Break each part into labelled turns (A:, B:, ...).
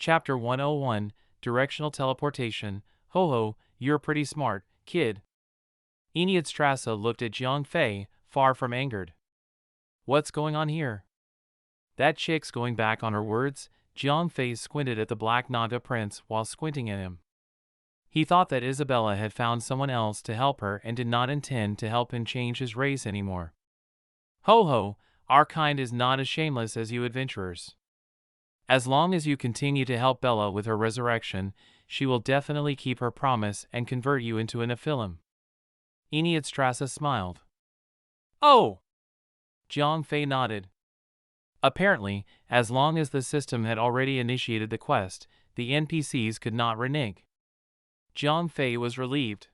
A: Chapter 101, Directional Teleportation. Ho ho, you're pretty smart, kid. Enid Strasse looked at Jiang Fei, far from angered. What's going on here? That chick's going back on her words. Jiang Fei squinted at the Black Naga Prince while squinting at him. He thought that Isabella had found someone else to help her and did not intend to help him change his race anymore. Ho ho, our kind is not as shameless as you adventurers. As long as you continue to help Bella with her resurrection, she will definitely keep her promise and convert you into an Nephilim. Enid Strasse smiled. Oh! Jiang Fei nodded. Apparently, as long as the system had already initiated the quest, the NPCs could not renege. Jiang Fei was relieved.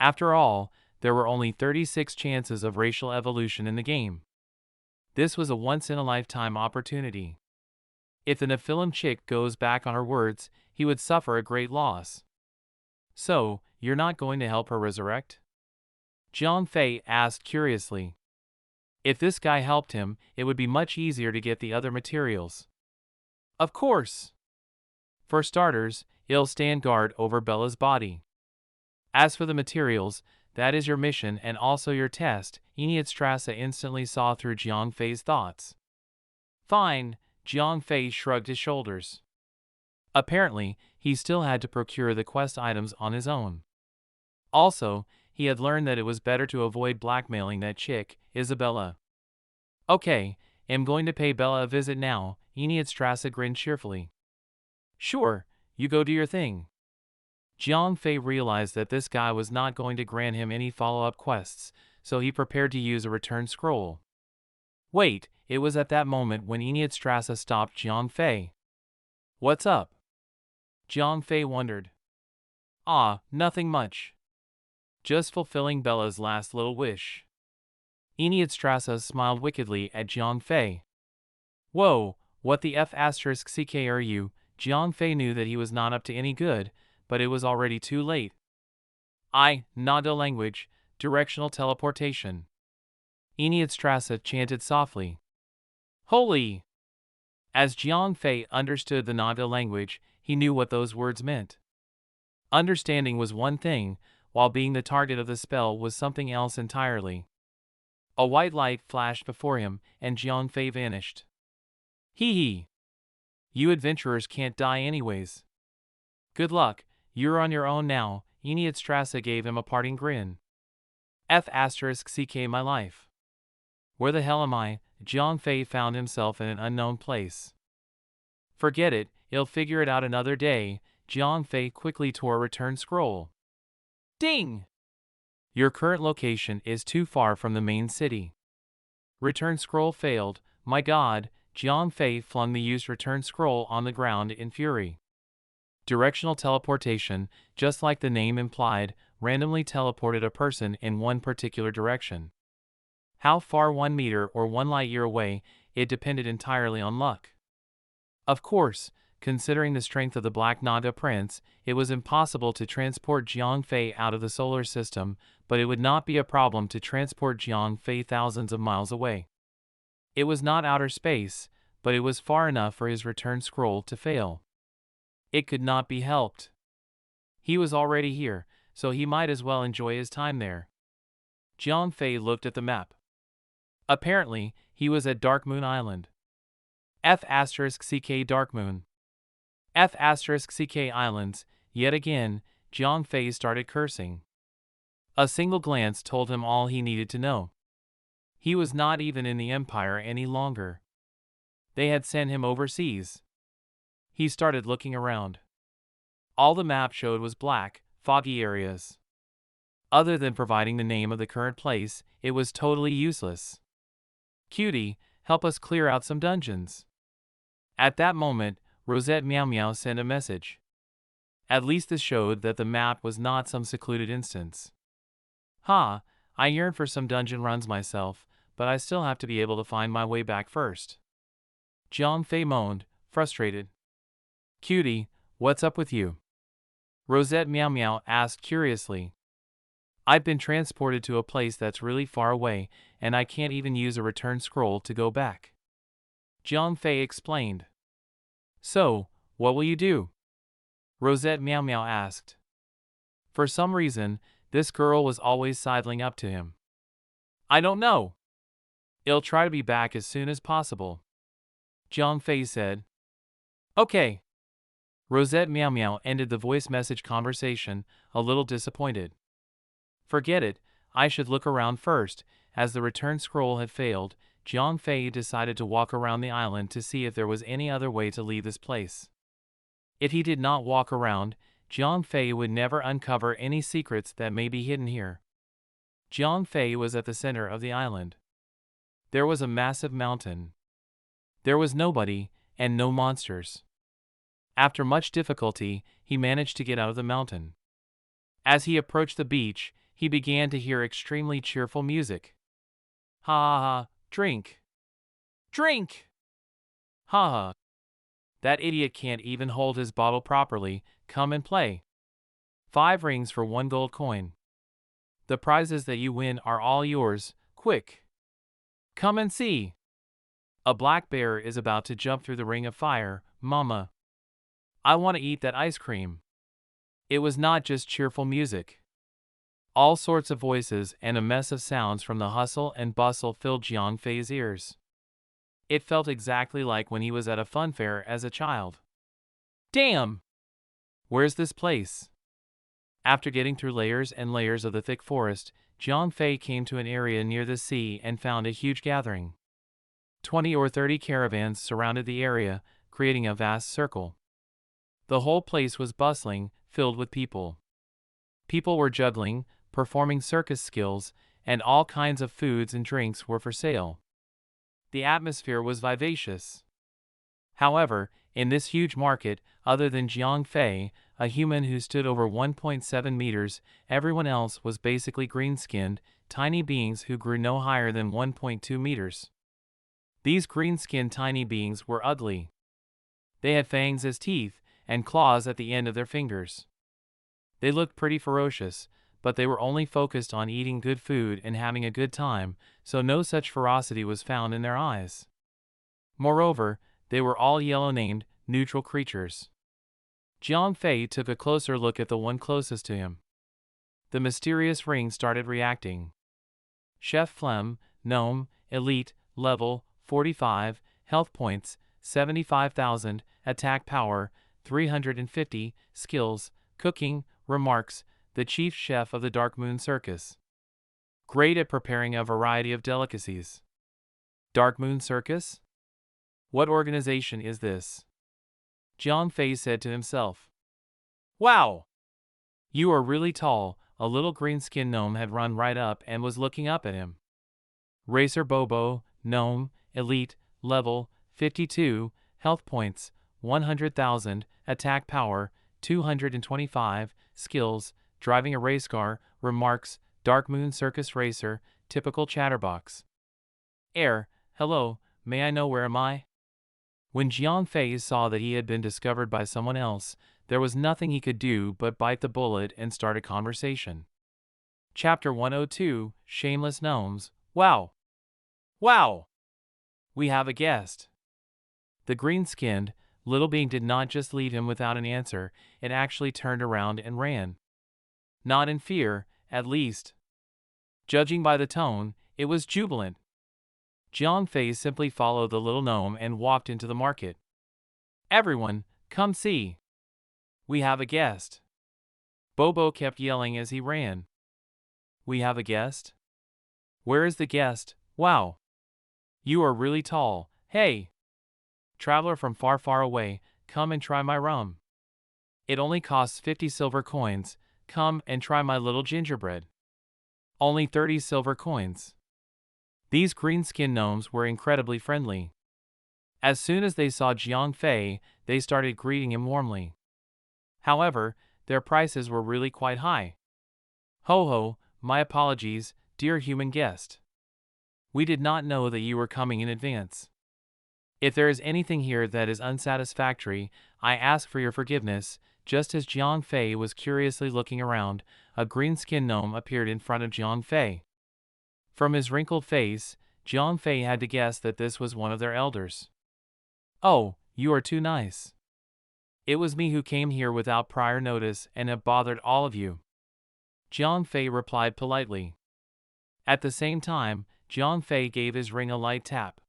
A: After all, there were only 36 chances of racial evolution in the game. This was a once-in-a-lifetime opportunity. If the Nephilim chick goes back on her words, he would suffer a great loss. So, you're not going to help her resurrect? Jiang Fei asked curiously. If this guy helped him, it would be much easier to get the other materials. Of course. For starters, it'll stand guard over Bella's body. As for the materials, that is your mission and also your test. Enid Strasse instantly saw through Jiang Fei's thoughts. Fine, Jiang Fei shrugged his shoulders. Apparently, he still had to procure the quest items on his own. Also, he had learned that it was better to avoid blackmailing that chick, Isabella. Okay, I'm going to pay Bella a visit now. Enid Strasse grinned cheerfully. Sure, you go do your thing. Jiang Fei realized that this guy was not going to grant him any follow-up quests, so he prepared to use a return scroll. Wait, it was at that moment when Enid Strasse stopped Jiang Fei. What's up? Jiang Fei wondered. Ah, nothing much. Just fulfilling Bella's last little wish. Enid Strasse smiled wickedly at Jiang Fei. Whoa, what the F***ck are you? Jiang Fei knew that he was not up to any good, but it was already too late. Nada language, directional teleportation. Enid Strasse chanted softly. Holy! As Jiang Fei understood the Nada language, he knew what those words meant. Understanding was one thing, while being the target of the spell was something else entirely. A white light flashed before him, and Jiang Fei vanished. Hee hee! You adventurers can't die anyways. Good luck, you're on your own now. Enid Strasse gave him a parting grin. F***ck my life. Where the hell am I? Jiang Fei found himself in an unknown place. Forget it, he'll figure it out another day. Jiang Fei quickly tore a return scroll. Ding! Your current location is too far from the main city. Return scroll failed. My god, Jiang Fei flung the used return scroll on the ground in fury. Directional teleportation, just like the name implied, randomly teleported a person in one particular direction. How far 1 meter or 1 light year away, it depended entirely on luck. Of course, considering the strength of the Black Naga Prince, it was impossible to transport Jiang Fei out of the solar system, but it would not be a problem to transport Jiang Fei thousands of miles away. It was not outer space, but it was far enough for his return scroll to fail. It could not be helped. He was already here, so he might as well enjoy his time there. Jiang Fei looked at the map. Apparently, he was at Dark Moon Island. F***ck Dark Moon. F***ck Islands. Yet again, Jiang Fei started cursing. A single glance told him all he needed to know. He was not even in the Empire any longer. They had sent him overseas. He started looking around. All the map showed was black, foggy areas. Other than providing the name of the current place, it was totally useless. Cutie, help us clear out some dungeons. At that moment, Rosette Meow Meow sent a message. At least this showed that the map was not some secluded instance. Ha, I yearn for some dungeon runs myself, but I still have to be able to find my way back first. Jiang Fei moaned, frustrated. Cutie, what's up with you? Rosette Meow Meow asked curiously. I've been transported to a place that's really far away, and I can't even use a return scroll to go back. Jiang Fei explained. So, What will you do? Rosette Meow Meow asked. For some reason, this girl was always sidling up to him. I don't know. I'll try to be back as soon as possible, Jiang Fei said. Okay. Rosette Meow Meow ended the voice message conversation, a little disappointed. Forget it, I should look around first. As the return scroll had failed, Jiang Fei decided to walk around the island to see if there was any other way to leave this place. If he did not walk around, Jiang Fei would never uncover any secrets that may be hidden here. Jiang Fei was at the center of the island. There was a massive mountain. There was nobody, and no monsters. After much difficulty, he managed to get out of the mountain. As he approached the beach, he began to hear extremely cheerful music. Ha ha ha, drink! Drink! Ha ha! That idiot can't even hold his bottle properly, come and play. 5 rings for 1 gold coin. The prizes that you win are all yours, quick! Come and see! A black bear is about to jump through the ring of fire, mama. I want to eat that ice cream. It was not just cheerful music. All sorts of voices and a mess of sounds from the hustle and bustle filled Jiang Fei's ears. It felt exactly like when he was at a fun fair as a child. Damn! Where's this place? After getting through layers and layers of the thick forest, Jiang Fei came to an area near the sea and found a huge gathering. 20 or 30 caravans surrounded the area, creating a vast circle. The whole place was bustling, filled with people. People were juggling, performing circus skills, and all kinds of foods and drinks were for sale. The atmosphere was vivacious. However, in this huge market, other than Jiang Fei, a human who stood over 1.7 meters, everyone else was basically green-skinned, tiny beings who grew no higher than 1.2 meters. These green-skinned tiny beings were ugly. They had fangs as teeth, and claws at the end of their fingers. They looked pretty ferocious, but they were only focused on eating good food and having a good time, so no such ferocity was found in their eyes. Moreover, they were all yellow named, neutral creatures. Jiang Fei took a closer look at the one closest to him. The mysterious ring started reacting. Chef Phlegm, Gnome, Elite, Level, 45, Health Points, 75,000, Attack Power, 350, Skills, Cooking, Remarks, the chief chef of the Dark Moon Circus. Great at preparing a variety of delicacies. Dark Moon Circus? What organization is this? Jiang Fei said to himself. Wow! You are really tall. A little green-skinned gnome had run right up and was looking up at him. Racer Bobo, Gnome, Elite, Level, 52, Health Points, 100,000, Attack Power, 225, Skills, Driving a Race Car, Remarks, Dark Moon Circus Racer, Typical Chatterbox. Hello, may I know where am I? When Jiang Fei saw that he had been discovered by someone else, there was nothing he could do but bite the bullet and start a conversation. Chapter 102, Shameless Gnomes. Wow! Wow! We have a guest. The green-skinned, little being did not just leave him without an answer, it actually turned around and ran. Not in fear, at least. Judging by the tone, it was jubilant. Jiang Fei simply followed the little gnome and walked into the market. Everyone, come see. We have a guest. Bobo kept yelling as he ran. We have a guest? Where is the guest? Wow! You are really tall. Hey! Traveler from far, far away, come and try my rum. It only costs 50 silver coins. Come and try my little gingerbread. Only 30 silver coins. These green-skinned gnomes were incredibly friendly. As soon as they saw Jiang Fei, they started greeting him warmly. However, their prices were really quite high. Ho ho, my apologies, dear human guest. We did not know that you were coming in advance. If there is anything here that is unsatisfactory, I ask for your forgiveness. Just as Jiang Fei was curiously looking around, a green-skinned gnome appeared in front of Jiang Fei. From his wrinkled face, Jiang Fei had to guess that this was one of their elders. Oh, you are too nice. It was me who came here without prior notice and have bothered all of you. Jiang Fei replied politely. At the same time, Jiang Fei gave his ring a light tap.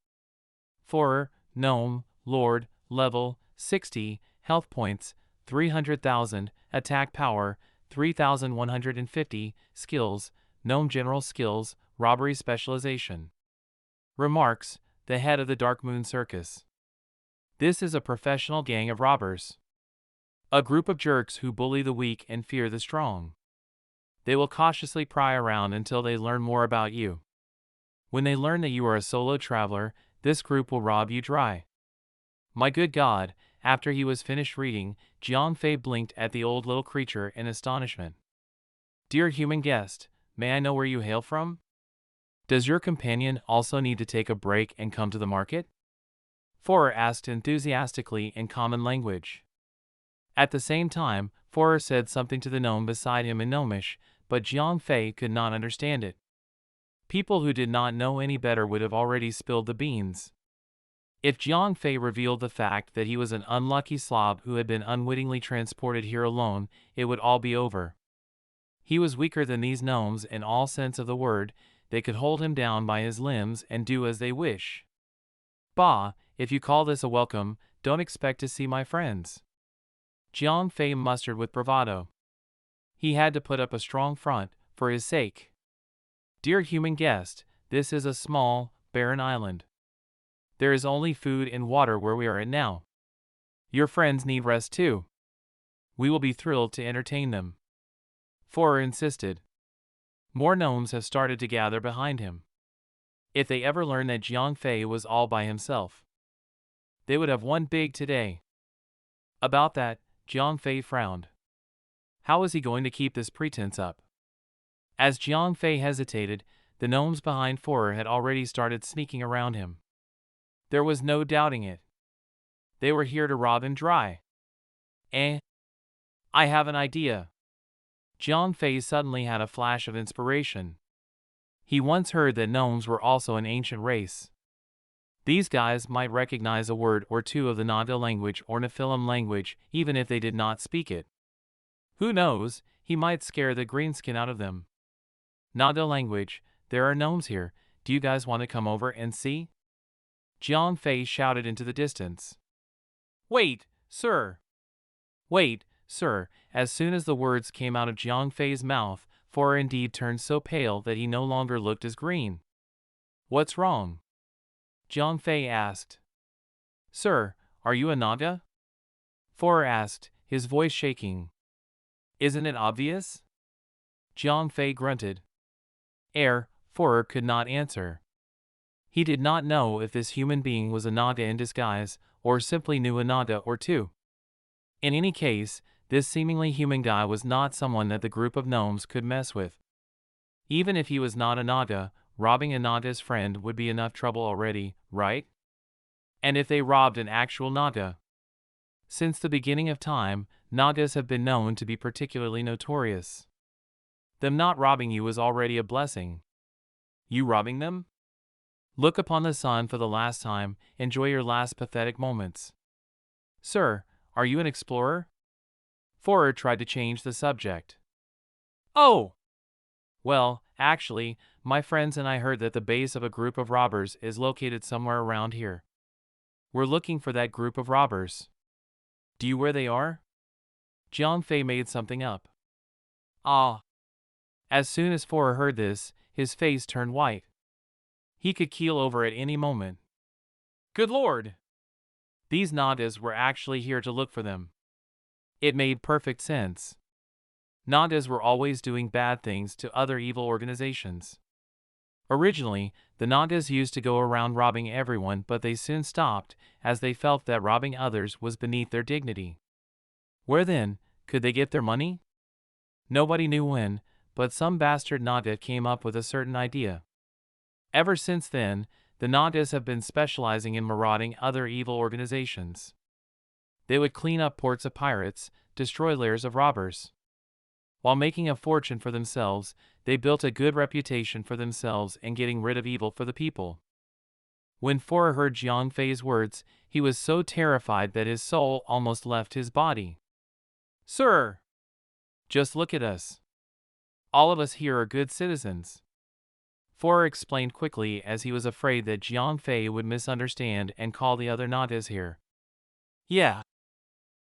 A: For Gnome, Lord, level 60, health points 300,000, attack power 3,150, skills, Gnome general skills, robbery specialization. Remarks, the head of the Dark Moon Circus. This is a professional gang of robbers. A group of jerks who bully the weak and fear the strong. They will cautiously pry around until they learn more about you. When they learn that you are a solo traveler, this group will rob you dry. My good God, after he was finished reading, Jiang Fei blinked at the old little creature in astonishment. Dear human guest, may I know where you hail from? Does your companion also need to take a break and come to the market? Forer asked enthusiastically in common language. At the same time, Forer said something to the gnome beside him in Gnomish, but Jiang Fei could not understand it. People who did not know any better would have already spilled the beans. If Jiang Fei revealed the fact that he was an unlucky slob who had been unwittingly transported here alone, it would all be over. He was weaker than these gnomes in all sense of the word. They could hold him down by his limbs and do as they wish. Bah, if you call this a welcome, don't expect to see my friends. Jiang Fei mustered with bravado. He had to put up a strong front, for his sake. Dear human guest, this is a small, barren island. There is only food and water where we are at now. Your friends need rest too. We will be thrilled to entertain them. Forer insisted. More gnomes have started to gather behind him. If they ever learned that Jiang Fei was all by himself, they would have won big today. About that, Jiang Fei frowned. How was he going to keep this pretense up? As Jiang Fei hesitated, the gnomes behind Forer had already started sneaking around him. There was no doubting it. They were here to rob him dry. I have an idea. Jiang Fei suddenly had a flash of inspiration. He once heard that gnomes were also an ancient race. These guys might recognize a word or two of the Naga language or Nephilim language even if they did not speak it. Who knows, he might scare the greenskin out of them. Naga language, there are gnomes here, do you guys want to come over and see? Jiang Fei shouted into the distance. Wait, sir! Wait, sir! As soon as the words came out of Jiang Fei's mouth, Forer indeed turned so pale that he no longer looked as green. What's wrong? Jiang Fei asked. Sir, are you a Naga? Forer asked, his voice shaking. Isn't it obvious? Jiang Fei grunted. Forer could not answer. He did not know if this human being was a Naga in disguise, or simply knew a Naga or two. In any case, this seemingly human guy was not someone that the group of gnomes could mess with. Even if he was not a Naga, robbing a Naga's friend would be enough trouble already, right? And if they robbed an actual Naga? Since the beginning of time, Nagas have been known to be particularly notorious. Them not robbing you is already a blessing. You robbing them? Look upon the sun for the last time, enjoy your last pathetic moments. Sir, are you an explorer? Forer tried to change the subject. Oh! Well, actually, my friends and I heard that the base of a group of robbers is located somewhere around here. We're looking for that group of robbers. Do you know where they are? Jiang Fei made something up. Ah! As soon as Forer heard this, his face turned white. He could keel over at any moment. Good Lord! These Nagas were actually here to look for them. It made perfect sense. Nagas were always doing bad things to other evil organizations. Originally, the Nagas used to go around robbing everyone, but they soon stopped, as they felt that robbing others was beneath their dignity. Where then could they get their money? Nobody knew when, but some bastard Naga came up with a certain idea. Ever since then, the Nagas have been specializing in marauding other evil organizations. They would clean up ports of pirates, destroy lairs of robbers. While making a fortune for themselves, they built a good reputation for themselves and getting rid of evil for the people. When Fora heard Jiang Fei's words, he was so terrified that his soul almost left his body. Sir! Just look at us. All of us here are good citizens. Fora explained quickly as he was afraid that Jiang Fei would misunderstand and call the other Nagas here. Yeah.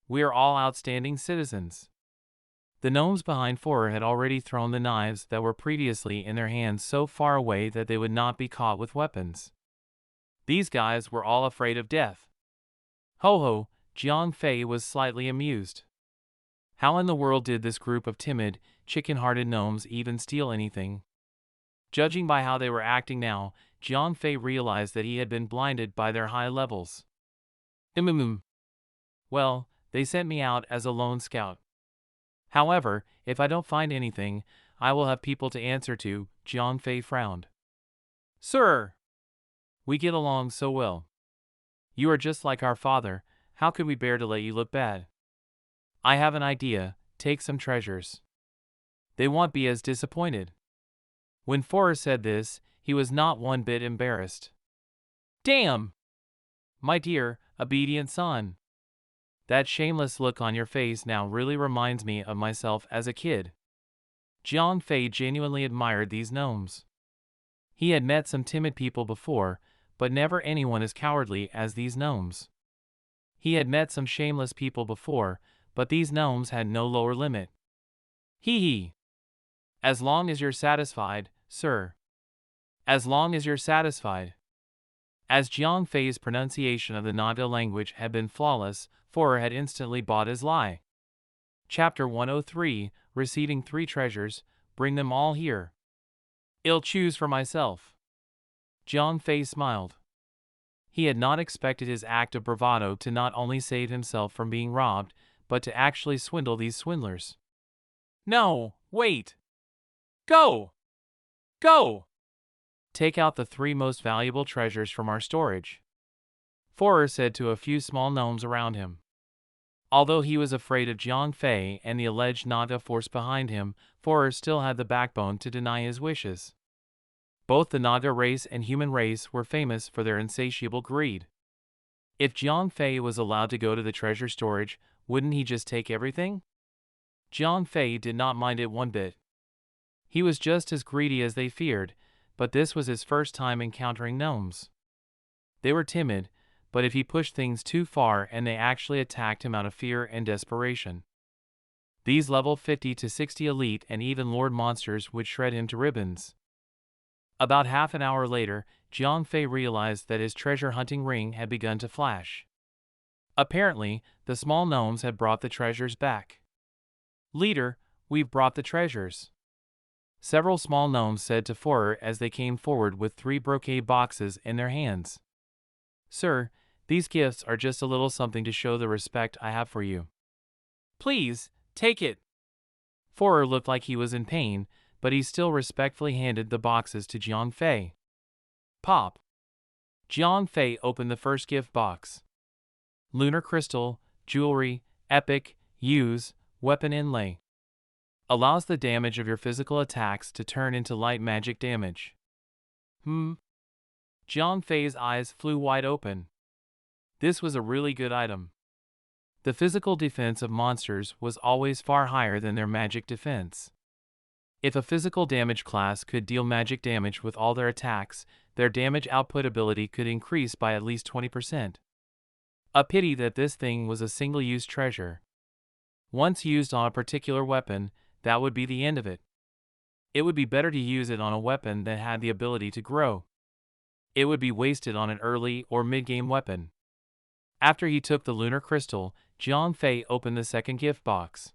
A: We are all outstanding citizens. The gnomes behind Fora had already thrown the knives that were previously in their hands so far away that they would not be caught with weapons. These guys were all afraid of death. Ho ho, Jiang Fei was slightly amused. How in the world did this group of timid, chicken-hearted gnomes even steal anything? Judging by how they were acting now, Jiang Fei realized that he had been blinded by their high levels. Well, they sent me out as a lone scout. However, if I don't find anything, I will have people to answer to, Jiang Fei frowned. Sir! We get along so well. You are just like our father, how could we bear to let you look bad? I have an idea, take some treasures. They won't be as disappointed. When Fora said this, he was not one bit embarrassed. Damn! My dear, obedient son. That shameless look on your face now really reminds me of myself as a kid. Jiang Fei genuinely admired these gnomes. He had met some timid people before, but never anyone as cowardly as these gnomes. He had met some shameless people before, but these gnomes had no lower limit. Hee hee. As long as you're satisfied, sir. As long as you're satisfied. As Jiang Fei's pronunciation of the Naga language had been flawless, Fora had instantly bought his lie. Chapter 103, Receiving 3 Treasures, Bring them all here. I'll choose for myself. Jiang Fei smiled. He had not expected his act of bravado to not only save himself from being robbed, but to actually swindle these swindlers. No, wait! Go! Go! Take out the 3 most valuable treasures from our storage. Fora said to a few small gnomes around him. Although he was afraid of Jiang Fei and the alleged Naga force behind him, Fora still had the backbone to deny his wishes. Both the Naga race and human race were famous for their insatiable greed. If Jiang Fei was allowed to go to the treasure storage, wouldn't he just take everything? Jiang Fei did not mind it one bit. He was just as greedy as they feared, but this was his first time encountering gnomes. They were timid, but if he pushed things too far and they actually attacked him out of fear and desperation. These level 50 to 60 elite and even lord monsters would shred him to ribbons. About half an hour later, Jiang Fei realized that his treasure hunting ring had begun to flash. Apparently, the small gnomes had brought the treasures back. Leader, we've brought the treasures. Several small gnomes said to Fora as they came forward with 3 brocade boxes in their hands. Sir, these gifts are just a little something to show the respect I have for you. Please, take it. Fora looked like he was in pain, but he still respectfully handed the boxes to Jiang Fei. Pop. Jiang Fei opened the first gift box. Lunar crystal, jewelry, epic, use, weapon inlay. Allows the damage of your physical attacks to turn into light magic damage. Jiang Fei's eyes flew wide open. This was a really good item. The physical defense of monsters was always far higher than their magic defense. If a physical damage class could deal magic damage with all their attacks, their damage output ability could increase by at least 20%. A pity that this thing was a single-use treasure. Once used on a particular weapon, that would be the end of it. It would be better to use it on a weapon that had the ability to grow. It would be wasted on an early or mid-game weapon. After he took the lunar crystal, Jiang Fei opened the second gift box.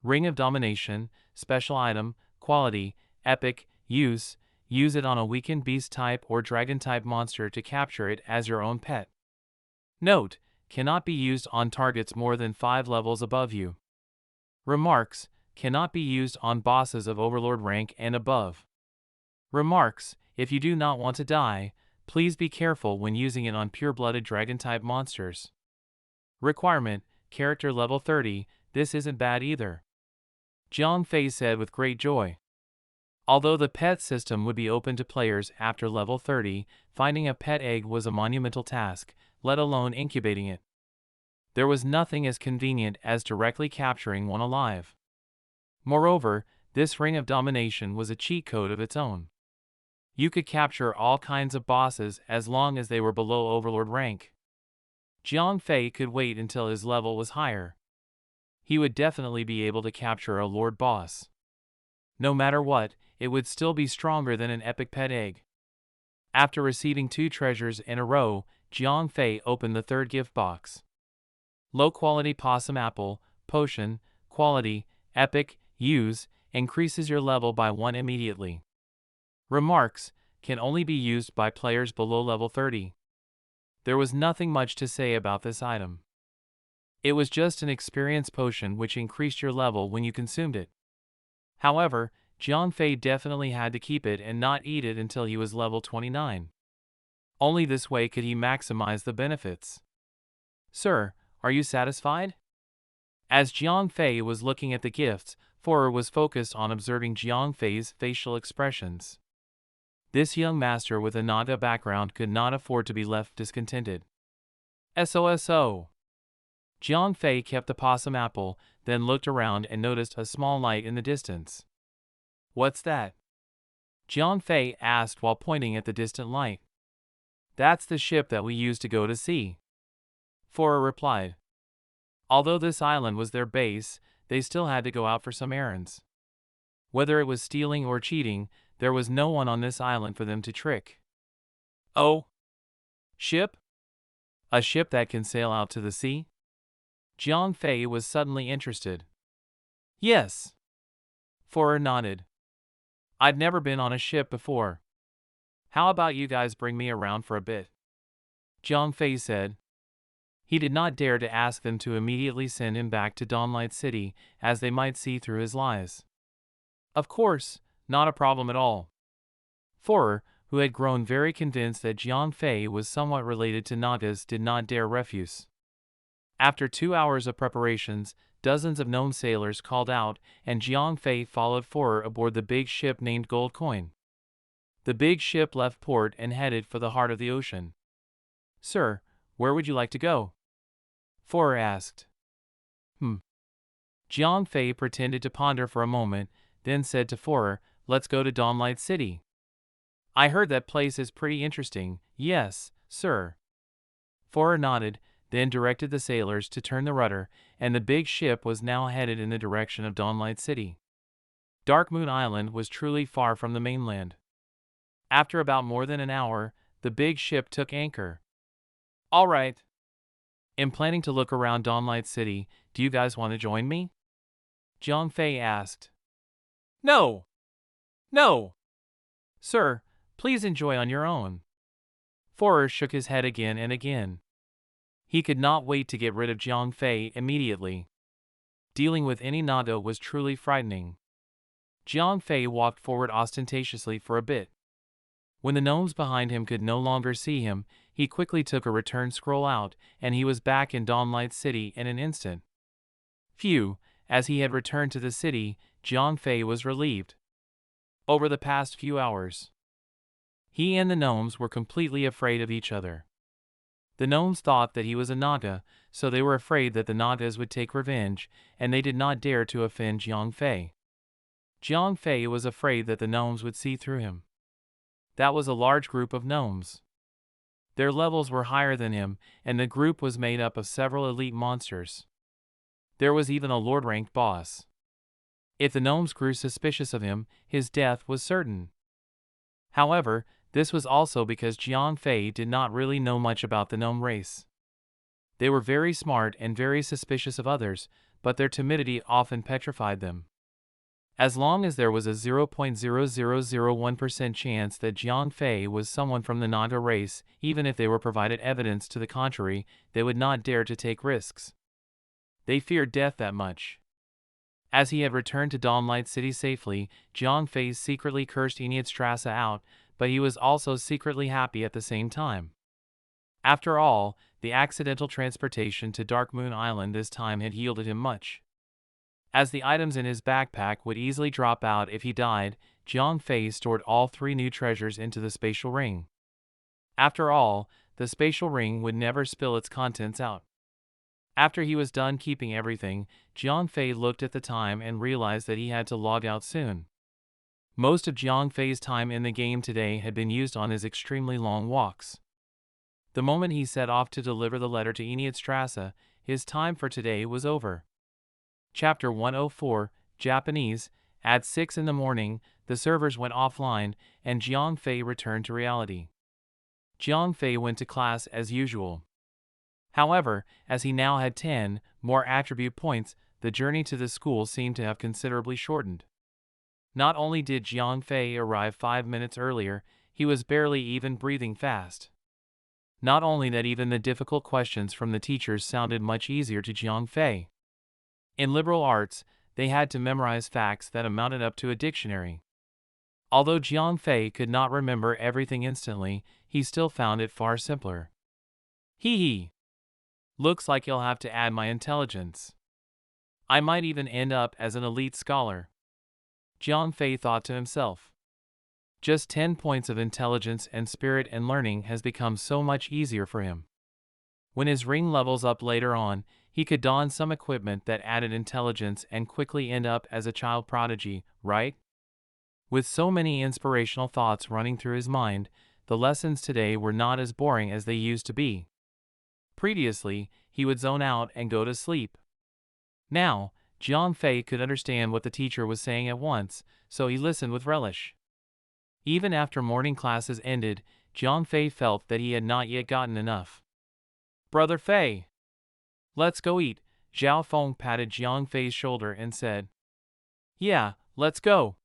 A: Ring of Domination, special item, quality, epic, use it on a weakened beast type or dragon type monster to capture it as your own pet. Note, cannot be used on targets more than 5 levels above you. Remarks, cannot be used on bosses of overlord rank and above. Remarks, if you do not want to die, please be careful when using it on pure-blooded dragon-type monsters. Requirement, character level 30, this isn't bad either. Jiang Fei said with great joy. Although the pet system would be open to players after level 30, finding a pet egg was a monumental task, let alone incubating it. There was nothing as convenient as directly capturing one alive. Moreover, this ring of domination was a cheat code of its own. You could capture all kinds of bosses as long as they were below Overlord rank. Jiang Fei could wait until his level was higher. He would definitely be able to capture a Lord boss. No matter what, it would still be stronger than an epic pet egg. After receiving 2 treasures in a row, Jiang Fei opened the third gift box. Low-quality possum apple, potion, quality, epic, use, increases your level by 1 immediately. Remarks, can only be used by players below level 30. There was nothing much to say about this item. It was just an experience potion which increased your level when you consumed it. However, Jiang Fei definitely had to keep it and not eat it until he was level 29. Only this way could he maximize the benefits. Sir, are you satisfied? As Jiang Fei was looking at the gifts, Forer was focused on observing Jiang Fei's facial expressions. This young master with a Nada background could not afford to be left discontented. SOSO. Jiang Fei kept the possum apple, then looked around and noticed a small light in the distance. What's that? Jiang Fei asked while pointing at the distant light. That's the ship that we used to go to sea. Forer replied. Although this island was their base, they still had to go out for some errands. Whether it was stealing or cheating, there was no one on this island for them to trick. Oh? Ship? A ship that can sail out to the sea? Jiang Fei was suddenly interested. Yes. Forer nodded. I'd never been on a ship before. How about you guys bring me around for a bit? Jiang Fei said. He did not dare to ask them to immediately send him back to Dawnlight City, as they might see through his lies. Of course, not a problem at all. Forer, who had grown very convinced that Jiang Fei was somewhat related to Nagas, did not dare refuse. After 2 hours of preparations, dozens of gnome sailors called out, and Jiang Fei followed Forer aboard the big ship named Gold Coin. The big ship left port and headed for the heart of the ocean. Sir, where would you like to go? Forer asked. Jiang Fei pretended to ponder for a moment, then said to Forer, let's go to Dawnlight City. I heard that place is pretty interesting. Yes, sir. Forer nodded, then directed the sailors to turn the rudder, and the big ship was now headed in the direction of Dawnlight City. Dark Moon Island was truly far from the mainland. After about more than an hour, the big ship took anchor. All right. I'm planning to look around Dawnlight City. Do you guys want to join me? Jiang Fei asked. No. No. Sir, please enjoy on your own. Forer shook his head again and again. He could not wait to get rid of Jiang Fei immediately. Dealing with any Nada was truly frightening. Jiang Fei walked forward ostentatiously for a bit. When the gnomes behind him could no longer see him, he quickly took a return scroll out, and he was back in Dawnlight City in an instant. Phew, as he had returned to the city, Jiang Fei was relieved. Over the past few hours, he and the gnomes were completely afraid of each other. The gnomes thought that he was a Naga, so they were afraid that the Nagas would take revenge, and they did not dare to offend Jiang Fei. Jiang Fei was afraid that the gnomes would see through him. That was a large group of gnomes. Their levels were higher than him, and the group was made up of several elite monsters. There was even a Lord-ranked boss. If the gnomes grew suspicious of him, his death was certain. However, this was also because Jiang Fei did not really know much about the gnome race. They were very smart and very suspicious of others, but their timidity often petrified them. As long as there was a 0.0001% chance that Jiang Fei was someone from the Naga race, even if they were provided evidence to the contrary, they would not dare to take risks. They feared death that much. As he had returned to Dawnlight City safely, Jiang Fei secretly cursed Strasse out, but he was also secretly happy at the same time. After all, the accidental transportation to Dark Moon Island this time had yielded him much. As the items in his backpack would easily drop out if he died, Jiang Fei stored all 3 new treasures into the spatial ring. After all, the spatial ring would never spill its contents out. After he was done keeping everything, Jiang Fei looked at the time and realized that he had to log out soon. Most of Jiang Fei's time in the game today had been used on his extremely long walks. The moment he set off to deliver the letter to Strasse, his time for today was over. Chapter 104, Japanese. At 6 in the morning, the servers went offline, and Jiang Fei returned to reality. Jiang Fei went to class as usual. However, as he now had 10 more attribute points, the journey to the school seemed to have considerably shortened. Not only did Jiang Fei arrive 5 minutes earlier, he was barely even breathing fast. Not only that, even the difficult questions from the teachers sounded much easier to Jiang Fei. In liberal arts, they had to memorize facts that amounted up to a dictionary. Although Jiang Fei could not remember everything instantly, he still found it far simpler. Hee hee. Looks like he'll have to add my intelligence. I might even end up as an elite scholar. Jiang Fei thought to himself. Just 10 points of intelligence and spirit and learning has become so much easier for him. When his ring levels up later on, he could don some equipment that added intelligence and quickly end up as a child prodigy, right? With so many inspirational thoughts running through his mind, the lessons today were not as boring as they used to be. Previously, he would zone out and go to sleep. Now, Jiang Fei could understand what the teacher was saying at once, so he listened with relish. Even after morning classes ended, Jiang Fei felt that he had not yet gotten enough. "Brother Fei, let's go eat." Zhao Feng patted Jiang Fei's shoulder and said. "Yeah, let's go."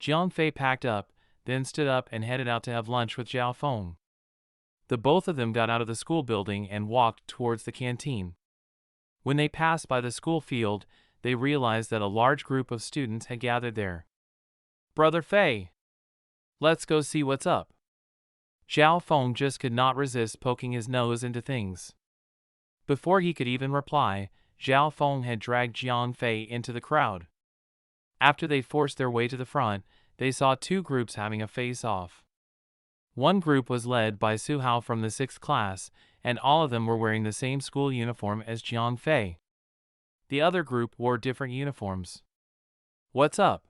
A: Jiang Fei packed up, then stood up and headed out to have lunch with Zhao Feng. The both of them got out of the school building and walked towards the canteen. When they passed by the school field, they realized that a large group of students had gathered there. "Brother Fei, let's go see what's up." Zhao Feng just could not resist poking his nose into things. Before he could even reply, Zhao Feng had dragged Jiang Fei into the crowd. After they forced their way to the front, they saw 2 groups having a face-off. One group was led by Su Hao from the 6th class, and all of them were wearing the same school uniform as Jiang Fei. The other group wore different uniforms. "What's up?"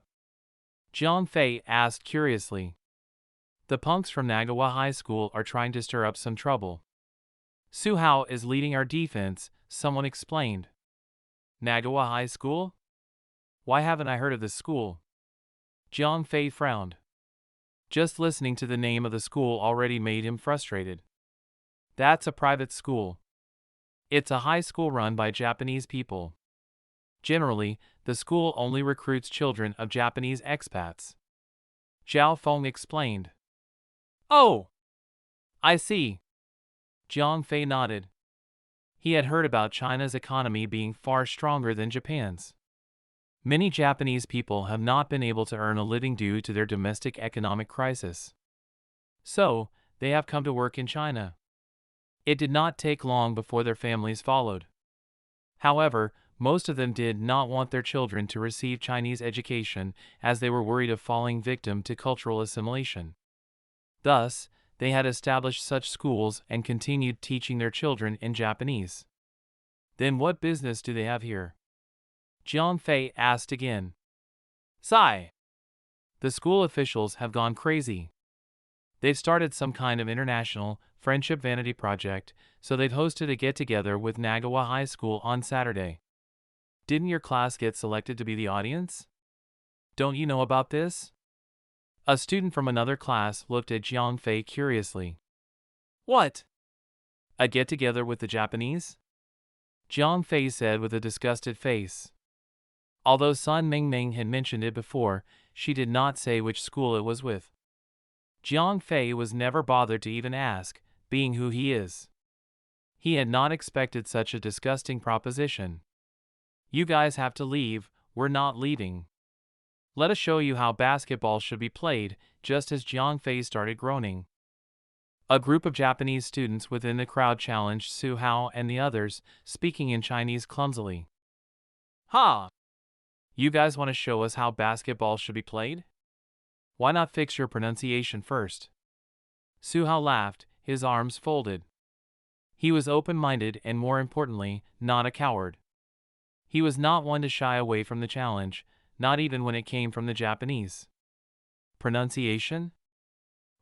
A: Jiang Fei asked curiously. "The punks from Nagawa High School are trying to stir up some trouble. Su Hao is leading our defense," someone explained. "Nagawa High School? Why haven't I heard of this school?" Jiang Fei frowned. Just listening to the name of the school already made him frustrated. "That's a private school. It's a high school run by Japanese people. Generally, the school only recruits children of Japanese expats." Zhao Feng explained. "Oh, I see." Jiang Fei nodded. He had heard about China's economy being far stronger than Japan's. Many Japanese people have not been able to earn a living due to their domestic economic crisis. So, they have come to work in China. It did not take long before their families followed. However, most of them did not want their children to receive Chinese education as they were worried of falling victim to cultural assimilation. Thus, they had established such schools and continued teaching their children in Japanese. "Then what business do they have here?" Jiang Fei asked again. "Sigh. The school officials have gone crazy. They've started some kind of international friendship vanity project, so they've hosted a get-together with Nagawa High School on Saturday. Didn't your class get selected to be the audience? Don't you know about this?" A student from another class looked at Jiang Fei curiously. "What? A get-together with the Japanese?" Jiang Fei said with a disgusted face. Although Sun Mingming had mentioned it before, she did not say which school it was with. Jiang Fei was never bothered to even ask, being who he is. He had not expected such a disgusting proposition. "You guys have to leave, we're not leaving. Let us show you how basketball should be played," just as Jiang Fei started groaning. A group of Japanese students within the crowd challenged Su Hao and the others, speaking in Chinese clumsily. "Ha! You guys want to show us how basketball should be played? Why not fix your pronunciation first? Su Hao laughed, his arms folded. He was open-minded and, more importantly, not a coward. He was not one to shy away from the challenge, not even when it came from the Japanese. Pronunciation?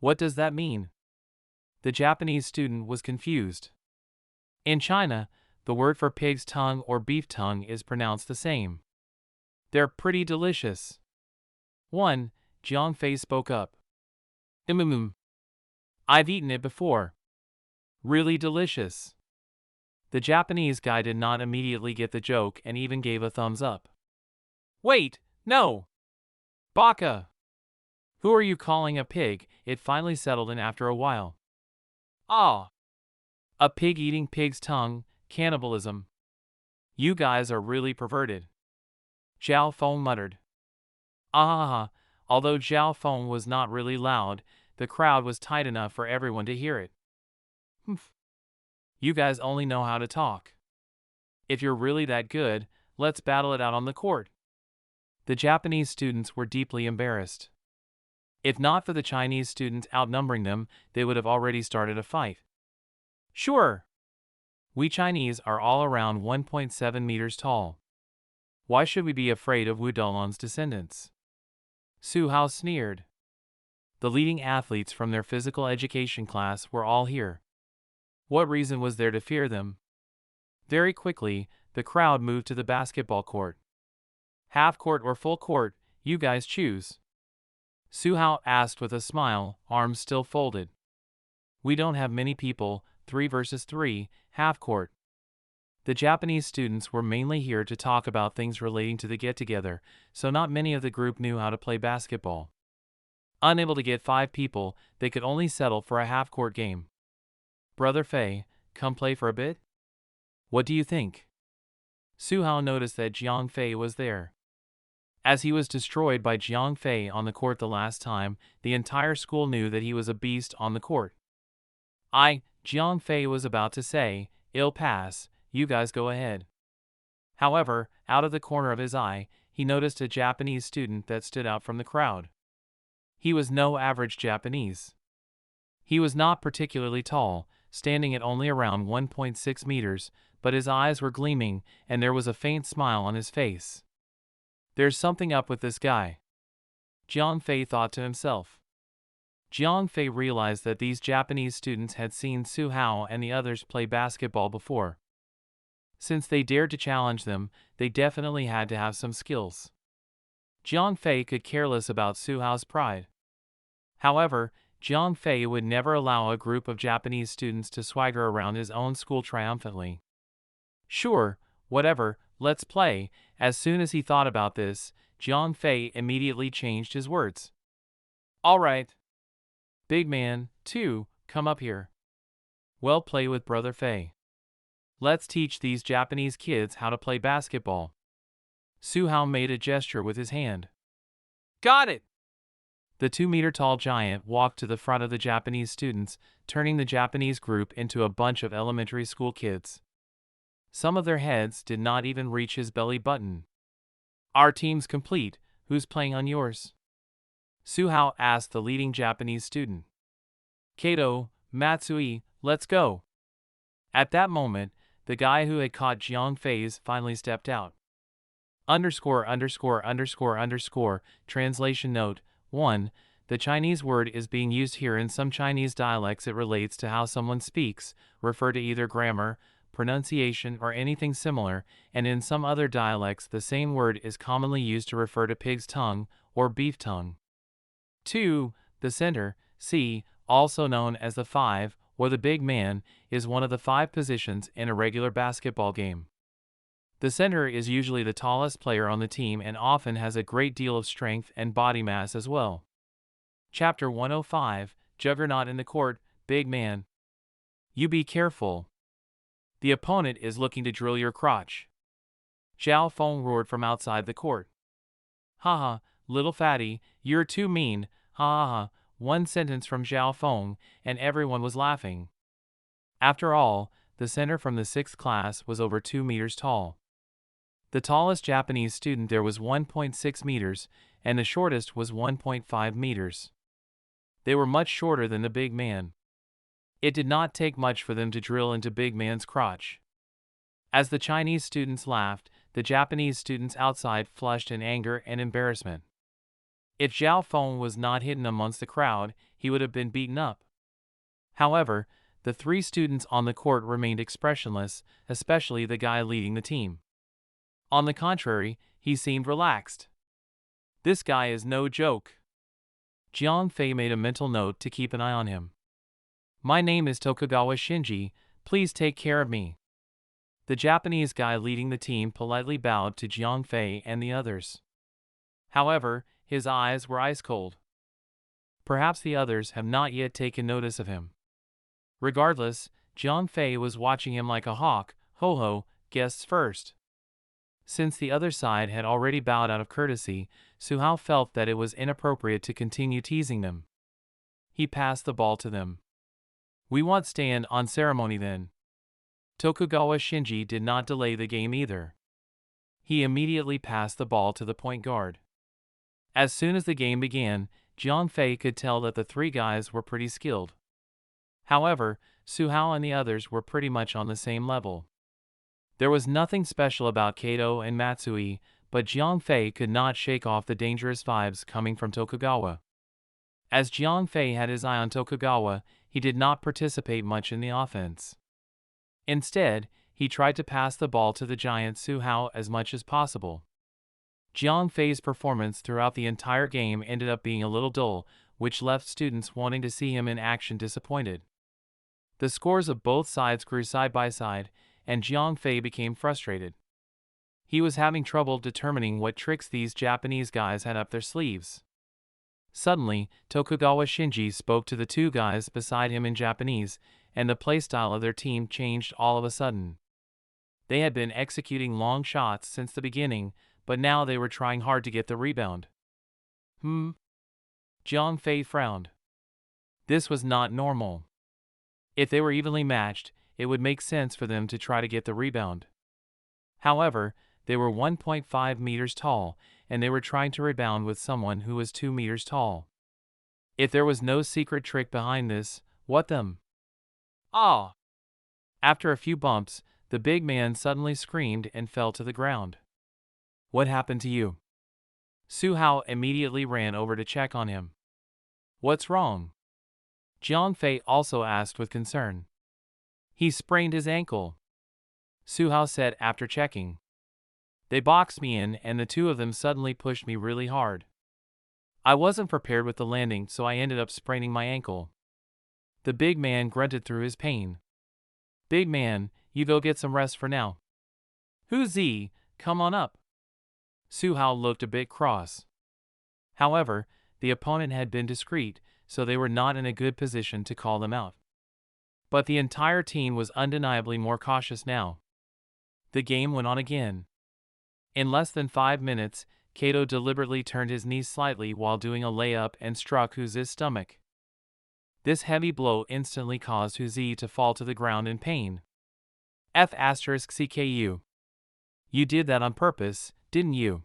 A: What does that mean? The Japanese student was confused. In China, the word for pig's tongue or beef tongue is pronounced the same. They're pretty delicious. One, Jiang Fei spoke up. I've eaten it before. Really delicious. The Japanese guy did not immediately get the joke and even gave a thumbs up. Wait, no! Baka! Who are you calling a pig? It finally settled in after a while. Ah! A pig eating pig's tongue, cannibalism. You guys are really perverted. Jiang Fei muttered. Ah! Although Jiang Fei was not really loud, the crowd was tight enough for everyone to hear it. Humph. You guys only know how to talk. If you're really that good, let's battle it out on the court. The Japanese students were deeply embarrassed. If not for the Chinese students outnumbering them, they would have already started a fight. Sure. We Chinese are all around 1.7 meters tall. Why should we be afraid of Wu Dalan's descendants? Su Hao sneered. The leading athletes from their physical education class were all here. What reason was there to fear them? Very quickly, the crowd moved to the basketball court. Half court or full court, you guys choose. Su Hao asked with a smile, arms still folded. We don't have many people, 3 versus 3, half court. The Japanese students were mainly here to talk about things relating to the get-together, so not many of the group knew how to play basketball. Unable to get 5 people, they could only settle for a half-court game. Brother Fei, come play for a bit? What do you think? Su Hao noticed that Jiang Fei was there. As he was destroyed by Jiang Fei on the court the last time, the entire school knew that he was a beast on the court. Jiang Fei was about to say, "I'll pass, you guys go ahead." However, out of the corner of his eye, he noticed a Japanese student that stood out from the crowd. He was no average Japanese. He was not particularly tall, standing at only around 1.6 meters, but his eyes were gleaming and there was a faint smile on his face. There's something up with this guy. Jiang Fei thought to himself. Jiang Fei realized that these Japanese students had seen Su Hao and the others play basketball before. Since they dared to challenge them, they definitely had to have some skills. Jiang Fei could care less about Su Hao's pride. However, Jiang Fei would never allow a group of Japanese students to swagger around his own school triumphantly. Sure, whatever, let's play. As soon as he thought about this, Jiang Fei immediately changed his words. All right. Big man, too, come up here. Well, play with Brother Fei. Let's teach these Japanese kids how to play basketball. Su Hao made a gesture with his hand. Got it! The 2-meter-tall giant walked to the front of the Japanese students, turning the Japanese group into a bunch of elementary school kids. Some of their heads did not even reach his belly button. Our team's complete. Who's playing on yours? Su Hao asked the leading Japanese student. Kato, Matsui, let's go. At that moment, the guy who had caught Jiang Fei's finally stepped out. Translation note, 1. The Chinese word is being used here in some Chinese dialects. It relates to how someone speaks, refer to either grammar, pronunciation, or anything similar, and in some other dialects the same word is commonly used to refer to pig's tongue or beef tongue. 2. The center, C, also known as the 5, or the big man, is one of the 5 positions in a regular basketball game. The center is usually the tallest player on the team and often has a great deal of strength and body mass as well. Chapter 105, Juggernaut in the court, big man. You be careful. The opponent is looking to drill your crotch. Jiang Fei roared from outside the court. Haha, little fatty, you're too mean, ha ha ha, one sentence from Jiang Fei, and everyone was laughing. After all, the center from the 6th class was over 2 meters tall. The tallest Japanese student there was 1.6 meters, and the shortest was 1.5 meters. They were much shorter than the big man. It did not take much for them to drill into big man's crotch. As the Chinese students laughed, the Japanese students outside flushed in anger and embarrassment. If Jiang Fei was not hidden amongst the crowd, he would have been beaten up. However, the three students on the court remained expressionless, especially the guy leading the team. On the contrary, he seemed relaxed. This guy is no joke. Jiang Fei made a mental note to keep an eye on him. My name is Tokugawa Shinji, please take care of me. The Japanese guy leading the team politely bowed to Jiang Fei and the others. However, his eyes were ice cold. Perhaps the others have not yet taken notice of him. Regardless, Jiang Fei was watching him like a hawk. Ho ho, guests first. Since the other side had already bowed out of courtesy, Su Hao felt that it was inappropriate to continue teasing them. He passed the ball to them. We want stand on ceremony then. Tokugawa Shinji did not delay the game either. He immediately passed the ball to the point guard. As soon as the game began, Jiang Fei could tell that the three guys were pretty skilled. However, Su Hao and the others were pretty much on the same level. There was nothing special about Kato and Matsui, but Jiang Fei could not shake off the dangerous vibes coming from Tokugawa. As Jiang Fei had his eye on Tokugawa, he did not participate much in the offense. Instead, he tried to pass the ball to the giant Su Hao as much as possible. Jiang Fei's performance throughout the entire game ended up being a little dull, which left students wanting to see him in action disappointed. The scores of both sides grew side by side, and Jiang Fei became frustrated. He was having trouble determining what tricks these Japanese guys had up their sleeves. Suddenly, Tokugawa Shinji spoke to the two guys beside him in Japanese, and the playstyle of their team changed all of a sudden. They had been executing long shots since the beginning, but now they were trying hard to get the rebound. Jiang Fei frowned. This was not normal. If they were evenly matched, it would make sense for them to try to get the rebound. However, they were 1.5 meters tall, and they were trying to rebound with someone who was 2 meters tall. If there was no secret trick behind this, what them? Ah! After a few bumps, the big man suddenly screamed and fell to the ground. What happened to you? Su Hao immediately ran over to check on him. What's wrong? Jiang Fei also asked with concern. He sprained his ankle, Su Hao said after checking. They boxed me in and the two of them suddenly pushed me really hard. I wasn't prepared with the landing, so I ended up spraining my ankle. The big man grunted through his pain. Big man, you go get some rest for now. Who's Z? Come on up. Su Hao looked a bit cross. However, the opponent had been discreet, so they were not in a good position to call them out. But the entire team was undeniably more cautious now. The game went on again. In less than 5 minutes, Kato deliberately turned his knees slightly while doing a layup and struck Huzi's stomach. This heavy blow instantly caused Huzi to fall to the ground in pain. F*CKU. You did that on purpose, didn't you?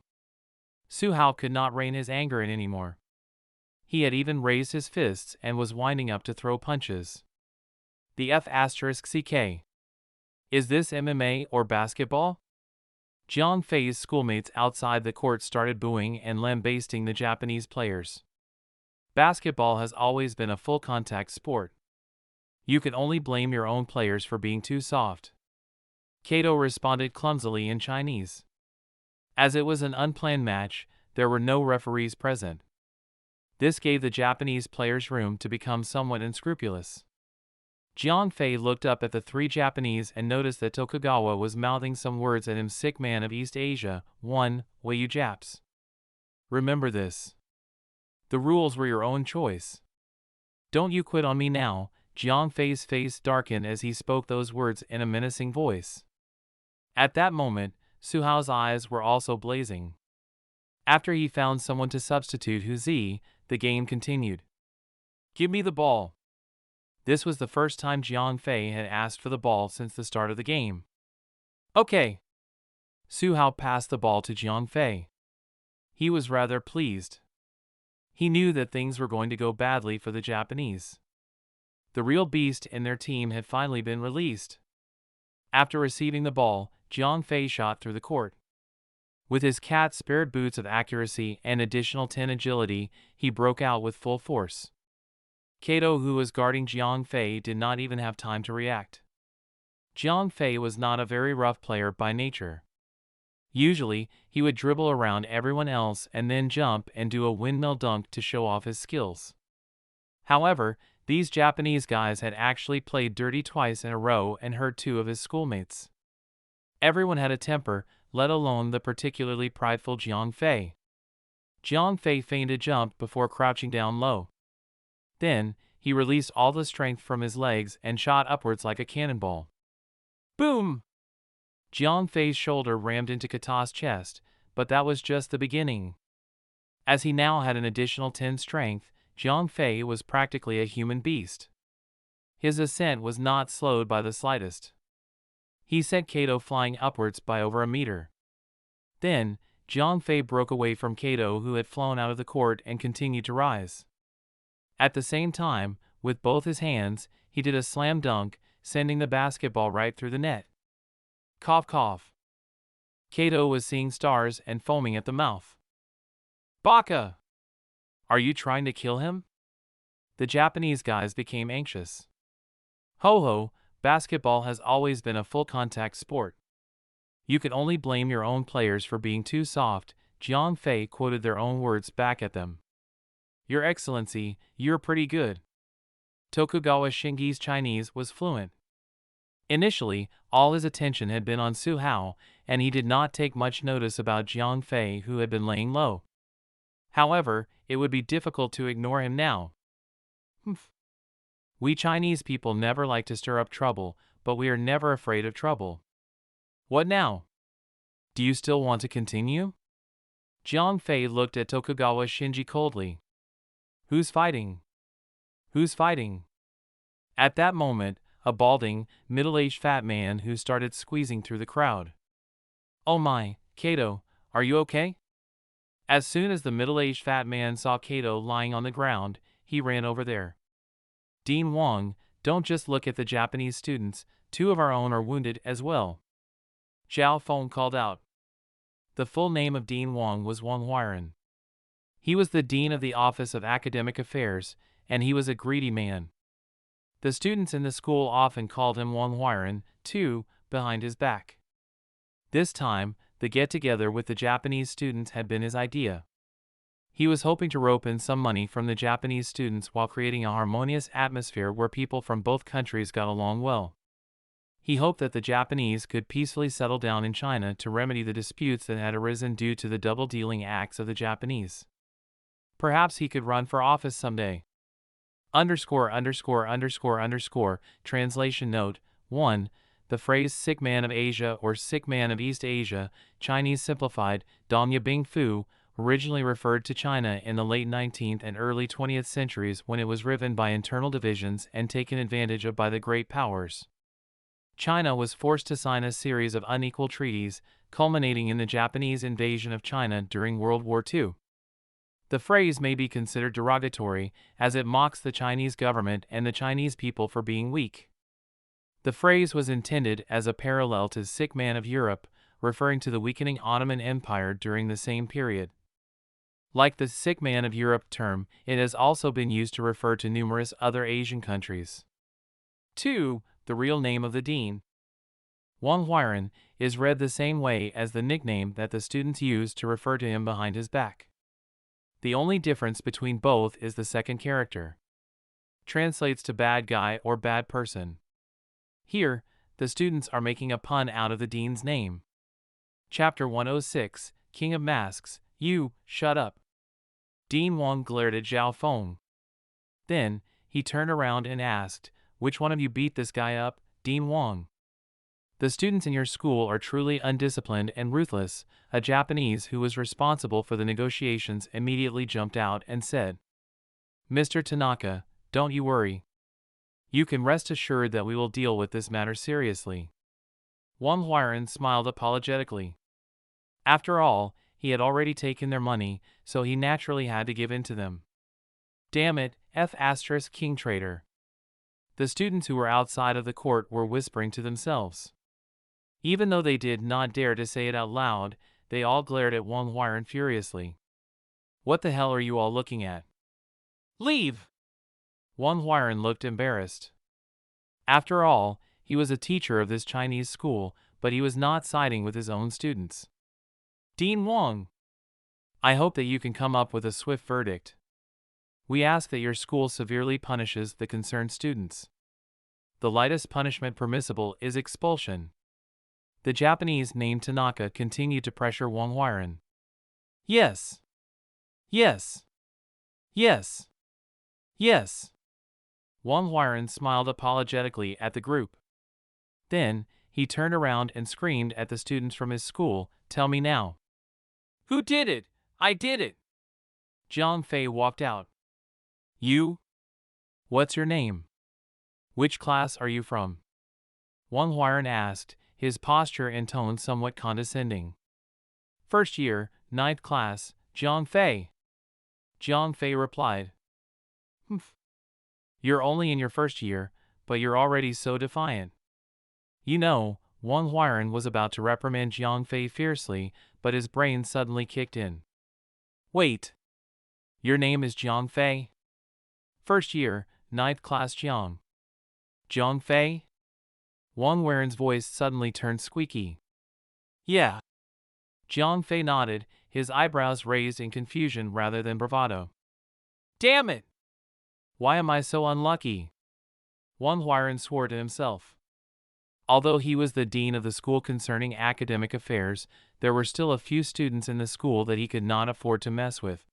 A: Su Hao could not rein his anger in anymore. He had even raised his fists and was winding up to throw punches. The F*CK. Is this MMA or basketball? Jiang Fei's schoolmates outside the court started booing and lambasting the Japanese players. Basketball has always been a full-contact sport. You can only blame your own players for being too soft. Kato responded clumsily in Chinese. As it was an unplanned match, there were no referees present. This gave the Japanese players room to become somewhat unscrupulous. Jiang Fei looked up at the three Japanese and noticed that Tokugawa was mouthing some words at him. Sick man of East Asia, way you Japs. Remember this. The rules were your own choice. Don't you quit on me now. Jiang Fei's face darkened as he spoke those words in a menacing voice. At that moment, Su Hao's eyes were also blazing. After he found someone to substitute Huzi, the game continued. Give me the ball. This was the first time Jiang Fei had asked for the ball since the start of the game. Okay. Su Hao passed the ball to Jiang Fei. He was rather pleased. He knew that things were going to go badly for the Japanese. The real beast in their team had finally been released. After receiving the ball, Jiang Fei shot through the court. With his cat-spared boots of accuracy and additional 10 agility, he broke out with full force. Kato, who was guarding Jiang Fei, did not even have time to react. Jiang Fei was not a very rough player by nature. Usually, he would dribble around everyone else and then jump and do a windmill dunk to show off his skills. However, these Japanese guys had actually played dirty twice in a row and hurt 2 of his schoolmates. Everyone had a temper, let alone the particularly prideful Jiang Fei. Jiang Fei feigned a jump before crouching down low. Then, he released all the strength from his legs and shot upwards like a cannonball. Boom! Jiang Fei's shoulder rammed into Kata's chest, but that was just the beginning. As he now had an additional 10 strength, Jiang Fei was practically a human beast. His ascent was not slowed by the slightest. He sent Kato flying upwards by over a meter. Then, Jiang Fei broke away from Kato, who had flown out of the court, and continued to rise. At the same time, with both his hands, he did a slam dunk, sending the basketball right through the net. Cough cough. Kato was seeing stars and foaming at the mouth. Baka! Are you trying to kill him? The Japanese guys became anxious. Ho ho, basketball has always been a full-contact sport. You can only blame your own players for being too soft, Jiang Fei quoted their own words back at them. Your Excellency, you're pretty good. Tokugawa Shingi's Chinese was fluent. Initially, all his attention had been on Su Hao, and he did not take much notice about Jiang Fei, who had been laying low. However, it would be difficult to ignore him now. We Chinese people never like to stir up trouble, but we are never afraid of trouble. What now? Do you still want to continue? Jiang Fei looked at Tokugawa Shinji coldly. Who's fighting? Who's fighting? At that moment, a balding, middle-aged fat man who started squeezing through the crowd. Oh my, Kato, are you okay? As soon as the middle-aged fat man saw Kato lying on the ground, he ran over there. Dean Wang, don't just look at the Japanese students, 2 of our own are wounded as well. Zhao Feng called out. The full name of Dean Wang was Wang Huiran. He was the dean of the Office of Academic Affairs, and he was a greedy man. The students in the school often called him Wang Huiran, too, behind his back. This time, the get-together with the Japanese students had been his idea. He was hoping to rope in some money from the Japanese students while creating a harmonious atmosphere where people from both countries got along well. He hoped that the Japanese could peacefully settle down in China to remedy the disputes that had arisen due to the double-dealing acts of the Japanese. Perhaps he could run for office someday. Translation note 1. The phrase sick man of Asia or sick man of East Asia, Chinese simplified, Dongya Bing Fu, originally referred to China in the late 19th and early 20th centuries when it was riven by internal divisions and taken advantage of by the great powers. China was forced to sign a series of unequal treaties, culminating in the Japanese invasion of China during World War II. The phrase may be considered derogatory, as it mocks the Chinese government and the Chinese people for being weak. The phrase was intended as a parallel to sick man of Europe, referring to the weakening Ottoman Empire during the same period. Like the sick man of Europe term, it has also been used to refer to numerous other Asian countries. 2. The real name of the dean. Wang Huiran is read the same way as the nickname that the students used to refer to him behind his back. The only difference between both is the second character. Translates to bad guy or bad person. Here, the students are making a pun out of the dean's name. Chapter 106, King of Masks, you, shut up. Dean Wang glared at Zhao Feng. Then, he turned around and asked, which one of you beat this guy up, Dean Wang? The students in your school are truly undisciplined and ruthless. A Japanese who was responsible for the negotiations immediately jumped out and said, Mr. Tanaka, don't you worry. You can rest assured that we will deal with this matter seriously. Wang Huiran smiled apologetically. After all, he had already taken their money, so he naturally had to give in to them. Damn it, King traitor. The students who were outside of the court were whispering to themselves. Even though they did not dare to say it out loud, they all glared at Wang Huiran furiously. What the hell are you all looking at? Leave! Wang Huiran looked embarrassed. After all, he was a teacher of this Chinese school, but he was not siding with his own students. Dean Wang, I hope that you can come up with a swift verdict. We ask that your school severely punishes the concerned students. The lightest punishment permissible is expulsion. The Japanese named Tanaka continued to pressure Wang Huiran. Yes. Yes. Yes. Yes. Wang Huiran smiled apologetically at the group. Then, he turned around and screamed at the students from his school, "Tell me now." Who did it? I did it. Jiang Fei walked out. You? What's your name? Which class are you from? Wang Huiran asked, his posture and tone somewhat condescending. First year, 9th class, Jiang Fei. Jiang Fei replied. Humph. You're only in your first year, but you're already so defiant. You know, Wang Huiran was about to reprimand Jiang Fei fiercely, but his brain suddenly kicked in. Wait. Your name is Jiang Fei? First year, 9th class Jiang. Jiang Fei? Wang Huiran's voice suddenly turned squeaky. Yeah. Jiang Fei nodded, his eyebrows raised in confusion rather than bravado. Damn it! Why am I so unlucky? Wang Huiran swore to himself. Although he was the dean of the school concerning academic affairs, there were still a few students in the school that he could not afford to mess with.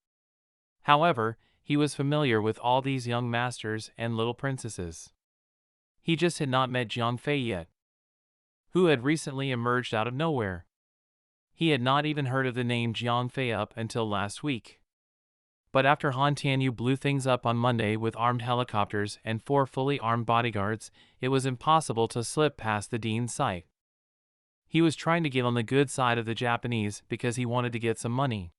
A: However, he was familiar with all these young masters and little princesses. He just had not met Jiang Fei yet, who had recently emerged out of nowhere. He had not even heard of the name Jiang Fei up until last week. But after Han Tianyu blew things up on Monday with armed helicopters and 4 fully armed bodyguards, it was impossible to slip past the dean's sight. He was trying to get on the good side of the Japanese because he wanted to get some money.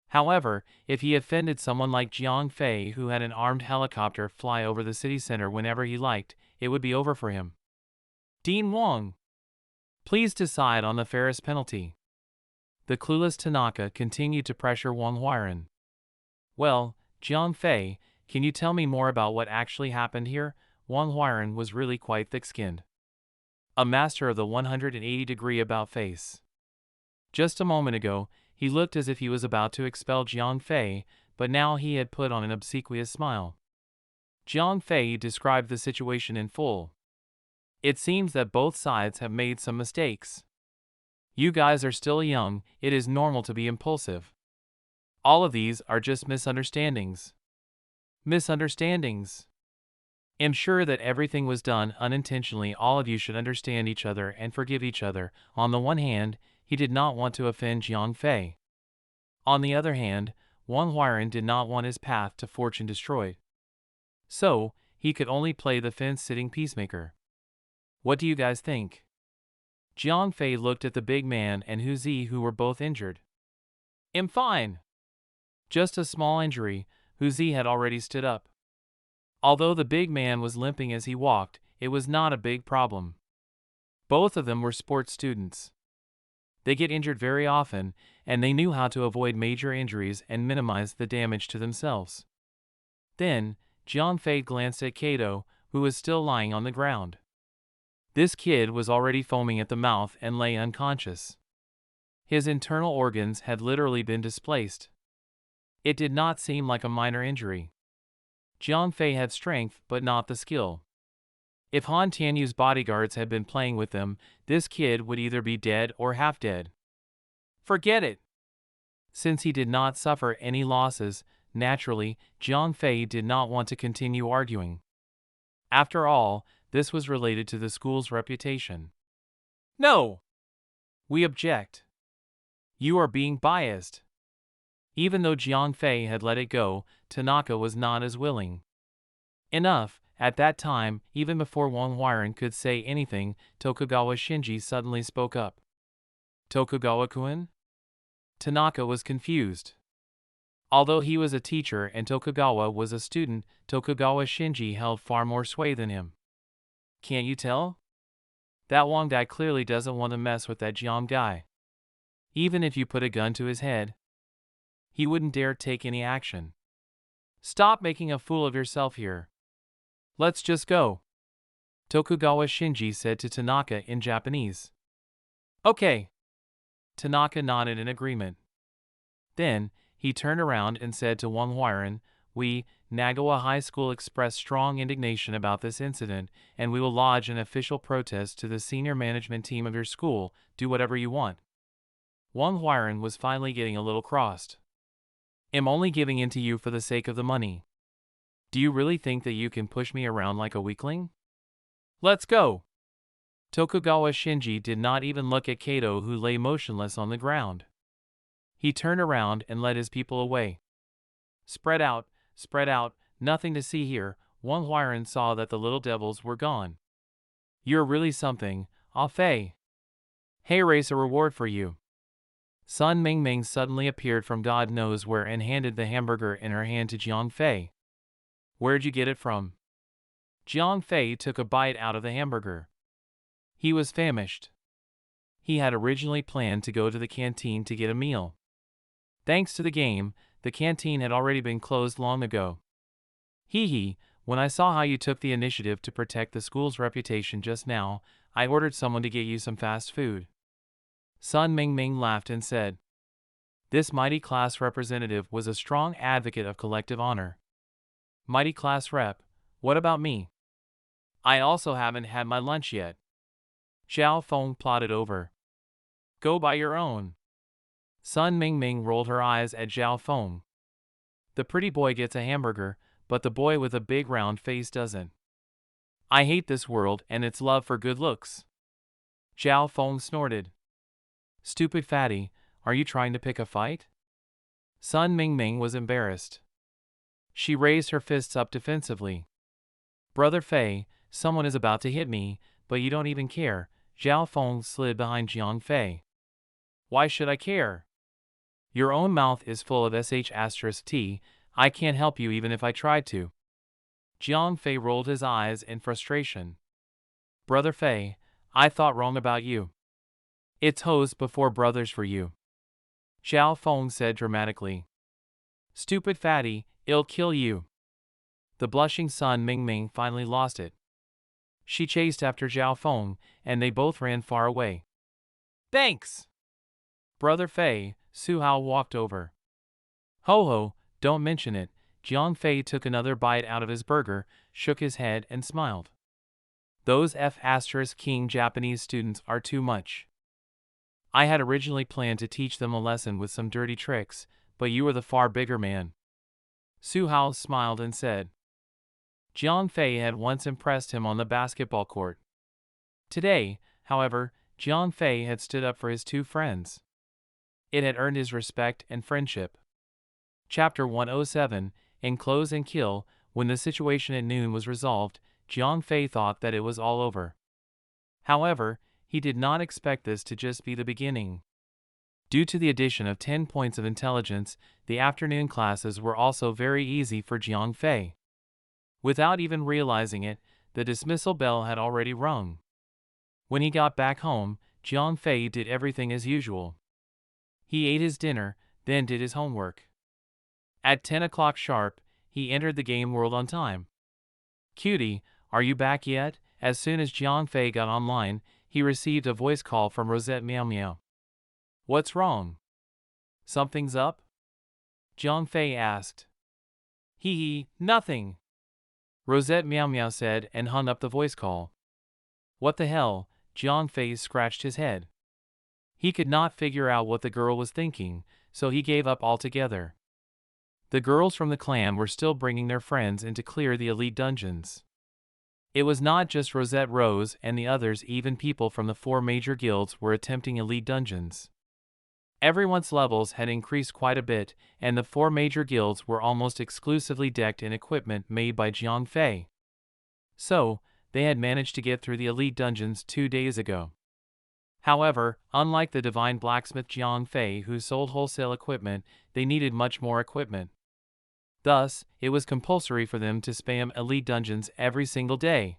A: However, if he offended someone like Jiang Fei, who had an armed helicopter fly over the city center whenever he liked, it would be over for him. Dean Wang, please decide on the fairest penalty. The clueless Tanaka continued to pressure Wang Huiran. Well, Jiang Fei, can you tell me more about what actually happened here? Wang Huiran was really quite thick-skinned. A master of the 180-degree about-face. Just a moment ago, he looked as if he was about to expel Jiang Fei, but now he had put on an obsequious smile. Jiang Fei described the situation in full. It seems that both sides have made some mistakes. You guys are still young, it is normal to be impulsive. All of these are just misunderstandings. Misunderstandings. I'm sure that everything was done unintentionally. All of you should understand each other and forgive each other. On the one hand, he did not want to offend Jiang Fei. On the other hand, Wang Huiran did not want his path to fortune destroyed. So, he could only play the fence-sitting peacemaker. What do you guys think? Jiang Fei looked at the big man and Hu Zi, who were both injured. I'm fine. Just a small injury. Hu Zi had already stood up. Although the big man was limping as he walked, it was not a big problem. Both of them were sports students. They get injured very often, and they knew how to avoid major injuries and minimize the damage to themselves. Then, Jiang Fei glanced at Kato, who was still lying on the ground. This kid was already foaming at the mouth and lay unconscious. His internal organs had literally been displaced. It did not seem like a minor injury. Jiang Fei had strength but not the skill. If Han Tianyu's bodyguards had been playing with them, this kid would either be dead or half dead. Forget it. Since he did not suffer any losses, naturally, Jiang Fei did not want to continue arguing. After all, this was related to the school's reputation. No! We object. You are being biased. Even though Jiang Fei had let it go, Tanaka was not as willing. Enough. At that time, even before Wang Huiran could say anything, Tokugawa Shinji suddenly spoke up. Tokugawa-kun? Tanaka was confused. Although he was a teacher and Tokugawa was a student, Tokugawa Shinji held far more sway than him. Can't you tell? That Wang guy clearly doesn't want to mess with that Jiang guy. Even if you put a gun to his head, he wouldn't dare take any action. Stop making a fool of yourself here. Let's just go, Tokugawa Shinji said to Tanaka in Japanese. Okay. Tanaka nodded in agreement. Then, he turned around and said to Wang Huiran, "We, Nagawa High School, express strong indignation about this incident, and we will lodge an official protest to the senior management team of your school. Do whatever you want." Wang Huiran was finally getting a little crossed. "I'm only giving in to you for the sake of the money. Do you really think that you can push me around like a weakling? Let's go." Tokugawa Shinji did not even look at Kato, who lay motionless on the ground. He turned around and led his people away. Spread out, nothing to see here." Wang Huiran saw that the little devils were gone. "You're really something, Ah Fei. Hey, race a reward for you." Sun Mingming suddenly appeared from God knows where and handed the hamburger in her hand to Jiang Fei. "Where'd you get it from?" Jiang Fei took a bite out of the hamburger. He was famished. He had originally planned to go to the canteen to get a meal. Thanks to the game, the canteen had already been closed long ago. Hee, when I saw how you took the initiative to protect the school's reputation just now, I ordered someone to get you some fast food. Sun Mingming laughed and said. This mighty class representative was a strong advocate of collective honor. Mighty class rep, what about me? I also haven't had my lunch yet. Xiao Feng plodded over. Go buy your own. Sun Mingming rolled her eyes at Xiao Feng. The pretty boy gets a hamburger, but the boy with a big round face doesn't. I hate this world and its love for good looks. Xiao Feng snorted. Stupid fatty, are you trying to pick a fight? Sun Mingming was embarrassed. She raised her fists up defensively. Brother Fei, someone is about to hit me, but you don't even care. Xiao Feng slid behind Jiang Fei. Why should I care? Your own mouth is full of sh*t, I can't help you even if I tried to. Jiang Fei rolled his eyes in frustration. Brother Fei, I thought wrong about you. It's hoes before brothers for you. Xiao Feng said dramatically. Stupid fatty, it'll kill you. The blushing Sun Mingming finally lost it. She chased after Xiao Feng, and they both ran far away. Thanks! Brother Fei, Su Hao walked over. Ho, don't mention it. Jiang Fei took another bite out of his burger, shook his head and smiled. Those F**king Japanese students are too much. I had originally planned to teach them a lesson with some dirty tricks, but you are the far bigger man. Su Hao smiled and said. Jiang Fei had once impressed him on the basketball court. Today, however, Jiang Fei had stood up for his two friends. It had earned his respect and friendship. Chapter 107, Enclose and Kill. When the situation at noon was resolved, Jiang Fei thought that it was all over. However, he did not expect this to just be the beginning. Due to the addition of 10 points of intelligence, the afternoon classes were also very easy for Jiang Fei. Without even realizing it, the dismissal bell had already rung. When he got back home, Jiang Fei did everything as usual. He ate his dinner, then did his homework. At 10 o'clock sharp, he entered the game world on time. Cutie, are you back yet? As soon as Jiang Fei got online, he received a voice call from Rosette Meow Meow. What's wrong? Something's up? Jiang Fei asked. Nothing. Rosette Meow Meow said and hung up the voice call. What the hell? Jiang Fei scratched his head. He could not figure out what the girl was thinking, so he gave up altogether. The girls from the clan were still bringing their friends in to clear the elite dungeons. It was not just Rosette Rose and the others, even people from the 4 major guilds were attempting elite dungeons. Everyone's levels had increased quite a bit, and the 4 major guilds were almost exclusively decked in equipment made by Jiang Fei. So, they had managed to get through the elite dungeons 2 days ago. However, unlike the divine blacksmith Jiang Fei who sold wholesale equipment, they needed much more equipment. Thus, it was compulsory for them to spam elite dungeons every single day.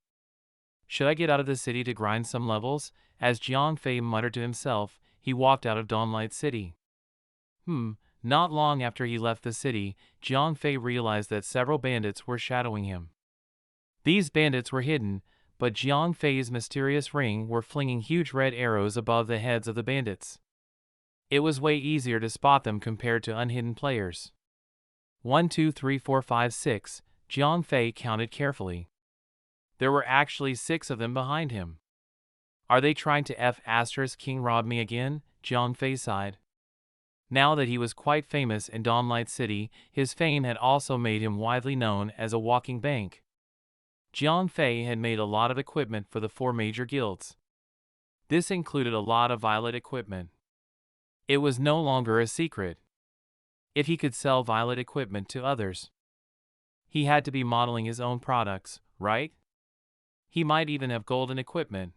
A: Should I get out of the city to grind some levels? As Jiang Fei muttered to himself, he walked out of Dawnlight City. Not long after he left the city, Jiang Fei realized that several bandits were shadowing him. These bandits were hidden, but Jiang Fei's mysterious ring were flinging huge red arrows above the heads of the bandits. It was way easier to spot them compared to unhidden players. 1, 2, 3, 4, 5, 6, Jiang Fei counted carefully. There were actually 6 of them behind him. Are they trying to King rob me again? Jiang Fei sighed. Now that he was quite famous in Dawnlight City, his fame had also made him widely known as a walking bank. Jiang Fei had made a lot of equipment for the 4 major guilds. This included a lot of violet equipment. It was no longer a secret. If he could sell violet equipment to others, he had to be modeling his own products, right? He might even have golden equipment.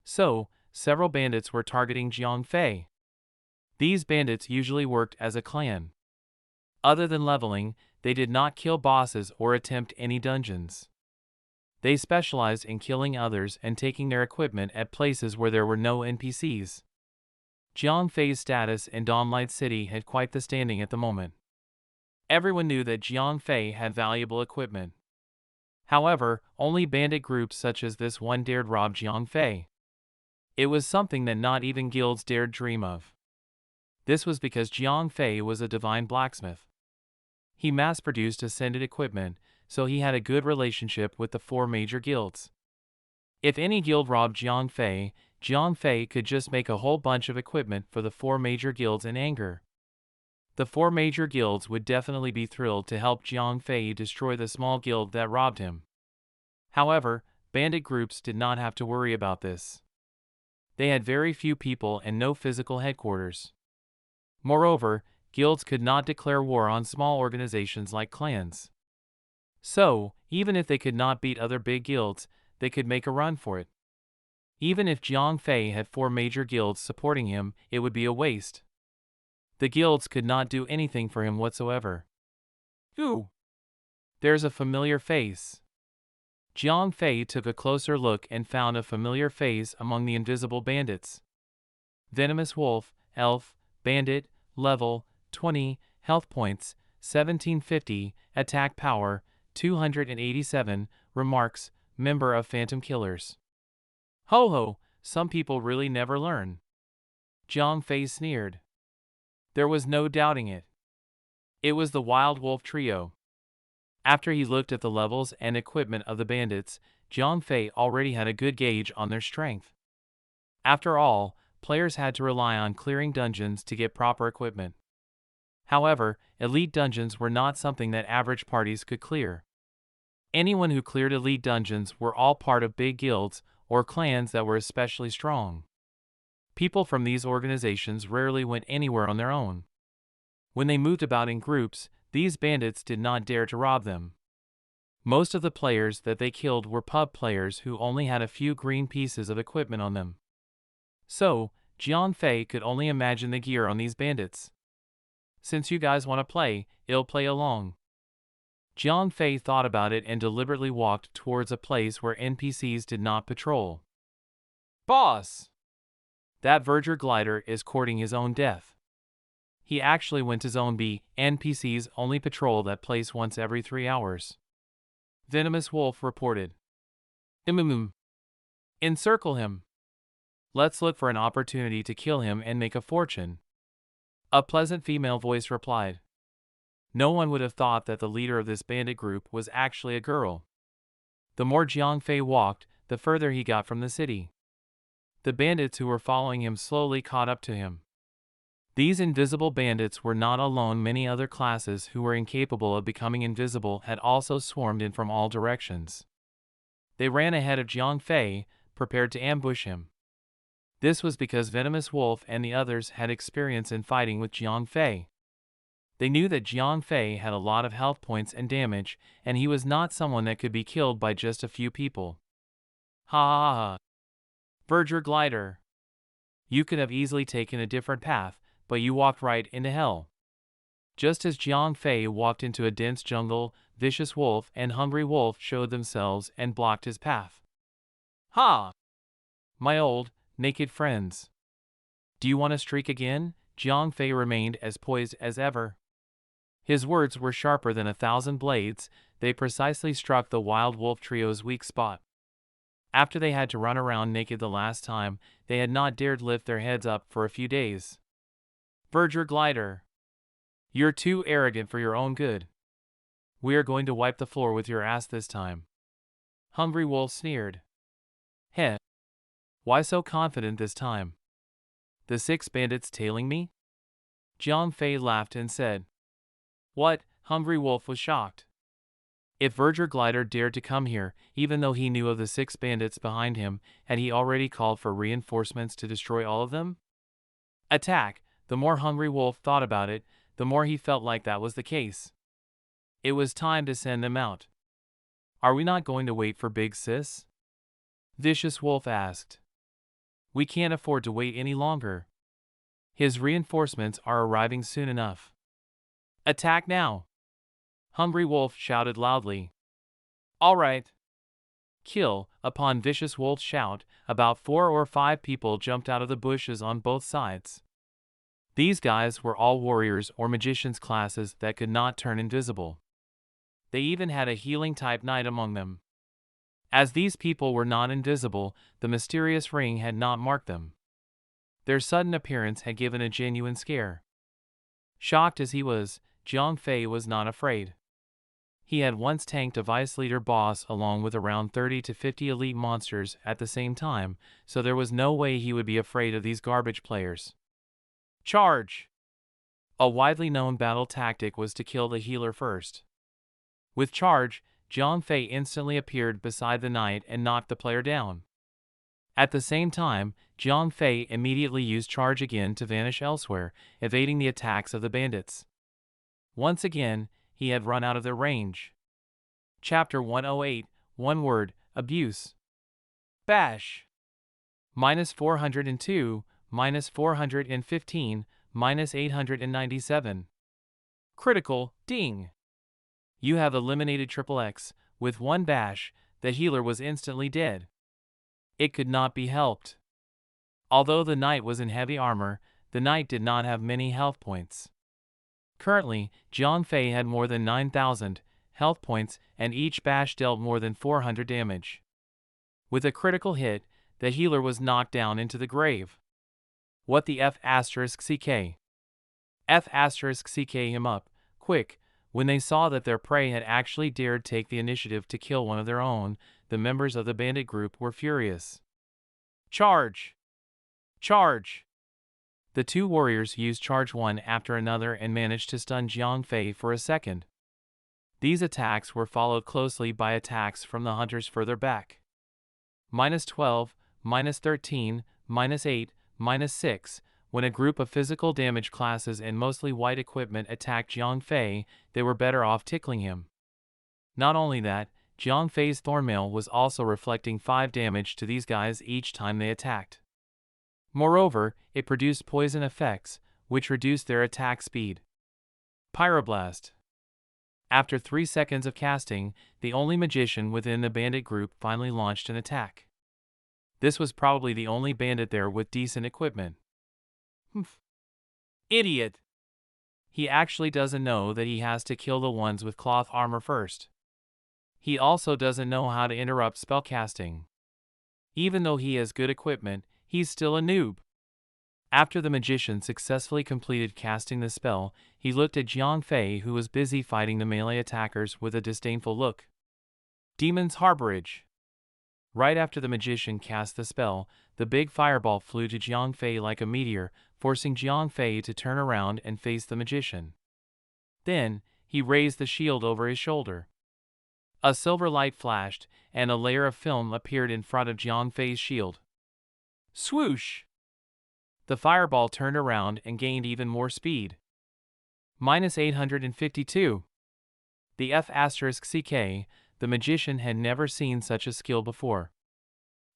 A: So, several bandits were targeting Jiang Fei. These bandits usually worked as a clan. Other than leveling, they did not kill bosses or attempt any dungeons. They specialized in killing others and taking their equipment at places where there were no NPCs. Jiang Fei's status in Dawnlight City had quite the standing at the moment. Everyone knew that Jiang Fei had valuable equipment. However, only bandit groups such as this one dared rob Jiang Fei. It was something that not even guilds dared dream of. This was because Jiang Fei was a divine blacksmith. He mass-produced ascended equipment, so he had a good relationship with the 4 major guilds. If any guild robbed Jiang Fei could just make a whole bunch of equipment for the 4 major guilds in anger. The 4 major guilds would definitely be thrilled to help Jiang Fei destroy the small guild that robbed him. However, bandit groups did not have to worry about this. They had very few people and no physical headquarters. Moreover, guilds could not declare war on small organizations like clans. So, even if they could not beat other big guilds, they could make a run for it. Even if Jiang Fei had 4 major guilds supporting him, it would be a waste. The guilds could not do anything for him whatsoever. Ooh! There's a familiar face. Jiang Fei took a closer look and found a familiar face among the invisible bandits. Venomous Wolf, Elf, Bandit, level 20, health points 1750, attack power 287, remarks, member of Phantom Killers. Ho ho, some people really never learn. Jiang Fei sneered. There was no doubting it. It was the Wild Wolf Trio. After he looked at the levels and equipment of the bandits, Jiang Fei already had a good gauge on their strength. After all, players had to rely on clearing dungeons to get proper equipment. However, elite dungeons were not something that average parties could clear. Anyone who cleared elite dungeons were all part of big guilds or clans that were especially strong. People from these organizations rarely went anywhere on their own. When they moved about in groups, these bandits did not dare to rob them. Most of the players that they killed were pub players who only had a few green pieces of equipment on them. So, Jiang Fei could only imagine the gear on these bandits. Since you guys want to play, I'll play along. Jiang Fei thought about it and deliberately walked towards a place where NPCs did not patrol. Boss! That Verger glider is courting his own death. He actually went to Zone B. NPCs only patrol that place once every 3 hours. Venomous Wolf reported. Encircle him. Let's look for an opportunity to kill him and make a fortune. A pleasant female voice replied. No one would have thought that the leader of this bandit group was actually a girl. The more Jiang Fei walked, the further he got from the city. The bandits who were following him slowly caught up to him. These invisible bandits were not alone. Many other classes who were incapable of becoming invisible had also swarmed in from all directions. They ran ahead of Jiang Fei, prepared to ambush him. This was because Venomous Wolf and the others had experience in fighting with Jiang Fei. They knew that Jiang Fei had a lot of health points and damage, and he was not someone that could be killed by just a few people. Ha ha ha. Verger glider. You could have easily taken a different path, but you walked right into hell. Just as Jiang Fei walked into a dense jungle, vicious wolf and hungry wolf showed themselves and blocked his path. Ha! My old, naked friends. Do you want to streak again? Jiang Fei remained as poised as ever. His words were sharper than 1,000 blades. They precisely struck the wild wolf trio's weak spot. After they had to run around naked the last time, they had not dared lift their heads up for a few days. Verdure glider. You're too arrogant for your own good. We are going to wipe the floor with your ass this time. Hungry wolf sneered. Heh. Why so confident this time? The 6 bandits tailing me? Jiang Fei laughed and said. What? Hungry wolf was shocked. If Verdure Glider dared to come here, even though he knew of the 6 bandits behind him, had he already called for reinforcements to destroy all of them? Attack! The more Hungry Wolf thought about it, the more he felt like that was the case. It was time to send them out. Are we not going to wait for Big Sis? Vicious Wolf asked. We can't afford to wait any longer. His reinforcements are arriving soon enough. Attack now! Hungry Wolf shouted loudly. All right. Kill! Upon Vicious Wolf's shout, about 4 or 5 people jumped out of the bushes on both sides. These guys were all warriors or magicians classes that could not turn invisible. They even had a healing type knight among them. As these people were not invisible, the mysterious ring had not marked them. Their sudden appearance had given a genuine scare. Shocked as he was, Jiang Fei was not afraid. He had once tanked a Vice Leader boss along with around 30 to 50 elite monsters at the same time, so there was no way he would be afraid of these garbage players. Charge! A widely known battle tactic was to kill the healer first. With Charge, Jiang Fei instantly appeared beside the knight and knocked the player down. At the same time, Jiang Fei immediately used Charge again to vanish elsewhere, evading the attacks of the bandits. Once again, he had run out of their range. Chapter 108, One Word, Abuse. Bash! -402, -415, -897. Critical, ding! You have eliminated XXX. With one bash, the healer was instantly dead. It could not be helped. Although the knight was in heavy armor, the knight did not have many health points. Currently, Jiang Fei had more than 9,000 health points and each bash dealt more than 400 damage. With a critical hit, the healer was knocked down into the grave. What the F***ck? F***ck him up, quick. When they saw that their prey had actually dared take the initiative to kill one of their own, the members of the bandit group were furious. Charge! Charge! The 2 warriors used charge one after another and managed to stun Jiang Fei for a second. These attacks were followed closely by attacks from the hunters further back. -12, -13, -8, -6. When a group of physical damage classes in mostly white equipment attacked Jiang Fei, they were better off tickling him. Not only that, Jiang Fei's Thornmail was also reflecting 5 damage to these guys each time they attacked. Moreover, it produced poison effects, which reduced their attack speed. Pyroblast. After 3 seconds of casting, the only magician within the bandit group finally launched an attack. This was probably the only bandit there with decent equipment. Humph. Idiot! He actually doesn't know that he has to kill the ones with cloth armor first. He also doesn't know how to interrupt spellcasting. Even though he has good equipment, he's still a noob. After the magician successfully completed casting the spell, he looked at Jiang Fei, who was busy fighting the melee attackers, with a disdainful look. Demon's Harborage. Right after the magician cast the spell, the big fireball flew to Jiang Fei like a meteor, forcing Jiang Fei to turn around and face the magician. Then, he raised the shield over his shoulder. A silver light flashed, and a layer of film appeared in front of Jiang Fei's shield. Swoosh! The fireball turned around and gained even more speed. -852. The F***ck, the magician had never seen such a skill before.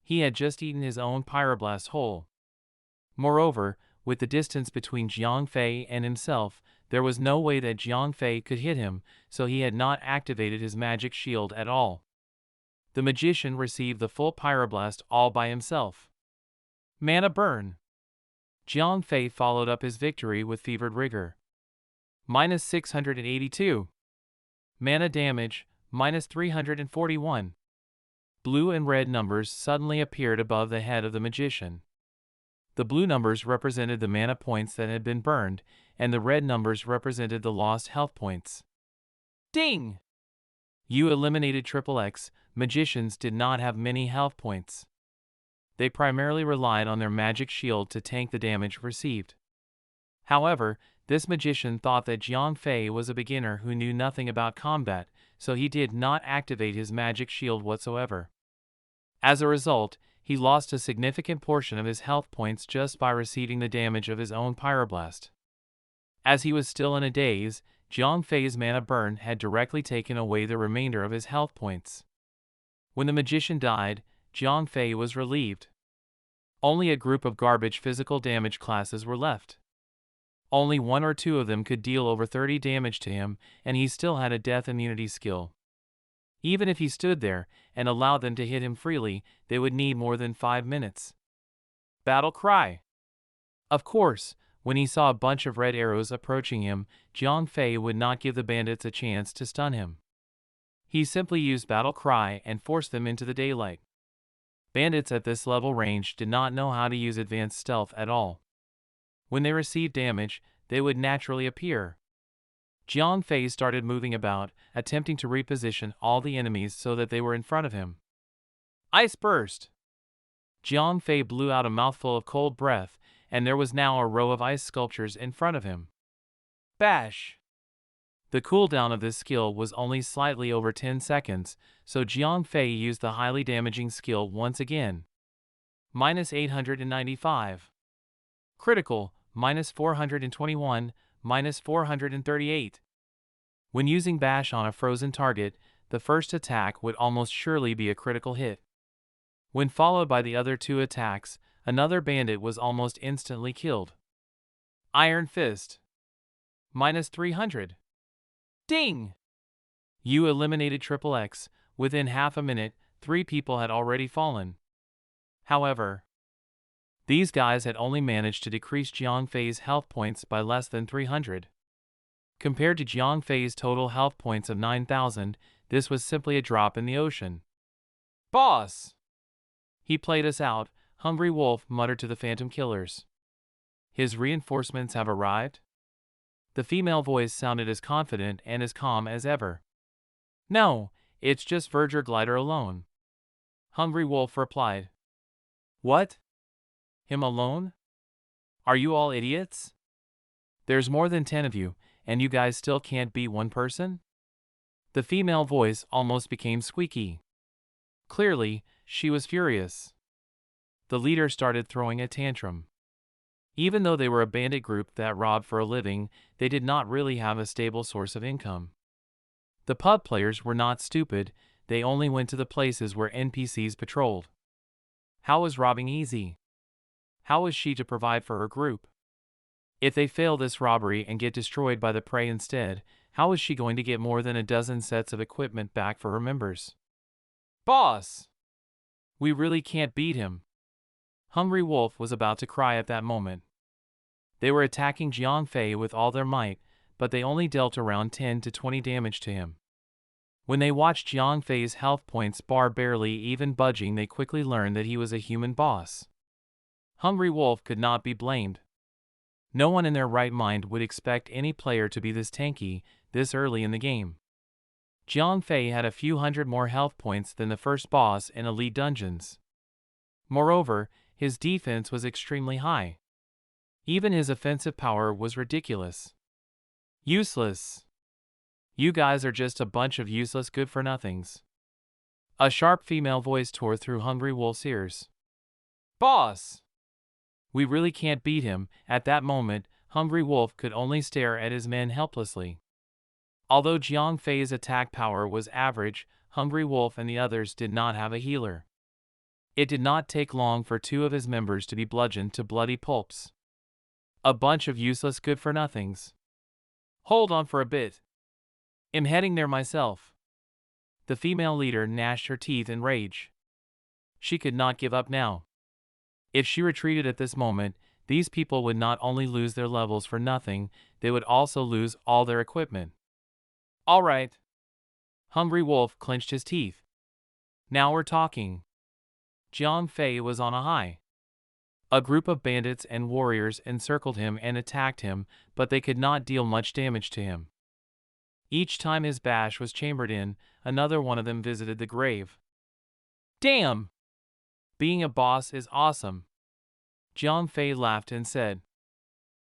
A: He had just eaten his own pyroblast whole. Moreover, with the distance between Jiang Fei and himself, there was no way that Jiang Fei could hit him, so he had not activated his magic shield at all. The magician received the full pyroblast all by himself. Mana burn. Jiang Fei followed up his victory with fevered rigor. Minus 682. Mana damage, minus 341. Blue and red numbers suddenly appeared above the head of the magician. The blue numbers represented the mana points that had been burned, and the red numbers represented the lost health points. Ding! You eliminated XXX. Magicians did not have many health points. They primarily relied on their magic shield to tank the damage received. However, this magician thought that Jiang Fei was a beginner who knew nothing about combat, so he did not activate his magic shield whatsoever. As a result, he lost a significant portion of his health points just by receiving the damage of his own pyroblast. As he was still in a daze, Jiang Fei's mana burn had directly taken away the remainder of his health points. When the magician died, Jiang Fei was relieved. Only a group of garbage physical damage classes were left. Only one or two of them could deal over 30 damage to him, and he still had a death immunity skill. Even if he stood there and allowed them to hit him freely, they would need more than 5 minutes. Battle cry. Of course, when he saw a bunch of red arrows approaching him, Jiang Fei would not give the bandits a chance to stun him. He simply used battle cry and forced them into the daylight. Bandits at this level range did not know how to use advanced stealth at all. When they received damage, they would naturally appear. Jiang Fei started moving about, attempting to reposition all the enemies so that they were in front of him. Ice burst! Jiang Fei blew out a mouthful of cold breath, and there was now a row of ice sculptures in front of him. Bash! The cooldown of this skill was only slightly over 10 seconds, so Jiang Fei used the highly damaging skill once again. Minus 895. Critical, minus 421, minus 438. When using Bash on a frozen target, the first attack would almost surely be a critical hit. When followed by the other two attacks, another bandit was almost instantly killed. Iron Fist. Minus 300. Ding! You eliminated XXX. Within half a minute, 3 people had already fallen. However, these guys had only managed to decrease Jiang Fei's health points by less than 300. Compared to Jiang Fei's total health points of 9,000, this was simply a drop in the ocean. Boss! He played us out, Hungry Wolf muttered to the Phantom Killers. His reinforcements have arrived? The female voice sounded as confident and as calm as ever. No, it's just Verger Glider alone. Hungry Wolf replied. What? Him alone? Are you all idiots? There's more than 10 of you, and you guys still can't beat one person? The female voice almost became squeaky. Clearly, she was furious. The leader started throwing a tantrum. Even though they were a bandit group that robbed for a living, they did not really have a stable source of income. The pub players were not stupid, they only went to the places where NPCs patrolled. How was robbing easy? How was she to provide for her group? If they fail this robbery and get destroyed by the prey instead, how is she going to get more than a dozen sets of equipment back for her members? Boss! We really can't beat him. Hungry Wolf was about to cry at that moment. They were attacking Jiang Fei with all their might, but they only dealt around 10 to 20 damage to him. When they watched Jiang Fei's health points bar barely even budging, they quickly learned that he was a human boss. Hungry Wolf could not be blamed. No one in their right mind would expect any player to be this tanky, this early in the game. Jiang Fei had a few hundred more health points than the first boss in Elite Dungeons. Moreover, his defense was extremely high. Even his offensive power was ridiculous. Useless. You guys are just a bunch of useless good-for-nothings. A sharp female voice tore through Hungry Wolf's ears. Boss! We really can't beat him. At that moment, Hungry Wolf could only stare at his men helplessly. Although Jiang Fei's attack power was average, Hungry Wolf and the others did not have a healer. It did not take long for 2 of his members to be bludgeoned to bloody pulps. A bunch of useless good-for-nothings. Hold on for a bit. I'm heading there myself. The female leader gnashed her teeth in rage. She could not give up now. If she retreated at this moment, these people would not only lose their levels for nothing, they would also lose all their equipment. All right. Hungry Wolf clenched his teeth. Now we're talking. Jiang Fei was on a high. A group of bandits and warriors encircled him and attacked him, but they could not deal much damage to him. Each time his bash was chambered in, another one of them visited the grave. Damn! Being a boss is awesome. Jiang Fei laughed and said.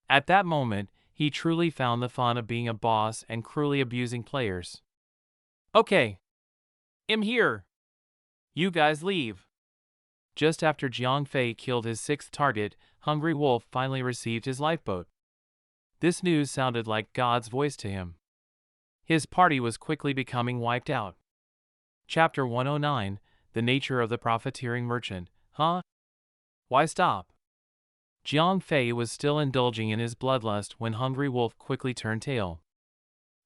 A: At that moment, he truly found the fun of being a boss and cruelly abusing players. Okay. I'm here. You guys leave. Just after Jiang Fei killed his 6th target, Hungry Wolf finally received his lifeboat. This news sounded like God's voice to him. His party was quickly becoming wiped out. Chapter 109, The Nature of the Profiteering Merchant. Huh? Why stop? Jiang Fei was still indulging in his bloodlust when Hungry Wolf quickly turned tail.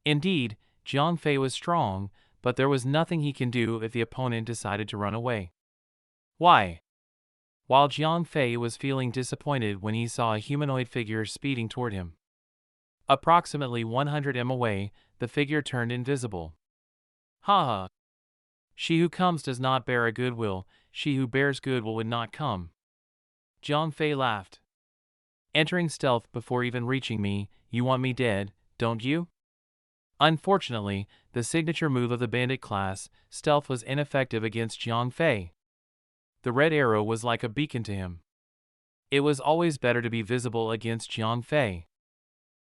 A: Indeed, Jiang Fei was strong, but there was nothing he can do if the opponent decided to run away. Why? While Jiang Fei was feeling disappointed when he saw a humanoid figure speeding toward him. Approximately 100 m away, the figure turned invisible. Ha! She who comes does not bear a good will, she who bears good will would not come. Jiang Fei laughed. Entering stealth before even reaching me, you want me dead, don't you? Unfortunately, the signature move of the bandit class, stealth, was ineffective against Jiang Fei. The red arrow was like a beacon to him. It was always better to be visible against Jiang Fei.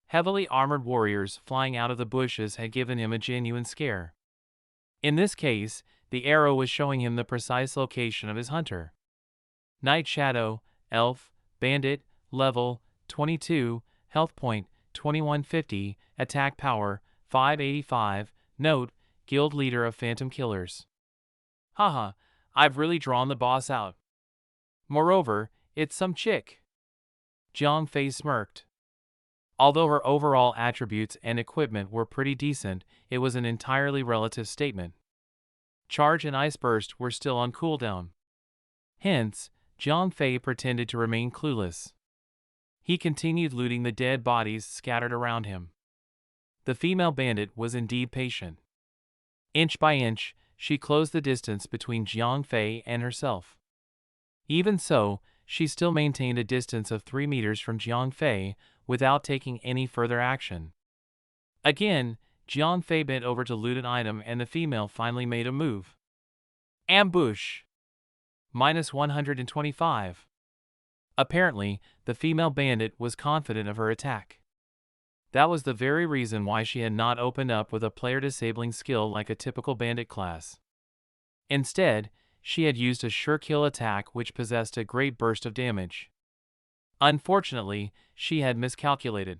A: Heavily armored warriors flying out of the bushes had given him a genuine scare. In this case, the arrow was showing him the precise location of his hunter. Night Shadow, Elf, Bandit, level 22, health point 2150, attack power 585, note, guild leader of Phantom Killers. Haha, I've really drawn the boss out. Moreover, it's some chick. Jiang Fei smirked. Although her overall attributes and equipment were pretty decent, it was an entirely relative statement. Charge and Ice Burst were still on cooldown. Hence, Jiang Fei pretended to remain clueless. He continued looting the dead bodies scattered around him. The female bandit was indeed patient. Inch by inch, she closed the distance between Jiang Fei and herself. Even so, she still maintained a distance of 3 meters from Jiang Fei without taking any further action. Again, Jiang Fei bent over to loot an item and the female finally made a move. Ambush! Minus 125. Apparently, the female bandit was confident of her attack. That was the very reason why she had not opened up with a player-disabling skill like a typical bandit class. Instead, she had used a sure-kill attack which possessed a great burst of damage. Unfortunately, she had miscalculated.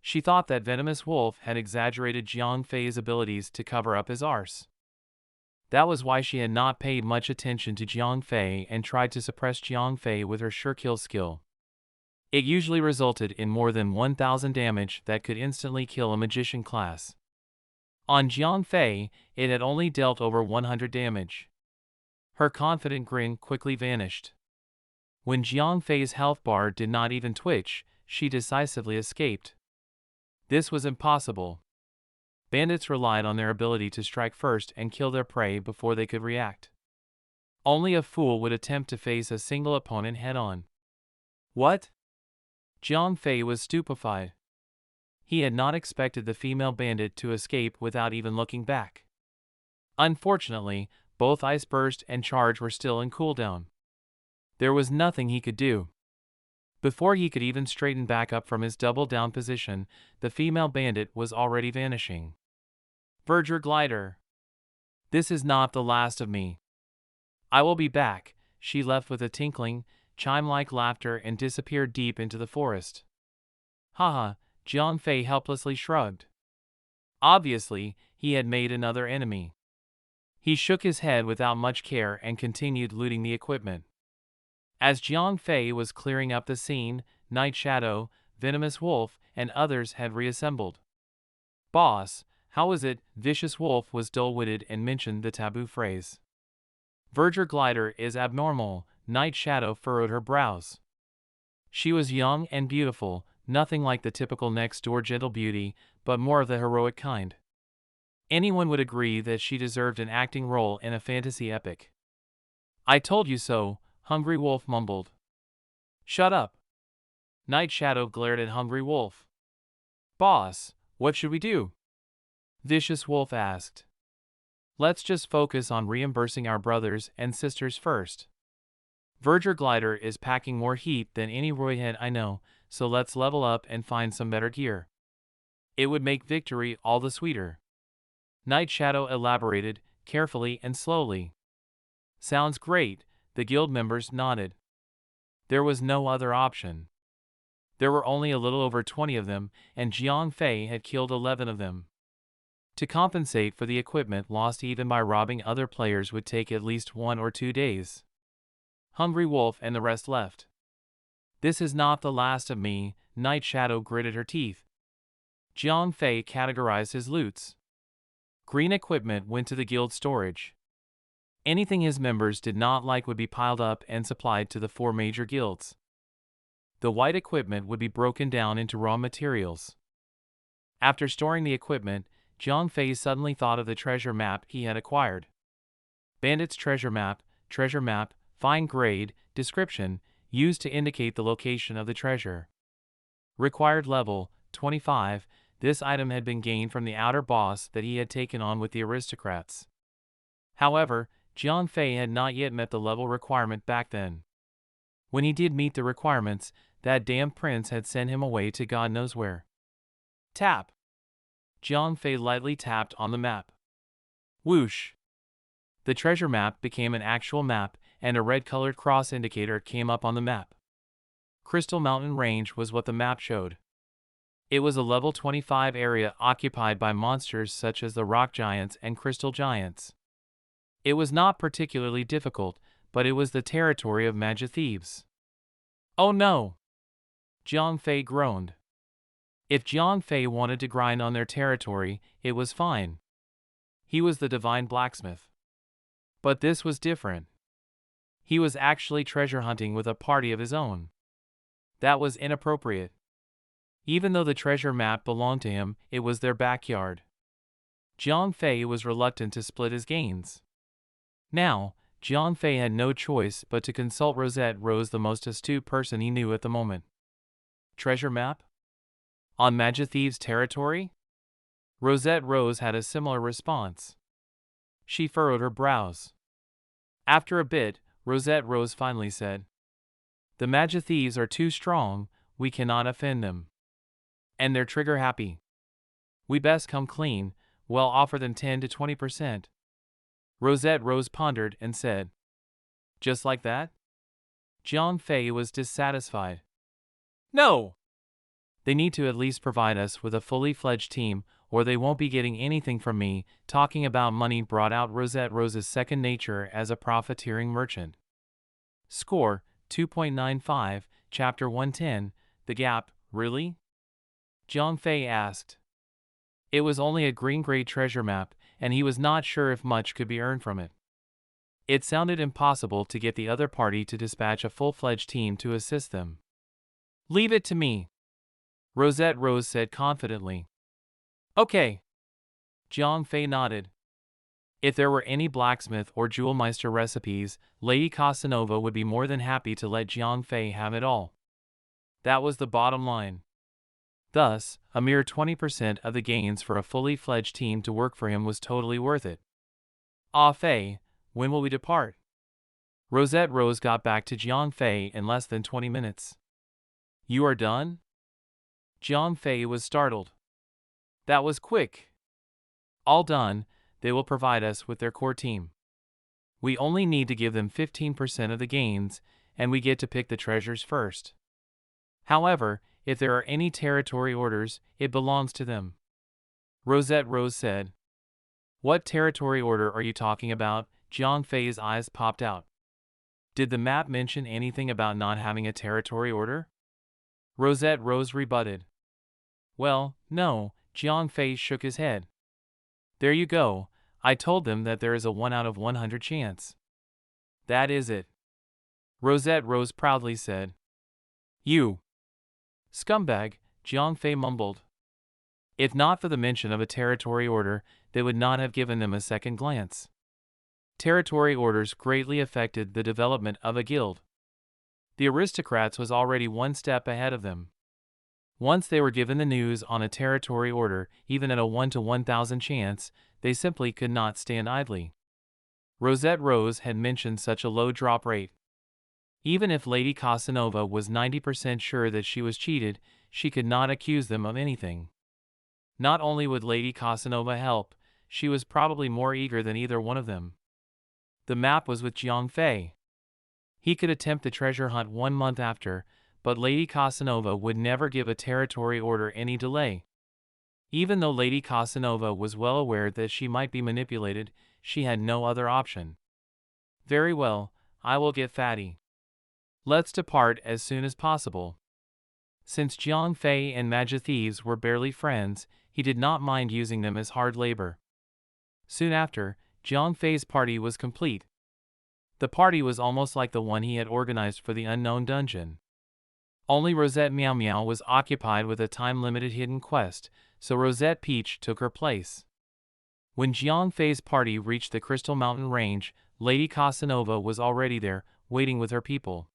A: She thought that Venomous Wolf had exaggerated Jiang Fei's abilities to cover up his arse. That was why she had not paid much attention to Jiang Fei and tried to suppress Jiang Fei with her sure-kill skill. It usually resulted in more than 1,000 damage that could instantly kill a magician class. On Jiang Fei, it had only dealt over 100 damage. Her confident grin quickly vanished. When Jiang Fei's health bar did not even twitch, she decisively escaped. This was impossible. Bandits relied on their ability to strike first and kill their prey before they could react. Only a fool would attempt to face a single opponent head-on. What? Jiang Fei was stupefied. He had not expected the female bandit to escape without even looking back. Unfortunately, both Ice Burst and Charge were still in cooldown. There was nothing he could do. Before he could even straighten back up from his double-down position, the female bandit was already vanishing. Verger Glider. This is not the last of me. I will be back, she left with a tinkling, chime-like laughter and disappeared deep into the forest. Haha, Jiang Fei helplessly shrugged. Obviously, he had made another enemy. He shook his head without much care and continued looting the equipment. As Jiang Fei was clearing up the scene, Night Shadow, Venomous Wolf, and others had reassembled. "Boss, how is it?" Vicious Wolf was dull-witted and mentioned the taboo phrase. "Verger Glider is abnormal." Night Shadow furrowed her brows. She was young and beautiful, nothing like the typical next-door gentle beauty, but more of the heroic kind. Anyone would agree that she deserved an acting role in a fantasy epic. "I told you so," Hungry Wolf mumbled. "Shut up." Night Shadow glared at Hungry Wolf. "Boss, what should we do?" Vicious Wolf asked. "Let's just focus on reimbursing our brothers and sisters first. Verger Glider is packing more heat than any Royhead I know, so let's level up and find some better gear. It would make victory all the sweeter." Night Shadow elaborated, carefully and slowly. "Sounds great," the guild members nodded. There was no other option. There were only a little over 20 of them, and Jiang Fei had killed 11 of them. To compensate for the equipment lost even by robbing other players would take at least 1 or 2 days. Hungry Wolf and the rest left. "This is not the last of me," Night Shadow gritted her teeth. Jiang Fei categorized his loots. Green equipment went to the guild storage. Anything his members did not like would be piled up and supplied to the 4 major guilds. The white equipment would be broken down into raw materials. After storing the equipment, Jiang Fei suddenly thought of the treasure map he had acquired. Bandit's treasure map, fine grade, description, used to indicate the location of the treasure. Required level, 25, this item had been gained from the outer boss that he had taken on with the aristocrats. However, Jiang Fei had not yet met the level requirement back then. When he did meet the requirements, that damn prince had sent him away to God knows where. Tap. Jiang Fei lightly tapped on the map. Whoosh. The treasure map became an actual map, and a red-colored cross indicator came up on the map. Crystal Mountain Range was what the map showed. It was a level 25 area occupied by monsters such as the rock giants and crystal giants. It was not particularly difficult, but it was the territory of magic thieves. "Oh no!" Jiang Fei groaned. If Jiang Fei wanted to grind on their territory, it was fine. He was the divine blacksmith. But this was different. He was actually treasure hunting with a party of his own. That was inappropriate. Even though the treasure map belonged to him, it was their backyard. Jiang Fei was reluctant to split his gains. Now, Jiang Fei had no choice but to consult Rosette Rose, the most astute person he knew at the moment. Treasure map? On Magic Thieves' territory? Rosette Rose had a similar response. She furrowed her brows. After a bit, Rosette Rose finally said, "The Magic Thieves are too strong, we cannot offend them. And they're trigger happy. We best come clean, well offer them 10 to 20%. Rosette Rose pondered and said, "Just like that?" Jiang Fei was dissatisfied. "No! They need to at least provide us with a fully fledged team, or they won't be getting anything from me." Talking about money brought out Rosette Rose's second nature as a profiteering merchant. Score, 2.95, Chapter 110, The Gap, really? Jiang Fei asked. It was only a green-gray treasure map, and he was not sure if much could be earned from it. It sounded impossible to get the other party to dispatch a full-fledged team to assist them. "Leave it to me," Rosette Rose said confidently. "Okay." Jiang Fei nodded. If there were any blacksmith or jewelmeister recipes, Lady Casanova would be more than happy to let Jiang Fei have it all. That was the bottom line. Thus, a mere 20% of the gains for a fully fledged team to work for him was totally worth it. "Ah Fei, when will we depart?" Rosette Rose got back to Jiang Fei in less than 20 minutes. "You are done?" Jiang Fei was startled. "That was quick." "All done, they will provide us with their core team. We only need to give them 15% of the gains, and we get to pick the treasures first. However, if there are any territory orders, it belongs to them," Rosette Rose said. What territory order are you talking about? Jiang Fei's eyes popped out. Did the map mention anything about not having a territory order? Rosette Rose rebutted. Well, no, Jiang Fei shook his head. There you go, I told them that there is a 1 out of 100 chance. That is it. Rosette Rose proudly said. You scumbag, Jiang Fei mumbled. If not for the mention of a territory order, they would not have given them a second glance. Territory orders greatly affected the development of a guild. The aristocrats was already one step ahead of them. Once they were given the news on a territory order, even at a 1 to 1,000 chance, they simply could not stand idly. Rosette Rose had mentioned such a low drop rate. Even if Lady Casanova was 90% sure that she was cheated, she could not accuse them of anything. Not only would Lady Casanova help, she was probably more eager than either one of them. The map was with Jiang Fei. He could attempt the treasure hunt 1 month after, but Lady Casanova would never give a territory order any delay. Even though Lady Casanova was well aware that she might be manipulated, she had no other option. Very well, I will get fatty. Let's depart as soon as possible. Since Jiang Fei and Magic Thieves were barely friends, he did not mind using them as hard labor. Soon after, Jiang Fei's party was complete. The party was almost like the one he had organized for the unknown dungeon. Only Rosette Meow Meow was occupied with a time-limited hidden quest, so Rosette Peach took her place. When Jiang Fei's party reached the Crystal Mountain Range, Lady Casanova was already there, waiting with her people.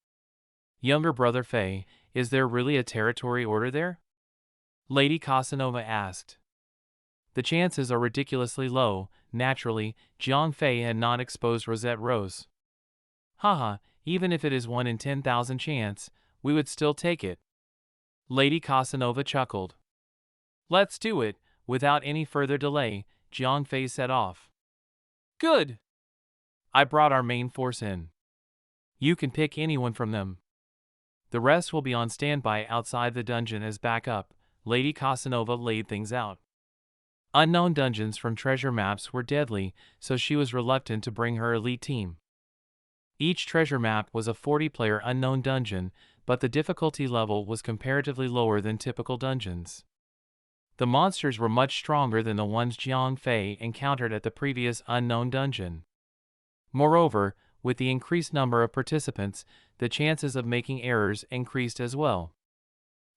A: Younger brother Fei, is there really a territory order there? Lady Casanova asked. The chances are ridiculously low. Naturally, Jiang Fei had not exposed Rosette Rose. Haha, even if it is 1 in 10,000 chance, we would still take it. Lady Casanova chuckled. Let's do it. Without any further delay, Jiang Fei set off. Good! I brought our main force in. You can pick anyone from them. The rest will be on standby outside the dungeon as backup. Lady Casanova laid things out. Unknown dungeons from treasure maps were deadly, so she was reluctant to bring her elite team. Each treasure map was a 40-player unknown dungeon, but the difficulty level was comparatively lower than typical dungeons. The monsters were much stronger than the ones Jiang Fei encountered at the previous unknown dungeon. Moreover, with the increased number of participants, the chances of making errors increased as well.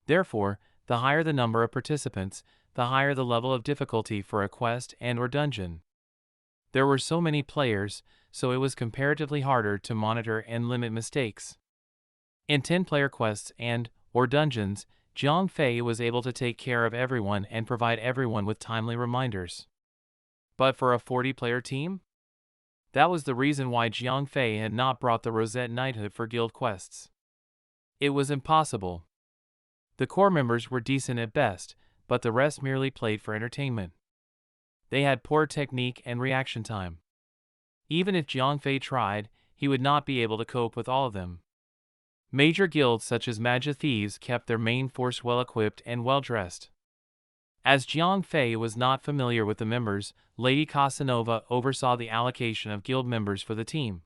A: Therefore, the higher the number of participants, the higher the level of difficulty for a quest and/or dungeon. There were so many players, so it was comparatively harder to monitor and limit mistakes. In 10-player quests and/or dungeons, Jiang Fei was able to take care of everyone and provide everyone with timely reminders. But for a 40-player team? That was the reason why Jiang Fei had not brought the Rosette Knighthood for guild quests. It was impossible. The core members were decent at best, but the rest merely played for entertainment. They had poor technique and reaction time. Even if Jiang Fei tried, he would not be able to cope with all of them. Major guilds such as Magic Thieves kept their main force well-equipped and well-dressed. As Jiang Fei was not familiar with the members, Lady Casanova oversaw the allocation of guild members for the team.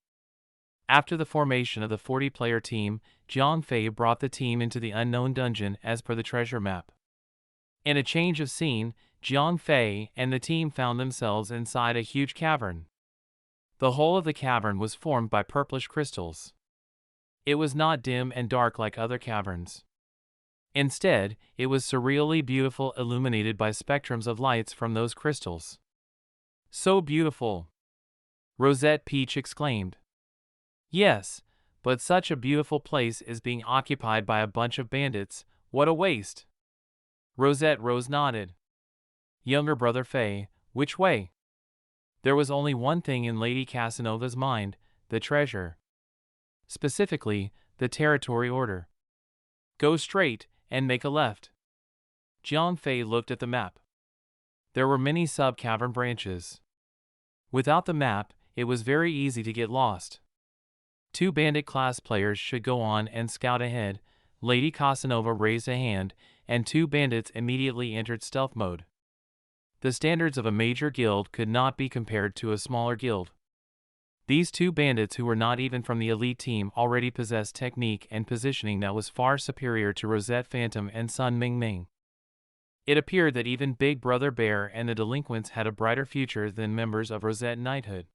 A: After the formation of the 40-player team, Jiang Fei brought the team into the unknown dungeon as per the treasure map. In a change of scene, Jiang Fei and the team found themselves inside a huge cavern. The whole of the cavern was formed by purplish crystals. It was not dim and dark like other caverns. Instead, it was surreally beautiful, illuminated by spectrums of lights from those crystals. So beautiful! Rosette Peach exclaimed. Yes, but such a beautiful place is being occupied by a bunch of bandits. What a waste! Rosette Rose nodded. Younger brother Fei, which way? There was only one thing in Lady Casanova's mind, the treasure. Specifically, the territory order. Go straight, and make a left. Jiang Fei looked at the map. There were many sub-cavern branches. Without the map, it was very easy to get lost. 2 bandit class players should go on and scout ahead. Lady Casanova raised a hand, and 2 bandits immediately entered stealth mode. The standards of a major guild could not be compared to a smaller guild. These two bandits, who were not even from the elite team, already possessed technique and positioning that was far superior to Rosette Phantom and Sun Ming Ming. It appeared that even Big Brother Bear and the delinquents had a brighter future than members of Rosette Knighthood.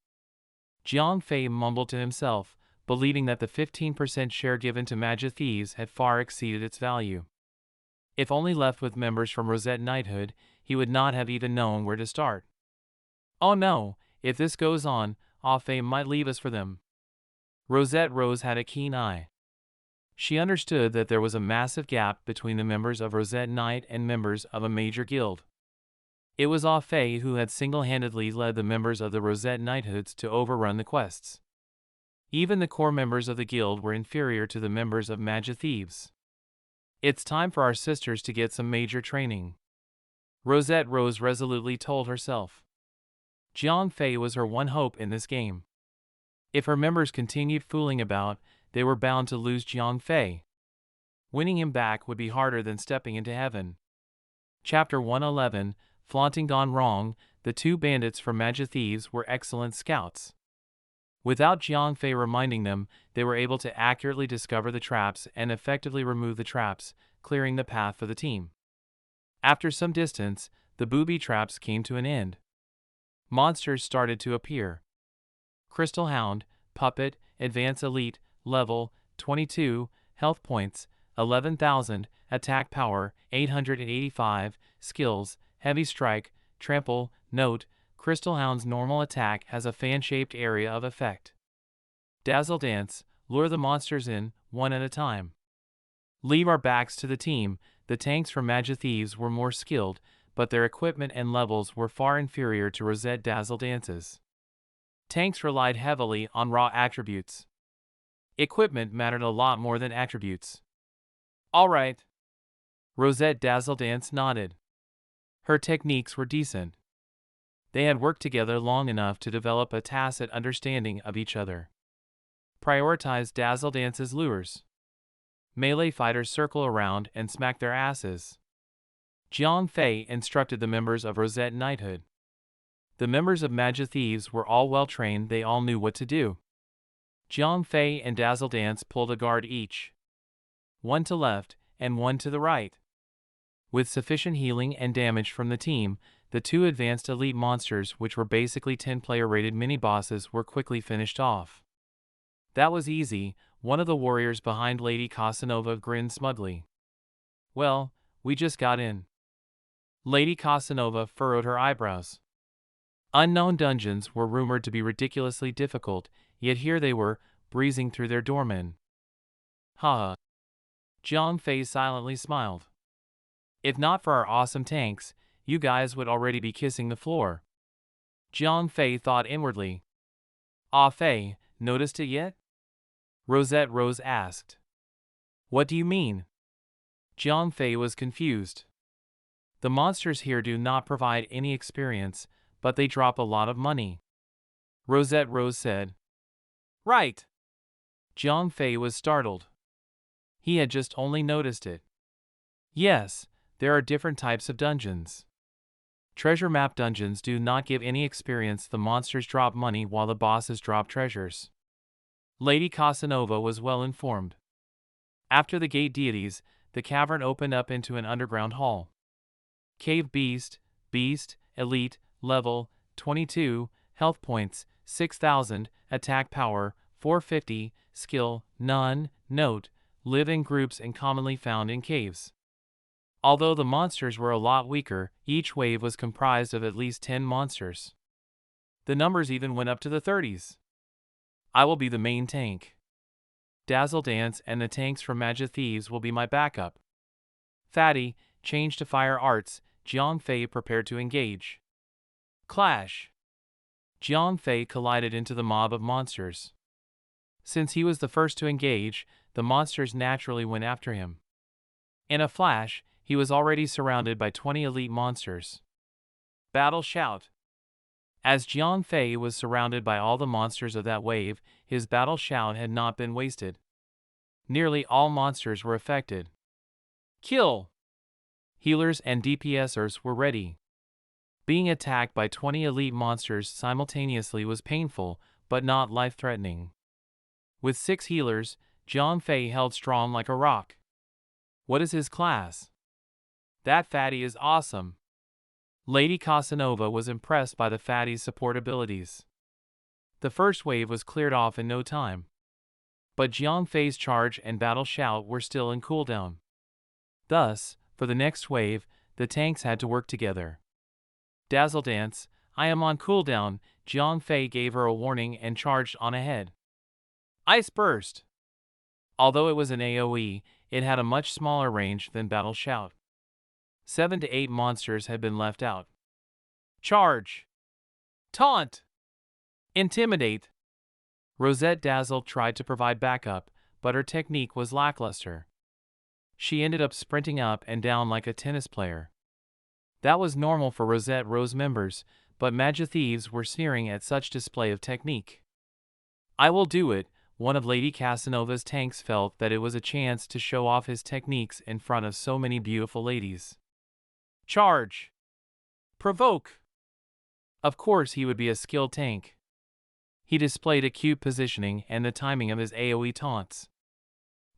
A: Jiang Fei mumbled to himself, believing that the 15% share given to Magic Thieves had far exceeded its value. If only left with members from Rosette Knighthood, he would not have even known where to start. Oh no, if this goes on, Fei might leave us for them. Rosette Rose had a keen eye. She understood that there was a massive gap between the members of Rosette Knight and members of a major guild. It was Fei who had single-handedly led the members of the Rosette Knighthoods to overrun the quests. Even the core members of the guild were inferior to the members of Magic Thieves. It's time for our sisters to get some major training, Rosette Rose resolutely told herself. Jiang Fei was her one hope in this game. If her members continued fooling about, they were bound to lose Jiang Fei. Winning him back would be harder than stepping into heaven. Chapter 111, Flaunting Gone Wrong. The two bandits from Magic Thieves were excellent scouts. Without Jiang Fei reminding them, they were able to accurately discover the traps and effectively remove the traps, clearing the path for the team. After some distance, the booby traps came to an end. Monsters started to appear. Crystal Hound, Puppet, Advanced Elite, Level 22, Health Points 11,000, Attack Power 885, Skills, Heavy Strike, Trample. Note, Crystal Hound's normal attack has a fan-shaped area of effect. Dazzle Dance, lure the monsters in, one at a time. Leave our backs to the team. The tanks from Magic Thieves were more skilled, but their equipment and levels were far inferior to Rosette Dazzle Dance's. Tanks relied heavily on raw attributes. Equipment mattered a lot more than attributes. All right. Rosette Dazzle Dance nodded. Her techniques were decent. They had worked together long enough to develop a tacit understanding of each other. Prioritize Dazzle Dance's lures. Melee fighters circle around and smack their asses. Jiang Fei instructed the members of Rosette Knighthood. The members of Magic Thieves were all well trained, they all knew what to do. Jiang Fei and Dazzle Dance pulled a guard each. One to left, and one to the right. With sufficient healing and damage from the team, the two advanced elite monsters, which were basically 10-player rated mini-bosses, were quickly finished off. That was easy. One of the warriors behind Lady Casanova grinned smugly. Well, we just got in. Lady Casanova furrowed her eyebrows. Unknown dungeons were rumored to be ridiculously difficult, yet here they were, breezing through their doormen. Ha! Jiang Fei silently smiled. If not for our awesome tanks, you guys would already be kissing the floor. Jiang Fei thought inwardly. Fei, noticed it yet? Rosette Rose asked. What do you mean? Jiang Fei was confused. The monsters here do not provide any experience, but they drop a lot of money. Rosette Rose said. Right. Jiang Fei was startled. He had just only noticed it. Yes, there are different types of dungeons. Treasure map dungeons do not give any experience. The monsters drop money while the bosses drop treasures. Lady Casanova was well informed. After the gate deities, the cavern opened up into an underground hall. Cave Beast, Elite, Level 22, Health Points 6,000, Attack Power 450, Skill None. Note, live in groups and commonly found in caves. Although the monsters were a lot weaker, each wave was comprised of at least 10 monsters. The numbers even went up to the 30s. I will be the main tank. Dazzle Dance and the tanks from Magic Thieves will be my backup. Fatty, change to Fire Arts. Jiang Fei prepared to engage. Clash! Jiang Fei collided into the mob of monsters. Since he was the first to engage, the monsters naturally went after him. In a flash, he was already surrounded by 20 elite monsters. Battle shout! As Jiang Fei was surrounded by all the monsters of that wave, his battle shout had not been wasted. Nearly all monsters were affected. Kill! Healers and DPSers were ready. Being attacked by 20 elite monsters simultaneously was painful, but not life-threatening. With 6 healers, Jiang Fei held strong like a rock. What is his class? That fatty is awesome. Lady Casanova was impressed by the fatty's support abilities. The first wave was cleared off in no time. But Jiang Fei's charge and battle shout were still in cooldown. Thus, for the next wave, the tanks had to work together. Dazzle Dance, I am on cooldown. Jiang Fei gave her a warning and charged on ahead. Ice Burst! Although it was an AoE, it had a much smaller range than Battle Shout. 7 to 8 monsters had been left out. Charge! Taunt! Intimidate! Rosette Dazzle tried to provide backup, but her technique was lackluster. She ended up sprinting up and down like a tennis player. That was normal for Rosette Rose members, but Thieves were sneering at such display of technique. I will do it. One of Lady Casanova's tanks felt that it was a chance to show off his techniques in front of so many beautiful ladies. Charge! Provoke! Of course he would be a skilled tank. He displayed acute positioning and the timing of his AoE taunts.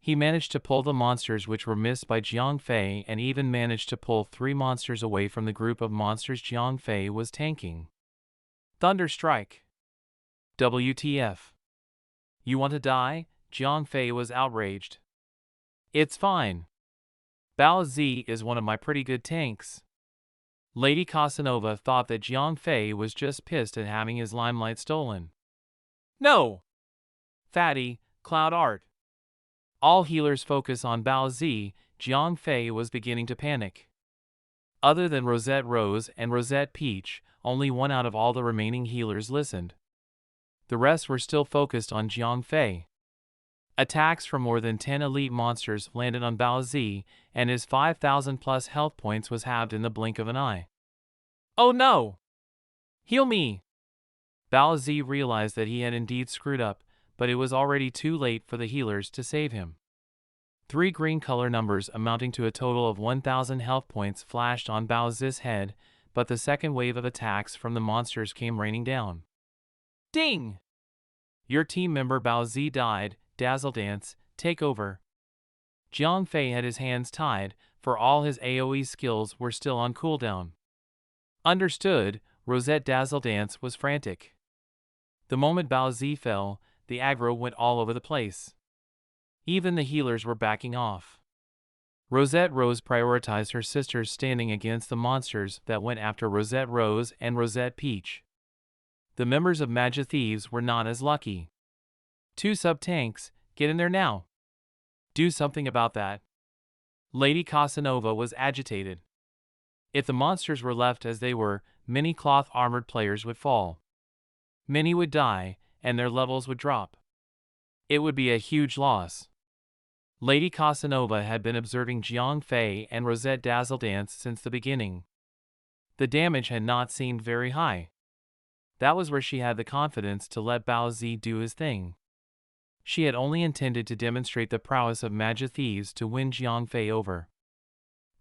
A: He managed to pull the monsters which were missed by Jiang Fei and even managed to pull 3 monsters away from the group of monsters Jiang Fei was tanking. Thunder Strike! WTF! You want to die? Jiang Fei was outraged. It's fine. Bao Zi is one of my pretty good tanks. Lady Casanova thought that Jiang Fei was just pissed at having his limelight stolen. No! Fatty, Cloud Art. All healers focus on Bao Zi. Jiang Fei was beginning to panic. Other than Rosette Rose and Rosette Peach, only one out of all the remaining healers listened. The rest were still focused on Jiang Fei. Attacks from more than 10 elite monsters landed on Bao Zi, and his 5,000 plus health points was halved in the blink of an eye. Oh no! Heal me! Bao Zi realized that he had indeed screwed up, but it was already too late for the healers to save him. 3 green color numbers amounting to a total of 1,000 health points flashed on Bao Zi's head, but the second wave of attacks from the monsters came raining down. Ding! Your team member Bao Zi died. Dazzle Dance, take over. Jiang Fei had his hands tied, for all his AoE skills were still on cooldown. Understood. Rosette Dazzle Dance was frantic. The moment Bao Zi fell, the aggro went all over the place. Even the healers were backing off. Rosette Rose prioritized her sisters standing against the monsters that went after Rosette Rose and Rosette Peach. The members of Thieves were not as lucky. 2 sub-tanks, get in there now. Do something about that. Lady Casanova was agitated. If the monsters were left as they were, many cloth-armored players would fall. Many would die, and their levels would drop. It would be a huge loss. Lady Casanova had been observing Jiang Fei and Rosette Dazzle Dance since the beginning. The damage had not seemed very high. That was where she had the confidence to let Bao Zi do his thing. She had only intended to demonstrate the prowess of Thieves to win Jiang Fei over.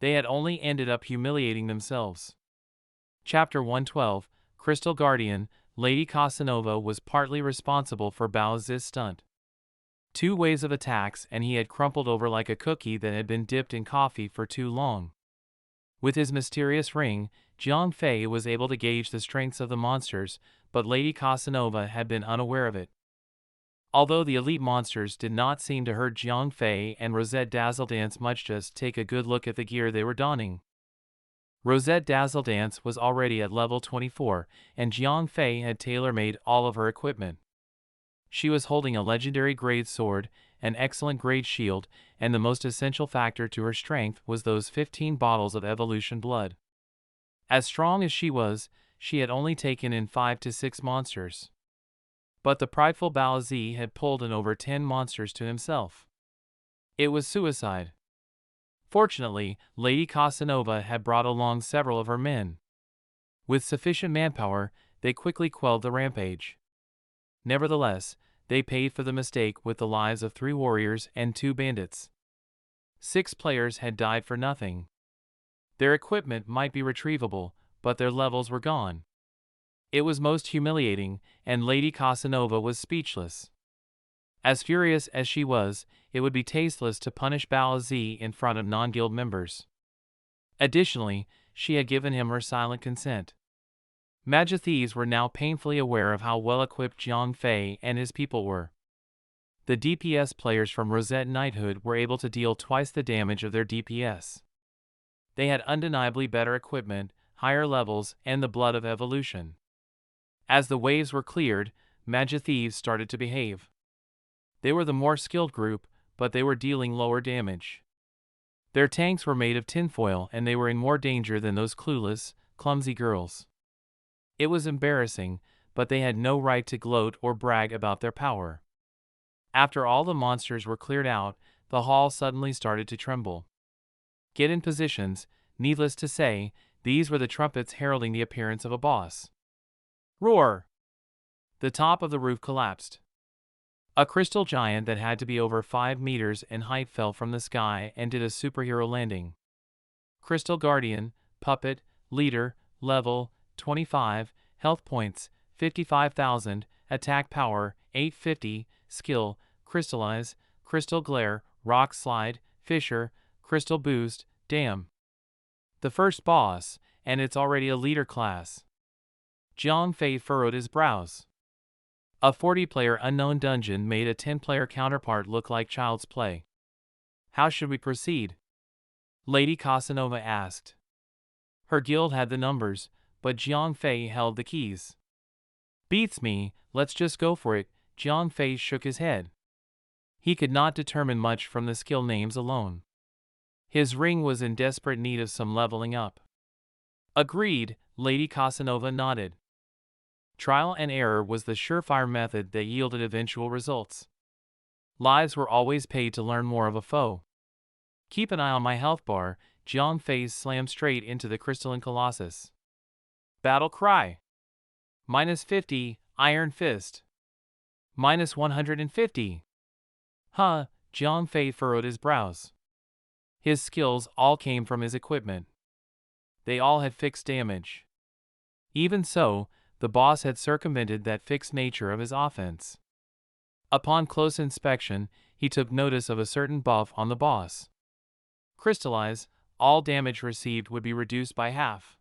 A: They had only ended up humiliating themselves. Chapter 112, Crystal Guardian. Lady Casanova was partly responsible for Bao Zi's stunt. 2 waves of attacks and he had crumpled over like a cookie that had been dipped in coffee for too long. With his mysterious ring, Jiang Fei was able to gauge the strengths of the monsters, but Lady Casanova had been unaware of it. Although the elite monsters did not seem to hurt Jiang Fei and Rosette Dazzle Dance much, just take a good look at the gear they were donning. Rosette Dazzle Dance was already at level 24, and Jiang Fei had tailor-made all of her equipment. She was holding a legendary grade sword, an excellent grade shield, and the most essential factor to her strength was those 15 bottles of evolution blood. As strong as she was, she had only taken in 5 to 6 monsters. But the prideful Bao Zi had pulled in over 10 monsters to himself. It was suicide. Fortunately, Lady Casanova had brought along several of her men. With sufficient manpower, they quickly quelled the rampage. Nevertheless, they paid for the mistake with the lives of 3 warriors and 2 bandits. 6 players had died for nothing. Their equipment might be retrievable, but their levels were gone. It was most humiliating, and Lady Casanova was speechless. As furious as she was, it would be tasteless to punish Bao Zi in front of non-guild members. Additionally, she had given him her silent consent. Magithees were now painfully aware of how well-equipped Jiang Fei and his people were. The DPS players from Rosette Knighthood were able to deal twice the damage of their DPS. They had undeniably better equipment, higher levels, and the blood of evolution. As the waves were cleared, Magithees started to behave. They were the more skilled group, but they were dealing lower damage. Their tanks were made of tinfoil and they were in more danger than those clueless, clumsy girls. It was embarrassing, but they had no right to gloat or brag about their power. After all the monsters were cleared out, the hall suddenly started to tremble. Get in positions, needless to say, these were the trumpets heralding the appearance of a boss. Roar! The top of the roof collapsed. A crystal giant that had to be over 5 meters in height fell from the sky and did a superhero landing. Crystal Guardian, Puppet, Leader, Level, 25, Health Points, 55,000, Attack Power, 850, Skill, Crystallize, Crystal Glare, Rock Slide, Fissure, Crystal Boost, Damn. The first boss, and it's already a leader class. Jiang Fei furrowed his brows. A 40-player unknown dungeon made a 10-player counterpart look like child's play. How should we proceed? Lady Casanova asked. Her guild had the numbers, but Jiang Fei held the keys. Beats me, let's just go for it. Jiang Fei shook his head. He could not determine much from the skill names alone. His ring was in desperate need of some leveling up. Agreed, Lady Casanova nodded. Trial and error was the surefire method that yielded eventual results. Lives were always paid to learn more of a foe. Keep an eye on my health bar. Jiang Fei slammed straight into the crystalline colossus. Battle cry. -50, Iron Fist. -150. Huh, Jiang Fei furrowed his brows. His skills all came from his equipment. They all had fixed damage. Even so, the boss had circumvented that fixed nature of his offense. Upon close inspection, he took notice of a certain buff on the boss. Crystallize, all damage received would be reduced by half.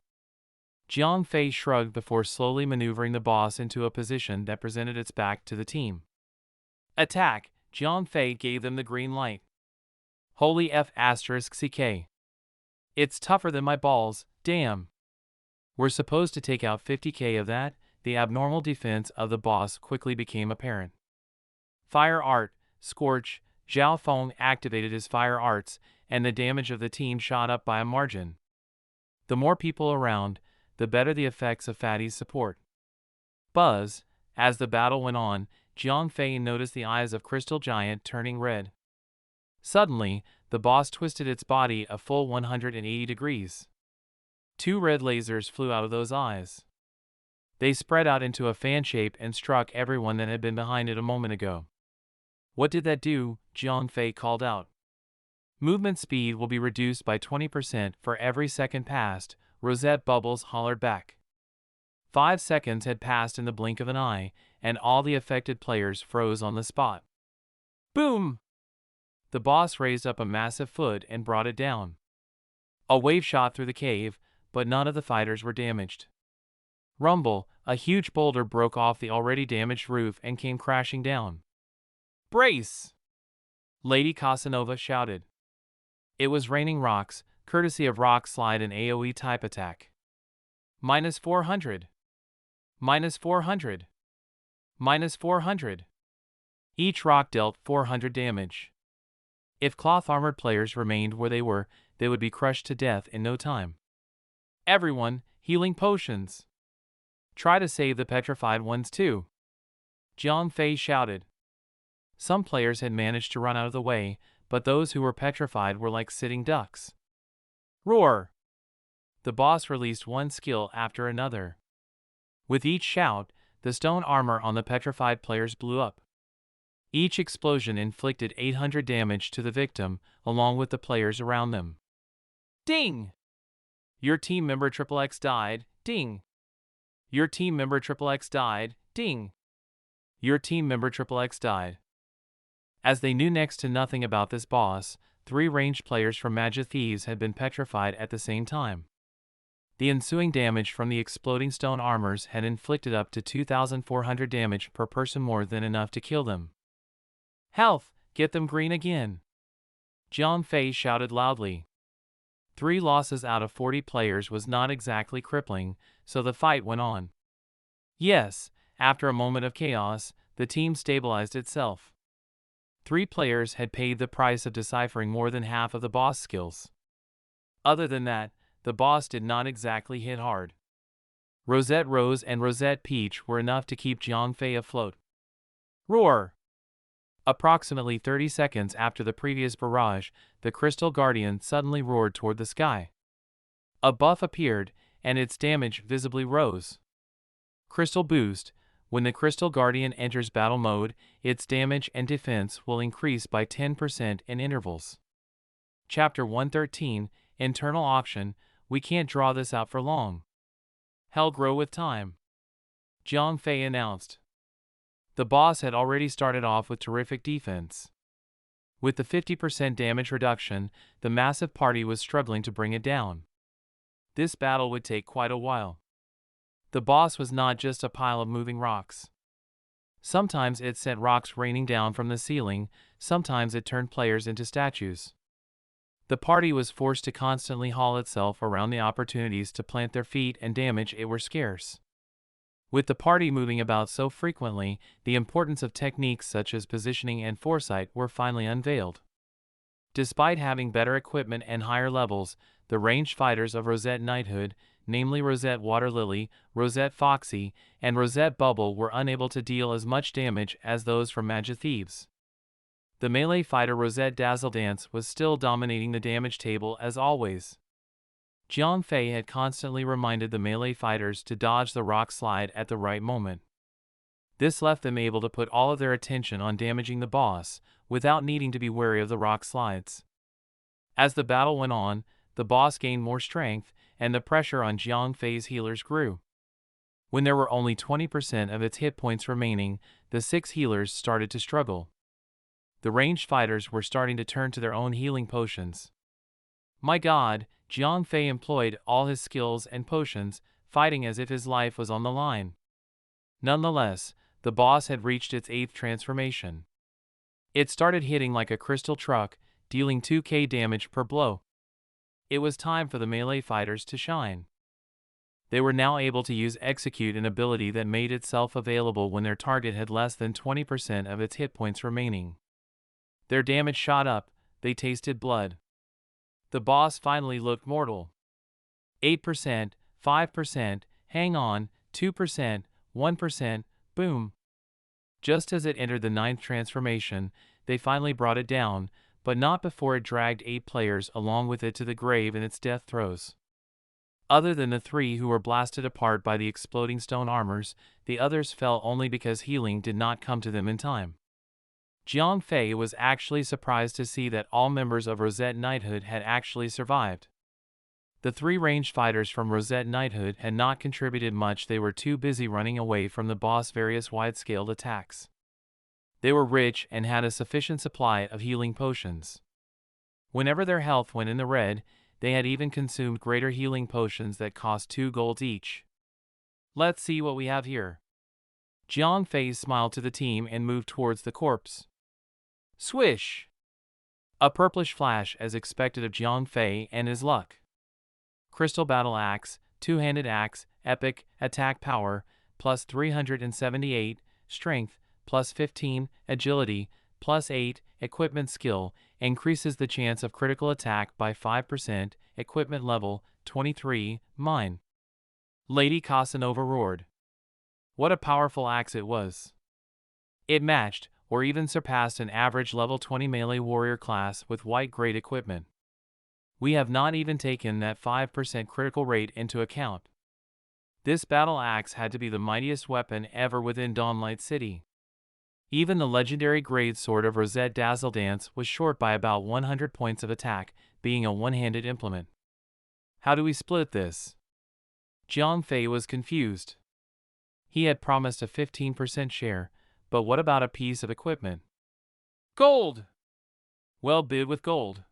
A: Jiang Fei shrugged before slowly maneuvering the boss into a position that presented its back to the team. Attack, Jiang Fei gave them the green light. Holy F***CK. It's tougher than my balls, damn. We're supposed to take out 50k of that. The abnormal defense of the boss quickly became apparent. Fire Art, Scorch, Zhao Feng activated his fire arts, and the damage of the team shot up by a margin. The more people around, the better the effects of Fatty's support. Buzz, as the battle went on, Jiang Fei noticed the eyes of Crystal Giant turning red. Suddenly, the boss twisted its body a full 180 degrees. 2 red lasers flew out of those eyes. They spread out into a fan shape and struck everyone that had been behind it a moment ago. What did that do? Jiang Fei called out. Movement speed will be reduced by 20% for every second passed, Rosette Bubbles hollered back. 5 seconds had passed in the blink of an eye, and all the affected players froze on the spot. Boom! The boss raised up a massive foot and brought it down. A wave shot through the cave, but none of the fighters were damaged. Rumble, a huge boulder broke off the already damaged roof and came crashing down. Brace! Lady Casanova shouted. It was raining rocks, courtesy of Rock Slide and AoE type attack. -400. -400. -400. Each rock dealt 400 damage. If cloth-armored players remained where they were, they would be crushed to death in no time. Everyone, healing potions. Try to save the petrified ones too. Jiang Fei shouted. Some players had managed to run out of the way, but those who were petrified were like sitting ducks. Roar! The boss released one skill after another. With each shout, the stone armor on the petrified players blew up. Each explosion inflicted 800 damage to the victim, along with the players around them. Ding! Your team member Triple X died, ding. Your team member Triple X died, ding. Your team member Triple X died. As they knew next to nothing about this boss, 3 ranged players from Magic Thieves had been petrified at the same time. The ensuing damage from the exploding stone armors had inflicted up to 2,400 damage per person, more than enough to kill them. Health, get them green again! Jiang Fei shouted loudly. 3 losses out of 40 players was not exactly crippling, so the fight went on. Yes, after a moment of chaos, the team stabilized itself. 3 players had paid the price of deciphering more than half of the boss skills. Other than that, the boss did not exactly hit hard. Rosette Rose and Rosette Peach were enough to keep Jiang Fei afloat. Roar! Approximately 30 seconds after the previous barrage, the Crystal Guardian suddenly roared toward the sky. A buff appeared, and its damage visibly rose. Crystal Boost. When the Crystal Guardian enters battle mode, its damage and defense will increase by 10% in intervals. Chapter 113, Internal Auction. We can't draw this out for long. Hell grow with time. Jiang Fei announced. The boss had already started off with terrific defense. With the 50% damage reduction, the massive party was struggling to bring it down. This battle would take quite a while. The boss was not just a pile of moving rocks. Sometimes it sent rocks raining down from the ceiling, sometimes it turned players into statues. The party was forced to constantly haul itself around. The opportunities to plant their feet and damage it were scarce. With the party moving about so frequently, the importance of techniques such as positioning and foresight were finally unveiled. Despite having better equipment and higher levels, the ranged fighters of Rosette Knighthood, namely Rosette Water Lily, Rosette Foxy, and Rosette Bubble, were unable to deal as much damage as those from Magic Thieves. The melee fighter Rosette Dazzledance was still dominating the damage table as always. Jiang Fei had constantly reminded the melee fighters to dodge the rock slide at the right moment. This left them able to put all of their attention on damaging the boss, without needing to be wary of the rock slides. As the battle went on, the boss gained more strength, and the pressure on Jiang Fei's healers grew. When there were only 20% of its hit points remaining, the 6 healers started to struggle. The ranged fighters were starting to turn to their own healing potions. My god, Jiang Fei employed all his skills and potions, fighting as if his life was on the line. Nonetheless, the boss had reached its 8th transformation. It started hitting like a crystal truck, dealing 2k damage per blow. It was time for the melee fighters to shine. They were now able to use Execute, an ability that made itself available when their target had less than 20% of its hit points remaining. Their damage shot up, they tasted blood. The boss finally looked mortal. 8%, 5%, hang on, 2%, 1%, boom. Just as it entered the 9th transformation, they finally brought it down, but not before it dragged 8 players along with it to the grave in its death throes. Other than the 3 who were blasted apart by the exploding stone armors, the others fell only because healing did not come to them in time. Jiang Fei was actually surprised to see that all members of Rosette Knighthood had actually survived. The 3 ranged fighters from Rosette Knighthood had not contributed much. They were too busy running away from the boss' various wide-scaled attacks. They were rich and had a sufficient supply of healing potions. Whenever their health went in the red, they had even consumed greater healing potions that cost 2 gold each. Let's see what we have here. Jiang Fei smiled to the team and moved towards the corpse. Swish! A purplish flash as expected of Jiang Fei and his luck. Crystal Battle Axe, Two-Handed Axe, Epic, Attack Power, plus 378, Strength, plus 15, Agility, plus 8, Equipment Skill, increases the chance of critical attack by 5%, Equipment Level, 23, Mine. Lady Casanova roared. What a powerful axe it was. It matched, or even surpassed, an average level 20 melee warrior class with white grade equipment. We have not even taken that 5% critical rate into account. This battle axe had to be the mightiest weapon ever within Dawnlight City. Even the legendary grade sword of Rosette Dazzledance was short by about 100 points of attack, being a one-handed implement. How do we split this? Jiang Fei was confused. He had promised a 15% share, but what about a piece of equipment? Gold! Well, bid with gold.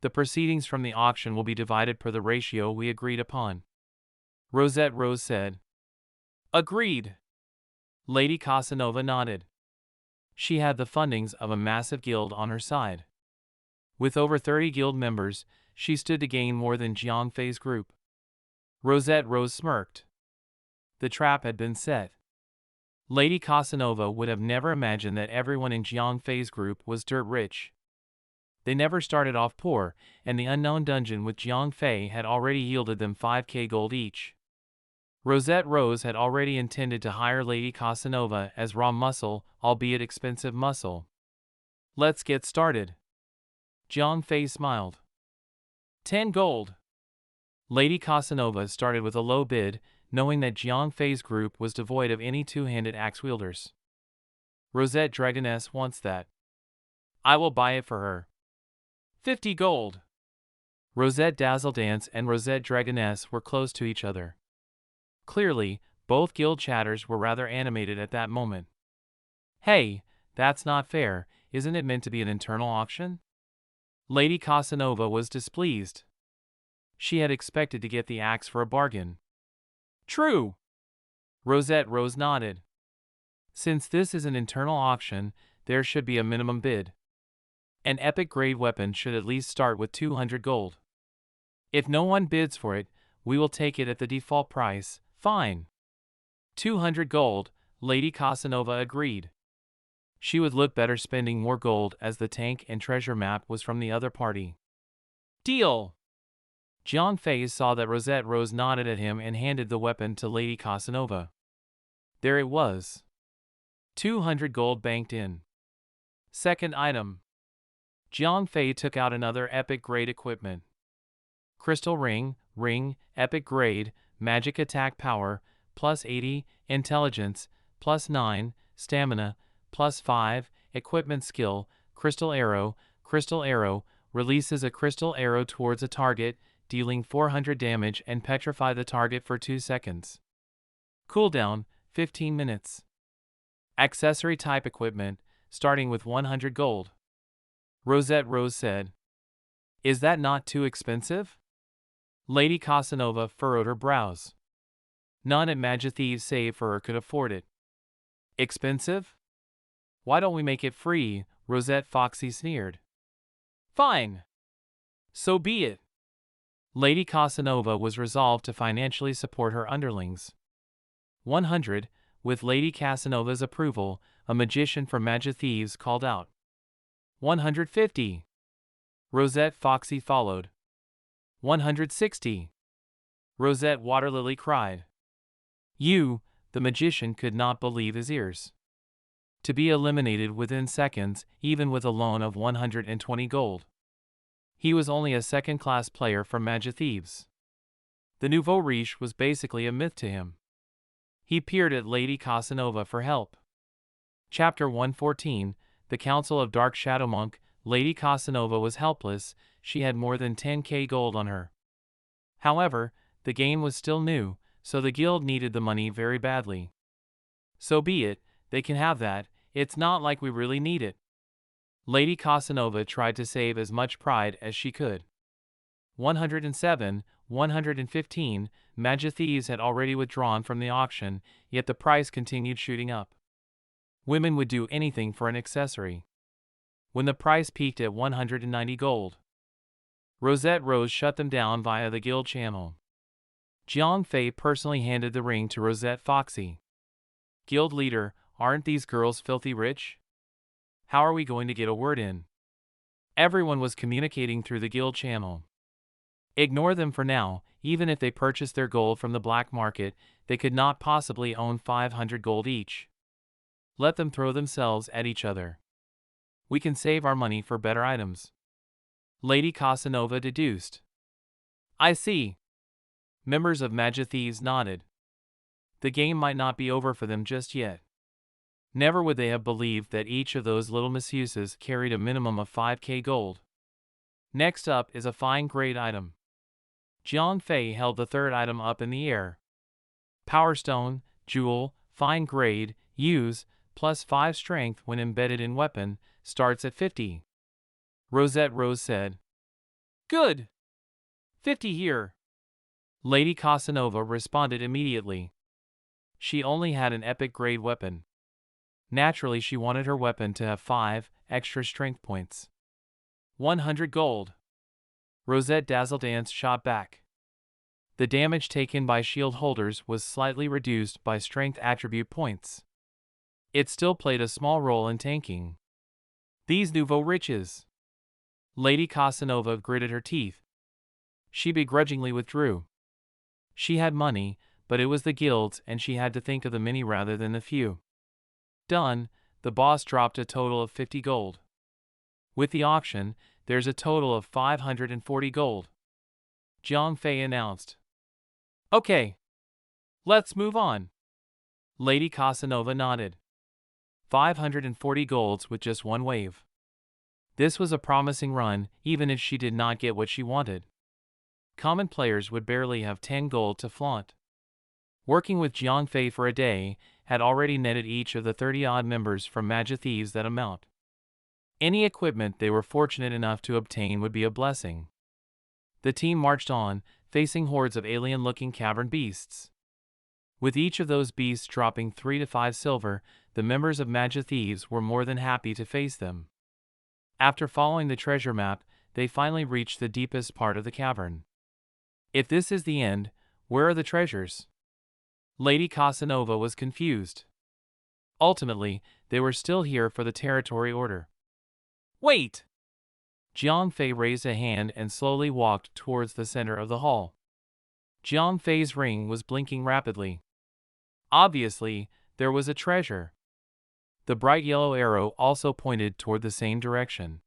A: The proceedings from the auction will be divided per the ratio we agreed upon. Rosette Rose said. Agreed. Lady Casanova nodded. She had the fundings of a massive guild on her side. With over 30 guild members, she stood to gain more than Jiang Fei's group. Rosette Rose smirked. The trap had been set. Lady Casanova would have never imagined that everyone in Jiang Fei's group was dirt rich. They never started off poor, and the unknown dungeon with Jiang Fei had already yielded them 5k gold each. Rosette Rose had already intended to hire Lady Casanova as raw muscle, albeit expensive muscle. Let's get started. Jiang Fei smiled. 10 gold. Lady Casanova started with a low bid, knowing that Jiang Fei's group was devoid of any two-handed axe wielders. Rosette Dragoness wants that. I will buy it for her. 50 gold. Rosette Dazzledance and Rosette Dragoness were close to each other. Clearly, both guild chatters were rather animated at that moment. Hey, that's not fair, isn't it meant to be an internal auction? Lady Casanova was displeased. She had expected to get the axe for a bargain. True. Rosette Rose nodded. Since this is an internal auction, there should be a minimum bid. An epic grade weapon should at least start with 200 gold. If no one bids for it, we will take it at the default price, fine. 200 gold, Lady Casanova agreed. She would look better spending more gold as the tank and treasure map was from the other party. Deal! Jiang Fei saw that Rosette Rose nodded at him and handed the weapon to Lady Casanova. There it was. 200 gold banked in. Second item. Jiang Fei took out another epic grade equipment. Crystal ring, epic grade, magic attack power, plus 80, intelligence, plus 9, stamina, plus 5, equipment skill, crystal arrow, releases a crystal arrow towards a target, dealing 400 damage and petrify the target for 2 seconds. Cooldown, 15 minutes. Accessory type equipment, starting with 100 gold. Rosette Rose said. Is that not too expensive? Lady Casanova furrowed her brows. None at Magithieves save for her could afford it. Expensive? Why don't we make it free? Rosette Foxy sneered. Fine. So be it. Lady Casanova was resolved to financially support her underlings. 100, with Lady Casanova's approval, a magician from Magithieves called out. 150. Rosette Foxy followed. 160. Rosette Waterlily cried. The magician could not believe his ears. To be eliminated within seconds, even with a loan of 120 gold. He was only a second-class player from Magithieves. The nouveau riche was basically a myth to him. He peered at Lady Casanova for help. Chapter 114, The Council of Dark Shadow Monk. Lady Casanova was helpless, she had more than 10k gold on her. However, the game was still new, so the guild needed the money very badly. So be it, they can have that, it's not like we really need it. Lady Casanova tried to save as much pride as she could. 107, 115, Magithieves had already withdrawn from the auction, yet the price continued shooting up. Women would do anything for an accessory. When the price peaked at 190 gold, Rosette Rose shut them down via the guild channel. Jiang Fei personally handed the ring to Rosette Foxy. Guild leader, aren't these girls filthy rich? How are we going to get a word in? Everyone was communicating through the guild channel. Ignore them for now, even if they purchased their gold from the black market, they could not possibly own 500 gold each. Let them throw themselves at each other. We can save our money for better items. Lady Casanova deduced. I see. Members of Magithieves nodded. The game might not be over for them just yet. Never would they have believed that each of those little misuses carried a minimum of 5k gold. Next up is a fine grade item. Jiang Fei held the third item up in the air. Power Stone, Jewel, Fine Grade, use, +5 strength when embedded in weapon, starts at 50. Rosette Rose said. Good! 50 here. Lady Casanova responded immediately. She only had an epic grade weapon. Naturally, she wanted her weapon to have 5 extra strength points. 100 gold. Rosette Dazzledance shot back. The damage taken by shield holders was slightly reduced by strength attribute points. It still played a small role in tanking. These nouveau riches. Lady Casanova gritted her teeth. She begrudgingly withdrew. She had money, but it was the guilds and she had to think of the many rather than the few. Done, the boss dropped a total of 50 gold. With the auction, there's a total of 540 gold. Jiang Fei announced. Okay. Let's move on. Lady Casanova nodded. 540 golds with just one wave. This was a promising run, even if she did not get what she wanted. Common players would barely have 10 gold to flaunt. Working with Jiang Fei for a day had already netted each of the 30-odd members from Magic Thieves that amount. Any equipment they were fortunate enough to obtain would be a blessing. The team marched on, facing hordes of alien-looking cavern beasts. With each of those beasts dropping 3 to 5 silver, the members of Magic Thieves were more than happy to face them. After following the treasure map, they finally reached the deepest part of the cavern. If this is the end, where are the treasures? Lady Casanova was confused. Ultimately, they were still here for the territory order. Wait! Jiang Fei raised a hand and slowly walked towards the center of the hall. Jiang Fei's ring was blinking rapidly. Obviously, there was a treasure. The bright yellow arrow also pointed toward the same direction.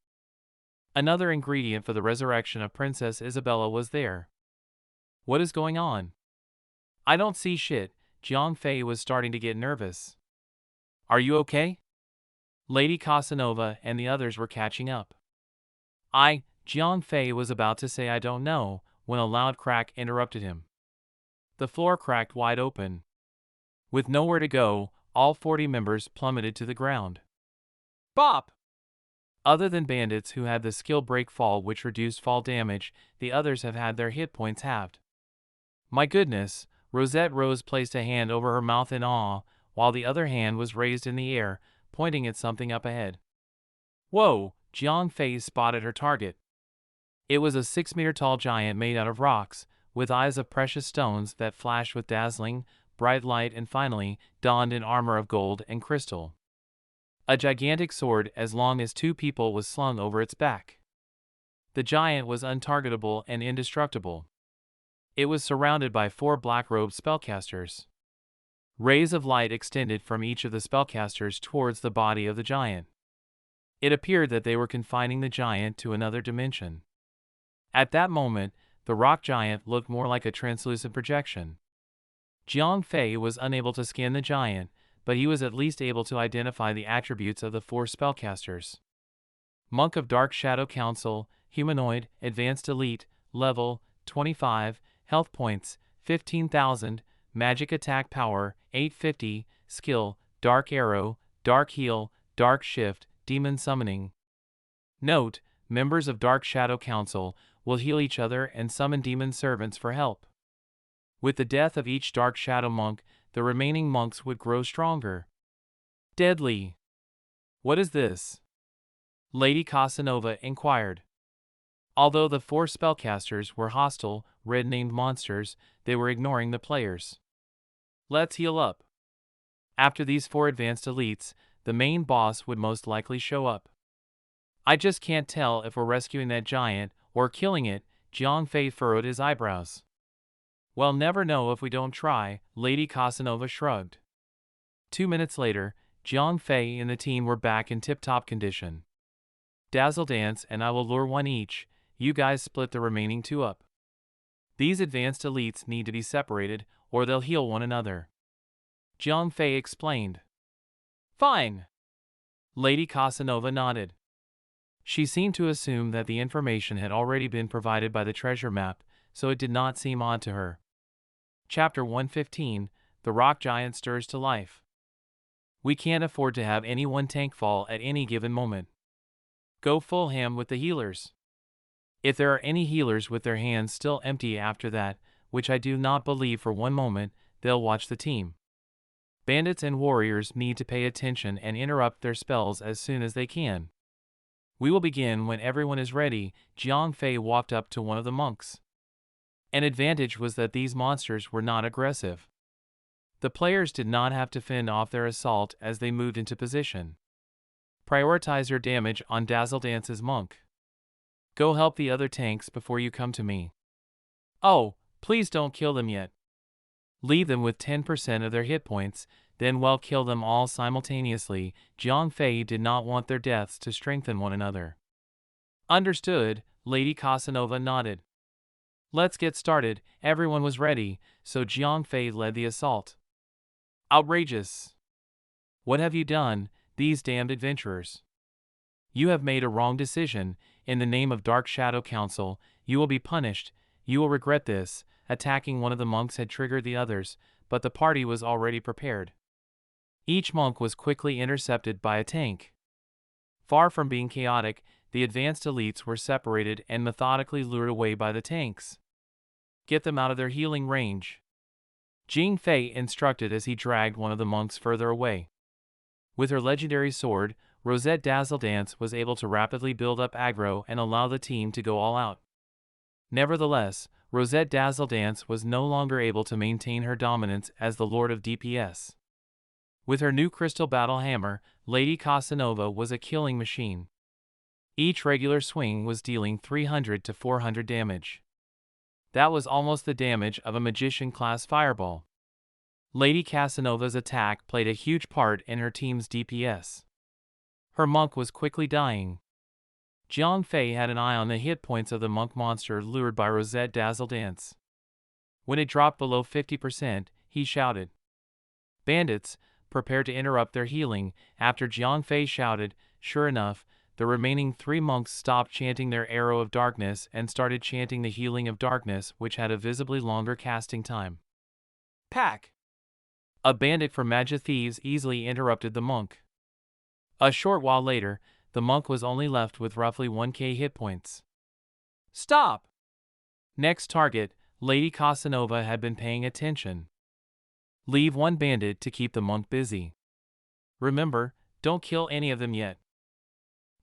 A: Another ingredient for the resurrection of Princess Isabella was there. What is going on? I don't see shit. Jiang Fei was starting to get nervous. Are you okay? Lady Casanova and the others were catching up. Jiang Fei was about to say I don't know, when a loud crack interrupted him. The floor cracked wide open. With nowhere to go, all 40 members plummeted to the ground. Bop! Other than bandits who had the skill break fall which reduced fall damage, the others have had their hit points halved. My goodness, Rosette Rose placed a hand over her mouth in awe, while the other hand was raised in the air, pointing at something up ahead. Whoa! Jiang Fei spotted her target. It was a 6-meter-tall giant made out of rocks, with eyes of precious stones that flashed with dazzling, bright light and finally, donned in armor of gold and crystal. A gigantic sword as long as 2 people was slung over its back. The giant was untargetable and indestructible. It was surrounded by 4 black-robed spellcasters. Rays of light extended from each of the spellcasters towards the body of the giant. It appeared that they were confining the giant to another dimension. At that moment, the rock giant looked more like a translucent projection. Jiang Fei was unable to scan the giant, but he was at least able to identify the attributes of the 4 spellcasters. Monk of Dark Shadow Council, Humanoid, Advanced Elite, Level, 25, Health Points, 15,000, Magic Attack Power, 850, Skill, Dark Arrow, Dark Heal, Dark Shift, Demon Summoning. Note, members of Dark Shadow Council will heal each other and summon demon servants for help. With the death of each Dark Shadow monk, the remaining monks would grow stronger. Deadly. What is this? Lady Casanova inquired. Although the 4 spellcasters were hostile, red-named monsters, they were ignoring the players. Let's heal up. After these 4 advanced elites, the main boss would most likely show up. I just can't tell if we're rescuing that giant or killing it. Jiang Fei furrowed his eyebrows. We'll never know if we don't try, Lady Casanova shrugged. 2 minutes later, Jiang Fei and the team were back in tip-top condition. Dazzle Dance and I will lure 1 each, you guys split the remaining 2 up. These advanced elites need to be separated, or they'll heal one another. Jiang Fei explained. Fine. Lady Casanova nodded. She seemed to assume that the information had already been provided by the treasure map, so it did not seem odd to her. Chapter 115, The Rock Giant Stirs to Life. We can't afford to have any one tank fall at any given moment. Go full ham with the healers. If there are any healers with their hands still empty after that, which I do not believe for one moment, they'll watch the team. Bandits and warriors need to pay attention and interrupt their spells as soon as they can. We will begin when everyone is ready. Jiang Fei walked up to one of the monks. An advantage was that these monsters were not aggressive. The players did not have to fend off their assault as they moved into position. Prioritize your damage on Dazzledance's monk. Go help the other tanks before you come to me. Oh, please don't kill them yet. Leave them with 10% of their hit points, then kill them all simultaneously. Jiang Fei did not want their deaths to strengthen one another. Understood, Lady Casanova nodded. Let's get started. Everyone was ready, so Jiang Fei led the assault. Outrageous! What have you done, these damned adventurers? You have made a wrong decision. In the name of Dark Shadow Council, you will be punished. You will regret this. Attacking one of the monks had triggered the others, but the party was already prepared. Each monk was quickly intercepted by a tank. Far from being chaotic, the advanced elites were separated and methodically lured away by the tanks. Get them out of their healing range. Jiang Fei instructed as he dragged one of the monks further away. With her legendary sword, Rosette Dazzledance was able to rapidly build up aggro and allow the team to go all out. Nevertheless, Rosette Dazzledance was no longer able to maintain her dominance as the Lord of DPS. With her new crystal battle hammer, Lady Casanova was a killing machine. Each regular swing was dealing 300 to 400 damage. That was almost the damage of a magician-class fireball. Lady Casanova's attack played a huge part in her team's DPS. Her monk was quickly dying. Jiang Fei had an eye on the hit points of the monk monster lured by Rosette Dazzledance. When it dropped below 50%, he shouted, "Bandits, prepare to interrupt their healing." After Jiang Fei shouted, sure enough, the remaining 3 monks stopped chanting their Arrow of Darkness and started chanting the Healing of Darkness, which had a visibly longer casting time. Pack! A bandit from Magia Thieves easily interrupted the monk. A short while later, the monk was only left with roughly 1k hit points. Stop! Next target, Lady Casanova had been paying attention. Leave one bandit to keep the monk busy. Remember, don't kill any of them yet.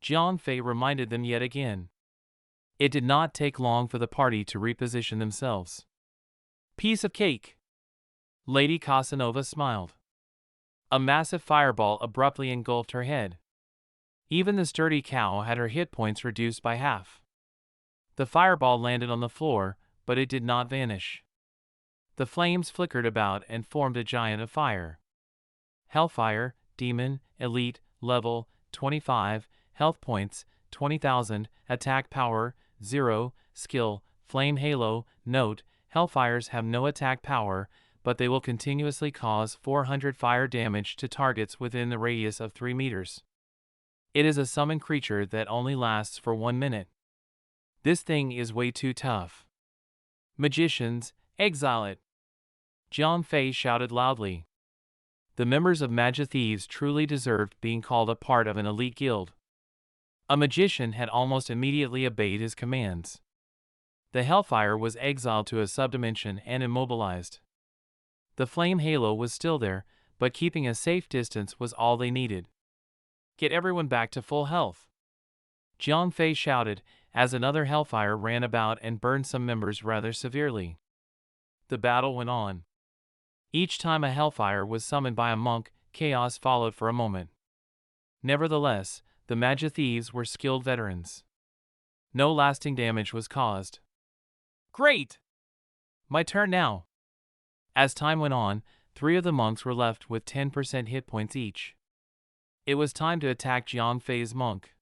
A: Jiang Fei reminded them yet again. It did not take long for the party to reposition themselves. Piece of cake! Lady Casanova smiled. A massive fireball abruptly engulfed her head. Even the sturdy cow had her hit points reduced by half. The fireball landed on the floor, but it did not vanish. The flames flickered about and formed a giant of fire. Hellfire, Demon, Elite, Level, 25, Health Points, 20,000, Attack Power, 0, Skill, Flame Halo. Note, Hellfires have no attack power, but they will continuously cause 400 fire damage to targets within the radius of 3 meters. It is a summoned creature that only lasts for 1 minute. This thing is way too tough. Magicians, exile it! Jiang Fei shouted loudly. The members of Magia Thieves truly deserved being called a part of an elite guild. A magician had almost immediately obeyed his commands. The Hellfire was exiled to a subdimension and immobilized. The Flame Halo was still there, but keeping a safe distance was all they needed. Get everyone back to full health! Jiang Fei shouted, as another Hellfire ran about and burned some members rather severely. The battle went on. Each time a Hellfire was summoned by a monk, chaos followed for a moment. Nevertheless, the Magia Thieves were skilled veterans. No lasting damage was caused. Great! My turn now! As time went on, 3 of the monks were left with 10% hit points each. It was time to attack Jiang Fei's monk.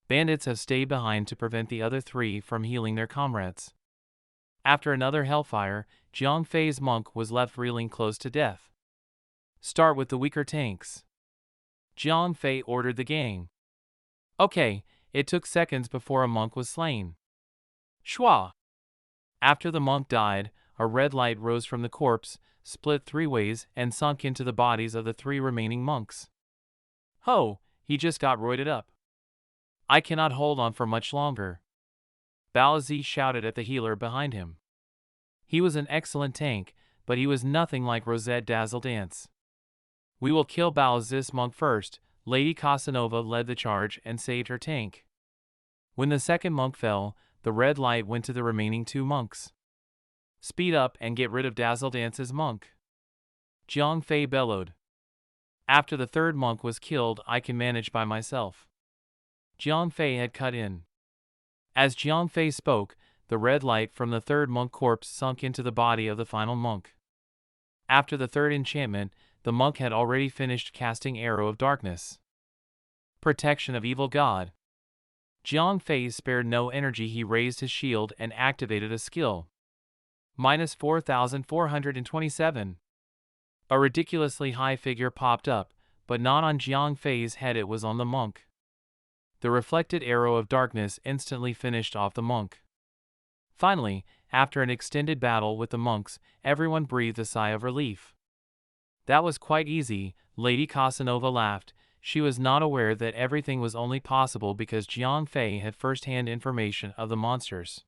A: Bandits have stayed behind to prevent the other 3 from healing their comrades. After another Hellfire, Jiang Fei's monk was left reeling close to death. Start with the weaker tanks. Jiang Fei ordered the gang. Okay, it took seconds before a monk was slain. Shua! After the monk died, a red light rose from the corpse, split 3 ways, and sunk into the bodies of the 3 remaining monks. Ho, he just got roided up. I cannot hold on for much longer. Balazi shouted at the healer behind him. He was an excellent tank, but he was nothing like Rosette Dazzle Dance. We will kill Balazis monk first. Lady Casanova led the charge and saved her tank. When the second monk fell, the red light went to the remaining 2 monks. Speed up and get rid of Dazzle Dance's monk. Jiang Fei bellowed. After the third monk was killed, I can manage by myself. Jiang Fei had cut in. As Jiang Fei spoke, the red light from the third monk corpse sunk into the body of the final monk. After the third enchantment, the monk had already finished casting Arrow of Darkness. Protection of Evil God. Jiang Fei spared no energy. He raised his shield and activated a skill. Minus 4,427. A ridiculously high figure popped up, but not on Jiang Fei's head, it was on the monk. The reflected Arrow of Darkness instantly finished off the monk. Finally, after an extended battle with the monks, everyone breathed a sigh of relief. That was quite easy, Lady Casanova laughed. She was not aware that everything was only possible because Jiang Fei had first-hand information of the monsters.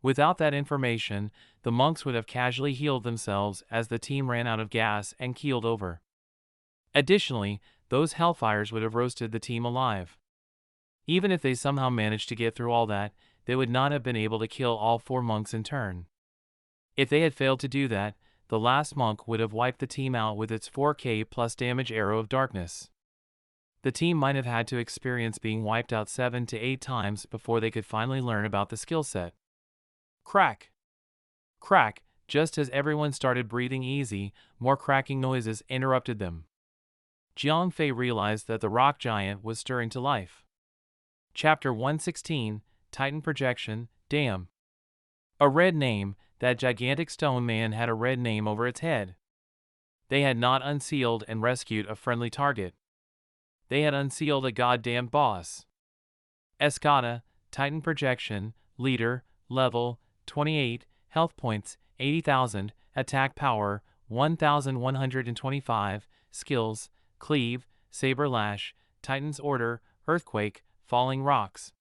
A: Without that information, the monks would have casually healed themselves as the team ran out of gas and keeled over. Additionally, those hellfires would have roasted the team alive. Even if they somehow managed to get through all that, they would not have been able to kill all 4 monks in turn. If they had failed to do that, the last monk would have wiped the team out with its 4K plus damage Arrow of Darkness. The team might have had to experience being wiped out 7 to 8 times before they could finally learn about the skill set. Crack! Crack! Just as everyone started breathing easy, more cracking noises interrupted them. Jiang Fei realized that the rock giant was stirring to life. Chapter 116, Titan Projection, Damn. A red name. That gigantic stone man had a red name over its head. They had not unsealed and rescued a friendly target. They had unsealed a goddamn boss. Escada, Titan Projection, Leader, Level, 28, Health Points, 80,000, Attack Power, 1,125, Skills, Cleave, Saber Lash, Titan's Order, Earthquake, Falling Rocks.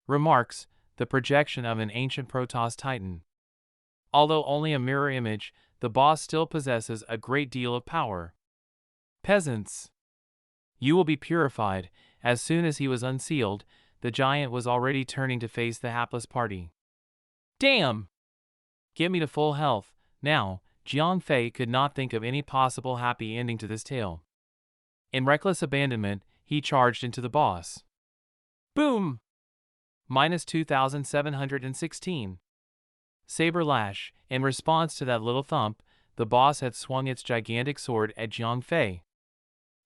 A: Remarks, the projection of an ancient Protoss Titan. Although only a mirror image, the boss still possesses a great deal of power. Peasants. You will be purified. As soon as he was unsealed, the giant was already turning to face the hapless party. Damn! Get me to full health. Now, Jiang Fei could not think of any possible happy ending to this tale. In reckless abandonment, he charged into the boss. Boom! Minus 2,716. Saber Lash. In response to that little thump, the boss had swung its gigantic sword at Jiang Fei.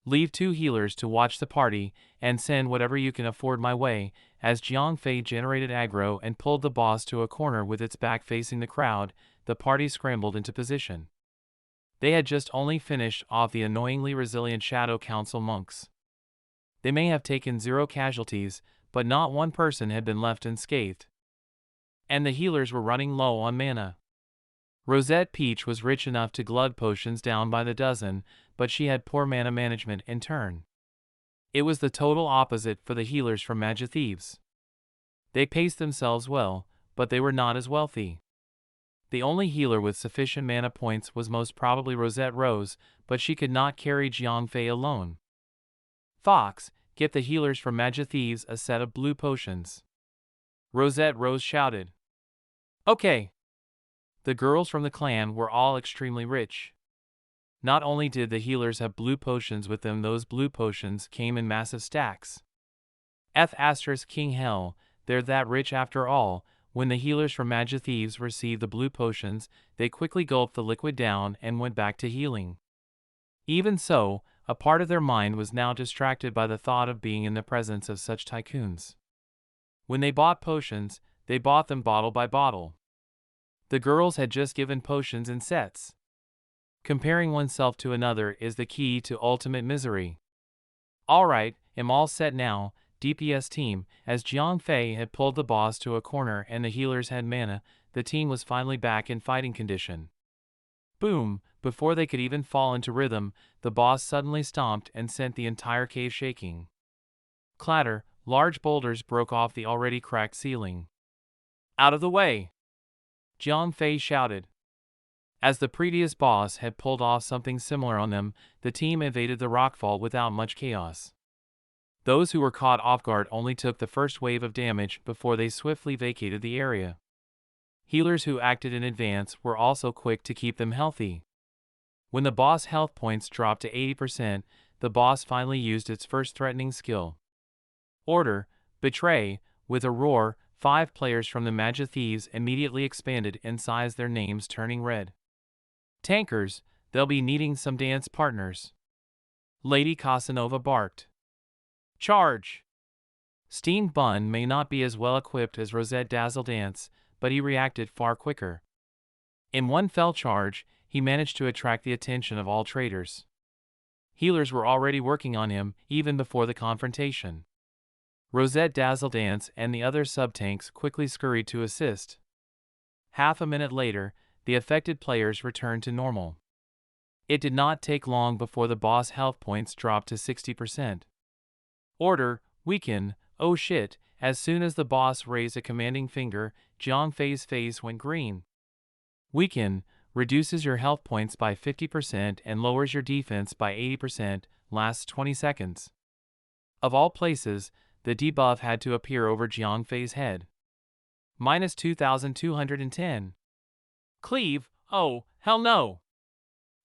A: Leave 2 healers to watch the party, and send whatever you can afford my way, as Jiang Fei generated aggro and pulled the boss to a corner with its back facing the crowd. The party scrambled into position. They had just only finished off the annoyingly resilient Shadow Council monks. They may have taken 0 casualties, but not one person had been left unscathed. And the healers were running low on mana. Rosette Peach was rich enough to glug potions down by the dozen, but she had poor mana management in turn. It was the total opposite for the healers from Thieves. They paced themselves well, but they were not as wealthy. The only healer with sufficient mana points was most probably Rosette Rose, but she could not carry Jiang Fei alone. Fox, get the healers from Thieves a set of blue potions. Rosette Rose shouted. Okay. The girls from the clan were all extremely rich. Not only did the healers have blue potions with them, those blue potions came in massive stacks. King Hell, they're that rich after all. When the healers from Thieves received the blue potions, they quickly gulped the liquid down and went back to healing. Even so, a part of their mind was now distracted by the thought of being in the presence of such tycoons. When they bought potions, they bought them bottle by bottle. The girls had just given potions in sets. Comparing oneself to another is the key to ultimate misery. Alright, I'm all set now, DPS team. As Jiang Fei had pulled the boss to a corner and the healers had mana, the team was finally back in fighting condition. Boom! Before they could even fall into rhythm, the boss suddenly stomped and sent the entire cave shaking. Clatter! Large boulders broke off the already cracked ceiling. Out of the way! Jiang Fei shouted. As the previous boss had pulled off something similar on them, the team evaded the rockfall without much chaos. Those who were caught off guard only took the first wave of damage before they swiftly vacated the area. Healers who acted in advance were also quick to keep them healthy. When the boss health points dropped to 80%, the boss finally used its first threatening skill. Order, Betray. With a roar, 5 players from the Magic Thieves immediately expanded in size, their names turning red. Tankers, they'll be needing some dance partners. Lady Casanova barked. Charge! Steam Bun may not be as well equipped as Rosette Dazzle Dance, but he reacted far quicker. In one fell charge, he managed to attract the attention of all traders. Healers were already working on him even before the confrontation. Rosette Dazzle Dance and the other sub-tanks quickly scurried to assist. Half a minute later, the affected players returned to normal. It did not take long before the boss health points dropped to 60%. Order, Weaken. Oh shit! As soon as the boss raised a commanding finger, Jiang Fei's face went green. Weaken reduces your health points by 50% and lowers your defense by 80%, lasts 20 seconds. Of all places, the debuff had to appear over Jiang Fei's head. Minus 2210. Cleave, oh, hell no!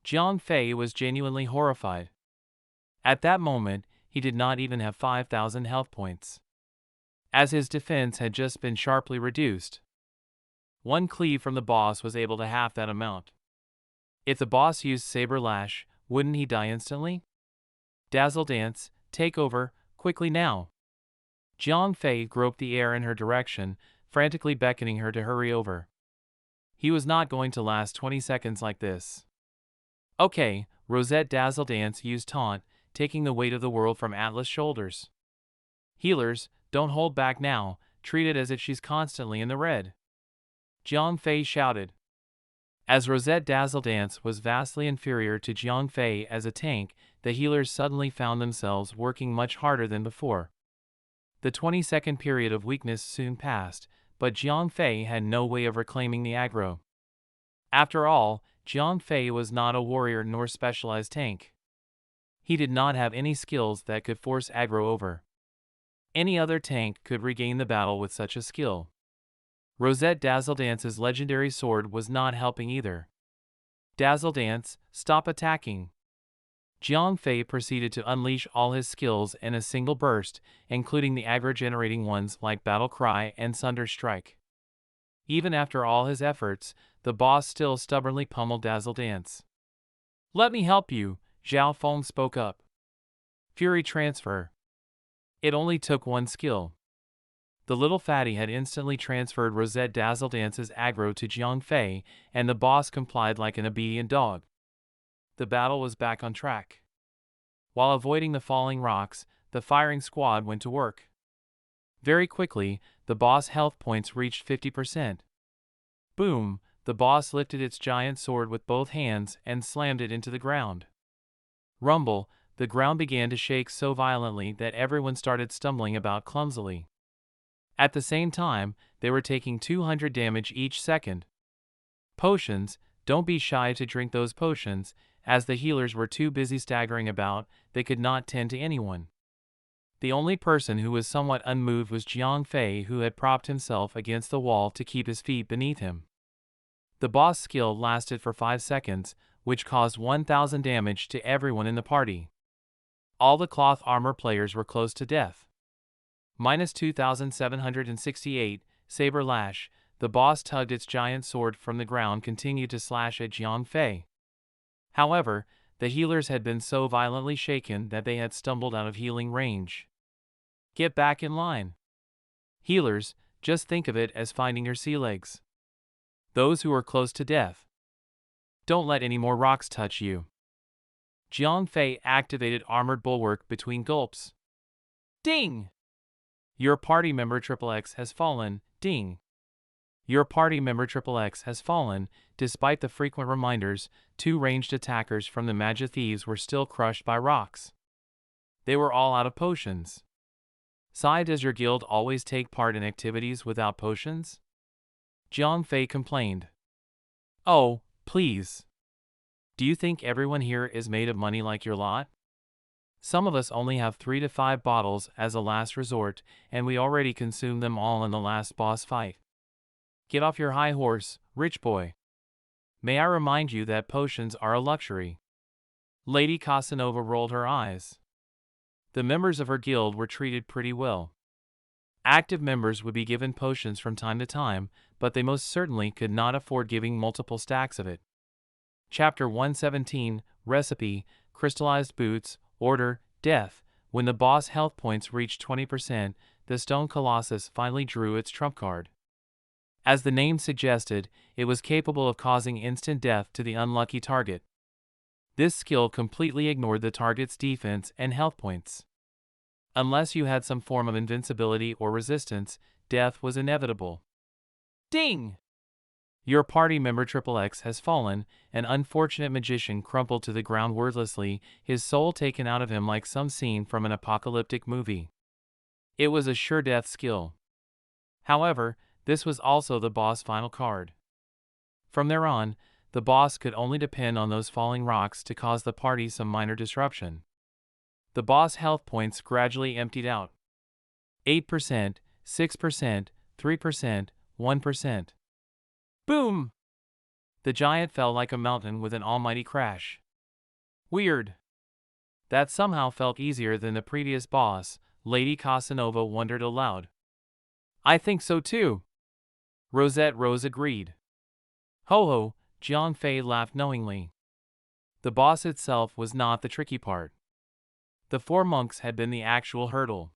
A: Jiang Fei was genuinely horrified. At that moment, he did not even have 5,000 health points, as his defense had just been sharply reduced. One cleave from the boss was able to half that amount. If the boss used Saber Lash, wouldn't he die instantly? Dazzle Dance, take over, quickly now! Jiang Fei groped the air in her direction, frantically beckoning her to hurry over. He was not going to last 20 seconds like this. Okay, Rosette Dazzle Dance used Taunt, taking the weight of the world from Atlas' shoulders. Healers, don't hold back now, treat it as if she's constantly in the red. Jiang Fei shouted. As Rosette Dazzle Dance was vastly inferior to Jiang Fei as a tank, the healers suddenly found themselves working much harder than before. The 20-second period of weakness soon passed, but Jiang Fei had no way of reclaiming the aggro. After all, Jiang Fei was not a warrior nor specialized tank. He did not have any skills that could force aggro over. Any other tank could regain the battle with such a skill. Rosette Dazzle Dance's legendary sword was not helping either. Dazzle Dance, stop attacking! Jiang Fei proceeded to unleash all his skills in a single burst, including the aggro-generating ones like Battle Cry and Sunder Strike. Even after all his efforts, the boss still stubbornly pummeled Dazzle Dance. Let me help you, Zhao Feng spoke up. Fury Transfer. It only took one skill. The little fatty had instantly transferred Rosette Dazzle Dance's aggro to Jiang Fei, and the boss complied like an obedient dog. The battle was back on track. While avoiding the falling rocks, the firing squad went to work. Very quickly, the boss health points reached 50%. Boom! The boss lifted its giant sword with both hands and slammed it into the ground. Rumble! The ground began to shake so violently that everyone started stumbling about clumsily. At the same time, they were taking 200 damage each second. Potions, don't be shy to drink those potions. As the healers were too busy staggering about, they could not tend to anyone. The only person who was somewhat unmoved was Jiang Fei, who had propped himself against the wall to keep his feet beneath him. The boss skill lasted for 5 seconds, which caused 1,000 damage to everyone in the party. All the cloth armor players were close to death. Minus 2,768, Saber Lash. The boss tugged its giant sword from the ground, continued to slash at Jiang Fei. However, the healers had been so violently shaken that they had stumbled out of healing range. Get back in line. Healers, just think of it as finding your sea legs. Those who are close to death. Don't let any more rocks touch you. Jiang Fei activated Armored Bulwark between gulps. Ding! Your party member XXX has fallen, ding. Your party member XXX has fallen. Despite the frequent reminders, 2 ranged attackers from the Magic Thieves were still crushed by rocks. They were all out of potions. Sai, does your guild always take part in activities without potions? Jiang Fei complained. Oh, please. Do you think everyone here is made of money like your lot? Some of us only have 3 to 5 bottles as a last resort, and we already consumed them all in the last boss fight. Get off your high horse, rich boy. May I remind you that potions are a luxury? Lady Casanova rolled her eyes. The members of her guild were treated pretty well. Active members would be given potions from time to time, but they most certainly could not afford giving multiple stacks of it. Chapter 117, Recipe, Crystallized Boots, Order, Death. When the boss health points reached 20%, the Stone Colossus finally drew its trump card. As the name suggested, it was capable of causing instant death to the unlucky target. This skill completely ignored the target's defense and health points. Unless you had some form of invincibility or resistance, death was inevitable. Ding! Your party member XXX has fallen. An unfortunate magician crumpled to the ground wordlessly, his soul taken out of him like some scene from an apocalyptic movie. It was a sure death skill. However, this was also the boss' final card. From there on, the boss could only depend on those falling rocks to cause the party some minor disruption. The boss' health points gradually emptied out. 8%, 6%, 3%, 1%. Boom! The giant fell like a mountain with an almighty crash. Weird. That somehow felt easier than the previous boss, Lady Casanova wondered aloud. I think so too. Rosette Rose agreed. Ho ho, Jiang Fei laughed knowingly. The boss itself was not the tricky part. The 4 monks had been the actual hurdle.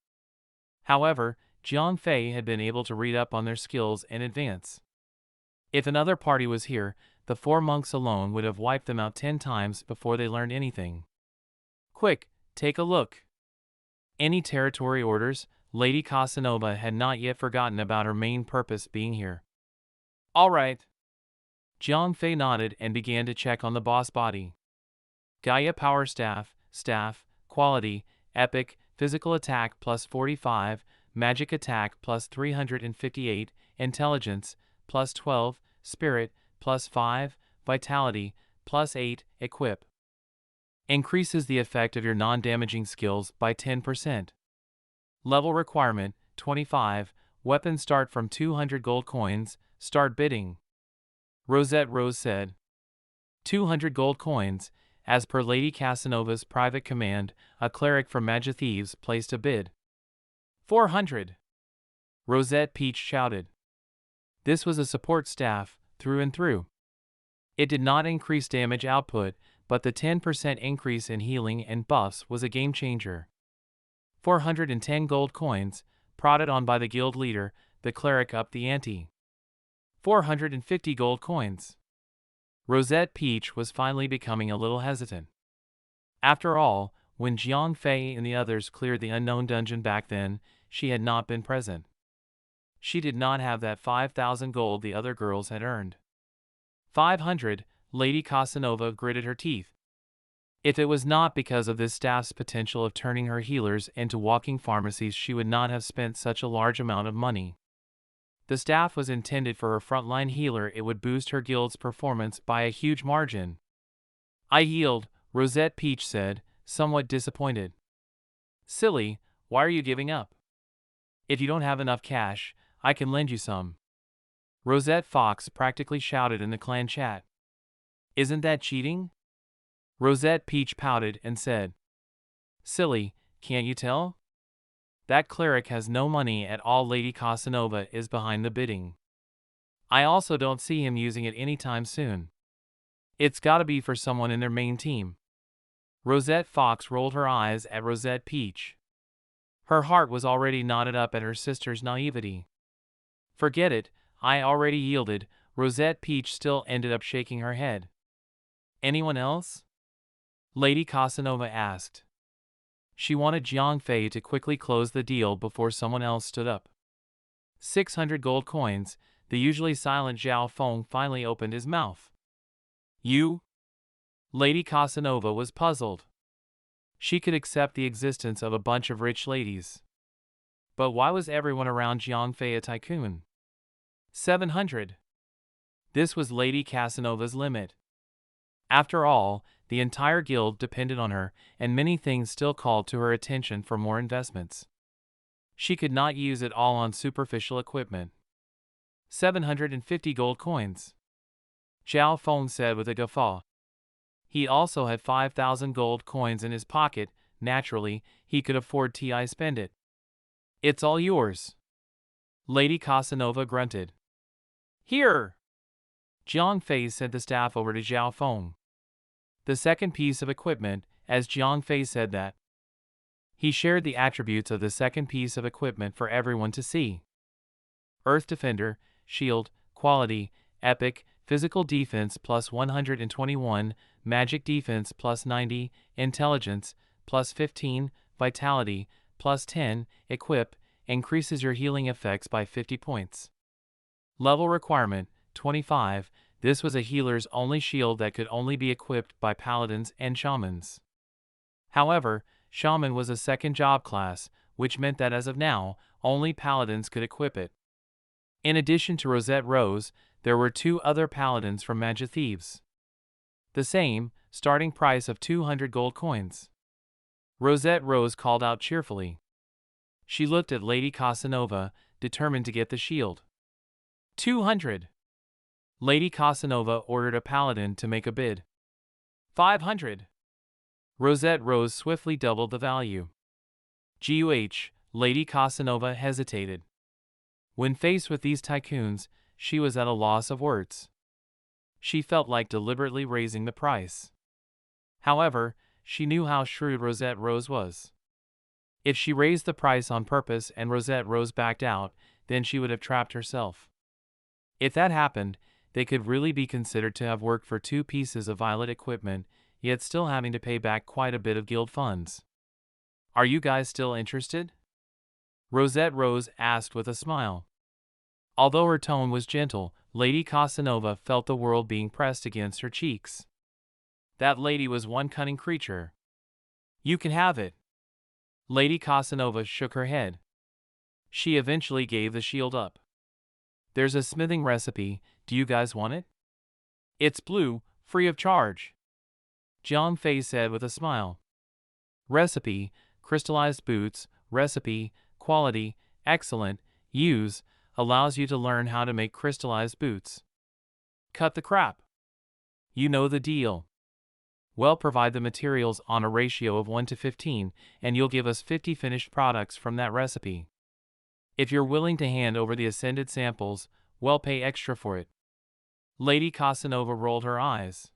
A: However, Jiang Fei had been able to read up on their skills in advance. If another party was here, the 4 monks alone would have wiped them out 10 times before they learned anything. Quick, take a look. Any territory orders? Lady Casanova had not yet forgotten about her main purpose being here. All right. Jiang Fei nodded and began to check on the boss body. Gaia Power Staff, Quality, Epic, Physical Attack plus 45, Magic Attack plus 358, Intelligence plus 12, Spirit plus 5, Vitality plus 8, Equip. Increases the effect of your non-damaging skills by 10%. Level requirement, 25, weapons start from 200 gold coins, start bidding. Rosette Rose said. 200 gold coins. As per Lady Casanova's private command, a cleric from Magic Thieves placed a bid. 400. Rosette Peach shouted. This was a support staff, through and through. It did not increase damage output, but the 10% increase in healing and buffs was a game changer. 410 gold coins, prodded on by the guild leader, the cleric upped the ante. 450 gold coins. Rosette Peach was finally becoming a little hesitant. After all, when Jiang Fei and the others cleared the unknown dungeon back then, she had not been present. She did not have that 5,000 gold the other girls had earned. 500, Lady Casanova gritted her teeth. If it was not because of this staff's potential of turning her healers into walking pharmacies, she would not have spent such a large amount of money. The staff was intended for her frontline healer. It would boost her guild's performance by a huge margin. I yield, Rosette Peach said, somewhat disappointed. Silly, why are you giving up? If you don't have enough cash, I can lend you some. Rosette Fox practically shouted in the clan chat. Isn't that cheating? Rosette Peach pouted and said. Silly, can't you tell? That cleric has no money at all. Lady Casanova is behind the bidding. I also don't see him using it anytime soon. It's gotta be for someone in their main team. Rosette Fox rolled her eyes at Rosette Peach. Her heart was already knotted up at her sister's naivety. Forget it, I already yielded. Rosette Peach still ended up shaking her head. Anyone else? Lady Casanova asked. She wanted Jiang Fei to quickly close the deal before someone else stood up. 600 gold coins, The usually silent Jiang Fei finally opened his mouth. You? Lady Casanova was puzzled. She could accept the existence of a bunch of rich ladies. But why was everyone around Jiang Fei a tycoon? 700. This was Lady Casanova's limit. After all, the entire guild depended on her, and many things still called to her attention for more investments. She could not use it all on superficial equipment. 750 gold coins. Jiang Fei said with a guffaw. He also had 5,000 gold coins in his pocket. Naturally, he could afford to spend it. It's all yours. Lady Casanova grunted. Here! Jiang Fei sent the staff over to Jiang Fei. The second piece of equipment, as Jiang Fei said that. He shared the attributes of the second piece of equipment for everyone to see. Earth Defender, Shield, Quality, Epic, Physical Defense plus 121, Magic Defense plus 90, Intelligence plus 15, Vitality plus 10, Equip, increases your healing effects by 50 points. Level requirement, 25, this was a healer's only shield that could only be equipped by paladins and shamans. However, shaman was a second job class, which meant that as of now, only paladins could equip it. In addition to Rosette Rose, there were 2 other paladins from Magic Thieves. The same, starting price of 200 gold coins. Rosette Rose called out cheerfully. She looked at Lady Casanova, determined to get the shield. 200. Lady Casanova ordered a paladin to make a bid. 500. Rosette Rose swiftly doubled the value. GUH, Lady Casanova hesitated. When faced with these tycoons, she was at a loss of words. She felt like deliberately raising the price. However, she knew how shrewd Rosette Rose was. If she raised the price on purpose and Rosette Rose backed out, then she would have trapped herself. If that happened, they could really be considered to have worked for 2 pieces of violet equipment, yet still having to pay back quite a bit of guild funds. Are you guys still interested? Rosette Rose asked with a smile. Although her tone was gentle, Lady Casanova felt the world being pressed against her cheeks. That lady was one cunning creature. You can have it. Lady Casanova shook her head. She eventually gave the shield up. There's a smithing recipe, do you guys want it? It's blue, free of charge. Jiang Fei said with a smile. Recipe, crystallized boots, recipe, quality, excellent, use, allows you to learn how to make crystallized boots. Cut the crap. You know the deal. Well, provide the materials on a ratio of 1 to 15, and you'll give us 50 finished products from that recipe. If you're willing to hand over the ascended samples, well, pay extra for it. Lady Casanova rolled her eyes.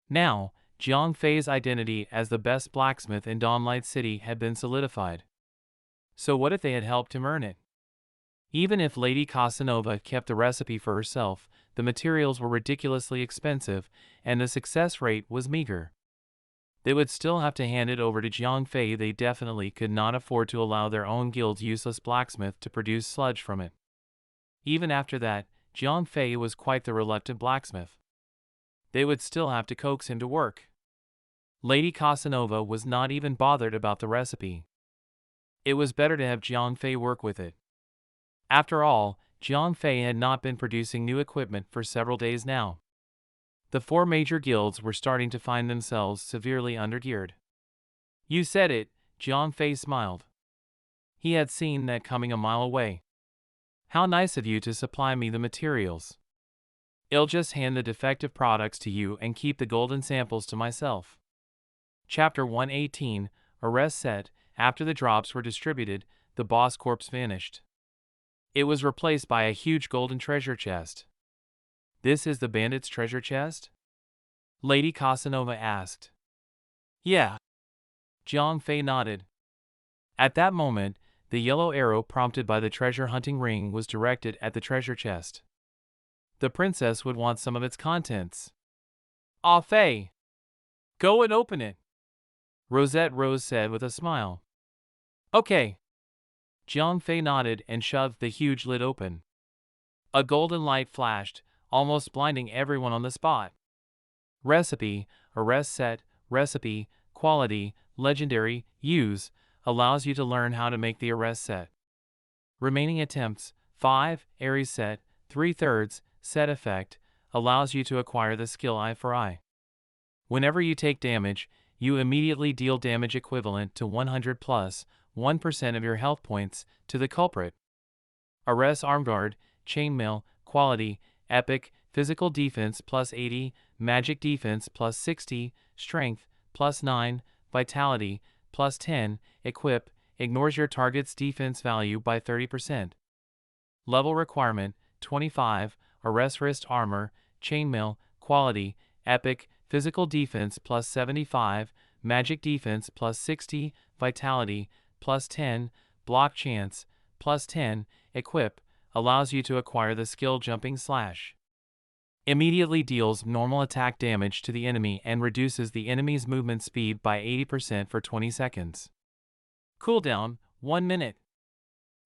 A: Now, Jiang Fei's identity as the best blacksmith in Dawnlight City had been solidified. So what if they had helped him earn it? Even if Lady Casanova kept the recipe for herself, the materials were ridiculously expensive, and the success rate was meager. They would still have to hand it over to Jiang Fei. They definitely could not afford to allow their own guild's useless blacksmith to produce sludge from it. Even after that, Jiang Fei was quite the reluctant blacksmith. They would still have to coax him to work. Lady Casanova was not even bothered about the recipe. It was better to have Jiang Fei work with it. After all, Jiang Fei had not been producing new equipment for several days now. The 4 major guilds were starting to find themselves severely undergeared. You said it, Jiang Fei smiled. He had seen that coming a mile away. How nice of you to supply me the materials. I'll just hand the defective products to you and keep the golden samples to myself. Chapter 118, Arrest Set. After the drops were distributed, the boss corpse vanished. It was replaced by a huge golden treasure chest. This is the bandit's treasure chest? Lady Casanova asked. Yeah. Jiang Fei nodded. At that moment, the yellow arrow prompted by the treasure hunting ring was directed at the treasure chest. The princess would want some of its contents. Ah, Fei! Go and open it, Rosette Rose said with a smile. Okay. Jiang Fei nodded and shoved the huge lid open. A golden light flashed, almost blinding everyone on the spot. Recipe, arrest set, recipe, quality, legendary, use, allows you to learn how to make the arrest set. Remaining attempts, 5, Aries set, 3/3, set effect, allows you to acquire the skill Eye for Eye. Whenever you take damage, you immediately deal damage equivalent to 100 plus 1% of your health points to the culprit. Arrest arm guard, chainmail, quality, epic, physical defense plus 80, magic defense plus 60, strength plus 9, vitality plus 10, equip, ignores your target's defense value by 30%. Level requirement, 25, arrest wrist armor, chainmail, quality, epic, physical defense plus 75, magic defense plus 60, vitality plus 10, block chance plus 10, equip, allows you to acquire the skill jumping slash. Immediately deals normal attack damage to the enemy and reduces the enemy's movement speed by 80% for 20 seconds. Cooldown, 1 minute.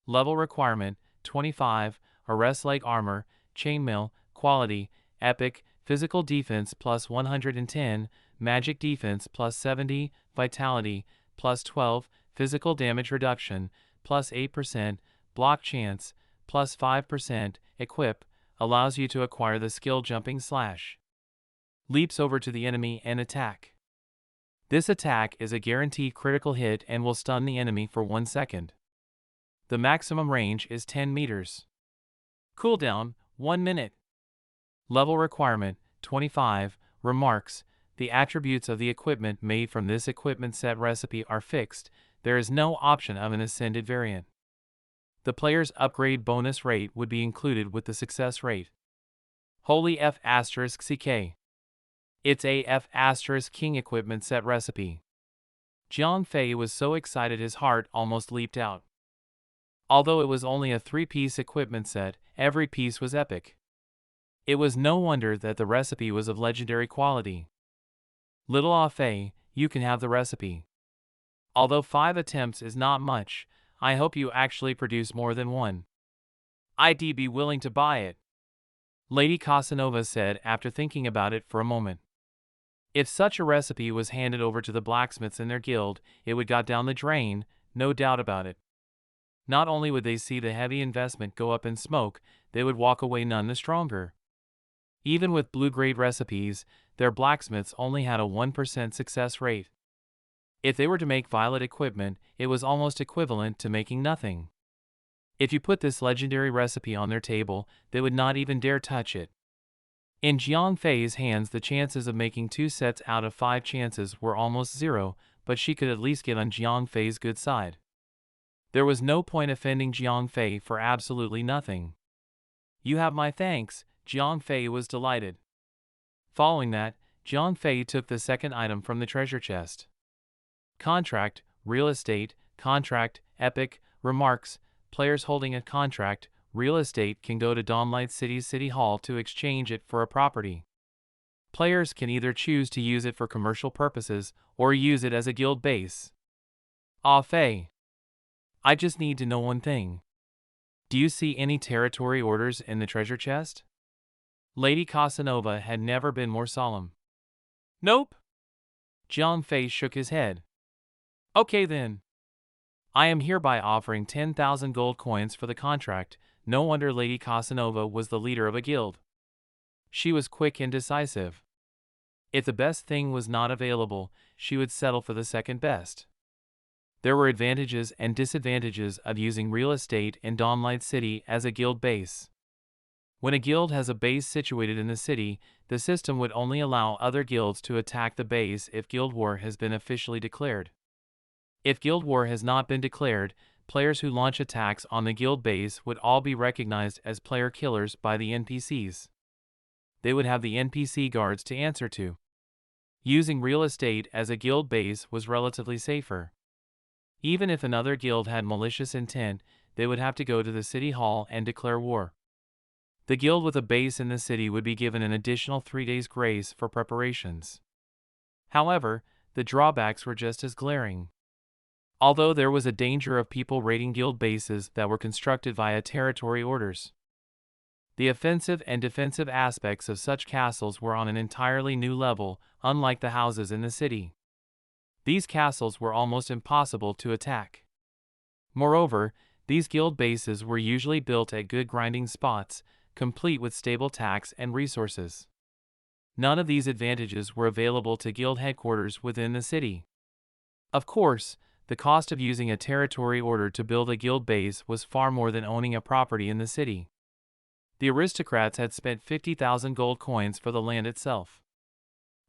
A: Level requirement, 25, arrest leg armor, chainmail, quality, epic, physical defense plus 110, magic defense plus 70, vitality plus 12, physical damage reduction plus 8%, block chance plus 5%, equip, allows you to acquire the skill jumping slash. Leaps over to the enemy and attack. This attack is a guaranteed critical hit and will stun the enemy for 1 second. The maximum range is 10 meters. Cooldown, 1 minute. Level requirement, 25, remarks, the attributes of the equipment made from this equipment set recipe are fixed, there is no option of an ascended variant. The player's upgrade bonus rate would be included with the success rate. Holy F*** CK. It's a F** King equipment set recipe. Jiang Fei was so excited his heart almost leaped out. Although it was only a 3-piece equipment set, every piece was epic. It was no wonder that the recipe was of legendary quality. Little Ah Fei, you can have the recipe. Although 5 attempts is not much, I hope you actually produce more than one. I'd be willing to buy it. Lady Casanova said after thinking about it for a moment. If such a recipe was handed over to the blacksmiths in their guild, it would go down the drain, no doubt about it. Not only would they see the heavy investment go up in smoke, they would walk away none the stronger. Even with blue-grade recipes, their blacksmiths only had a 1% success rate. If they were to make violet equipment, it was almost equivalent to making nothing. If you put this legendary recipe on their table, they would not even dare touch it. In Jiang Fei's hands, the chances of making 2 sets out of 5 chances were almost 0, but she could at least get on Jiang Fei's good side. There was no point offending Jiang Fei for absolutely nothing. You have my thanks, Jiang Fei was delighted. Following that, Jiang Fei took the second item from the treasure chest. Contract, real estate, contract, epic, remarks, players holding a contract, real estate can go to Dawnlight City's City Hall to exchange it for a property. Players can either choose to use it for commercial purposes or use it as a guild base. Ah Fei. I just need to know one thing. Do you see any territory orders in the treasure chest? Lady Casanova had never been more solemn. Nope. Jiang Fei shook his head. Okay then. I am hereby offering 10,000 gold coins for the contract. No wonder Lady Casanova was the leader of a guild. She was quick and decisive. If the best thing was not available, she would settle for the second best. There were advantages and disadvantages of using real estate in Dawnlight City as a guild base. When a guild has a base situated in the city, the system would only allow other guilds to attack the base if guild war has been officially declared. If guild war has not been declared, players who launch attacks on the guild base would all be recognized as player killers by the NPCs. They would have the NPC guards to answer to. Using real estate as a guild base was relatively safer. Even if another guild had malicious intent, they would have to go to the city hall and declare war. The guild with a base in the city would be given an additional 3 days grace for preparations. However, the drawbacks were just as glaring. Although there was a danger of people raiding guild bases that were constructed via territory orders. The offensive and defensive aspects of such castles were on an entirely new level, unlike the houses in the city. These castles were almost impossible to attack. Moreover, these guild bases were usually built at good grinding spots, complete with stable tax and resources. None of these advantages were available to guild headquarters within the city. Of course, the cost of using a territory order to build a guild base was far more than owning a property in the city. The aristocrats had spent 50,000 gold coins for the land itself.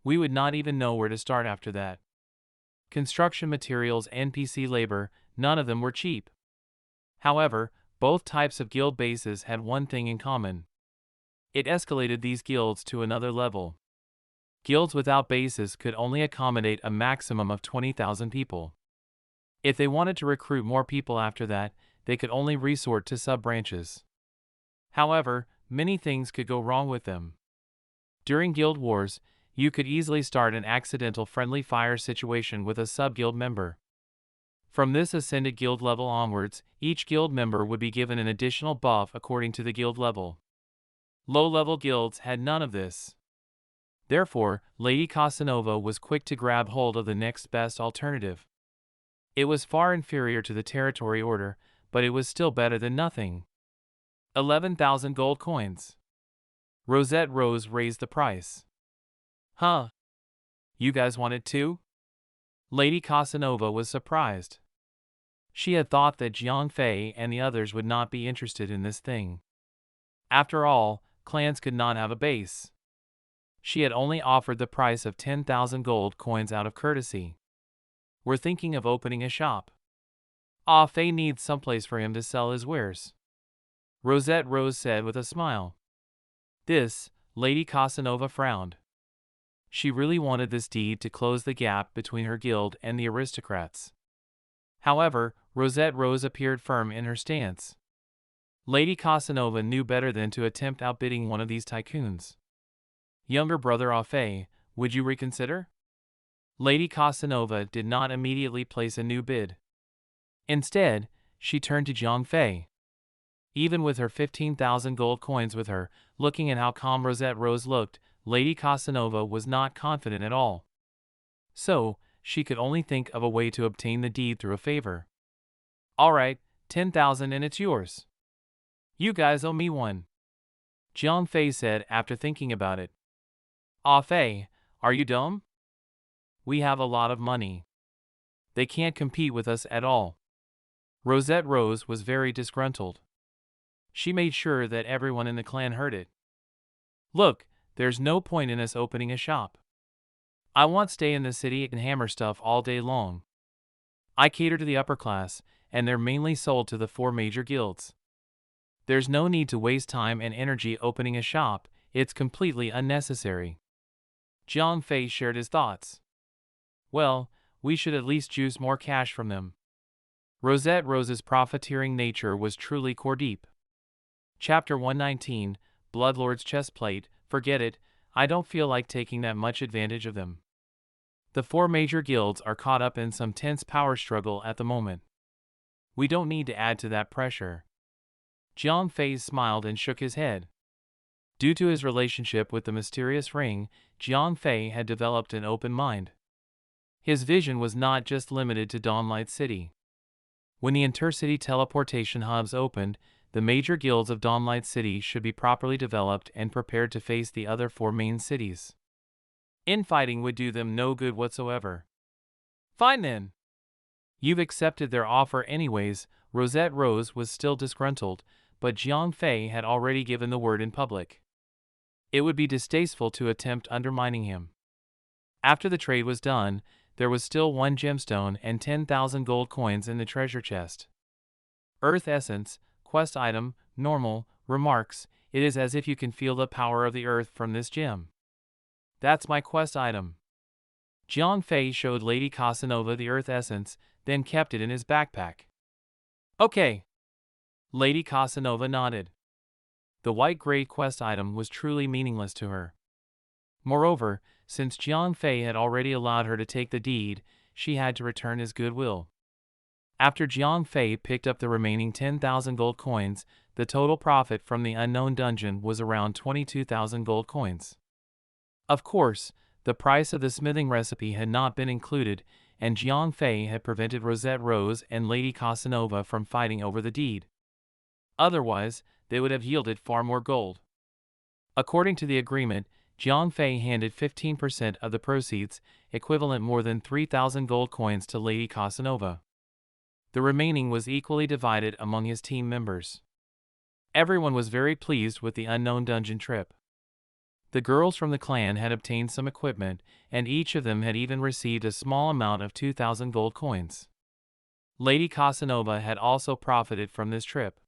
A: We would not even know where to start after that. Construction materials, NPC labor, none of them were cheap. However, both types of guild bases had one thing in common. It escalated these guilds to another level. Guilds without bases could only accommodate a maximum of 20,000 people. If they wanted to recruit more people after that, they could only resort to sub-branches. However, many things could go wrong with them. During guild wars, you could easily start an accidental friendly fire situation with a sub-guild member. From this ascended guild level onwards, each guild member would be given an additional buff according to the guild level. Low-level guilds had none of this. Therefore, Lady Casanova was quick to grab hold of the next best alternative. It was far inferior to the territory order, but it was still better than nothing. 11,000 gold coins. Rosette Rose raised the price. Huh? You guys wanted too? Lady Casanova was surprised. She had thought that Jiang Fei and the others would not be interested in this thing. After all, clans could not have a base. She had only offered the price of 10,000 gold coins out of courtesy. We're thinking of opening a shop. Ah, Fei needs someplace for him to sell his wares. Rosette Rose said with a smile. This, Lady Casanova frowned. She really wanted this deed to close the gap between her guild and the aristocrats. However, Rosette Rose appeared firm in her stance. Lady Casanova knew better than to attempt outbidding one of these tycoons. Younger brother Fei, would you reconsider? Lady Casanova did not immediately place a new bid. Instead, she turned to Jiang Fei. Even with her 15,000 gold coins with her, looking at how calm Rosette Rose looked, Lady Casanova was not confident at all. So, she could only think of a way to obtain the deed through a favor. All right, 10,000 and it's yours. You guys owe me one. Jiang Fei said after thinking about it. Ah, Fei, are you dumb? We have a lot of money. They can't compete with us at all. Rosette Rose was very disgruntled. She made sure that everyone in the clan heard it. Look, there's no point in us opening a shop. I want to stay in the city and hammer stuff all day long. I cater to the upper class, and they're mainly sold to the 4 major guilds. There's no need to waste time and energy opening a shop, it's completely unnecessary. Jiang Fei shared his thoughts. Well, we should at least juice more cash from them. Rosette Rose's profiteering nature was truly core deep. Chapter 119, Bloodlord's Chestplate. Forget it, I don't feel like taking that much advantage of them. The 4 major guilds are caught up in some tense power struggle at the moment. We don't need to add to that pressure. Jiang Fei smiled and shook his head. Due to his relationship with the mysterious ring, Jiang Fei had developed an open mind. His vision was not just limited to Dawnlight City. When the intercity teleportation hubs opened, the major guilds of Dawnlight City should be properly developed and prepared to face the other 4 main cities. Infighting would do them no good whatsoever. Fine then. You've accepted their offer anyways. Rosette Rose was still disgruntled, but Jiang Fei had already given the word in public. It would be distasteful to attempt undermining him. After the trade was done, there was still 1 gemstone and 10,000 gold coins in the treasure chest. Earth Essence, Quest Item, Normal, Remarks, it is as if you can feel the power of the earth from this gem. That's my quest item. Jiang Fei showed Lady Casanova the Earth Essence, then kept it in his backpack. Okay. Lady Casanova nodded. The white-gray quest item was truly meaningless to her. Moreover, since Jiang Fei had already allowed her to take the deed, she had to return his goodwill. After Jiang Fei picked up the remaining 10,000 gold coins, the total profit from the unknown dungeon was around 22,000 gold coins. Of course, the price of the smithing recipe had not been included, and Jiang Fei had prevented Rosette Rose and Lady Casanova from fighting over the deed. Otherwise, they would have yielded far more gold. According to the agreement, Jiang Fei handed 15% of the proceeds, equivalent more than 3,000 gold coins, to Lady Casanova. The remaining was equally divided among his team members. Everyone was very pleased with the unknown dungeon trip. The girls from the clan had obtained some equipment, and each of them had even received a small amount of 2,000 gold coins. Lady Casanova had also profited from this trip.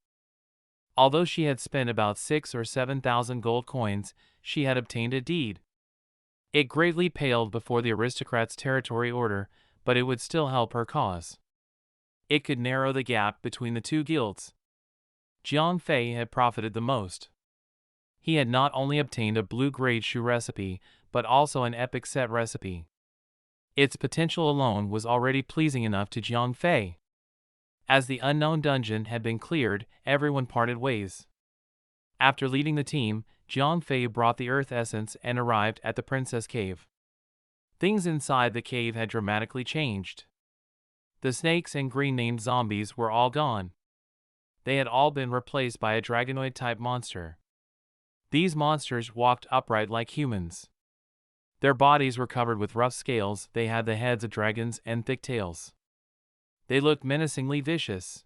A: Although she had spent about 6,000 or 7,000 gold coins, she had obtained a deed. It greatly paled before the aristocrats' territory order, but it would still help her cause. It could narrow the gap between the two guilds. Jiang Fei had profited the most. He had not only obtained a blue-grade shoe recipe, but also an epic set recipe. Its potential alone was already pleasing enough to Jiang Fei. As the unknown dungeon had been cleared, everyone parted ways. After leading the team, Jiang Fei brought the earth essence and arrived at the princess cave. Things inside the cave had dramatically changed. The snakes and green-named zombies were all gone. They had all been replaced by a dragonoid-type monster. These monsters walked upright like humans. Their bodies were covered with rough scales, they had the heads of dragons and thick tails. They looked menacingly vicious.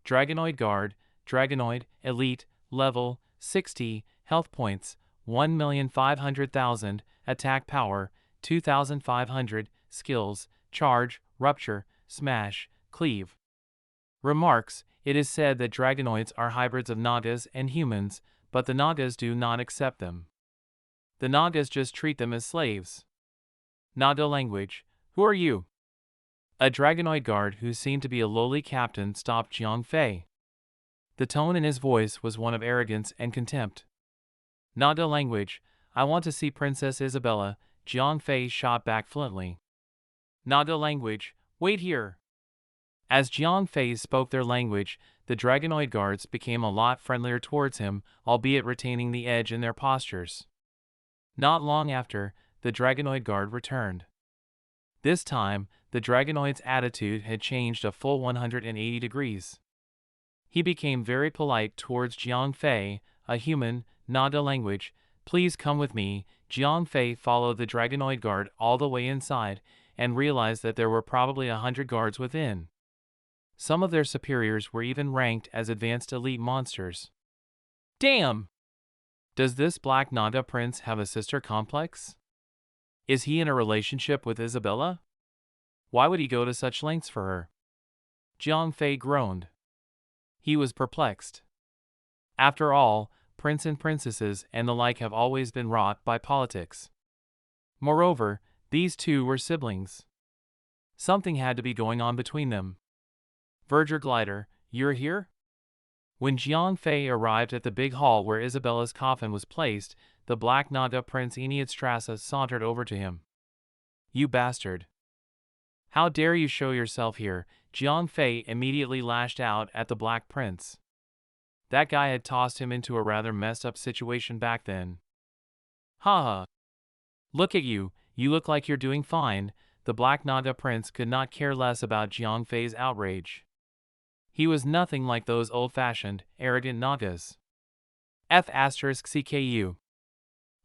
A: Dragonoid Guard, Dragonoid, Elite, Level, 60, Health Points, 1,500,000, Attack Power, 2,500, Skills, Charge, Rupture, Smash, Cleave. Remarks: it is said that Dragonoids are hybrids of Nagas and humans, but the Nagas do not accept them. The Nagas just treat them as slaves. Naga language: who are you? A Dragonoid guard who seemed to be a lowly captain stopped Jiang Fei. The tone in his voice was one of arrogance and contempt. Naga language: I want to see Princess Isabella, Jiang Fei shot back fluently. Naga language: wait here. As Jiang Fei spoke their language, the Dragonoid guards became a lot friendlier towards him, albeit retaining the edge in their postures. Not long after, the Dragonoid guard returned. This time, the Dragonoid's attitude had changed a full 180 degrees. He became very polite towards Jiang Fei, a human, Naga language. Please come with me. Jiang Fei followed the Dragonoid guard all the way inside, and realized that there were probably 100 guards within. Some of their superiors were even ranked as advanced elite monsters. Damn! Does this Black Naga prince have a sister complex? Is he in a relationship with Isabella? Why would he go to such lengths for her? Jiang Fei groaned. He was perplexed. After all, prince and princesses and the like have always been wrought by politics. Moreover, these two were siblings. Something had to be going on between them. Verger Glider, you're here? When Jiang Fei arrived at the big hall where Isabella's coffin was placed, the Black Naga Prince Strasse sauntered over to him. You bastard! How dare you show yourself here? Jiang Fei immediately lashed out at the Black Prince. That guy had tossed him into a rather messed up situation back then. Haha! Look at you, you look like you're doing fine. The Black Naga Prince could not care less about Jiang Fei's outrage. He was nothing like those old-fashioned, arrogant Nagas. F***CKU.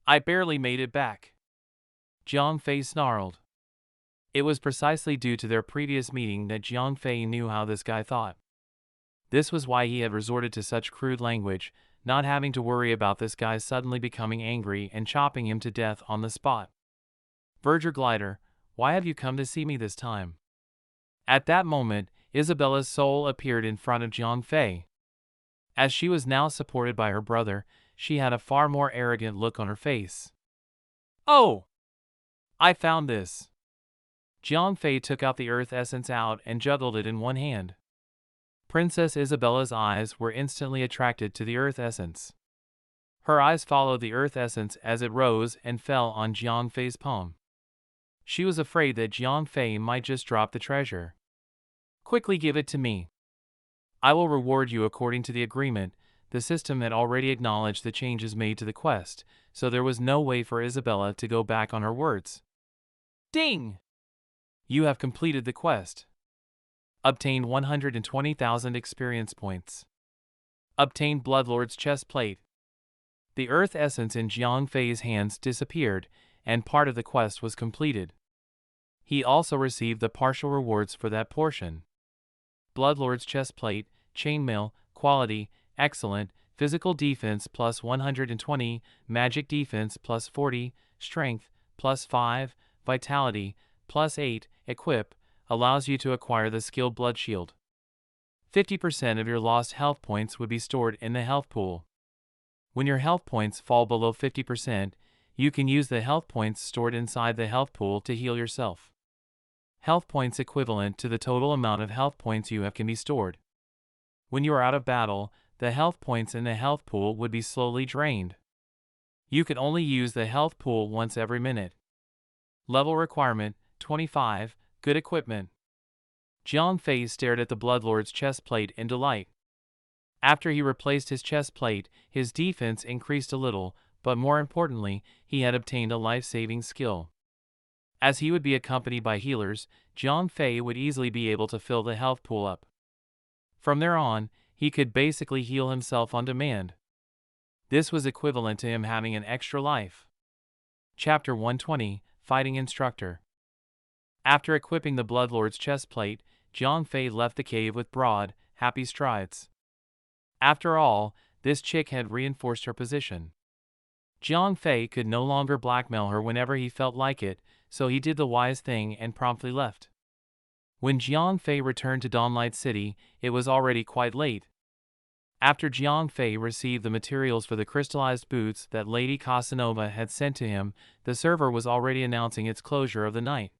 A: I barely made it back. Jiang Fei snarled. It was precisely due to their previous meeting that Jiang Fei knew how this guy thought. This was why he had resorted to such crude language, not having to worry about this guy suddenly becoming angry and chopping him to death on the spot. Verger Glider, why have you come to see me this time? At that moment, Isabella's soul appeared in front of Jiang Fei. As she was now supported by her brother, she had a far more arrogant look on her face. Oh! I found this. Jiang Fei took out the earth essence out and juggled it in one hand. Princess Isabella's eyes were instantly attracted to the earth essence. Her eyes followed the earth essence as it rose and fell on Jiang Fei's palm. She was afraid that Jiang Fei might just drop the treasure. Quickly give it to me. I will reward you according to the agreement. The system had already acknowledged the changes made to the quest, so there was no way for Isabella to go back on her words. Ding! You have completed the quest. Obtained 120,000 experience points. Obtained Bloodlord's chest plate. The earth essence in Jiang Fei's hands disappeared, and part of the quest was completed. He also received the partial rewards for that portion. Bloodlord's chest plate, chainmail, quality, excellent, physical defense plus 120, magic defense plus 40, strength plus 5, vitality plus 8, equip, allows you to acquire the skill Blood Shield. 50% of your lost health points would be stored in the health pool. When your health points fall below 50%, you can use the health points stored inside the health pool to heal yourself. Health points equivalent to the total amount of health points you have can be stored. When you are out of battle, the health points in the health pool would be slowly drained. You could only use the health pool once every minute. Level requirement, 25, good equipment. Jiang Fei stared at the Bloodlord's chest plate in delight. After he replaced his chest plate, his defense increased a little, but more importantly, he had obtained a life-saving skill. As he would be accompanied by healers, Jiang Fei would easily be able to fill the health pool up. From there on, he could basically heal himself on demand. This was equivalent to him having an extra life. Chapter 120, Fighting Instructor. After equipping the Bloodlord's chest plate, Jiang Fei left the cave with broad, happy strides. After all, this chick had reinforced her position. Jiang Fei could no longer blackmail her whenever he felt like it, so he did the wise thing and promptly left. When Jiang Fei returned to Dawnlight City, it was already quite late. After Jiang Fei received the materials for the crystallized boots that Lady Casanova had sent to him, the server was already announcing its closure of the night.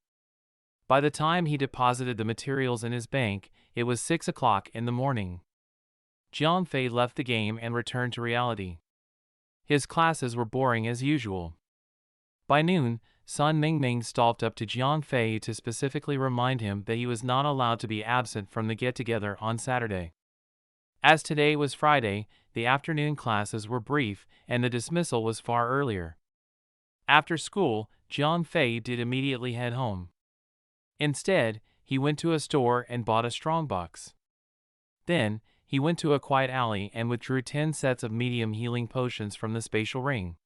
A: By the time he deposited the materials in his bank, it was 6 o'clock in the morning. Jiang Fei left the game and returned to reality. His classes were boring as usual. By noon, Sun Mingming stalked up to Jiang Fei to specifically remind him that he was not allowed to be absent from the get-together on Saturday. As today was Friday, the afternoon classes were brief and the dismissal was far earlier. After school, Jiang Fei did immediately head home. Instead, he went to a store and bought a strongbox. Then, he went to a quiet alley and withdrew 10 sets of medium healing potions from the spatial ring.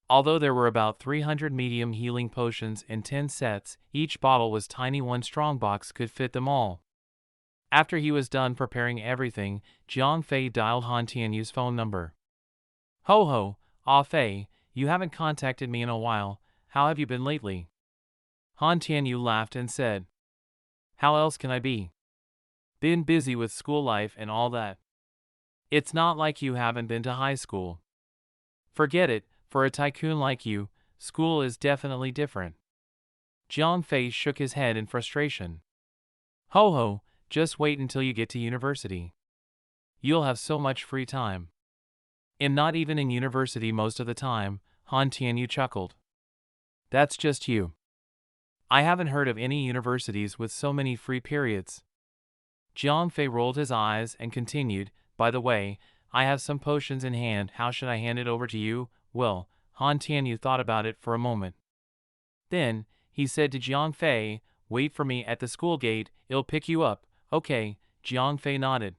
A: Although there were about 300 medium healing potions in 10 sets, each bottle was tiny. One strongbox could fit them all. After he was done preparing everything, Jiang Fei dialed Han Tianyu's phone number. Ho ho, Ah Fei, you haven't contacted me in a while. How have you been lately? Han Tianyu laughed and said, How else can I be? Been busy with school life and all that. It's not like you haven't been to high school. Forget it, for a tycoon like you, school is definitely different. Jiang Fei shook his head in frustration. Ho ho, just wait until you get to university. You'll have so much free time. I'm not even in university most of the time, Han Tianyu chuckled. That's just you. I haven't heard of any universities with so many free periods. Jiang Fei rolled his eyes and continued, By the way, I have some potions in hand. How should I hand it over to you? Well, Han Tianyu thought about it for a moment. Then, he said to Jiang Fei, Wait for me at the school gate, I'll pick you up. Okay, Jiang Fei nodded.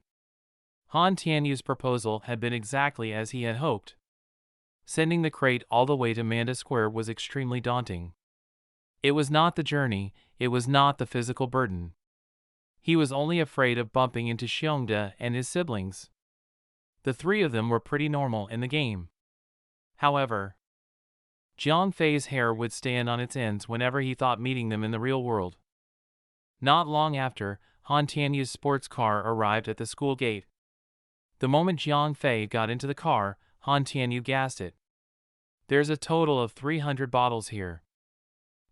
A: Han Tianyu's proposal had been exactly as he had hoped. Sending the crate all the way to Manda Square was extremely daunting. It was not the journey, it was not the physical burden. He was only afraid of bumping into Xiongda and his siblings. The three of them were pretty normal in the game. However, Jiang Fei's hair would stand on its ends whenever he thought meeting them in the real world. Not long after, Han Tianyu's sports car arrived at the school gate. The moment Jiang Fei got into the car, Han Tianyu gasped it. There's a total of 300 bottles here.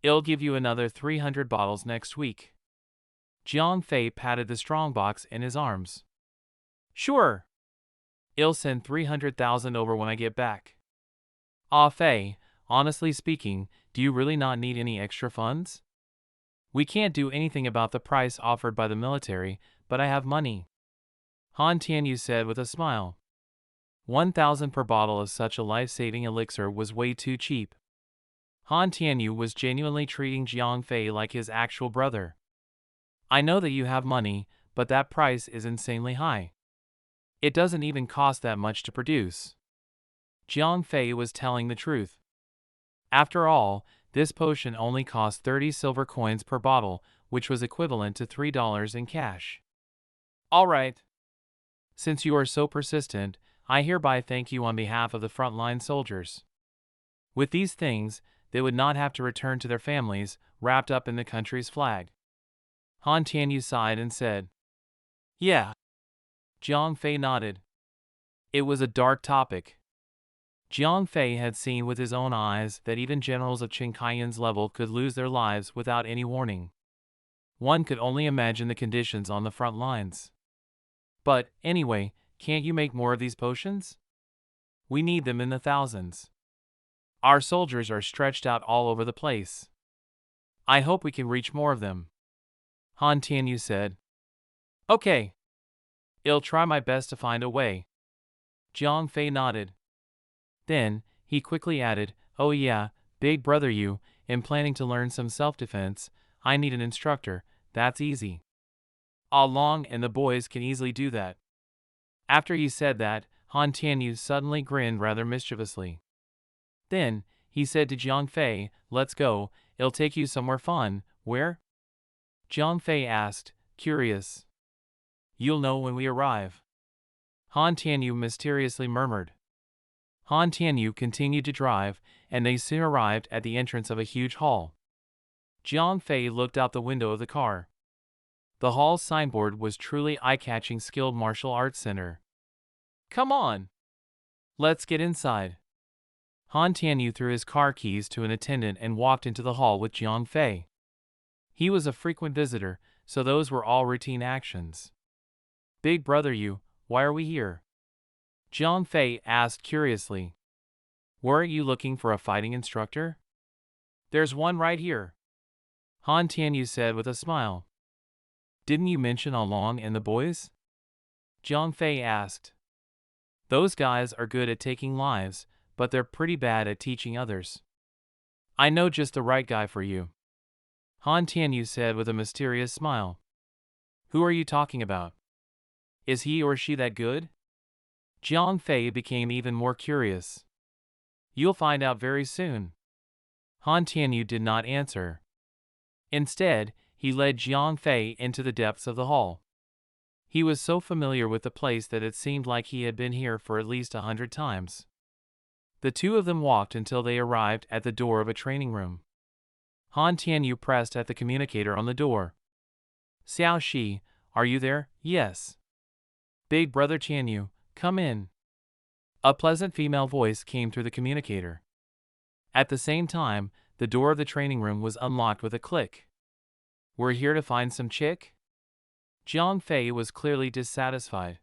A: I'll give you another 300 bottles next week. Jiang Fei patted the strongbox in his arms. Sure. I'll send 300,000 over when I get back. Ah Fei, honestly speaking, do you really not need any extra funds? We can't do anything about the price offered by the military, but I have money, Han Tianyu said with a smile. 1,000 per bottle of such a life-saving elixir was way too cheap. Han Tianyu was genuinely treating Jiang Fei like his actual brother. I know that you have money, but that price is insanely high. It doesn't even cost that much to produce. Jiang Fei was telling the truth. After all, this potion only cost 30 silver coins per bottle, which was equivalent to $3 in cash. All right. Since you are so persistent, I hereby thank you on behalf of the frontline soldiers. With these things, they would not have to return to their families, wrapped up in the country's flag. Han Tianyu sighed and said, Yeah. Jiang Fei nodded. It was a dark topic. Jiang Fei had seen with his own eyes that even generals of Chen Kaiyan's level could lose their lives without any warning. One could only imagine the conditions on the front lines. But, anyway, can't you make more of these potions? We need them in the thousands. Our soldiers are stretched out all over the place. I hope we can reach more of them. Han Tianyu said. Okay. I'll try my best to find a way. Jiang Fei nodded. Then, he quickly added, Oh yeah, big brother you, am planning to learn some self-defense. I need an instructor, that's easy. Ah Long and the boys can easily do that. After he said that, Han Tianyu suddenly grinned rather mischievously. Then, he said to Jiang Fei, Let's go, it'll take you somewhere fun. Where? Jiang Fei asked, curious. You'll know when we arrive. Han Tianyu mysteriously murmured. Han Tianyu continued to drive, and they soon arrived at the entrance of a huge hall. Jiang Fei looked out the window of the car. The hall's signboard was truly eye-catching skilled martial arts center. Come on! Let's get inside. Han Tianyu threw his car keys to an attendant and walked into the hall with Jiang Fei. He was a frequent visitor, so those were all routine actions. Big brother you, why are we here? Jiang Fei asked curiously. Weren't you looking for a fighting instructor? There's one right here. Han Tianyu said with a smile. Didn't you mention Long and the boys? Jiang Fei asked. Those guys are good at taking lives, but they're pretty bad at teaching others. I know just the right guy for you. Han Tianyu said with a mysterious smile. Who are you talking about? Is he or she that good? Jiang Fei became even more curious. You'll find out very soon. Han Tianyu did not answer. Instead, he led Jiang Fei into the depths of the hall. He was so familiar with the place that it seemed like he had been here for at least 100 times. The two of them walked until they arrived at the door of a training room. Han Tianyu pressed at the communicator on the door. Xiao Shi, are you there? Yes. Big brother Tianyu, come in. A pleasant female voice came through the communicator. At the same time, the door of the training room was unlocked with a click. We're here to find some chick? Jiang Fei was clearly dissatisfied.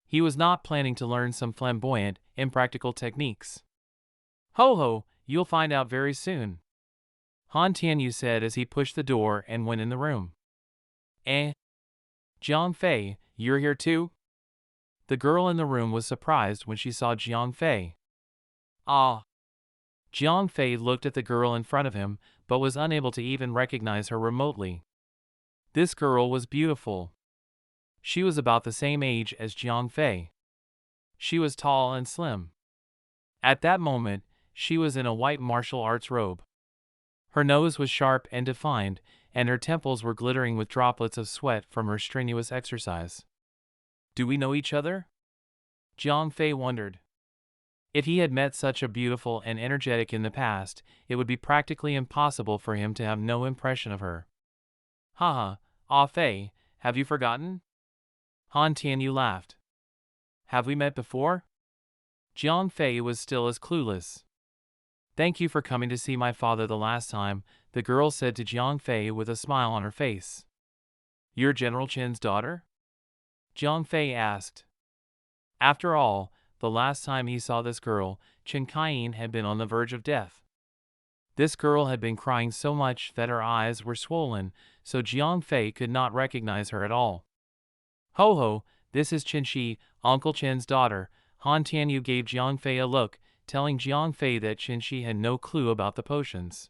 A: He was not planning to learn some flamboyant, impractical techniques. Ho ho, you'll find out very soon. Han Tianyu said as he pushed the door and went in the room. Jiang Fei, you're here too? The girl in the room was surprised when she saw Jiang Fei. Ah. Jiang Fei looked at the girl in front of him, but was unable to even recognize her remotely. This girl was beautiful. She was about the same age as Jiang Fei. She was tall and slim. At that moment, she was in a white martial arts robe. Her nose was sharp and defined, and her temples were glittering with droplets of sweat from her strenuous exercise. Do we know each other? Jiang Fei wondered. If he had met such a beautiful and energetic in the past, it would be practically impossible for him to have no impression of her. Haha, Ah Fei, have you forgotten? Han Tianyu laughed. Have we met before? Jiang Fei was still as clueless. Thank you for coming to see my father the last time, the girl said to Jiang Fei with a smile on her face. You're General Chen's daughter? Jiang Fei asked. After all, the last time he saw this girl, Chen Kaiyan had been on the verge of death. This girl had been crying so much that her eyes were swollen, so Jiang Fei could not recognize her at all. Ho ho, this is Qin Shi, Uncle Chen's daughter. Han Tianyu gave Jiang Fei a look, telling Jiang Fei that Qin Shi had no clue about the potions.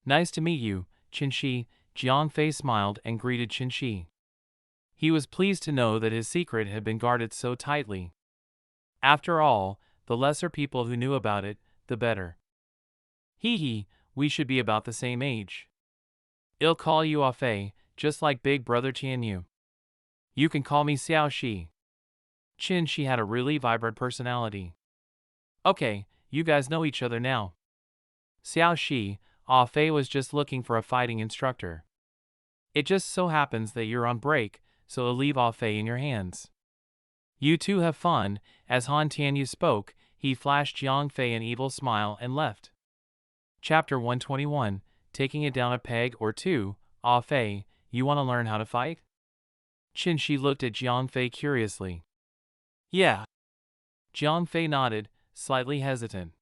A: Nice to meet you, Qin Shi. Jiang Fei smiled and greeted Qin Shi. He was pleased to know that his secret had been guarded so tightly. After all, the lesser people who knew about it, the better. Hee hee, we should be about the same age. I'll call you Ah Fei, just like big brother Tianyu. You can call me Xiao Shi. Qin Shi had a really vibrant personality. Okay, you guys know each other now. Xiao Shi, Ah Fei was just looking for a fighting instructor. It just so happens that you're on break, so I'll leave Ah Fei in your hands. You two have fun. As Han Tianyu spoke, he flashed Jiang Fei an evil smile and left. Chapter 121, Taking it down a peg or two. Ah Fei, you want to learn how to fight? Qin Shi looked at Jiang Fei curiously. Yeah. Jiang Fei nodded, slightly hesitant.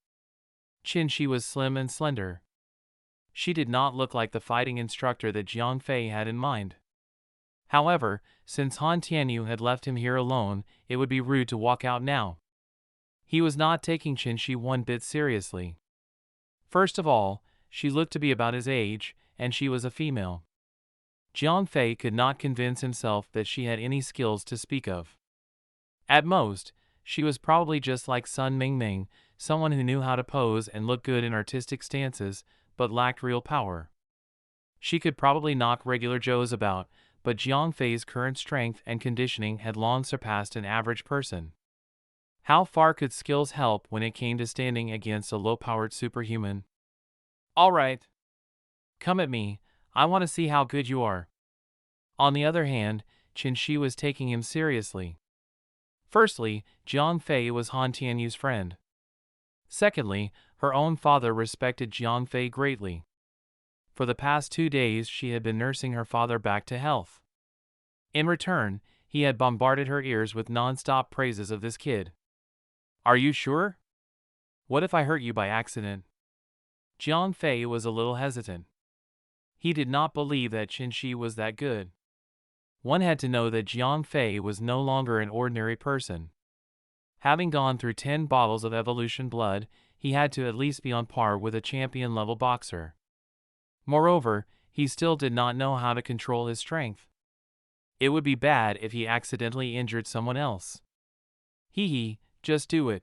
A: Qin Shi was slim and slender. She did not look like the fighting instructor that Jiang Fei had in mind. However, since Han Tianyu had left him here alone, it would be rude to walk out now. He was not taking Qin Shi one bit seriously. First of all, she looked to be about his age, and she was a female. Jiang Fei could not convince himself that she had any skills to speak of. At most, she was probably just like Sun Mingming, someone who knew how to pose and look good in artistic stances, but lacked real power. She could probably knock regular Joes about, but Jiang Fei's current strength and conditioning had long surpassed an average person. How far could skills help when it came to standing against a low-powered superhuman? All right. Come at me, I want to see how good you are. On the other hand, Qin Shi was taking him seriously. Firstly, Jiang Fei was Han Tianyu's friend. Secondly, her own father respected Jiang Fei greatly. For the past 2 days she had been nursing her father back to health. In return, he had bombarded her ears with non-stop praises of this kid. Are you sure? What if I hurt you by accident? Jiang Fei was a little hesitant. He did not believe that Qin Shi was that good. One had to know that Jiang Fei was no longer an ordinary person. Having gone through 10 bottles of evolution blood, he had to at least be on par with a champion-level boxer. Moreover, he still did not know how to control his strength. It would be bad if he accidentally injured someone else. Hee hee, just do it.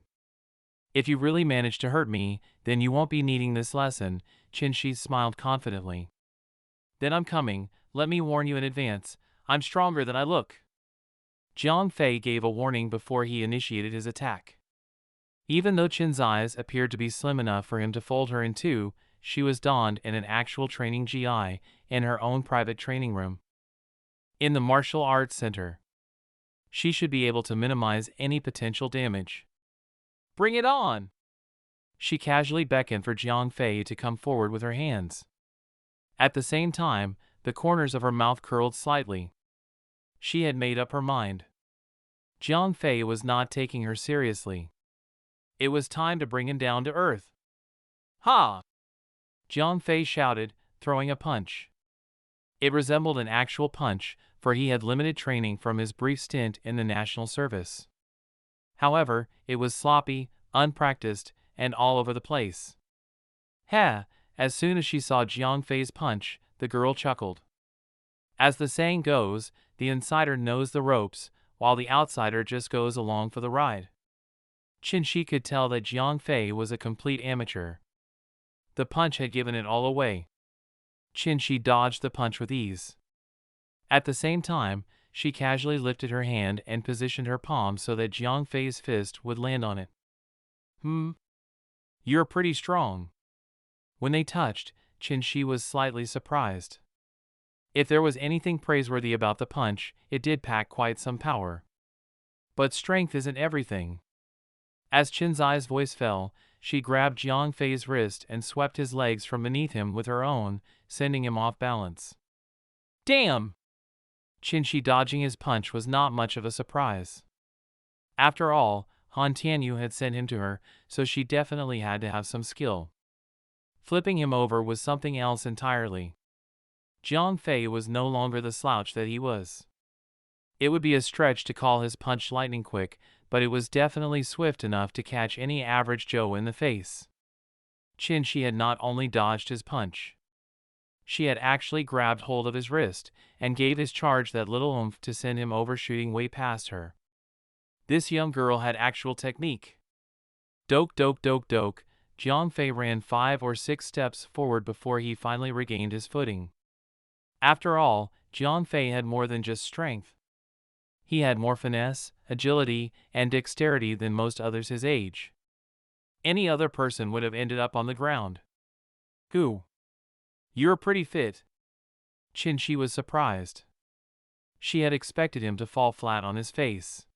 A: If you really manage to hurt me, then you won't be needing this lesson, Qin Shi smiled confidently. Then I'm coming, let me warn you in advance, I'm stronger than I look. Jiang Fei gave a warning before he initiated his attack. Even though Qin's eyes appeared to be slim enough for him to fold her in two, she was donned in an actual training GI in her own private training room. In the martial arts center. She should be able to minimize any potential damage. Bring it on! She casually beckoned for Jiang Fei to come forward with her hands. At the same time, the corners of her mouth curled slightly. She had made up her mind. Jiang Fei was not taking her seriously. It was time to bring him down to earth. Ha! Jiang Fei shouted, throwing a punch. It resembled an actual punch, for he had limited training from his brief stint in the national service. However, it was sloppy, unpracticed, and all over the place. As soon as she saw Jiang Fei's punch, the girl chuckled. As the saying goes, the insider knows the ropes, while the outsider just goes along for the ride. Qin Shi could tell that Jiang Fei was a complete amateur. The punch had given it all away. Qin Shi dodged the punch with ease. At the same time, she casually lifted her hand and positioned her palm so that Jiang Fei's fist would land on it. You're pretty strong. When they touched, Qin Shi was slightly surprised. If there was anything praiseworthy about the punch, it did pack quite some power. But strength isn't everything. As Qin's eyes voice fell, she grabbed Jiang Fei's wrist and swept his legs from beneath him with her own, sending him off balance. Damn! Qin Shi dodging his punch was not much of a surprise. After all, Han Tianyu had sent him to her, so she definitely had to have some skill. Flipping him over was something else entirely. Jiang Fei was no longer the slouch that he was. It would be a stretch to call his punch lightning quick, but it was definitely swift enough to catch any average Joe in the face. She had not only dodged his punch. She had actually grabbed hold of his wrist and gave his charge that little oomph to send him overshooting way past her. This young girl had actual technique. Doke doke doke doke, Jiang Fei ran 5 or 6 steps forward before he finally regained his footing. After all, Jiang Fei had more than just strength. He had more finesse, agility, and dexterity than most others his age. Any other person would have ended up on the ground. Who? You're pretty fit. Shi was surprised. She had expected him to fall flat on his face.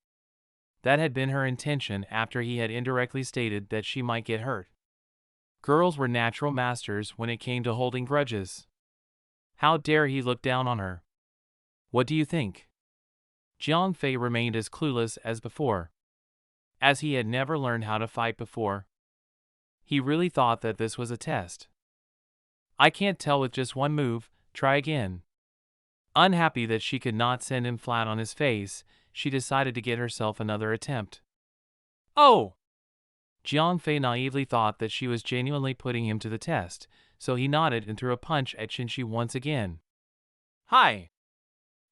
A: That had been her intention after he had indirectly stated that she might get hurt. Girls were natural masters when it came to holding grudges. How dare he look down on her? What do you think? Jiang Fei remained as clueless as before. As he had never learned how to fight before. He really thought that this was a test. I can't tell with just one move, try again. Unhappy that she could not send him flat on his face, she decided to get herself another attempt. Oh! Jiang Fei naively thought that she was genuinely putting him to the test, so he nodded and threw a punch at Shi once again. Hi!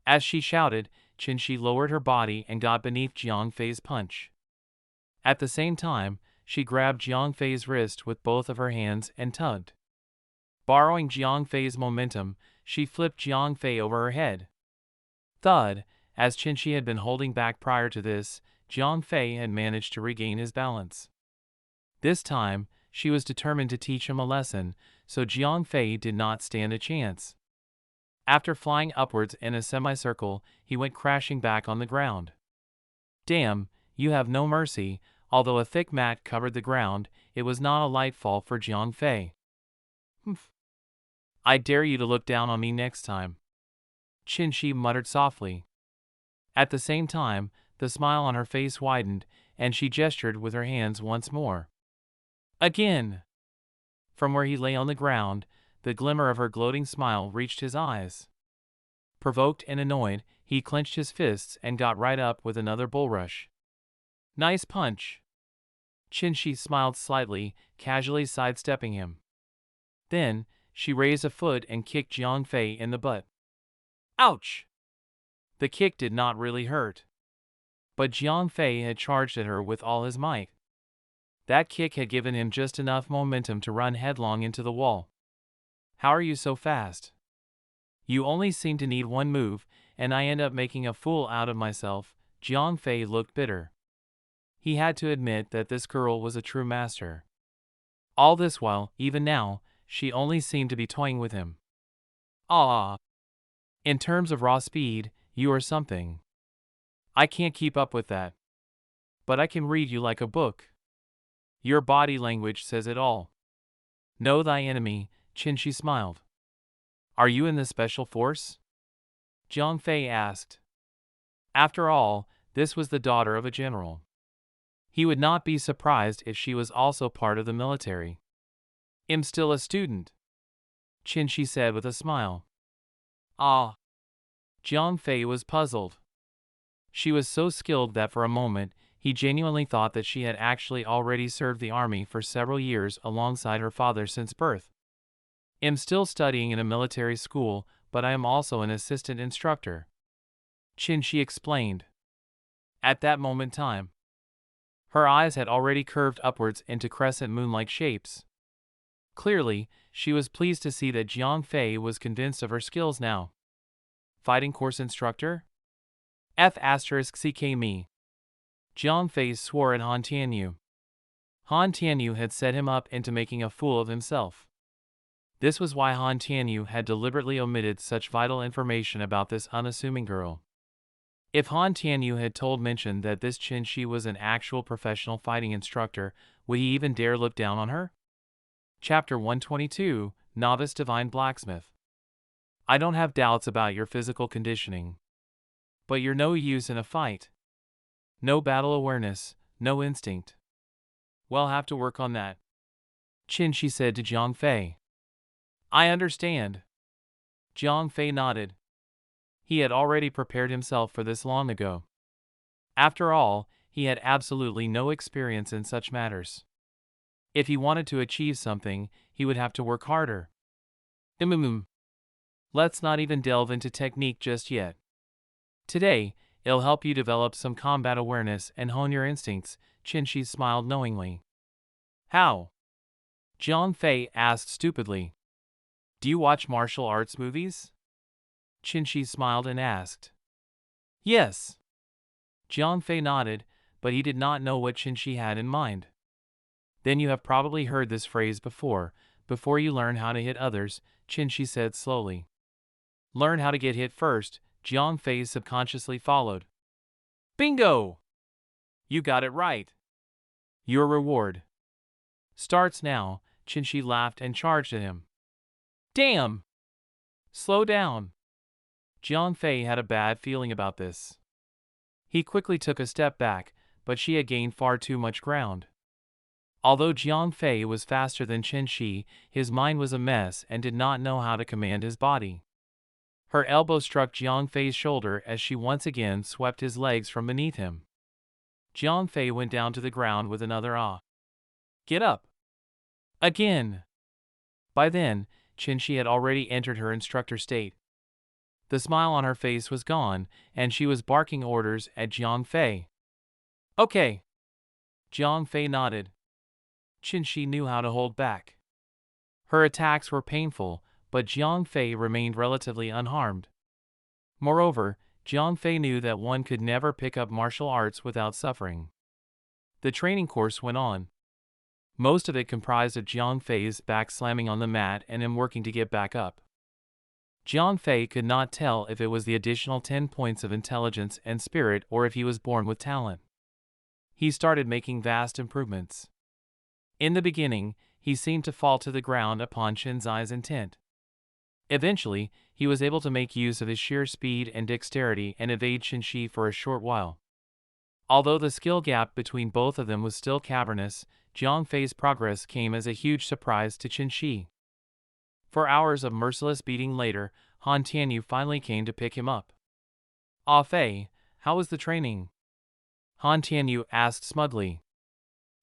A: As she shouted, Shi lowered her body and got beneath Jiang Fei's punch. At the same time, she grabbed Jiang Fei's wrist with both of her hands and tugged. Borrowing Jiang Fei's momentum, she flipped Jiang Fei over her head. Thud, as Shi had been holding back prior to this, Jiang Fei had managed to regain his balance. This time, she was determined to teach him a lesson, so Jiang Fei did not stand a chance. After flying upwards in a semicircle, he went crashing back on the ground. Damn, you have no mercy. Although a thick mat covered the ground, it was not a light fall for Jiang Fei. Humph. I dare you to look down on me next time. Shi muttered softly. At the same time, the smile on her face widened, and she gestured with her hands once more. Again! From where he lay on the ground, the glimmer of her gloating smile reached his eyes. Provoked and annoyed, he clenched his fists and got right up with another bullrush. Nice punch. Shi smiled slightly, casually sidestepping him. Then, she raised a foot and kicked Jiang Fei in the butt. Ouch! The kick did not really hurt. But Jiang Fei had charged at her with all his might. That kick had given him just enough momentum to run headlong into the wall. How are you so fast? You only seem to need one move, and I end up making a fool out of myself. Jiang Fei looked bitter. He had to admit that this girl was a true master. All this while, even now, she only seemed to be toying with him. Ah! In terms of raw speed, you are something. I can't keep up with that. But I can read you like a book. Your body language says it all. Know thy enemy, Shi smiled. Are you in the special force? Jiang Fei asked. After all, this was the daughter of a general. He would not be surprised if she was also part of the military. I'm still a student, Shi said with a smile. Ah. Jiang Fei was puzzled. She was so skilled that for a moment, he genuinely thought that she had actually already served the army for several years alongside her father since birth. I'm still studying in a military school, but I am also an assistant instructor, Shi explained. At that moment in time, her eyes had already curved upwards into crescent moon-like shapes. Clearly, she was pleased to see that Jiang Fei was convinced of her skills now. Fighting course instructor? F***ck me. Jiang Fei swore at Han Tianyu. Han Tianyu had set him up into making a fool of himself. This was why Han Tianyu had deliberately omitted such vital information about this unassuming girl. If Han Tianyu had told Minchin that this Shi was an actual professional fighting instructor, would he even dare look down on her? Chapter 122, Novice Divine Blacksmith. I don't have doubts about your physical conditioning. But you're no use in a fight. No battle awareness, no instinct. We'll have to work on that. Qin Shi said to Jiang Fei. I understand. Jiang Fei nodded. He had already prepared himself for this long ago. After all, he had absolutely no experience in such matters. If he wanted to achieve something, he would have to work harder. Let's not even delve into technique just yet. Today, it'll help you develop some combat awareness and hone your instincts, Qin Shi smiled knowingly. How? Jiang Fei asked stupidly. Do you watch martial arts movies? Qin Shi smiled and asked. Yes. Jiang Fei nodded, but he did not know what Qin Shi had in mind. Then you have probably heard this phrase before you learn how to hit others, Qin Shi said slowly. Learn how to get hit first, Jiang Fei subconsciously followed. Bingo! You got it right. Your reward starts now, Qin Shi laughed and charged at him. Damn! Slow down. Jiang Fei had a bad feeling about this. He quickly took a step back, but she had gained far too much ground. Although Jiang Fei was faster than Qin Shi, his mind was a mess and did not know how to command his body. Her elbow struck Jiang Fei's shoulder as she once again swept his legs from beneath him. Jiang Fei went down to the ground with another ah. Get up! Again! By then, Qin Shi had already entered her instructor state. The smile on her face was gone, and she was barking orders at Jiang Fei. Okay. Jiang Fei nodded. Qin Shi knew how to hold back. Her attacks were painful, but Jiang Fei remained relatively unharmed. Moreover, Jiang Fei knew that one could never pick up martial arts without suffering. The training course went on. Most of it comprised of Jiang Fei's back slamming on the mat and him working to get back up. Jiang Fei could not tell if it was the additional 10 points of intelligence and spirit or if he was born with talent. He started making vast improvements. In the beginning, he seemed to fall to the ground upon Qinzai's intent. Eventually, he was able to make use of his sheer speed and dexterity and evade Qin Shi for a short while. Although the skill gap between both of them was still cavernous, Jiang Fei's progress came as a huge surprise to Qin Shi. 4 hours of merciless beating later, Han Tianyu finally came to pick him up. Ah Fei, how was the training? Han Tianyu asked smugly.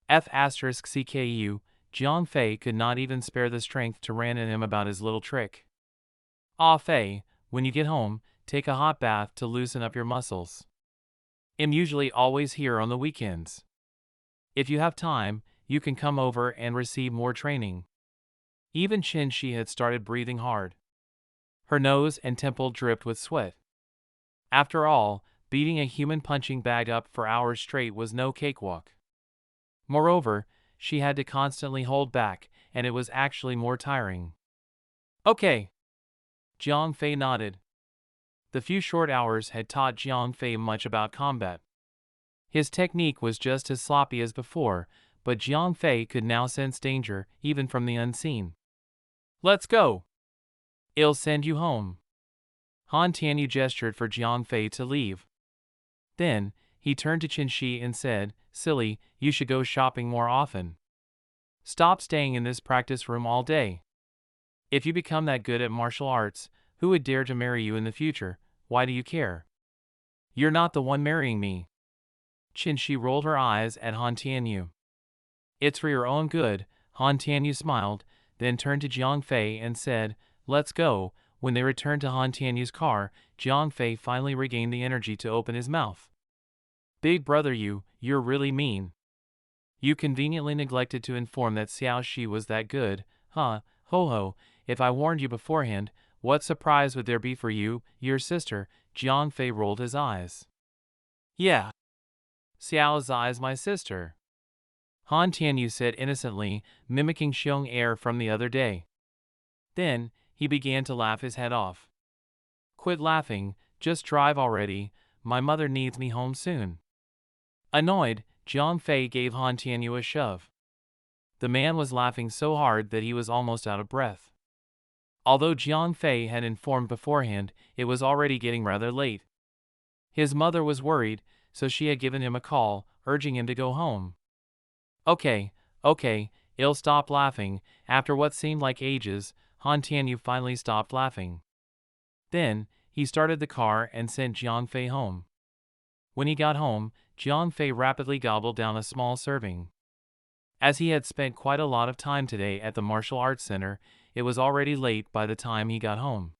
A: F***CKU, Jiang Fei could not even spare the strength to rant at him about his little trick. Ah Fei, when you get home, take a hot bath to loosen up your muscles. I'm usually always here on the weekends. If you have time, you can come over and receive more training. Even Qin Shi had started breathing hard. Her nose and temple dripped with sweat. After all, beating a human punching bag up for hours straight was no cakewalk. Moreover, she had to constantly hold back, and it was actually more tiring. Okay. Jiang Fei nodded. The few short hours had taught Jiang Fei much about combat. His technique was just as sloppy as before, but Jiang Fei could now sense danger, even from the unseen. Let's go. I'll send you home. Han Tianyu gestured for Jiang Fei to leave. Then, he turned to Qin Shi and said, Silly, you should go shopping more often. Stop staying in this practice room all day. If you become that good at martial arts, who would dare to marry you in the future? Why do you care? You're not the one marrying me. Qin Shi rolled her eyes at Han Tianyu. It's for your own good, Han Tianyu smiled, then turned to Jiang Fei and said, Let's go. When they returned to Han Tianyu's car, Jiang Fei finally regained the energy to open his mouth. Big brother, you're really mean. You conveniently neglected to inform that Xiao Shi was that good, huh? Ho ho, if I warned you beforehand, what surprise would there be for you, your sister? Jiang Fei rolled his eyes. Yeah. Xiao's eyes, my sister. Han Tianyu said innocently, mimicking Xiong air from the other day. Then, he began to laugh his head off. Quit laughing, just drive already, my mother needs me home soon. Annoyed, Jiang Fei gave Han Tianyu a shove. The man was laughing so hard that he was almost out of breath. Although Jiang Fei had informed beforehand, it was already getting rather late. His mother was worried, so she had given him a call, urging him to go home. Okay, Il stopped laughing. After what seemed like ages, Han Tianyu finally stopped laughing. Then, he started the car and sent Jiang Fei home. When he got home, Jiang Fei rapidly gobbled down a small serving. As he had spent quite a lot of time today at the martial arts center, it was already late by the time he got home.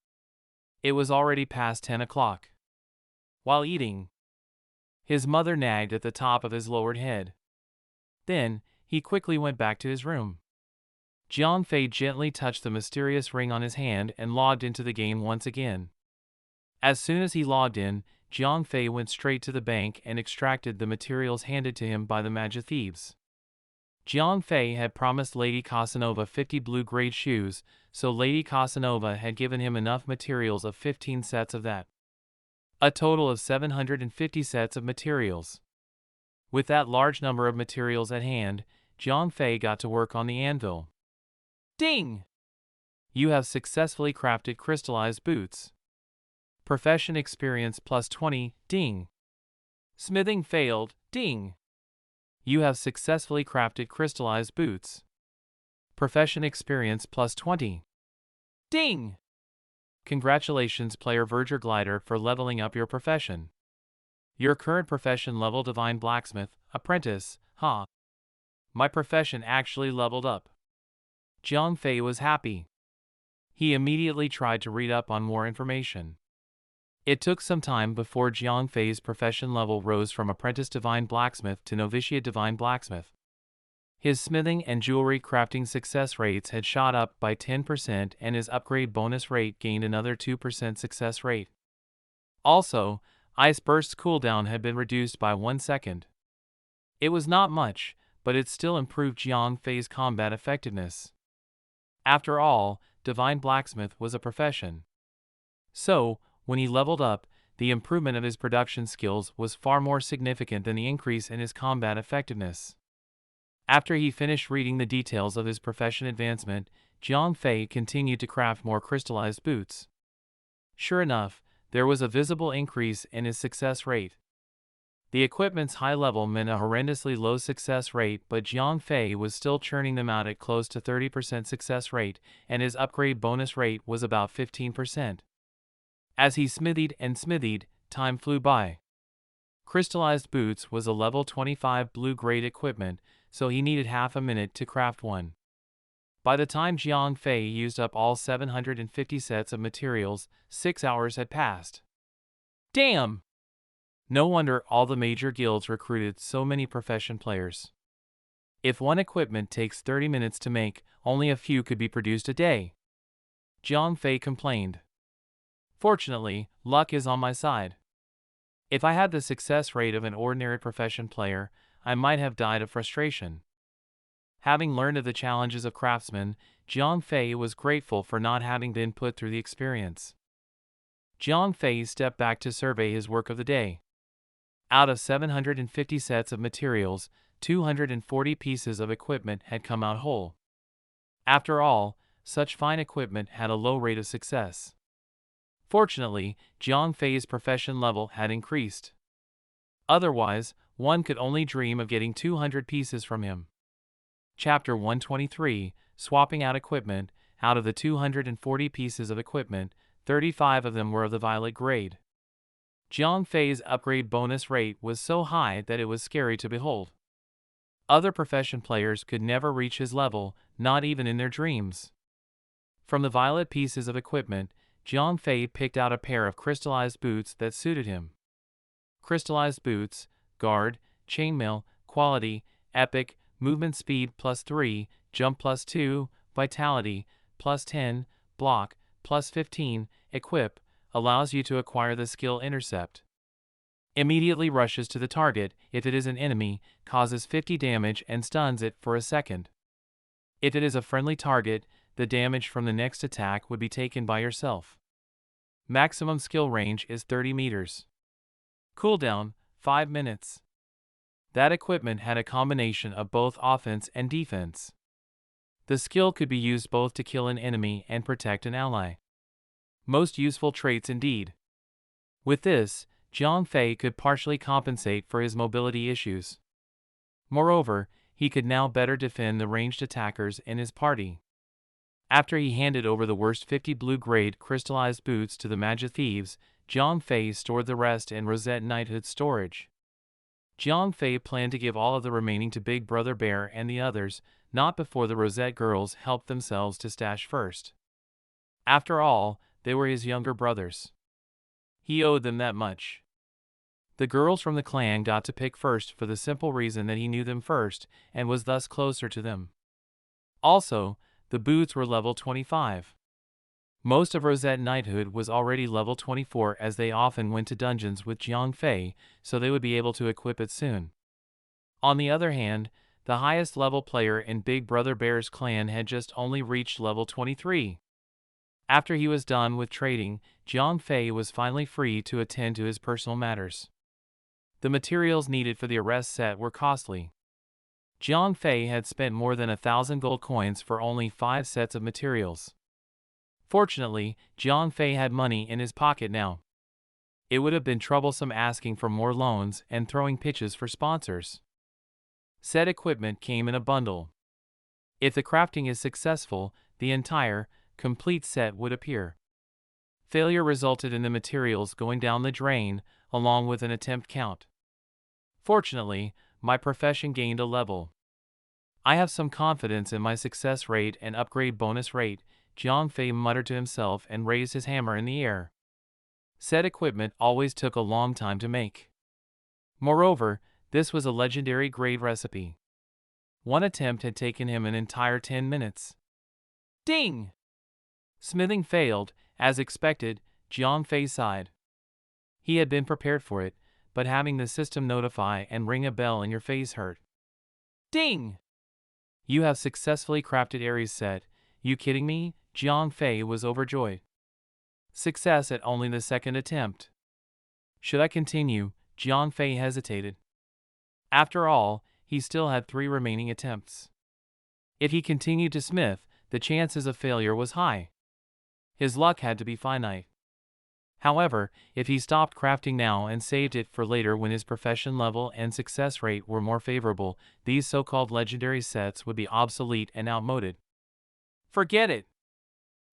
A: It was already past 10 o'clock. While eating, his mother nagged at the top of his lowered head. Then, he quickly went back to his room. Jiang Fei gently touched the mysterious ring on his hand and logged into the game once again. As soon as he logged in, Jiang Fei went straight to the bank and extracted the materials handed to him by the magic thieves. Jiang Fei had promised Lady Casanova 50 blue-grade shoes, so Lady Casanova had given him enough materials of 15 sets of that. A total of 750 sets of materials. With that large number of materials at hand, Jiang Fei got to work on the anvil. Ding! You have successfully crafted crystallized boots. Profession experience plus 20, ding. Smithing failed, ding. You have successfully crafted crystallized boots. Profession experience plus 20. Ding! Congratulations, player Verger Glider, for leveling up your profession. Your current profession level Divine Blacksmith, Apprentice, huh? My profession actually leveled up. Jiang Fei was happy. He immediately tried to read up on more information. It took some time before Jiang Fei's profession level rose from Apprentice Divine Blacksmith to Novitiate Divine Blacksmith. His smithing and jewelry crafting success rates had shot up by 10% and his upgrade bonus rate gained another 2% success rate. Also, Ice Burst's cooldown had been reduced by 1 second. It was not much, but it still improved Jiang Fei's combat effectiveness. After all, Divine Blacksmith was a profession. So, when he leveled up, the improvement of his production skills was far more significant than the increase in his combat effectiveness. After he finished reading the details of his profession advancement, Jiang Fei continued to craft more crystallized boots. Sure enough, there was a visible increase in his success rate. The equipment's high level meant a horrendously low success rate, but Jiang Fei was still churning them out at close to 30% success rate, and his upgrade bonus rate was about 15%. As he smithied and smithied, time flew by. Crystallized boots was a level 25 blue-grade equipment, so he needed half a minute to craft one. By the time Jiang Fei used up all 750 sets of materials, 6 hours had passed. Damn! No wonder all the major guilds recruited so many profession players. If one equipment takes 30 minutes to make, only a few could be produced a day. Jiang Fei complained. Fortunately, luck is on my side. If I had the success rate of an ordinary profession player, I might have died of frustration. Having learned of the challenges of craftsmen, Jiang Fei was grateful for not having been put through the experience. Jiang Fei stepped back to survey his work of the day. Out of 750 sets of materials, 240 pieces of equipment had come out whole. After all, such fine equipment had a low rate of success. Fortunately, Jiang Fei's profession level had increased. Otherwise, one could only dream of getting 200 pieces from him. Chapter 123, Swapping Out Equipment. Out of the 240 pieces of equipment, 35 of them were of the violet grade. Jiang Fei's upgrade bonus rate was so high that it was scary to behold. Other profession players could never reach his level, not even in their dreams. From the violet pieces of equipment, Jiang Fei picked out a pair of crystallized boots that suited him. Crystallized boots, guard, chainmail, quality, epic, movement speed plus 3, jump plus 2, vitality, plus 10, block, plus 15, equip, allows you to acquire the skill intercept. Immediately rushes to the target, if it is an enemy, causes 50 damage and stuns it for a second. If it is a friendly target, the damage from the next attack would be taken by yourself. Maximum skill range is 30 meters. Cooldown, 5 minutes. That equipment had a combination of both offense and defense. The skill could be used both to kill an enemy and protect an ally. Most useful traits indeed. With this, Jiang Fei could partially compensate for his mobility issues. Moreover, he could now better defend the ranged attackers in his party. After he handed over the worst 50 blue-grade crystallized boots to the magic thieves, Jiang Fei stored the rest in Rosette Knighthood storage. Jiang Fei planned to give all of the remaining to Big Brother Bear and the others, not before the Rosette girls helped themselves to stash first. After all, they were his younger brothers. He owed them that much. The girls from the clan got to pick first for the simple reason that he knew them first and was thus closer to them. Also, the boots were level 25. Most of Rosette Knighthood was already level 24 as they often went to dungeons with Jiang Fei, so they would be able to equip it soon. On the other hand, the highest level player in Big Brother Bear's clan had just only reached level 23. After he was done with trading, Jiang Fei was finally free to attend to his personal matters. The materials needed for the arrest set were costly. Jiang Fei had spent more than 1,000 gold coins for only 5 sets of materials. Fortunately, Jiang Fei had money in his pocket now. It would have been troublesome asking for more loans and throwing pitches for sponsors. Set equipment came in a bundle. If the crafting is successful, the entire, complete set would appear. Failure resulted in the materials going down the drain, along with an attempt count. Fortunately, my profession gained a level. I have some confidence in my success rate and upgrade bonus rate, Jiang Fei muttered to himself and raised his hammer in the air. Set equipment always took a long time to make. Moreover, this was a legendary grade recipe. One attempt had taken him an entire 10 minutes. Ding! Smithing failed, as expected. Jiang Fei sighed. He had been prepared for it, but having the system notify and ring a bell in your face hurt. Ding! You have successfully crafted Ares set. You kidding me? Jiang Fei was overjoyed. Success at only the second attempt. Should I continue? Jiang Fei hesitated. After all, he still had 3 remaining attempts. If he continued to smith, the chances of failure was high. His luck had to be finite. However, if he stopped crafting now and saved it for later when his profession level and success rate were more favorable, these so-called legendary sets would be obsolete and outmoded. Forget it.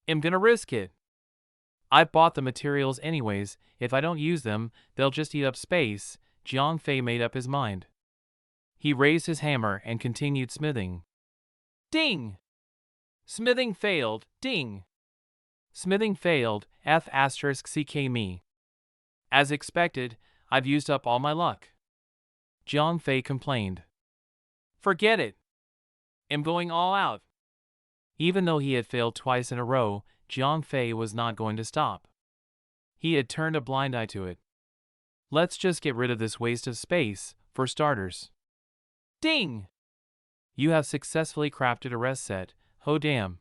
A: I'm gonna risk it. I've bought the materials anyways. If I don't use them, they'll just eat up space. Jiang Fei made up his mind. He raised his hammer and continued smithing. Ding! Smithing failed. Ding! Smithing failed. F***ck me. As expected, I've used up all my luck. Jiang Fei complained. Forget it. I'm going all out. Even though he had failed twice in a row, Jiang Fei was not going to stop. He had turned a blind eye to it. Let's just get rid of this waste of space, for starters. Ding! You have successfully crafted a rest set. Oh damn.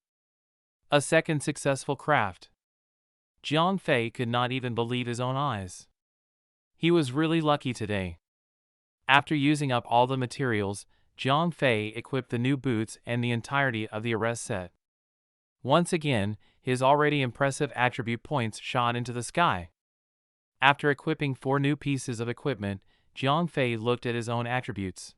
A: A second successful craft. Jiang Fei could not even believe his own eyes. He was really lucky today. After using up all the materials, Jiang Fei equipped the new boots and the entirety of the arrest set. Once again, his already impressive attribute points shot into the sky. After equipping 4 new pieces of equipment, Jiang Fei looked at his own attributes.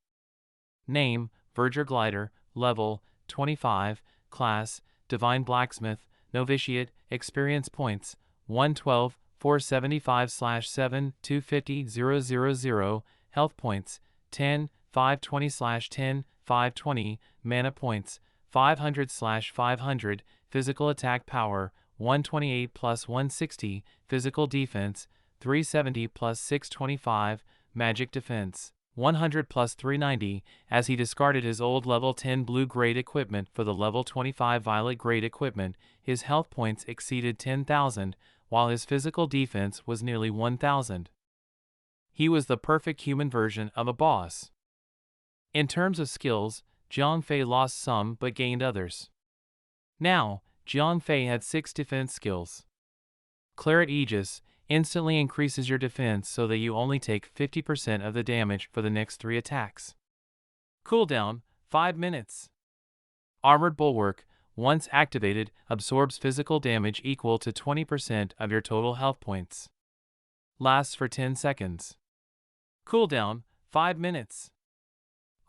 A: Name, Verger Glider, Level, 25, Class, Divine Blacksmith, Novitiate, Experience Points, 112, 475/7, 250, 000, Health Points, 10, 520/10, 520, Mana Points, 500/500, Physical Attack Power, 128 plus 160, Physical Defense, 370 plus 625, Magic Defense, 100 plus 390, as he discarded his old level 10 blue-grade equipment for the level 25 violet-grade equipment, his health points exceeded 10,000, while his physical defense was nearly 1,000. He was the perfect human version of a boss. In terms of skills, Jiang Fei lost some but gained others. Now, Jiang Fei had 6 defense skills. Claret Aegis instantly increases your defense so that you only take 50% of the damage for the next 3 attacks. Cooldown, 5 minutes. Armored Bulwark, once activated, absorbs physical damage equal to 20% of your total health points. Lasts for 10 seconds. Cooldown, 5 minutes.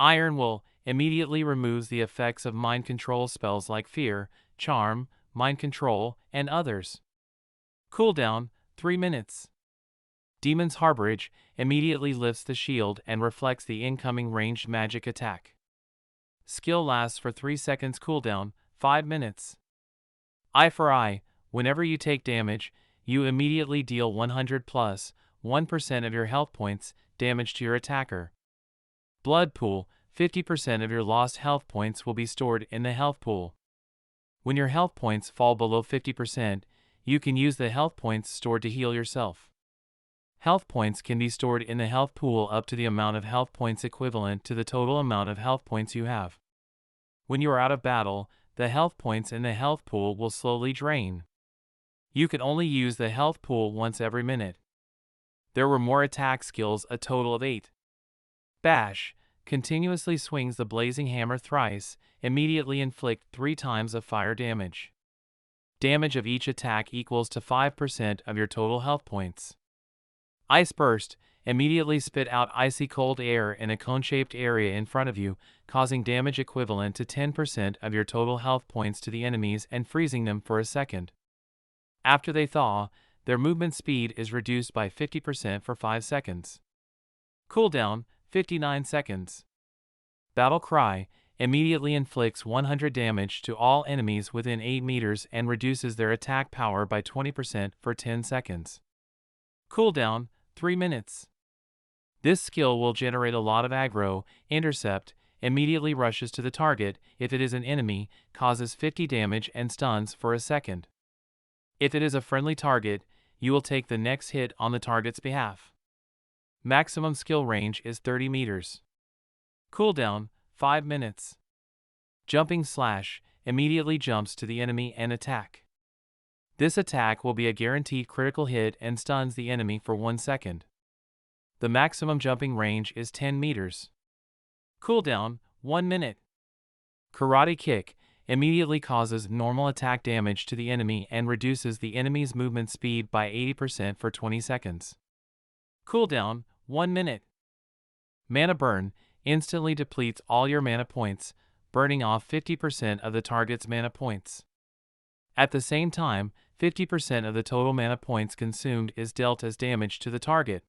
A: Iron Wool, immediately removes the effects of mind control spells like fear, charm, mind control, and others. Cooldown, 3 minutes. Demon's Harborage immediately lifts the shield and reflects the incoming ranged magic attack. Skill lasts for 3 seconds. Cooldown, 5 minutes. Eye for Eye, whenever you take damage, you immediately deal 100 plus 1% of your health points damage to your attacker. Blood Pool, 50% of your lost health points will be stored in the health pool. When your health points fall below 50%, you can use the health points stored to heal yourself. Health points can be stored in the health pool up to the amount of health points equivalent to the total amount of health points you have. When you are out of battle, the health points in the health pool will slowly drain. You can only use the health pool once every minute. There were more attack skills, a total of 8. Bash continuously swings the blazing hammer thrice, immediately inflict 3 times of fire damage. Damage of each attack equals to 5% of your total health points. Ice Burst immediately spit out icy cold air in a cone-shaped area in front of you, causing damage equivalent to 10% of your total health points to the enemies and freezing them for a second. After they thaw, their movement speed is reduced by 50% for 5 seconds. Cooldown, 59 seconds. Battle Cry immediately inflicts 100 damage to all enemies within 8 meters and reduces their attack power by 20% for 10 seconds. Cooldown, 3 minutes. This skill will generate a lot of aggro. Intercept immediately rushes to the target if it is an enemy, causes 50 damage and stuns for a second. If it is a friendly target, you will take the next hit on the target's behalf. Maximum skill range is 30 meters. Cooldown, 5 minutes. Jumping Slash immediately jumps to the enemy and attack. This attack will be a guaranteed critical hit and stuns the enemy for 1 second. The maximum jumping range is 10 meters. Cooldown, 1 minute. Karate Kick immediately causes normal attack damage to the enemy and reduces the enemy's movement speed by 80% for 20 seconds. Cooldown, 1 minute. Mana Burn instantly depletes all your mana points, burning off 50% of the target's mana points. At the same time, 50% of the total mana points consumed is dealt as damage to the target.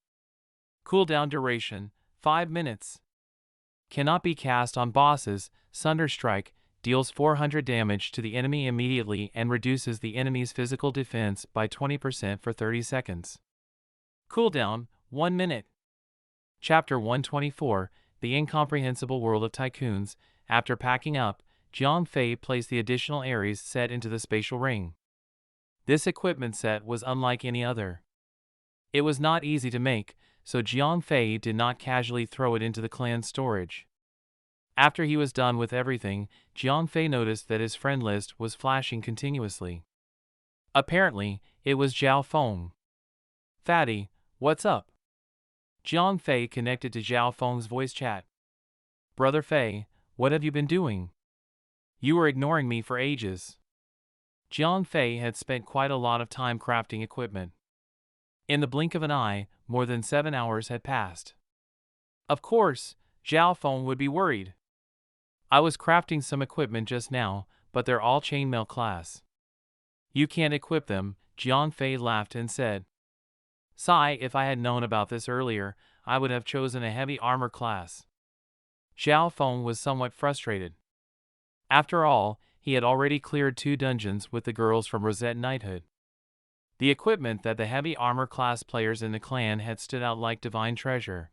A: Cooldown duration, 5 minutes. Cannot be cast on bosses. Sunderstrike deals 400 damage to the enemy immediately and reduces the enemy's physical defense by 20% for 30 seconds. Cooldown, 1 minute. Chapter 124, The Incomprehensible World of Tycoons. After packing up, Jiang Fei placed the additional Ares set into the spatial ring. This equipment set was unlike any other. It was not easy to make, so Jiang Fei did not casually throw it into the clan's storage. After he was done with everything, Jiang Fei noticed that his friend list was flashing continuously. Apparently, it was Zhao Feng. Fatty, what's up? Jiang Fei connected to Zhao Feng's voice chat. Brother Fei, what have you been doing? You were ignoring me for ages. Jiang Fei had spent quite a lot of time crafting equipment. In the blink of an eye, more than 7 hours had passed. Of course, Zhao Feng would be worried. I was crafting some equipment just now, but they're all chainmail class. You can't equip them, Jiang Fei laughed and said. Sigh, if I had known about this earlier, I would have chosen a heavy armor class. Zhao Feng was somewhat frustrated. After all, he had already cleared 2 dungeons with the girls from Rosette Knighthood. The equipment that the heavy armor class players in the clan had stood out like divine treasure.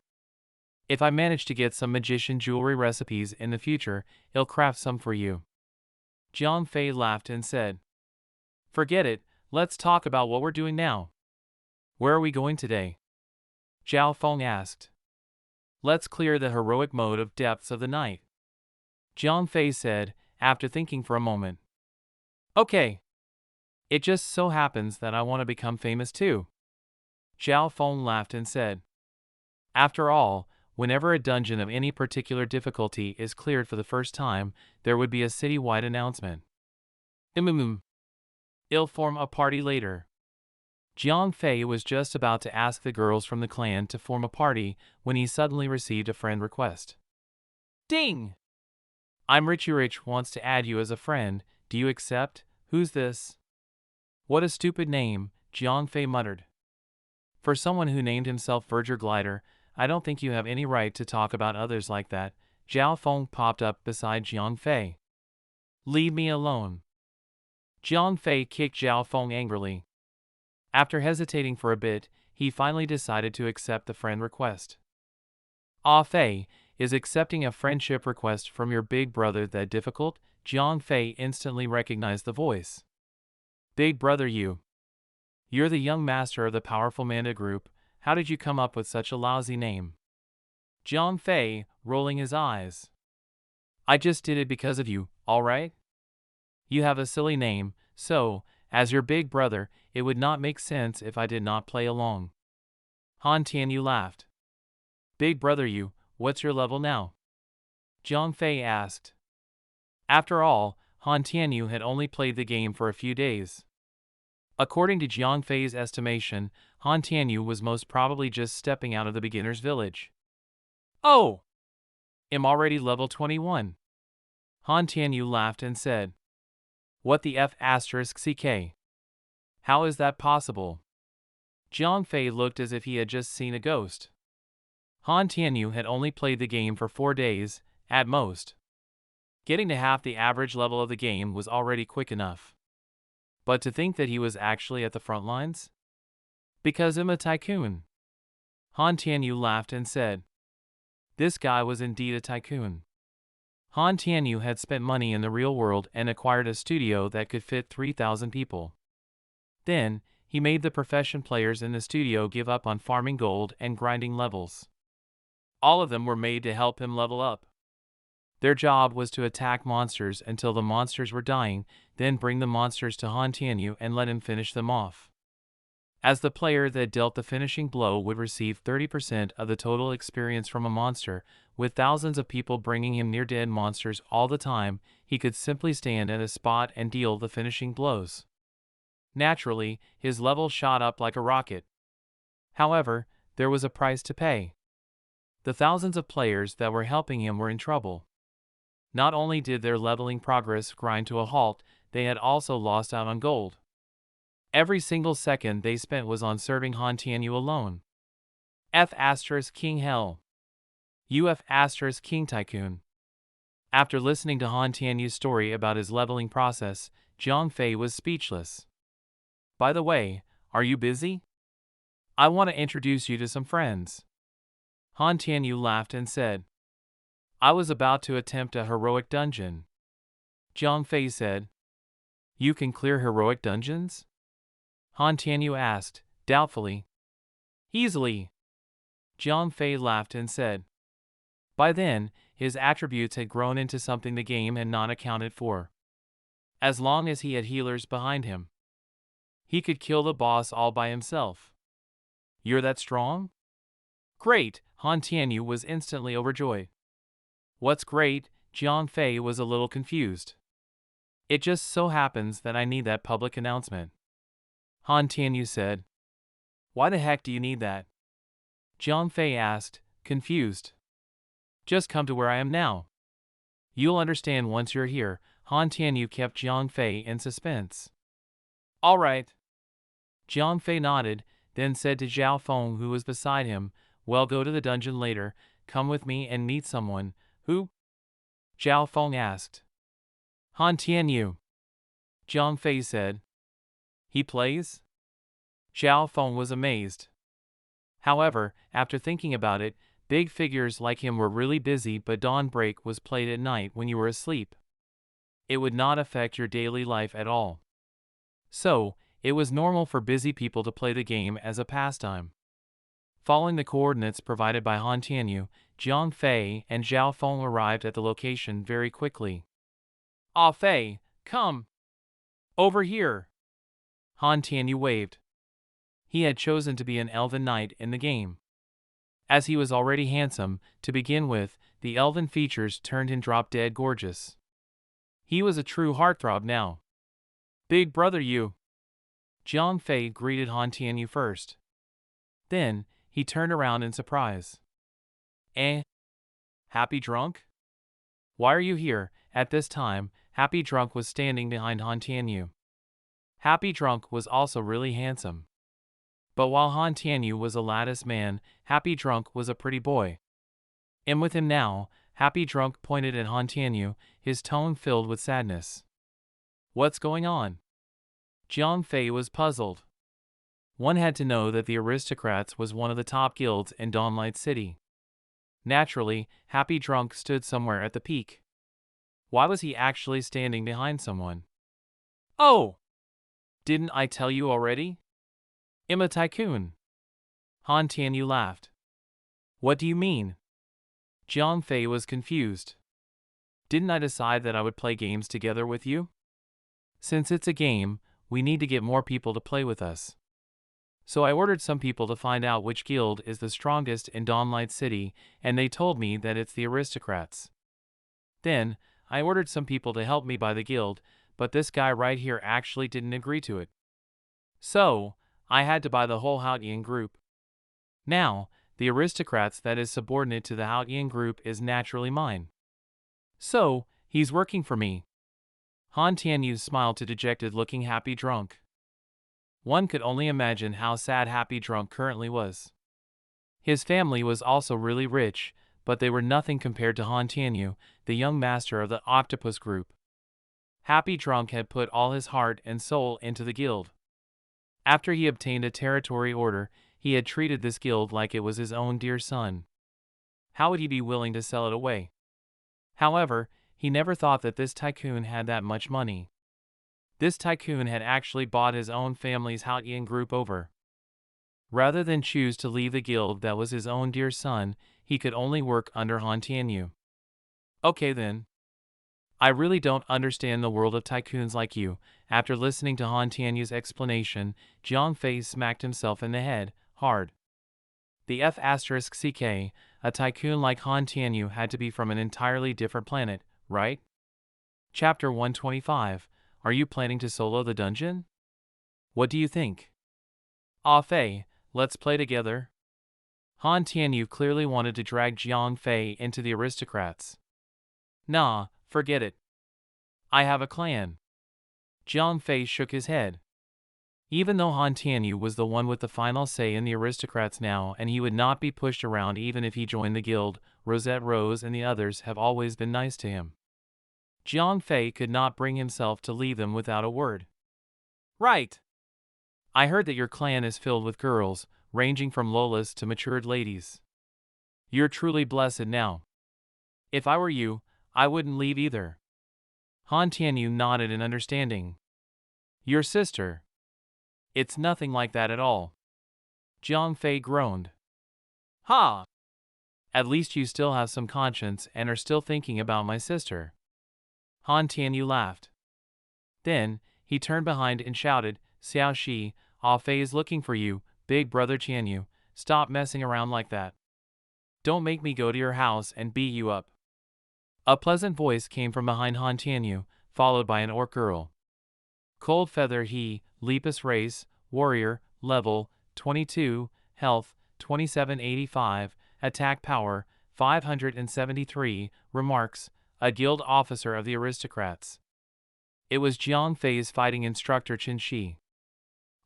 A: If I manage to get some magician jewelry recipes in the future, I'll craft some for you. Jiang Fei laughed and said. Forget it, let's talk about what we're doing now. Where are we going today? Zhao Feng asked. Let's clear the heroic mode of Depths of the Night. Jiang Fei said, after thinking for a moment. Okay. It just so happens that I want to become famous too. Zhao Feng laughed and said. After all, whenever a dungeon of any particular difficulty is cleared for the first time, there would be a city-wide announcement. I'll form a party later. Jiang Fei was just about to ask the girls from the clan to form a party when he suddenly received a friend request. Ding! I'm Richie Rich wants to add you as a friend, do you accept? Who's this? What a stupid name, Jiang Fei muttered. For someone who named himself Verger Glider, I don't think you have any right to talk about others like that. Zhao Feng popped up beside Jiang Fei. Leave me alone. Jiang Fei kicked Zhao Feng angrily. After hesitating for a bit, he finally decided to accept the friend request. Ah Fei, is accepting a friendship request from your big brother that difficult? Jiang Fei instantly recognized the voice. Big brother You're the young master of the powerful Manda group, how did you come up with such a lousy name? Jiang Fei, rolling his eyes. I just did it because of you, alright? You have a silly name, so, as your big brother, it would not make sense if I did not play along. Han Tianyu laughed. Big brother what's your level now? Jiang Fei asked. After all, Han Tianyu had only played the game for a few days. According to Jiang Fei's estimation, Han Tianyu was most probably just stepping out of the beginner's village. Oh! I'm already level 21. Han Tianyu laughed and said. What the F***ck? How is that possible? Jiang Fei looked as if he had just seen a ghost. Han Tianyu had only played the game for 4 days, at most. Getting to half the average level of the game was already quick enough. But to think that he was actually at the front lines? Because I'm a tycoon. Han Tianyu laughed and said. This guy was indeed a tycoon. Han Tianyu had spent money in the real world and acquired a studio that could fit 3,000 people. Then, he made the profession players in the studio give up on farming gold and grinding levels. All of them were made to help him level up. Their job was to attack monsters until the monsters were dying, then bring the monsters to Han Tianyu and let him finish them off. As the player that dealt the finishing blow would receive 30% of the total experience from a monster, with thousands of people bringing him near-dead monsters all the time, he could simply stand at a spot and deal the finishing blows. Naturally, his level shot up like a rocket. However, there was a price to pay. The thousands of players that were helping him were in trouble. Not only did their leveling progress grind to a halt, they had also lost out on gold. Every single second they spent was on serving Han Tianyu alone. King Hell. King Tycoon. After listening to Han Tianyu's story about his leveling process, Jiang Fei was speechless. By the way, are you busy? I want to introduce you to some friends. Han Tianyu laughed and said. I was about to attempt a heroic dungeon. Jiang Fei said. You can clear heroic dungeons? Han Tianyu asked, doubtfully. Easily. Jiang Fei laughed and said. By then, his attributes had grown into something the game had not accounted for. As long as he had healers behind him, he could kill the boss all by himself. You're that strong? Great, Han Tianyu was instantly overjoyed. What's great? Jiang Fei was a little confused. It just so happens that I need that public announcement. Han Tianyu said. Why the heck do you need that? Jiang Fei asked, confused. Just come to where I am now. You'll understand once you're here. Han Tianyu kept Jiang Fei in suspense. All right. Jiang Fei nodded, then said to Zhao Feng who was beside him, well, go to the dungeon later, come with me and meet someone. Who? Zhao Feng asked. Han Tianyu. Jiang Fei said. He plays? Zhao Feng was amazed. However, after thinking about it, big figures like him were really busy, but Dawn Break was played at night when you were asleep. It would not affect your daily life at all. So, it was normal for busy people to play the game as a pastime. Following the coordinates provided by Han Tianyu, Jiang Fei and Zhao Feng arrived at the location very quickly. Ah Fei, come! Over here! Han Tianyu waved. He had chosen to be an elven knight in the game. As he was already handsome, to begin with, the elven features turned him drop-dead gorgeous. He was a true heartthrob now. Big brother Jiang Fei greeted Han Tianyu first. Then, he turned around in surprise. Eh? Happy drunk? Why are you here? At this time, Happy Drunk was standing behind Han Tianyu. Happy Drunk was also really handsome. But while Han Tianyu was a lattice man, Happy Drunk was a pretty boy. And with him now, Happy Drunk pointed at Han Tianyu, his tone filled with sadness. What's going on? Jiang Fei was puzzled. One had to know that the Aristocrats was one of the top guilds in Dawnlight City. Naturally, Happy Drunk stood somewhere at the peak. Why was he actually standing behind someone? Oh! Didn't I tell you already? I'm a tycoon. Han Tianyu laughed. What do you mean? Jiang Fei was confused. Didn't I decide that I would play games together with you? Since it's a game, we need to get more people to play with us. So I ordered some people to find out which guild is the strongest in Dawnlight City, and they told me that it's the Aristocrats. Then, I ordered some people to help me buy the guild, but this guy right here actually didn't agree to it. So, I had to buy the whole Haotian group. Now, the Aristocrats that is subordinate to the Haotian group is naturally mine. So, he's working for me. Han Tianyu smiled to dejected-looking Happy Drunk. One could only imagine how sad Happy Drunk currently was. His family was also really rich, but they were nothing compared to Han Tianyu, the young master of the Octopus Group. Happy Drunk had put all his heart and soul into the guild. After he obtained a territory order, he had treated this guild like it was his own dear son. How would he be willing to sell it away? However, he never thought that this tycoon had that much money. This tycoon had actually bought his own family's Haotian group over. Rather than choose to leave the guild that was his own dear son, he could only work under Han Tianyu. Okay then. I really don't understand the world of tycoons like you. After listening to Han Tianyu's explanation, Jiang Fei smacked himself in the head, hard. The F*CK, a tycoon like Han Tianyu had to be from an entirely different planet, right? Chapter 125. Are you planning to solo the dungeon? What do you think? Ah Fei, let's play together. Han Tianyu clearly wanted to drag Jiang Fei into the Aristocrats. Nah, forget it. I have a clan. Jiang Fei shook his head. Even though Han Tianyu was the one with the final say in the Aristocrats now and he would not be pushed around even if he joined the guild, Rosette Rose and the others have always been nice to him. Jiang Fei could not bring himself to leave them without a word. Right. I heard that your clan is filled with girls, ranging from Lolas to matured ladies. You're truly blessed now. If I were you, I wouldn't leave either. Han Tianyu nodded in understanding. Your sister. It's nothing like that at all. Jiang Fei groaned. Ha! At least you still have some conscience and are still thinking about my sister. Han Tianyu laughed. Then, he turned behind and shouted, Xiao Shi, Ah Fei is looking for you, big brother Tianyu. Stop messing around like that. Don't make me go to your house and beat you up. A pleasant voice came from behind Han Tianyu, followed by an orc girl. Cold Feather he, Lepus race, warrior, level, 22, health, 2785, attack power, 573, remarks, a guild officer of the Aristocrats. It was Jiang Fei's fighting instructor Qin Shi.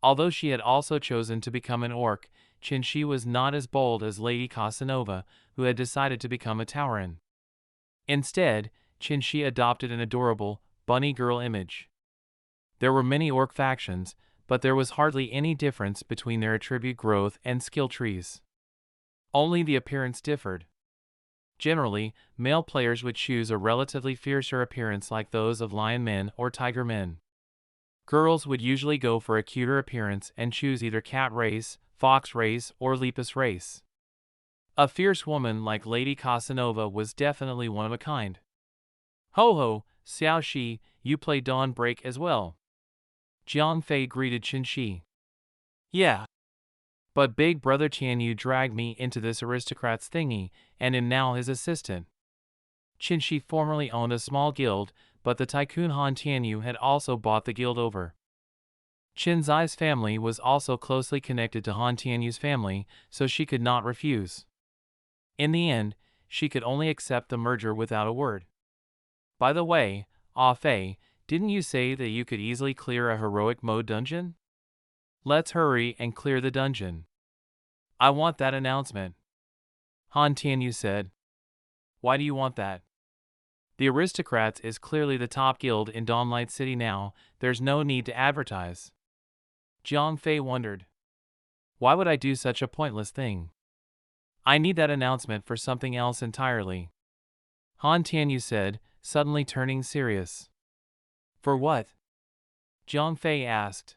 A: Although she had also chosen to become an orc, Qin Shi was not as bold as Lady Casanova, who had decided to become a Tauren. Instead, Qin Shi adopted an adorable, bunny girl image. There were many orc factions, but there was hardly any difference between their attribute growth and skill trees. Only the appearance differed. Generally, male players would choose a relatively fiercer appearance like those of lion men or tiger men. Girls would usually go for a cuter appearance and choose either cat race, fox race, or lepus race. A fierce woman like Lady Casanova was definitely one of a kind. Ho ho, Xiao Shi, you play Dawn Break as well. Jiang Fei greeted Qin Shi. Yeah. But big brother Tianyu dragged me into this aristocrat's thingy, and am now his assistant. Qin Shi formerly owned a small guild, but the tycoon Han Tianyu had also bought the guild over. Qin Zai's family was also closely connected to Han Tianyu's family, so she could not refuse. In the end, she could only accept the merger without a word. By the way, Fei, didn't you say that you could easily clear a heroic mode dungeon? Let's hurry and clear the dungeon. I want that announcement. Han Tianyu said. Why do you want that? The Aristocrats is clearly the top guild in Dawnlight City now, there's no need to advertise. Jiang Fei wondered. Why would I do such a pointless thing? I need that announcement for something else entirely. Han Tianyu said, suddenly turning serious. For what? Jiang Fei asked.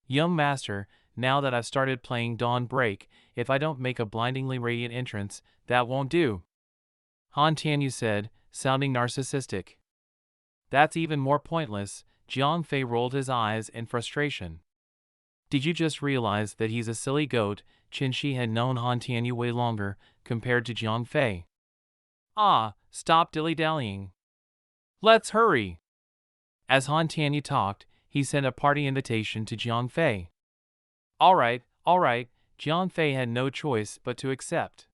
A: Young master, now that I've started playing Dawn Break, if I don't make a blindingly radiant entrance, that won't do. Han Tianyu said, sounding narcissistic. That's even more pointless. Jiang Fei rolled his eyes in frustration. Did you just realize that he's a silly goat? Qin Shi had known Han Tianyu way longer, compared to Jiang Fei. Ah, stop dilly-dallying. Let's hurry. As Han Tianyu talked, he sent a party invitation to Jiang Fei. All right, Jiang Fei had no choice but to accept.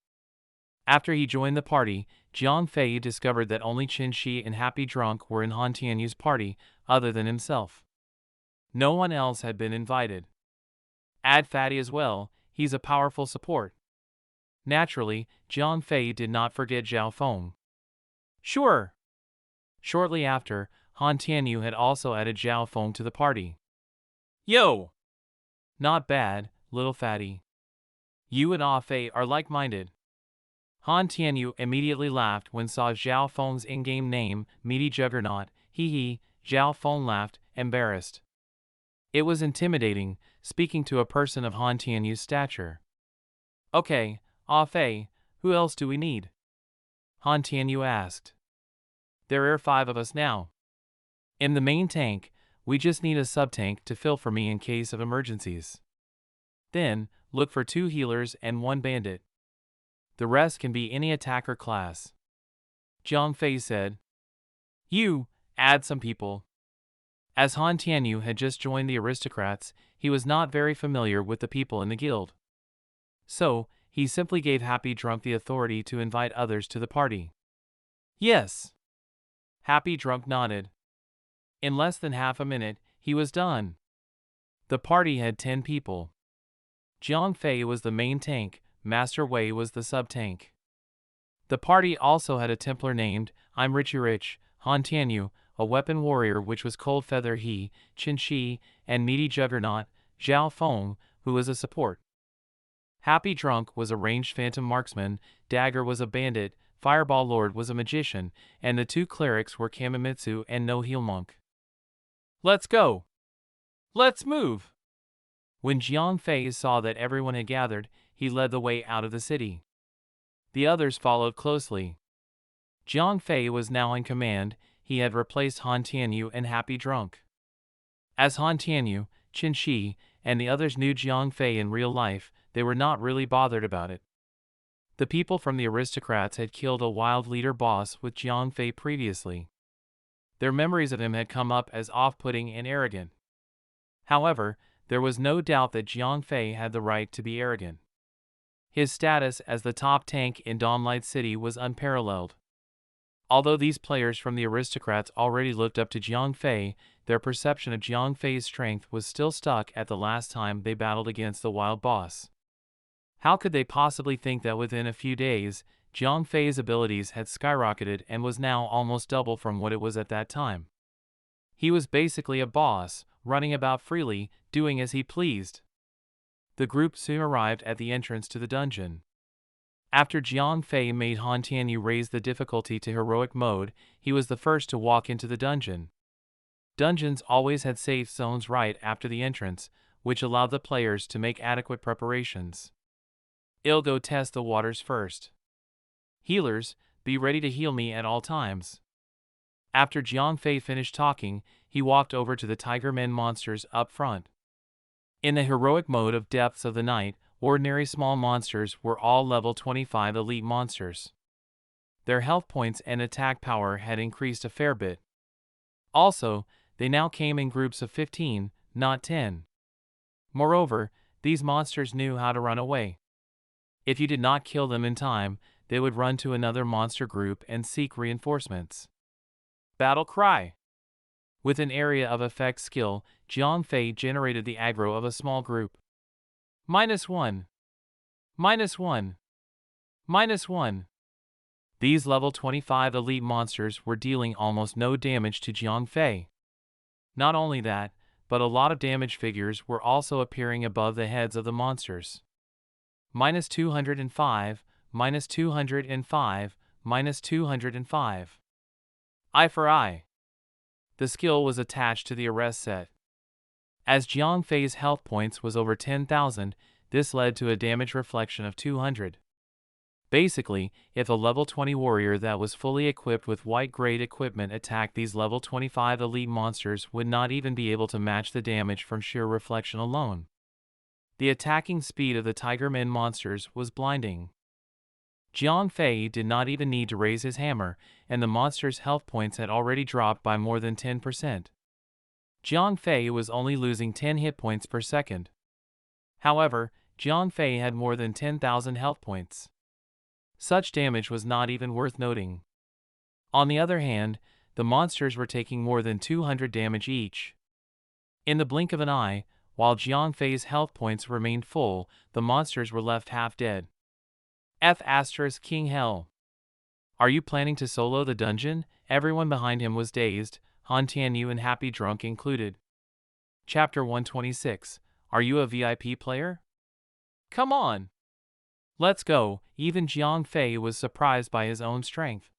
A: After he joined the party, Jiang Fei discovered that only Qin Shi and Happy Drunk were in Han Tianyu's party, other than himself. No one else had been invited. Add Fatty as well, he's a powerful support. Naturally, Jiang Fei did not forget Zhao Feng. Sure. Shortly after, Han Tianyu had also added Zhao Feng to the party. Yo! Not bad, little fatty. You and Fei are like-minded. Han Tianyu immediately laughed when saw Zhao Feng's in-game name, Meaty Juggernaut. Hee. Zhao Feng laughed, embarrassed. It was intimidating, speaking to a person of Han Tianyu's stature. Okay, Fei, who else do we need? Han Tianyu asked. There are 5 of us now. In the main tank, we just need a sub-tank to fill for me in case of emergencies. Then, look for 2 healers and 1 bandit. The rest can be any attacker class. Jiang Fei said. You, add some people. As Han Tianyu had just joined the Aristocrats, he was not very familiar with the people in the guild. So, he simply gave Happy Drunk the authority to invite others to the party. Yes. Happy Drunk nodded. In less than half a minute, he was done. The party had 10 people. Jiang Fei was the main tank, Master Wei was the sub-tank. The party also had a Templar named, I'm Richie Rich, Han Tianyu, a weapon warrior which was Cold Feather He, Qin Shi, and Meaty Juggernaut, Zhao Feng, who was a support. Happy Drunk was a ranged phantom marksman, Dagger was a bandit, Fireball Lord was a magician, and the 2 clerics were Kamimitsu and No Heal Monk. Let's go! Let's move! When Jiang Fei saw that everyone had gathered, he led the way out of the city. The others followed closely. Jiang Fei was now in command, he had replaced Han Tianyu and Happy Drunk. As Han Tianyu, Qin Shi, and the others knew Jiang Fei in real life, they were not really bothered about it. The people from the Aristocrats had killed a wild leader boss with Jiang Fei previously. Their memories of him had come up as off-putting and arrogant. However, there was no doubt that Jiang Fei had the right to be arrogant. His status as the top tank in Dawnlight City was unparalleled. Although these players from the Aristocrats already looked up to Jiang Fei, their perception of Jiang Fei's strength was still stuck at the last time they battled against the wild boss. How could they possibly think that within a few days, Jiang Fei's abilities had skyrocketed and was now almost double from what it was at that time? He was basically a boss, running about freely, doing as he pleased. The group soon arrived at the entrance to the dungeon. After Jiang Fei made Han Tianyu raise the difficulty to heroic mode, he was the first to walk into the dungeon. Dungeons always had safe zones right after the entrance, which allowed the players to make adequate preparations. I'll go test the waters first. Healers, be ready to heal me at all times. After Jiang Fei finished talking, he walked over to the Tiger Men monsters up front. In the heroic mode of Depths of the Night, ordinary small monsters were all level 25 elite monsters. Their health points and attack power had increased a fair bit. Also, they now came in groups of 15, not 10. Moreover, these monsters knew how to run away. If you did not kill them in time, they would run to another monster group and seek reinforcements. Battle Cry. With an area of effect skill, Jiang Fei generated the aggro of a small group. -1. -1. -1. These level 25 elite monsters were dealing almost no damage to Jiang Fei. Not only that, but a lot of damage figures were also appearing above the heads of the monsters. -205, -205, -205. Eye for eye. The skill was attached to the arrest set. As Jiang Fei's health points was over 10,000, this led to a damage reflection of 200. Basically, if a level 20 warrior that was fully equipped with white-grade equipment attacked these level 25 elite monsters would not even be able to match the damage from sheer reflection alone. The attacking speed of the Tigerman monsters was blinding. Jiang Fei did not even need to raise his hammer, and the monster's health points had already dropped by more than 10%. Jiang Fei was only losing 10 hit points per second. However, Jiang Fei had more than 10,000 health points. Such damage was not even worth noting. On the other hand, the monsters were taking more than 200 damage each. In the blink of an eye, while Jiang Fei's health points remained full, the monsters were left half dead. King Hell. Are you planning to solo the dungeon? Everyone behind him was dazed, Han Tianyu and Happy Drunk included. Chapter 126. Are you a VIP player? Come on! Let's go. Even Jiang Fei was surprised by his own strength.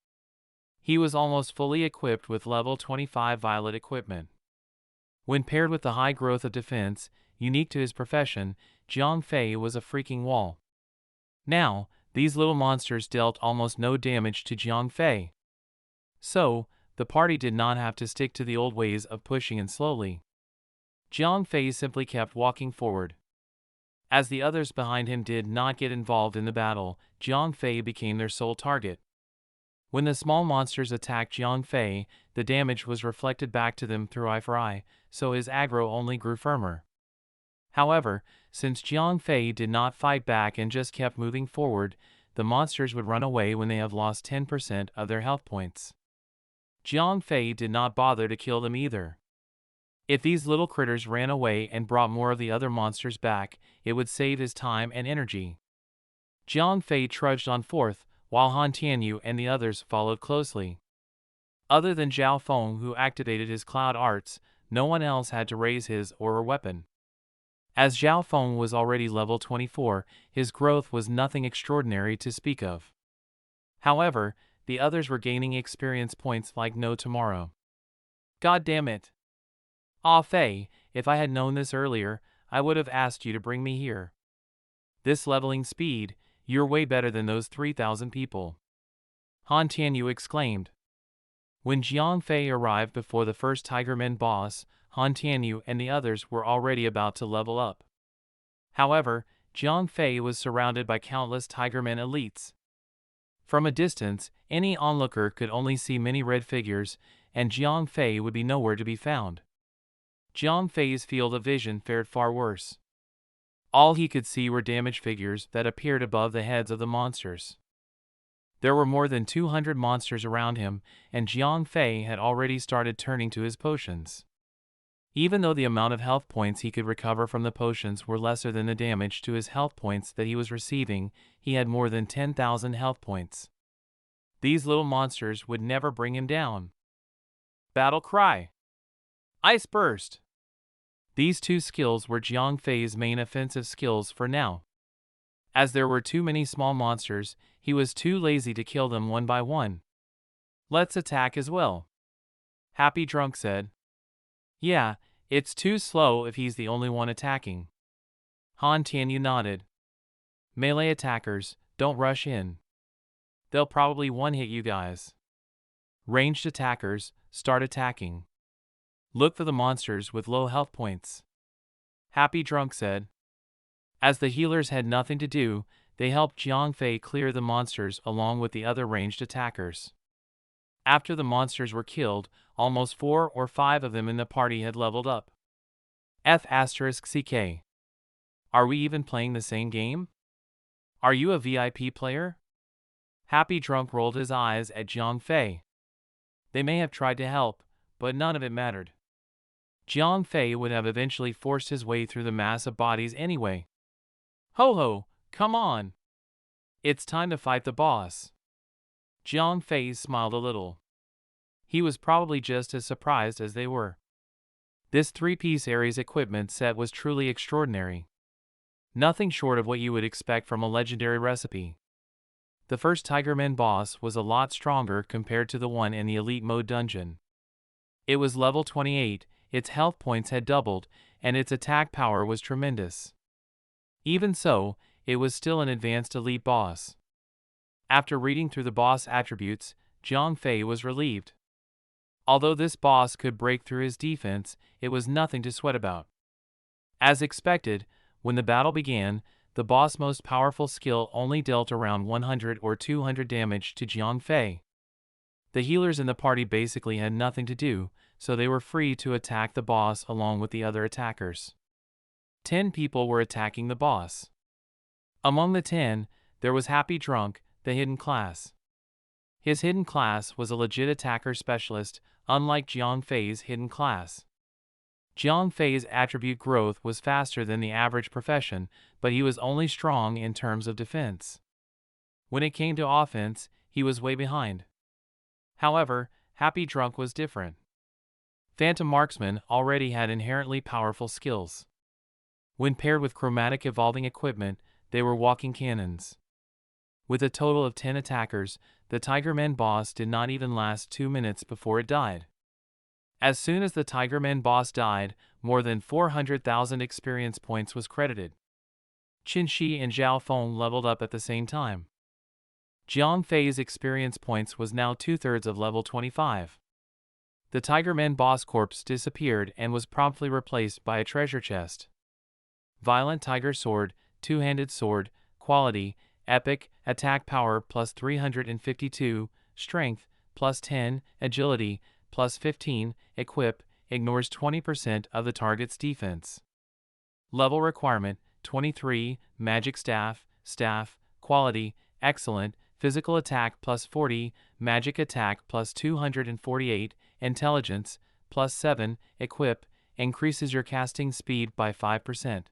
A: He was almost fully equipped with level 25 violet equipment. When paired with the high growth of defense, unique to his profession, Jiang Fei was a freaking wall. Now, these little monsters dealt almost no damage to Jiang Fei. So, the party did not have to stick to the old ways of pushing in slowly. Jiang Fei simply kept walking forward. As the others behind him did not get involved in the battle, Jiang Fei became their sole target. When the small monsters attacked Jiang Fei, the damage was reflected back to them through eye for eye, so his aggro only grew firmer. However, since Jiang Fei did not fight back and just kept moving forward, the monsters would run away when they have lost 10% of their health points. Jiang Fei did not bother to kill them either. If these little critters ran away and brought more of the other monsters back, it would save his time and energy. Jiang Fei trudged on forth, while Han Tianyu and the others followed closely. Other than Zhao Feng, who activated his cloud arts, no one else had to raise his or her weapon. As Zhao Feng was already level 24, his growth was nothing extraordinary to speak of. However, the others were gaining experience points like no tomorrow. God damn it! Ah Fei, if I had known this earlier, I would have asked you to bring me here. This leveling speed, you're way better than those 3,000 people. Han Tianyu exclaimed. When Jiang Fei arrived before the first Tigerman boss, Han Tianyu and the others were already about to level up. However, Jiang Fei was surrounded by countless Tigerman elites. From a distance, any onlooker could only see many red figures, and Jiang Fei would be nowhere to be found. Jiang Fei's field of vision fared far worse. All he could see were damage figures that appeared above the heads of the monsters. There were more than 200 monsters around him, and Jiang Fei had already started turning to his potions. Even though the amount of health points he could recover from the potions were lesser than the damage to his health points that he was receiving, he had more than 10,000 health points. These little monsters would never bring him down. Battle Cry. Ice Burst. These two skills were Jiang Fei's main offensive skills for now. As there were too many small monsters, he was too lazy to kill them one by one. Let's attack as well. Happy Drunk said. Yeah, it's too slow if he's the only one attacking. Han Tianyu nodded. Melee attackers, don't rush in. They'll probably one-hit you guys. Ranged attackers, start attacking. Look for the monsters with low health points. Happy Drunk said. As the healers had nothing to do, they helped Jiang Fei clear the monsters along with the other ranged attackers. After the monsters were killed, almost 4 or 5 of them in the party had leveled up. F***CK. Are we even playing the same game? Are you a VIP player? Happy Drunk rolled his eyes at Jiang Fei. They may have tried to help, but none of it mattered. Jiang Fei would have eventually forced his way through the mass of bodies anyway. Ho ho, come on! It's time to fight the boss. Jiang Fei smiled a little. He was probably just as surprised as they were. This three-piece Ares equipment set was truly extraordinary. Nothing short of what you would expect from a legendary recipe. The first Tigerman boss was a lot stronger compared to the one in the Elite Mode dungeon. It was level 28, its health points had doubled, and its attack power was tremendous. Even so, it was still an advanced elite boss. After reading through the boss attributes, Jiang Fei was relieved. Although this boss could break through his defense, it was nothing to sweat about. As expected, when the battle began, the boss' most powerful skill only dealt around 100 or 200 damage to Jiang Fei. The healers in the party basically had nothing to do, so they were free to attack the boss along with the other attackers. 10 people were attacking the boss. Among the 10, there was Happy Drunk, the hidden class. His hidden class was a legit attacker specialist, unlike Jiang Fei's hidden class. Jiang Fei's attribute growth was faster than the average profession, but he was only strong in terms of defense. When it came to offense, he was way behind. However, Happy Drunk was different. Phantom Marksman already had inherently powerful skills. When paired with chromatic evolving equipment, they were walking cannons. With a total of 10 attackers, the Tigerman boss did not even last 2 minutes before it died. As soon as the Tigerman boss died, more than 400,000 experience points was credited. Qin Shi and Zhao Feng leveled up at the same time. Jiang Fei's experience points was now 2/3 of level 25. The Tigerman boss corpse disappeared and was promptly replaced by a treasure chest. Violent Tiger Sword, Two-Handed Sword, Quality, Epic, Attack Power plus 352, Strength, plus 10, Agility, plus 15, Equip, ignores 20% of the target's defense. Level requirement, 23, Magic Staff, Staff, Quality, Excellent, Physical Attack plus 40, Magic Attack plus 248, Intelligence, plus 7, Equip, increases your casting speed by 5%.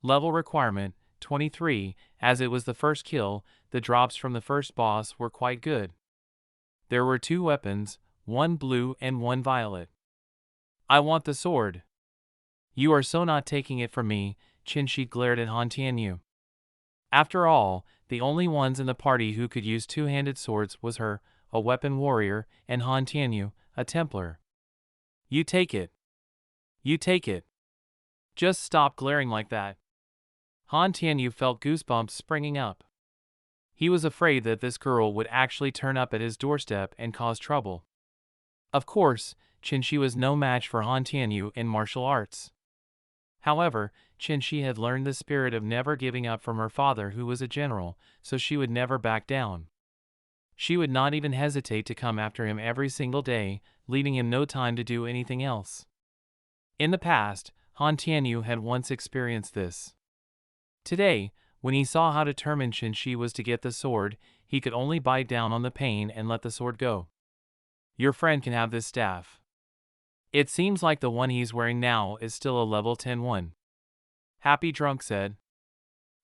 A: Level requirement, 23, as it was the first kill, the drops from the first boss were quite good. There were 2 weapons, one blue and one violet. I want the sword. You are so not taking it from me, Qin Shi glared at Han Tianyu. After all, the only ones in the party who could use two-handed swords was her, a weapon warrior, and Han Tianyu, a Templar. You take it. You take it. Just stop glaring like that. Han Tianyu felt goosebumps springing up. He was afraid that this girl would actually turn up at his doorstep and cause trouble. Of course, Qin Shi was no match for Han Tianyu in martial arts. However, Qin Shi had learned the spirit of never giving up from her father, who was a general, so she would never back down. She would not even hesitate to come after him every single day, leaving him no time to do anything else. In the past, Han Tianyu had once experienced this. Today, when he saw how determined Qin Shi was to get the sword, he could only bite down on the pain and let the sword go. Your friend can have this staff. It seems like the one he's wearing now is still a level 10 one. Happy Drunk said.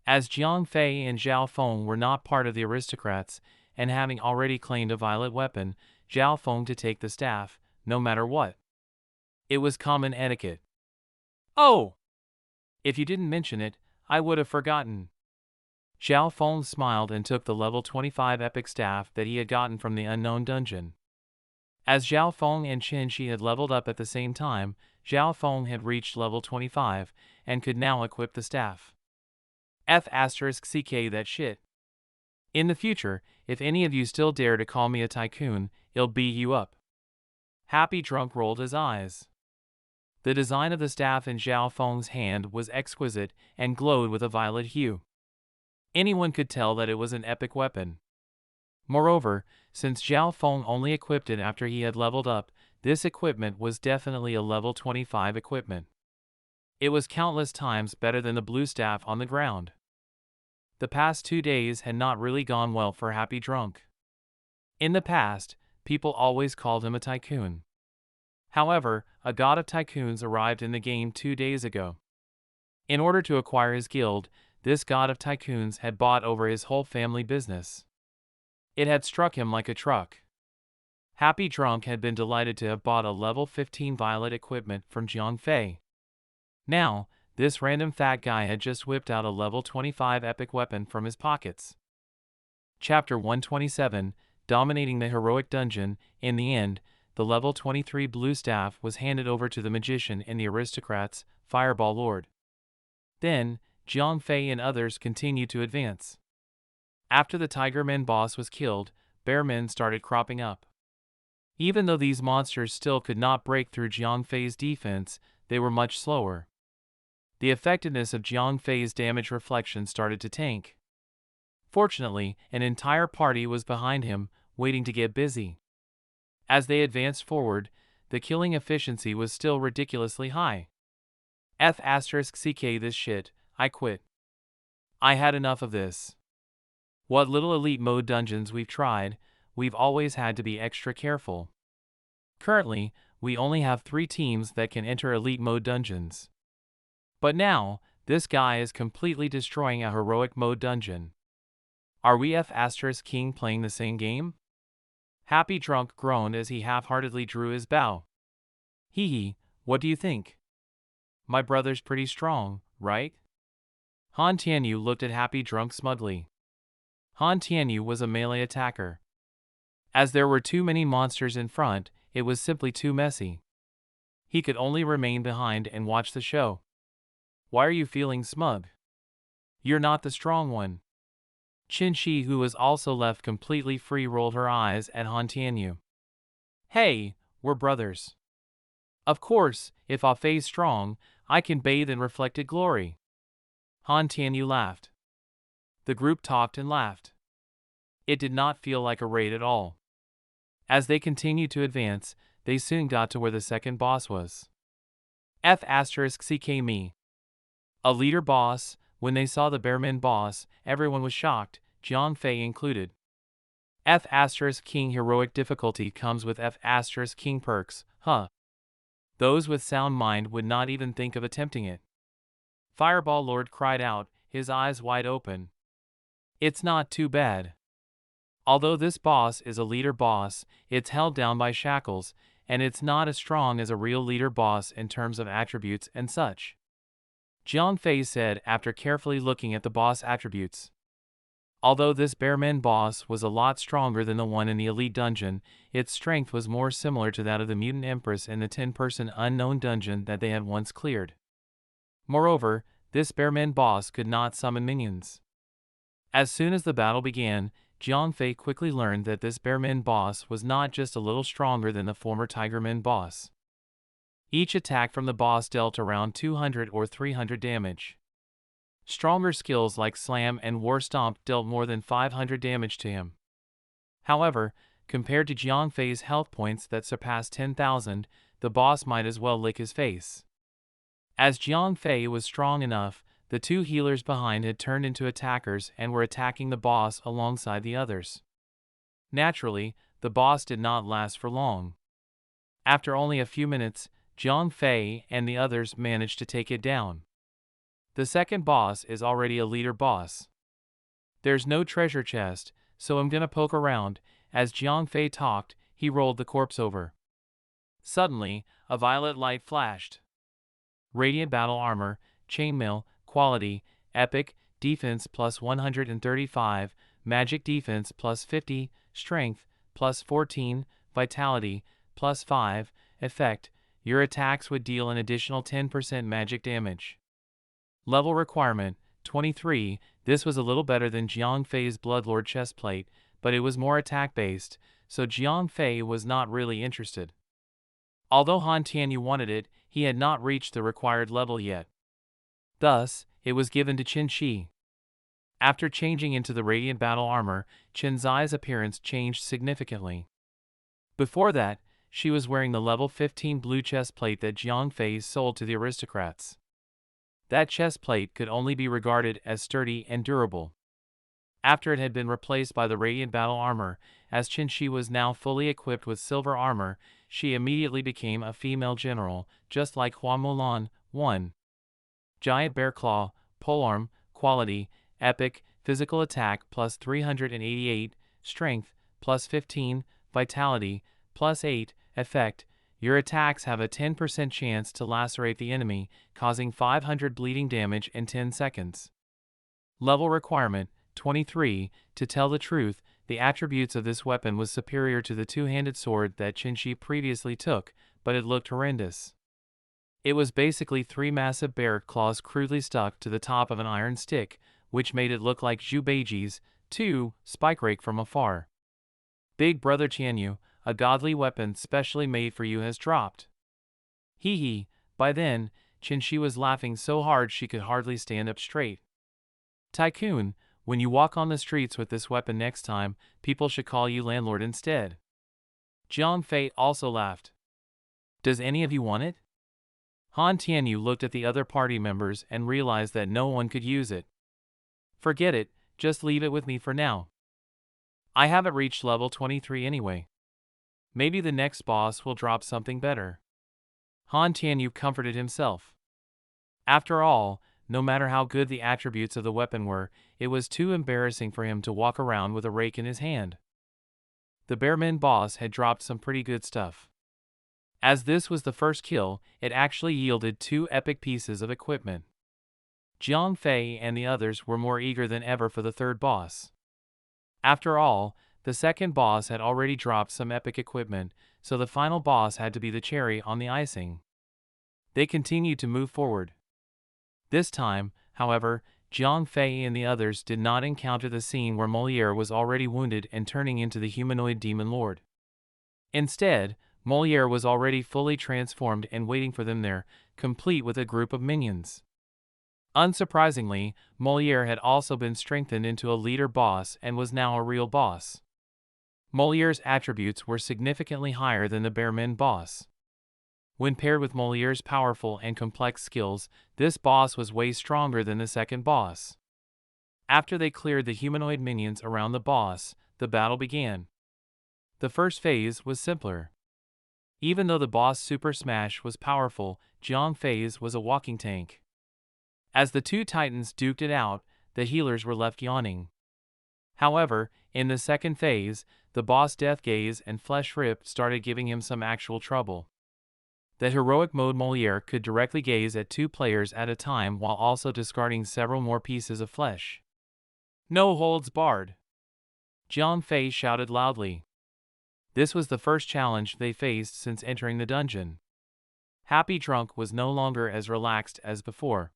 A: As Jiang Fei and Zhao Feng were not part of the aristocrats, and having already claimed a violet weapon, Zhao Feng to take the staff, no matter what. It was common etiquette. Oh! If you didn't mention it, I would have forgotten. Zhao Feng smiled and took the level 25 epic staff that he had gotten from the unknown dungeon. As Zhao Feng and Qin Shi had leveled up at the same time, Zhao Feng had reached level 25, and could now equip the staff. F***ck that shit. In the future, if any of you still dare to call me a tycoon, I'll beat you up. Happy Drunk rolled his eyes. The design of the staff in Zhao Feng's hand was exquisite and glowed with a violet hue. Anyone could tell that it was an epic weapon. Moreover, since Zhao Feng only equipped it after he had leveled up, this equipment was definitely a level 25 equipment. It was countless times better than the blue staff on the ground. The past 2 days had not really gone well for Happy Drunk. In the past, people always called him a tycoon. However, a god of tycoons arrived in the game 2 days ago. In order to acquire his guild, this god of tycoons had bought over his whole family business. It had struck him like a truck. Happy Drunk had been delighted to have bought a level 15 violet equipment from Jiang Fei. Now, this random fat guy had just whipped out a level 25 epic weapon from his pockets. Chapter 127, Dominating the Heroic Dungeon. In the end, the level 23 blue staff was handed over to the magician and the aristocrats, Fireball Lord. Then, Jiang Fei and others continued to advance. After the Tiger Men boss was killed, Bear Men started cropping up. Even though these monsters still could not break through Jiang Fei's defense, they were much slower. The effectiveness of Jiang Fei's damage reflection started to tank. Fortunately, an entire party was behind him, waiting to get busy. As they advanced forward, the killing efficiency was still ridiculously high. F***ck this shit, I quit. I had enough of this. What little elite mode dungeons we've tried, we've always had to be extra careful. Currently, we only have 3 teams that can enter elite mode dungeons. But now, this guy is completely destroying a heroic mode dungeon. Are we F***king playing the same game? Happy Drunk groaned as he half-heartedly drew his bow. Hee hee, what do you think? My brother's pretty strong, right? Han Tianyu looked at Happy Drunk smugly. Han Tianyu was a melee attacker. As there were too many monsters in front, it was simply too messy. He could only remain behind and watch the show. Why are you feeling smug? You're not the strong one. Qin Shi, who was also left completely free, rolled her eyes at Han Tianyu. Hey, we're brothers. Of course, if Ah Fei's strong, I can bathe in reflected glory. Han Tianyu laughed. The group talked and laughed. It did not feel like a raid at all. As they continued to advance, they soon got to where the second boss was. F***ck me. A leader boss. When they saw the Bearman boss, everyone was shocked, Jiang Fei included. F***king heroic difficulty comes with F***king perks, huh? Those with sound mind would not even think of attempting it. Fireball Lord cried out, his eyes wide open. It's not too bad. Although this boss is a leader boss, it's held down by shackles, and it's not as strong as a real leader boss in terms of attributes and such. Jiang Fei said after carefully looking at the boss attributes. Although this Bearman boss was a lot stronger than the one in the elite dungeon, its strength was more similar to that of the Mutant Empress in the 10-person unknown dungeon that they had once cleared. Moreover, this Bearman boss could not summon minions. As soon as the battle began, Jiang Fei quickly learned that this Bearman boss was not just a little stronger than the former Tigerman boss. Each attack from the boss dealt around 200 or 300 damage. Stronger skills like Slam and War Stomp dealt more than 500 damage to him. However, compared to Jiang Fei's health points that surpassed 10,000, the boss might as well lick his face. As Jiang Fei was strong enough, the 2 healers behind had turned into attackers and were attacking the boss alongside the others. Naturally, the boss did not last for long. After only a few minutes, Jiang Fei and the others managed to take it down. The second boss is already a leader boss. There's no treasure chest, so I'm gonna poke around. As Jiang Fei talked, he rolled the corpse over. Suddenly, a violet light flashed. Radiant battle armor, chainmail, quality, epic, defense plus 135, magic defense plus 50, strength plus 14, vitality plus 5, effect. Your attacks would deal an additional 10% magic damage. Level requirement, 23. This was a little better than Jiang Fei's Bloodlord chestplate, but it was more attack-based, so Jiang Fei was not really interested. Although Han Tianyu wanted it, he had not reached the required level yet. Thus, it was given to Qin Shi. After changing into the radiant battle armor, Qin Zai's appearance changed significantly. Before that, she was wearing the level 15 blue chestplate that Jiang Fei sold to the aristocrats. That chestplate could only be regarded as sturdy and durable. After it had been replaced by the radiant battle armor, as Qinshi was now fully equipped with silver armor, she immediately became a female general, just like Hua Mulan. 1. Giant Bear Claw, Polearm, Quality, Epic, Physical Attack plus 388, Strength plus 15, Vitality plus 8, Effect. Your attacks have a 10% chance to lacerate the enemy, causing 500 bleeding damage in 10 seconds. Level requirement, 23. To tell the truth, the attributes of this weapon was superior to the two-handed sword that Qinshi previously took, but it looked horrendous. It was basically 3 massive bear claws crudely stuck to the top of an iron stick, which made it look like Zhu Beiji's 2 spike rake from afar. Big Brother Tianyu, a godly weapon specially made for you has dropped. Hee hee. By then, Qinshi was laughing so hard she could hardly stand up straight. Tycoon, when you walk on the streets with this weapon next time, people should call you landlord instead. Jiang Fei also laughed. Does any of you want it? Han Tianyu looked at the other party members and realized that no one could use it. Forget it, just leave it with me for now. I haven't reached level 23 anyway. Maybe the next boss will drop something better. Han Tianyu comforted himself. After all, no matter how good the attributes of the weapon were, it was too embarrassing for him to walk around with a rake in his hand. The Bearman boss had dropped some pretty good stuff. As this was the first kill, it actually yielded 2 epic pieces of equipment. Jiang Fei and the others were more eager than ever for the third boss. After all, the second boss had already dropped some epic equipment, so the final boss had to be the cherry on the icing. They continued to move forward. This time, however, Jiang Fei and the others did not encounter the scene where Molière was already wounded and turning into the humanoid demon lord. Instead, Molière was already fully transformed and waiting for them there, complete with a group of minions. Unsurprisingly, Molière had also been strengthened into a leader boss and was now a real boss. Molière's attributes were significantly higher than the Bearman boss. When paired with Molière's powerful and complex skills, this boss was way stronger than the second boss. After they cleared the humanoid minions around the boss, the battle began. The first phase was simpler. Even though the boss Super Smash was powerful, Jiang Fei's was a walking tank. As the two titans duked it out, the healers were left yawning. However, in the second phase, the boss Death Gaze and Flesh Rip started giving him some actual trouble. The heroic mode Molière could directly gaze at 2 players at a time while also discarding several more pieces of flesh. No holds barred. Jiang Fei shouted loudly. This was the first challenge they faced since entering the dungeon. Happy Drunk was no longer as relaxed as before.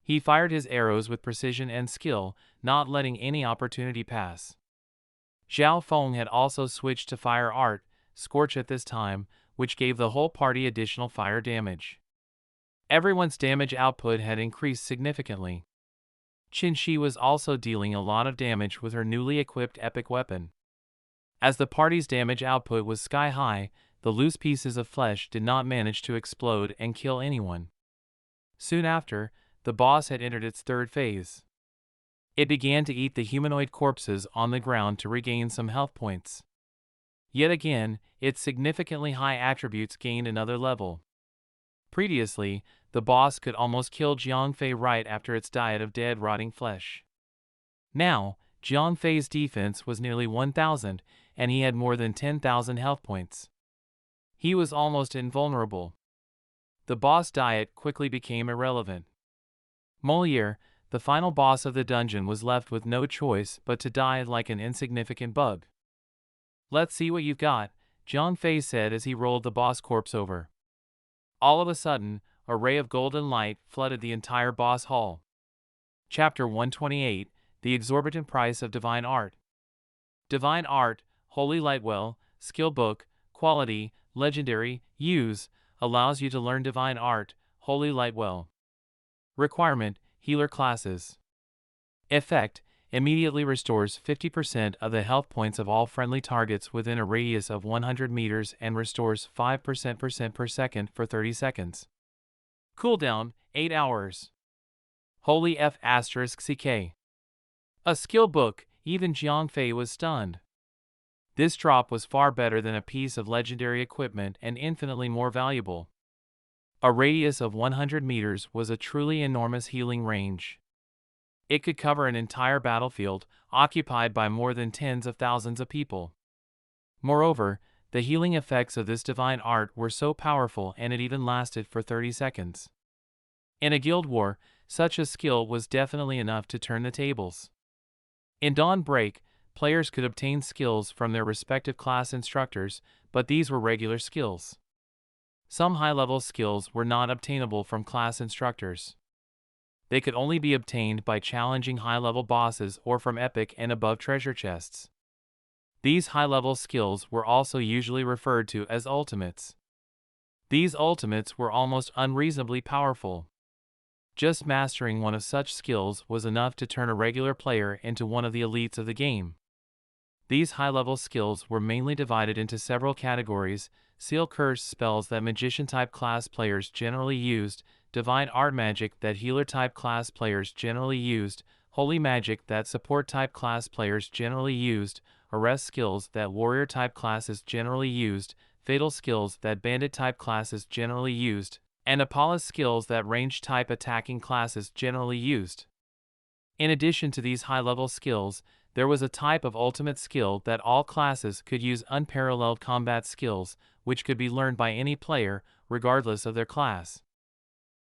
A: He fired his arrows with precision and skill, not letting any opportunity pass. Xiao Feng had also switched to fire art, Scorch at this time, which gave the whole party additional fire damage. Everyone's damage output had increased significantly. Qinshi was also dealing a lot of damage with her newly equipped epic weapon. As the party's damage output was sky high, the loose pieces of flesh did not manage to explode and kill anyone. Soon after, the boss had entered its third phase. It began to eat the humanoid corpses on the ground to regain some health points. Yet again, its significantly high attributes gained another level. Previously, the boss could almost kill Jiang Fei right after its diet of dead rotting flesh. Now, Jiang Fei's defense was nearly 1,000, and he had more than 10,000 health points. He was almost invulnerable. The boss diet quickly became irrelevant. Molière, the final boss of the dungeon, was left with no choice but to die like an insignificant bug. Let's see what you've got, Jiang Fei said as he rolled the boss corpse over. All of a sudden, a ray of golden light flooded the entire boss hall. Chapter 128, The Exorbitant Price of Divine Art. Divine Art, Holy Lightwell, Skill Book, Quality, Legendary, Use, allows you to learn Divine Art, Holy Lightwell. Requirement, Healer Classes. Effect, immediately restores 50% of the health points of all friendly targets within a radius of 100 meters and restores 5% per second for 30 seconds. Cooldown, 8 hours. Holy F***CK. A skill book, even Jiang Fei was stunned. This drop was far better than a piece of legendary equipment and infinitely more valuable. A radius of 100 meters was a truly enormous healing range. It could cover an entire battlefield, occupied by more than tens of thousands of people. Moreover, the healing effects of this divine art were so powerful and it even lasted for 30 seconds. In a guild war, such a skill was definitely enough to turn the tables. In Dawn Break, players could obtain skills from their respective class instructors, but these were regular skills. Some high-level skills were not obtainable from class instructors. They could only be obtained by challenging high-level bosses or from epic and above treasure chests. These high-level skills were also usually referred to as ultimates. These ultimates were almost unreasonably powerful. Just mastering one of such skills was enough to turn a regular player into one of the elites of the game. These high-level skills were mainly divided into several categories: seal curse spells that magician-type class players generally used, divine art magic that healer-type class players generally used, holy magic that support-type class players generally used, arrest skills that warrior-type classes generally used, fatal skills that bandit-type classes generally used, and Apollos skills that range-type attacking classes generally used. In addition to these high-level skills, there was a type of ultimate skill that all classes could use: unparalleled combat skills, which could be learned by any player, regardless of their class.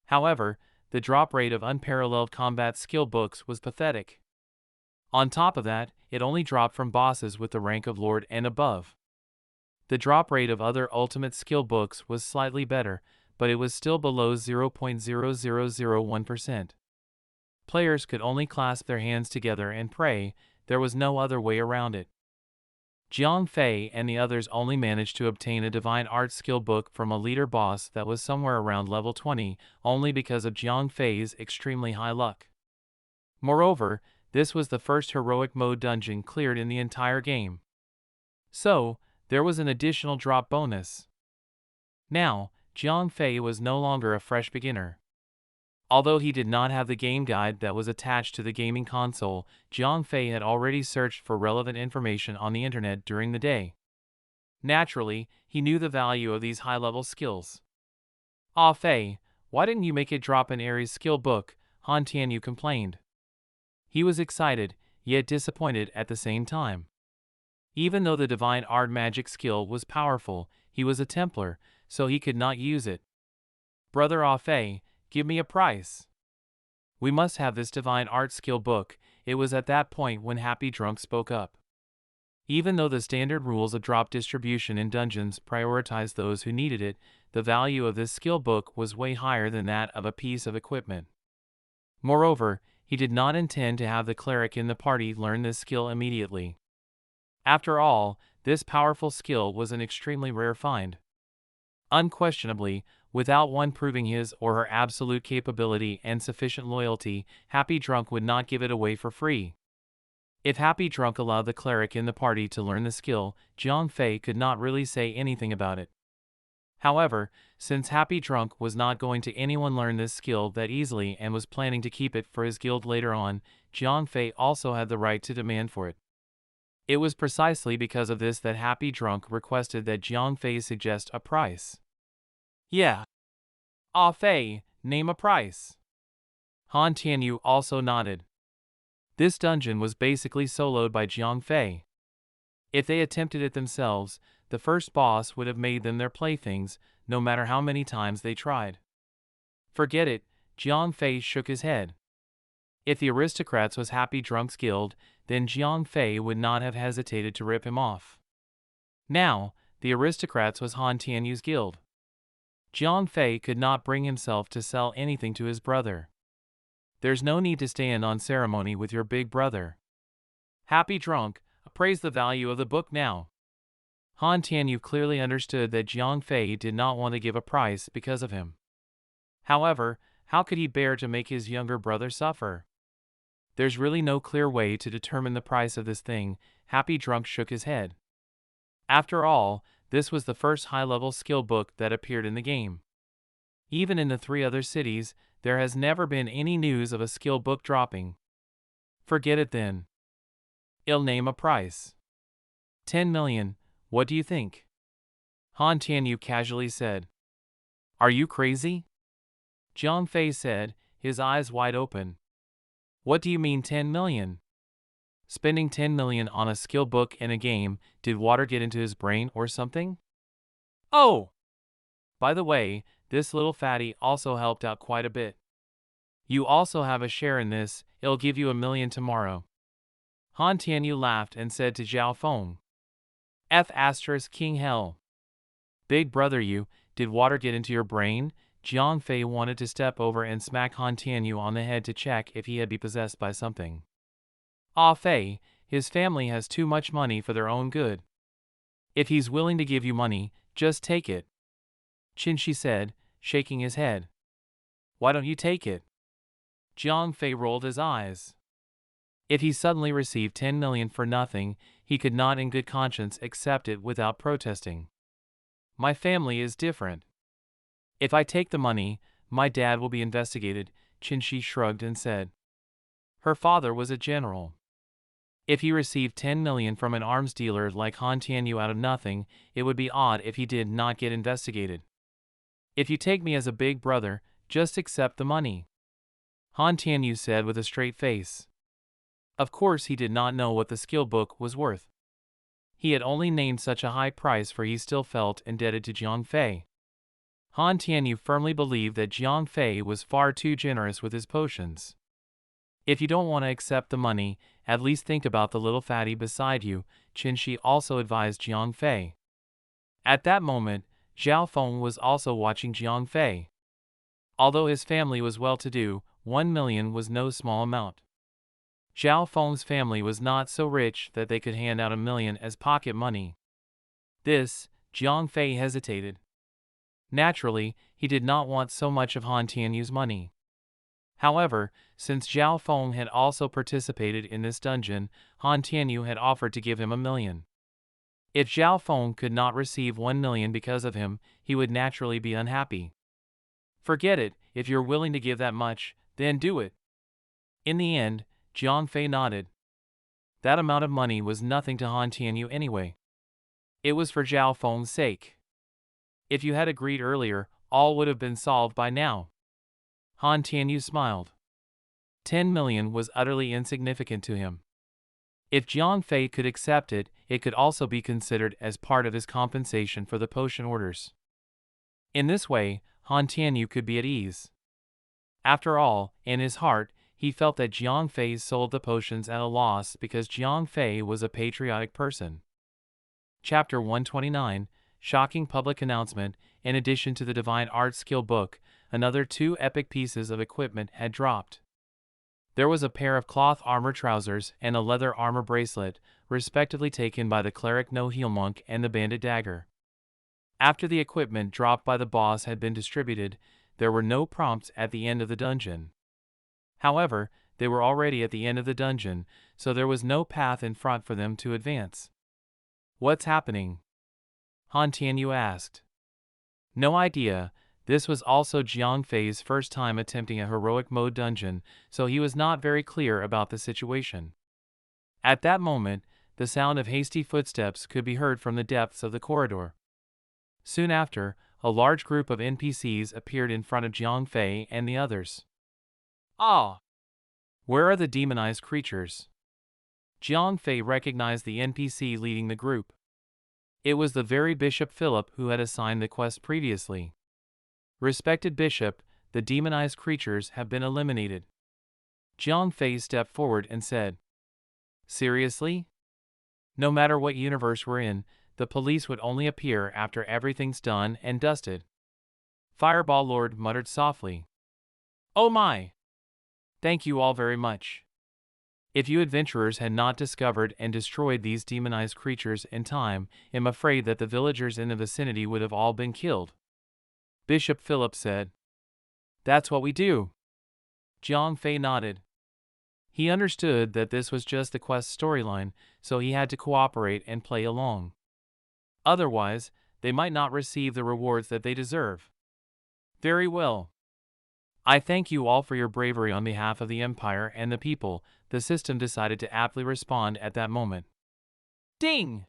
A: However, the drop rate of unparalleled combat skill books was pathetic. On top of that, it only dropped from bosses with the rank of Lord and above. The drop rate of other ultimate skill books was slightly better, but it was still below 0.0001%. Players could only clasp their hands together and pray. There was no other way around it. Jiang Fei and the others only managed to obtain a divine art skill book from a leader boss that was somewhere around level 20, only because of Jiang Fei's extremely high luck. Moreover, this was the first heroic mode dungeon cleared in the entire game. So, there was an additional drop bonus. Now, Jiang Fei was no longer a fresh beginner. Although he did not have the game guide that was attached to the gaming console, Jiang Fei had already searched for relevant information on the internet during the day. Naturally, he knew the value of these high-level skills. "Ah Fei, why didn't you make it drop in Ares' skill book?" Han Tianyu complained. He was excited, yet disappointed at the same time. Even though the divine art magic skill was powerful, he was a Templar, so he could not use it. "Brother Ah Fei, give me a price. We must have this divine art skill book." It was at that point when Happy Drunk spoke up. Even though the standard rules of drop distribution in dungeons prioritized those who needed it, the value of this skill book was way higher than that of a piece of equipment. Moreover, he did not intend to have the cleric in the party learn this skill immediately. After all, this powerful skill was an extremely rare find. Unquestionably, without one proving his or her absolute capability and sufficient loyalty, Happy Drunk would not give it away for free. If Happy Drunk allowed the cleric in the party to learn the skill, Jiang Fei could not really say anything about it. However, since Happy Drunk was not going to anyone learn this skill that easily and was planning to keep it for his guild later on, Jiang Fei also had the right to demand for it. It was precisely because of this that Happy Drunk requested that Jiang Fei suggest a price. "Yeah. Ah Fei, name a price." Han Tianyu also nodded. This dungeon was basically soloed by Jiang Fei. If they attempted it themselves, the first boss would have made them their playthings, no matter how many times they tried. "Forget it," Jiang Fei shook his head. If the aristocrats was Happy Drunk's guild, then Jiang Fei would not have hesitated to rip him off. Now, the aristocrats was Han Tianyu's guild. Jiang Fei could not bring himself to sell anything to his brother. There's no need to stand on ceremony with your big brother. Happy Drunk, appraise the value of the book now. Han Tianyu clearly understood that Jiang Fei did not want to give a price because of him. However, how could he bear to make his younger brother suffer? There's really no clear way to determine the price of this thing. Happy Drunk shook his head. After all, this was the first high-level skill book that appeared in the game. Even in the 3 other cities, there has never been any news of a skill book dropping. Forget it then. I'll name a price. 10 million, what do you think? Han Tianyu casually said. Are you crazy? Jiang Fei said, his eyes wide open. What do you mean 10 million? Spending 10 million on a skill book in a game, did water get into his brain or something? Oh! By the way, this little fatty also helped out quite a bit. You also have a share in this, it'll give you $1 million tomorrow. Han Tianyu laughed and said to Jiao Feng. King hell. Big brother you, did water get into your brain? Jiang Fei wanted to step over and smack Han Tianyu on the head to check if he had been possessed by something. Ah Fei, his family has too much money for their own good. If he's willing to give you money, just take it. Qin Shi said, shaking his head. Why don't you take it? Jiang Fei rolled his eyes. If he suddenly received 10 million for nothing, he could not in good conscience accept it without protesting. My family is different. If I take the money, my dad will be investigated, Qin Shi shrugged and said. Her father was a general. If he received 10 million from an arms dealer like Han Tianyu out of nothing, it would be odd if he did not get investigated. If you take me as a big brother, just accept the money. Han Tianyu said with a straight face. Of course he did not know what the skill book was worth. He had only named such a high price for he still felt indebted to Jiang Fei. Han Tianyu firmly believed that Jiang Fei was far too generous with his potions. If you don't want to accept the money, at least think about the little fatty beside you, Qin Shi also advised Jiang Fei. At that moment, Jiao Feng was also watching Jiang Fei. Although his family was well-to-do, 1 million was no small amount. Jiao Feng's family was not so rich that they could hand out $1 million as pocket money. This, Jiang Fei hesitated. Naturally, he did not want so much of Han Tianyu's money. However, since Jiao Feng had also participated in this dungeon, Han Tianyu had offered to give him $1 million. If Jiao Feng could not receive 1 million because of him, he would naturally be unhappy. Forget it, if you're willing to give that much, then do it. In the end, Jiang Fei nodded. That amount of money was nothing to Han Tianyu anyway. It was for Jiao Feng's sake. If you had agreed earlier, all would have been solved by now. Han Tianyu smiled. 10 million was utterly insignificant to him. If Jiang Fei could accept it, it could also be considered as part of his compensation for the potion orders. In this way, Han Tianyu could be at ease. After all, in his heart, he felt that Jiang Fei sold the potions at a loss because Jiang Fei was a patriotic person. Chapter 129, Shocking Public Announcement. In addition to the Divine Arts Skill Book, another 2 epic pieces of equipment had dropped. There was a pair of cloth armor trousers and a leather armor bracelet, respectively taken by the Cleric No Heel Monk and the Bandit Dagger. After the equipment dropped by the boss had been distributed, there were no prompts at the end of the dungeon. However, they were already at the end of the dungeon, so there was no path in front for them to advance. What's happening? Han Tianyu asked. No idea. This was also Jiang Fei's first time attempting a heroic mode dungeon, so he was not very clear about the situation. At that moment, the sound of hasty footsteps could be heard from the depths of the corridor. Soon after, a large group of NPCs appeared in front of Jiang Fei and the others. Ah! Where are the demonized creatures? Jiang Fei recognized the NPC leading the group. It was the very Bishop Philip who had assigned the quest previously. Respected Bishop, the demonized creatures have been eliminated. Jiang Fei stepped forward and said. Seriously? No matter what universe we're in, the police would only appear after everything's done and dusted. Fireball Lord muttered softly. Oh my! Thank you all very much. If you adventurers had not discovered and destroyed these demonized creatures in time, I'm afraid that the villagers in the vicinity would have all been killed. Bishop Philip said. That's what we do. Jiang Fei nodded. He understood that this was just the quest storyline, so he had to cooperate and play along. Otherwise, they might not receive the rewards that they deserve. Very well. I thank you all for your bravery on behalf of the Empire and the people, the system decided to aptly respond at that moment. Ding!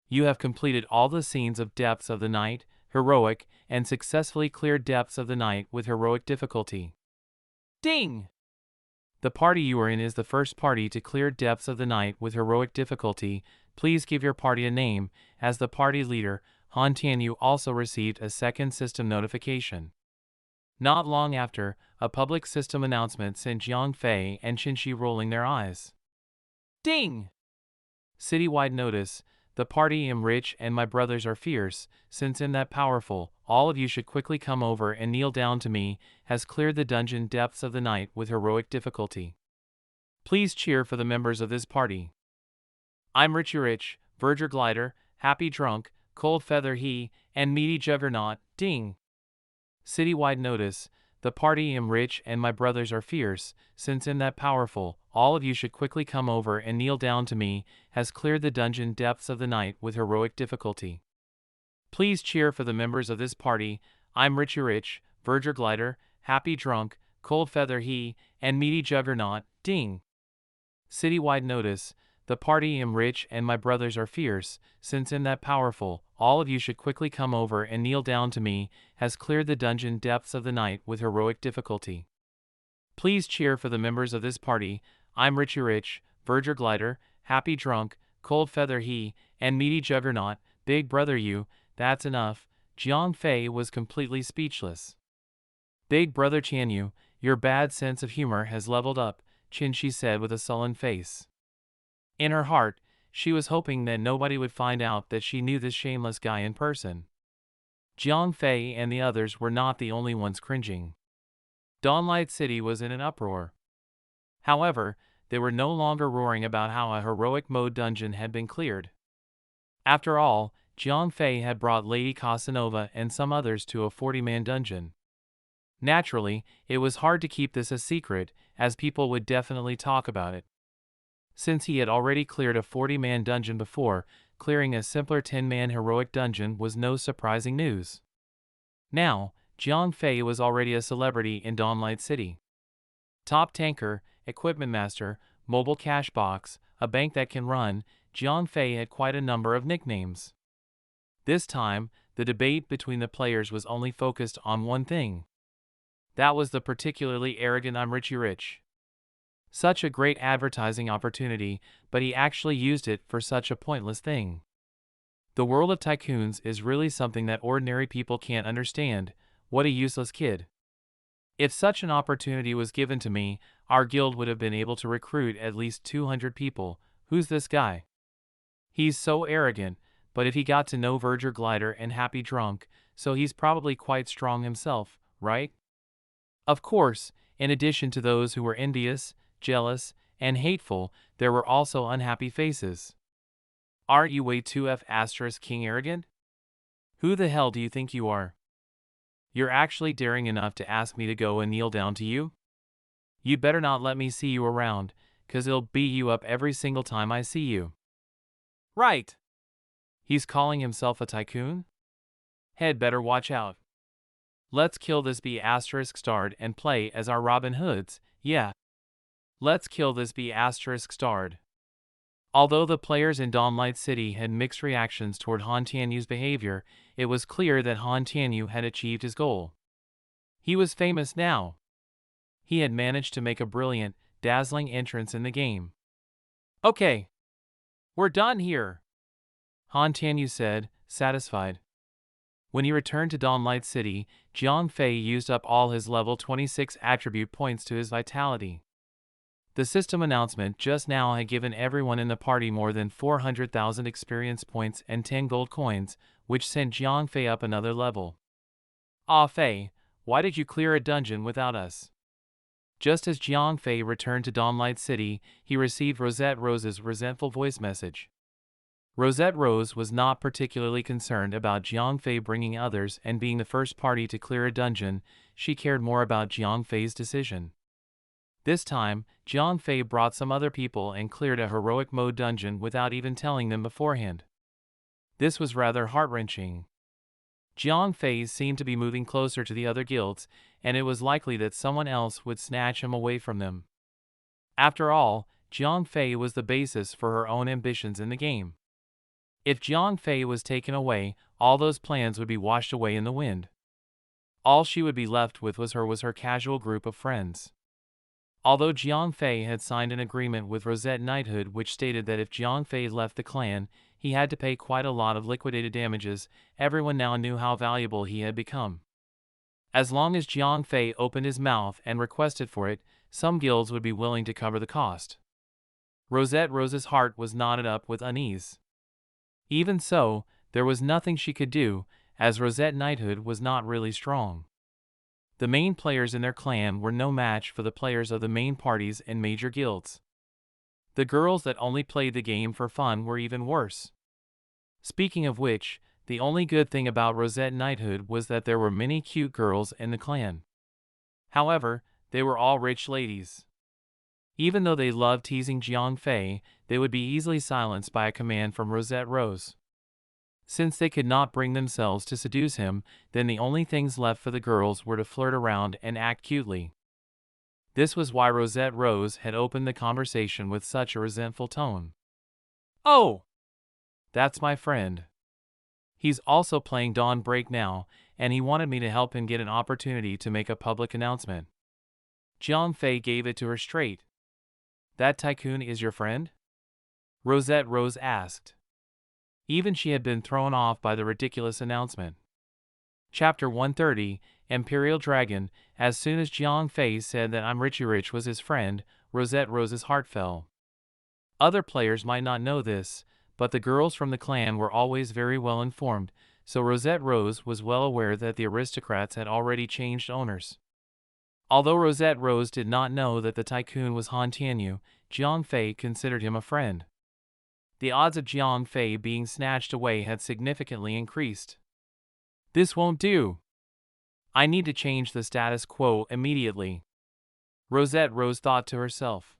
A: You have completed all the scenes of Depths of the Night, Heroic, and successfully cleared Depths of the Night with Heroic difficulty. Ding! The party you are in is the first party to clear Depths of the Night with Heroic difficulty. Please give your party a name. As the party leader, Han Tianyu also received a second system notification. Not long after, a public system announcement sent Jiang Fei and Qinshi rolling their eyes. Ding! Citywide notice. The party am rich and my brothers are fierce. Since I'm that powerful, all of you should quickly come over and kneel down to me. Has cleared the dungeon Depths of the Night with Heroic difficulty. Please cheer for the members of this party. I'm Rich, Verger Glider, Happy Drunk, Cold Feather He, and Meaty Juggernaut. Ding! Citywide notice. The party am rich and my brothers are fierce. Since I'm that powerful, all of you should quickly come over and kneel down to me. Has cleared the dungeon Depths of the Night with Heroic difficulty. Please cheer for the members of this party. I'm Rich, Verger Glider, Happy Drunk, Cold Feather He, and Meaty Juggernaut. Ding! Citywide notice. The party am rich and my brothers are fierce. Since I'm that powerful, all of you should quickly come over and kneel down to me. Has cleared the dungeon Depths of the Night with Heroic difficulty. Please cheer for the members of this party. I'm Rich, Verger Glider, Happy Drunk, Cold Feather He, and Meaty Juggernaut. Big brother you, that's enough. Jiang Fei was completely speechless. Big brother Tianyu, your bad sense of humor has leveled up, Qinshi said with a sullen face. In her heart, she was hoping that nobody would find out that she knew this shameless guy in person. Jiang Fei and the others were not the only ones cringing. Dawnlight City was in an uproar. However, they were no longer roaring about how a heroic mode dungeon had been cleared. After all, Jiang Fei had brought Lady Casanova and some others to a 40-man dungeon. Naturally, it was hard to keep this a secret, as people would definitely talk about it. Since he had already cleared a 40-man dungeon before, clearing a simpler 10-man heroic dungeon was no surprising news. Now, Jiang Fei was already a celebrity in Dawnlight City. Top tanker, equipment master, mobile cash box, a bank that can run, Jiang Fei had quite a number of nicknames. This time, the debate between the players was only focused on one thing. That was the particularly arrogant I'm Rich. Such a great advertising opportunity, but he actually used it for such a pointless thing. The world of tycoons is really something that ordinary people can't understand. What a useless kid. If such an opportunity was given to me, our guild would have been able to recruit at least 200 people. Who's this guy? He's so arrogant, but if he got to know Verger Glider and Happy Drunk, so he's probably quite strong himself, right? Of course, in addition to those who were envious, jealous, and hateful, there were also unhappy faces. Aren't you way too King arrogant? Who the hell do you think you are? You're actually daring enough to ask me to go and kneel down to you? You better not let me see you around, 'cause it'll beat you up every single time I see you. Right. He's calling himself a tycoon? Had better watch out. Let's kill this B***starred and play as our Robin Hoods, yeah. Let's kill this B***starred. Although the players in Dawnlight City had mixed reactions toward Han Tianyu's behavior, it was clear that Han Tianyu had achieved his goal. He was famous now. He had managed to make a brilliant, dazzling entrance in the game. Okay. We're done here, Han Tianyu said, satisfied. When he returned to Dawnlight City, Jiang Fei used up all his level 26 attribute points to his vitality. The system announcement just now had given everyone in the party more than 400,000 experience points and 10 gold coins, which sent Jiang Fei up another level. Ah Fei, why did you clear a dungeon without us? Just as Jiang Fei returned to Dawnlight City, he received Rosette Rose's resentful voice message. Rosette Rose was not particularly concerned about Jiang Fei bringing others and being the first party to clear a dungeon. She cared more about Jiang Fei's decision. This time, Jiang Fei brought some other people and cleared a heroic mode dungeon without even telling them beforehand. This was rather heart-wrenching. Jiang Fei seemed to be moving closer to the other guilds, and it was likely that someone else would snatch him away from them. After all, Jiang Fei was the basis for her own ambitions in the game. If Jiang Fei was taken away, all those plans would be washed away in the wind. All she would be left with was her casual group of friends. Although Jiang Fei had signed an agreement with Rosette Knighthood which stated that if Jiang Fei left the clan, he had to pay quite a lot of liquidated damages, everyone now knew how valuable he had become. As long as Jiang Fei opened his mouth and requested for it, some guilds would be willing to cover the cost. Rosette Rose's heart was knotted up with unease. Even so, there was nothing she could do, as Rosette Knighthood was not really strong. The main players in their clan were no match for the players of the main parties and major guilds. The girls that only played the game for fun were even worse. Speaking of which, the only good thing about Rosette Knighthood was that there were many cute girls in the clan. However, they were all rich ladies. Even though they loved teasing Jiang Fei, they would be easily silenced by a command from Rosette Rose. Since they could not bring themselves to seduce him, then the only things left for the girls were to flirt around and act cutely. This was why Rosette Rose had opened the conversation with such a resentful tone. "Oh! That's my friend. He's also playing Dawn Break now, and he wanted me to help him get an opportunity to make a public announcement." Jiang Fei gave it to her straight. "That tycoon is your friend?" Rosette Rose asked. Even she had been thrown off by the ridiculous announcement. Chapter 130, Imperial Dragon. As soon as Jiang Fei said that I'm Richie Rich was his friend, Rosette Rose's heart fell. Other players might not know this, but the girls from the clan were always very well informed, so Rosette Rose was well aware that the aristocrats had already changed owners. Although Rosette Rose did not know that the tycoon was Han Tianyu, Jiang Fei considered him a friend. The odds of Jiang Fei being snatched away had significantly increased. This won't do. I need to change the status quo immediately, Rosette Rose thought to herself.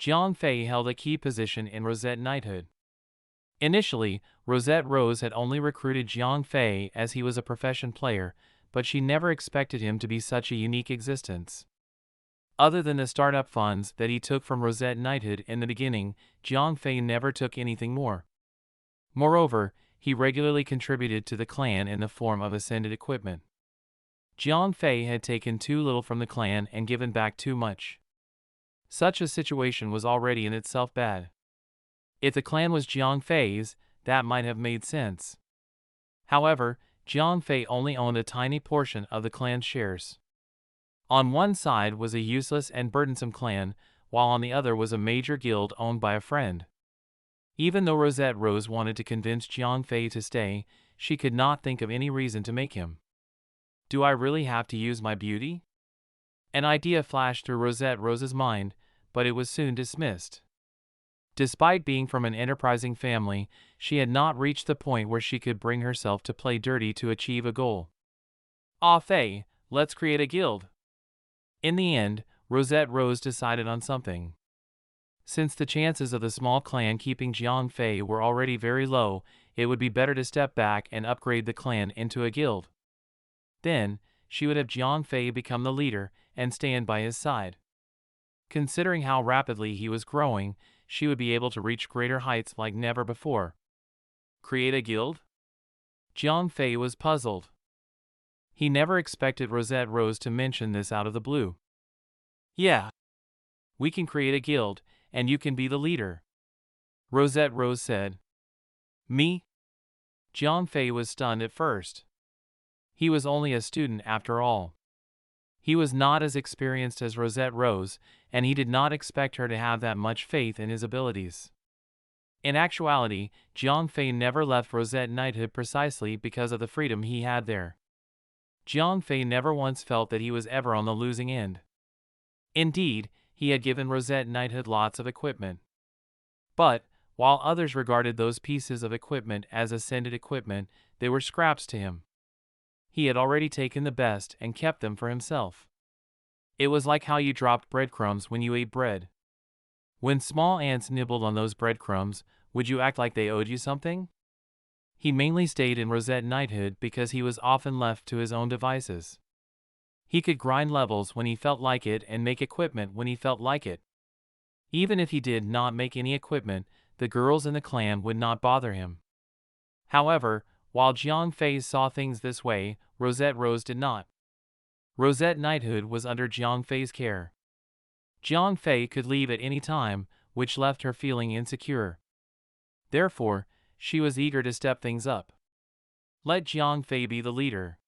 A: Jiang Fei held a key position in Rosette Knighthood. Initially, Rosette Rose had only recruited Jiang Fei as he was a profession player, but she never expected him to be such a unique existence. Other than the startup funds that he took from Rosette Knighthood in the beginning, Jiang Fei never took anything more. Moreover, he regularly contributed to the clan in the form of ascended equipment. Jiang Fei had taken too little from the clan and given back too much. Such a situation was already in itself bad. If the clan was Jiang Fei's, that might have made sense. However, Jiang Fei only owned a tiny portion of the clan's shares. On one side was a useless and burdensome clan, while on the other was a major guild owned by a friend. Even though Rosette Rose wanted to convince Jiang Fei to stay, she could not think of any reason to make him. Do I really have to use my beauty? An idea flashed through Rosette Rose's mind, but it was soon dismissed. Despite being from an enterprising family, she had not reached the point where she could bring herself to play dirty to achieve a goal. "Ah Fei, let's create a guild." In the end, Rosette Rose decided on something. Since the chances of the small clan keeping Jiang Fei were already very low, it would be better to step back and upgrade the clan into a guild. Then, she would have Jiang Fei become the leader and stand by his side. Considering how rapidly he was growing, she would be able to reach greater heights like never before. Create a guild? Jiang Fei was puzzled. He never expected Rosette Rose to mention this out of the blue. "Yeah. We can create a guild, and you can be the leader," Rosette Rose said. "Me?" Jiang Fei was stunned at first. He was only a student after all. He was not as experienced as Rosette Rose, and he did not expect her to have that much faith in his abilities. In actuality, Jiang Fei never left Rosette Knighthood precisely because of the freedom he had there. Jiang Fei never once felt that he was ever on the losing end. Indeed, he had given Rosette Knighthood lots of equipment. But, while others regarded those pieces of equipment as ascended equipment, they were scraps to him. He had already taken the best and kept them for himself. It was like how you dropped breadcrumbs when you ate bread. When small ants nibbled on those breadcrumbs, would you act like they owed you something? He mainly stayed in Rosette Knighthood because he was often left to his own devices. He could grind levels when he felt like it and make equipment when he felt like it. Even if he did not make any equipment, the girls in the clan would not bother him. However, while Jiang Fei saw things this way, Rosette Rose did not. Rosette knighthood was under Jiang Fei's care. Jiang Fei could leave at any time, which left her feeling insecure. Therefore, she was eager to step things up. Let Jiang Fei be the leader.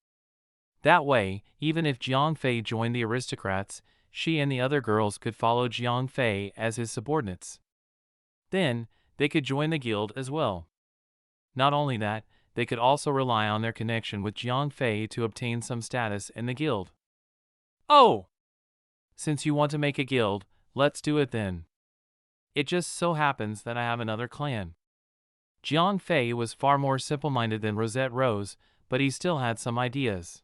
A: That way, even if Jiang Fei joined the aristocrats, she and the other girls could follow Jiang Fei as his subordinates. Then, they could join the guild as well. Not only that, they could also rely on their connection with Jiang Fei to obtain some status in the guild. Oh! Since you want to make a guild, let's do it then. It just so happens that I have another clan. Jiang Fei was far more simple-minded than Rosette Rose, but he still had some ideas.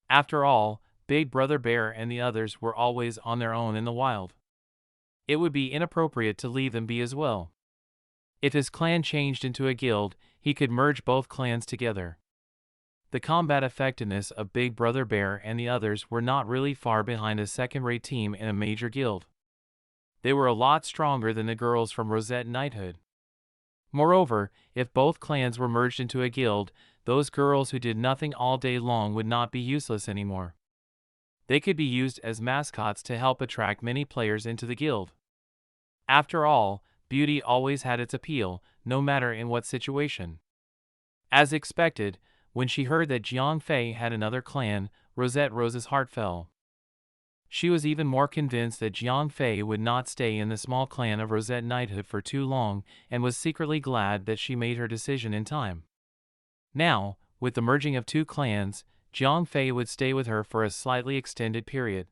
A: After all, Big Brother Bear and the others were always on their own in the wild. It would be inappropriate to leave them be as well. If his clan changed into a guild, he could merge both clans together. The combat effectiveness of Big Brother Bear and the others were not really far behind a second-rate team in a major guild. They were a lot stronger than the girls from Rosette Knighthood. Moreover, if both clans were merged into a guild, those girls who did nothing all day long would not be useless anymore. They could be used as mascots to help attract many players into the guild. After all, beauty always had its appeal, no matter in what situation. As expected, when she heard that Jiang Fei had another clan, Rosette Rose's heart fell. She was even more convinced that Jiang Fei would not stay in the small clan of Rosette Knighthood for too long, and was secretly glad that she made her decision in time. Now, with the merging of two clans, Jiang Fei would stay with her for a slightly extended period.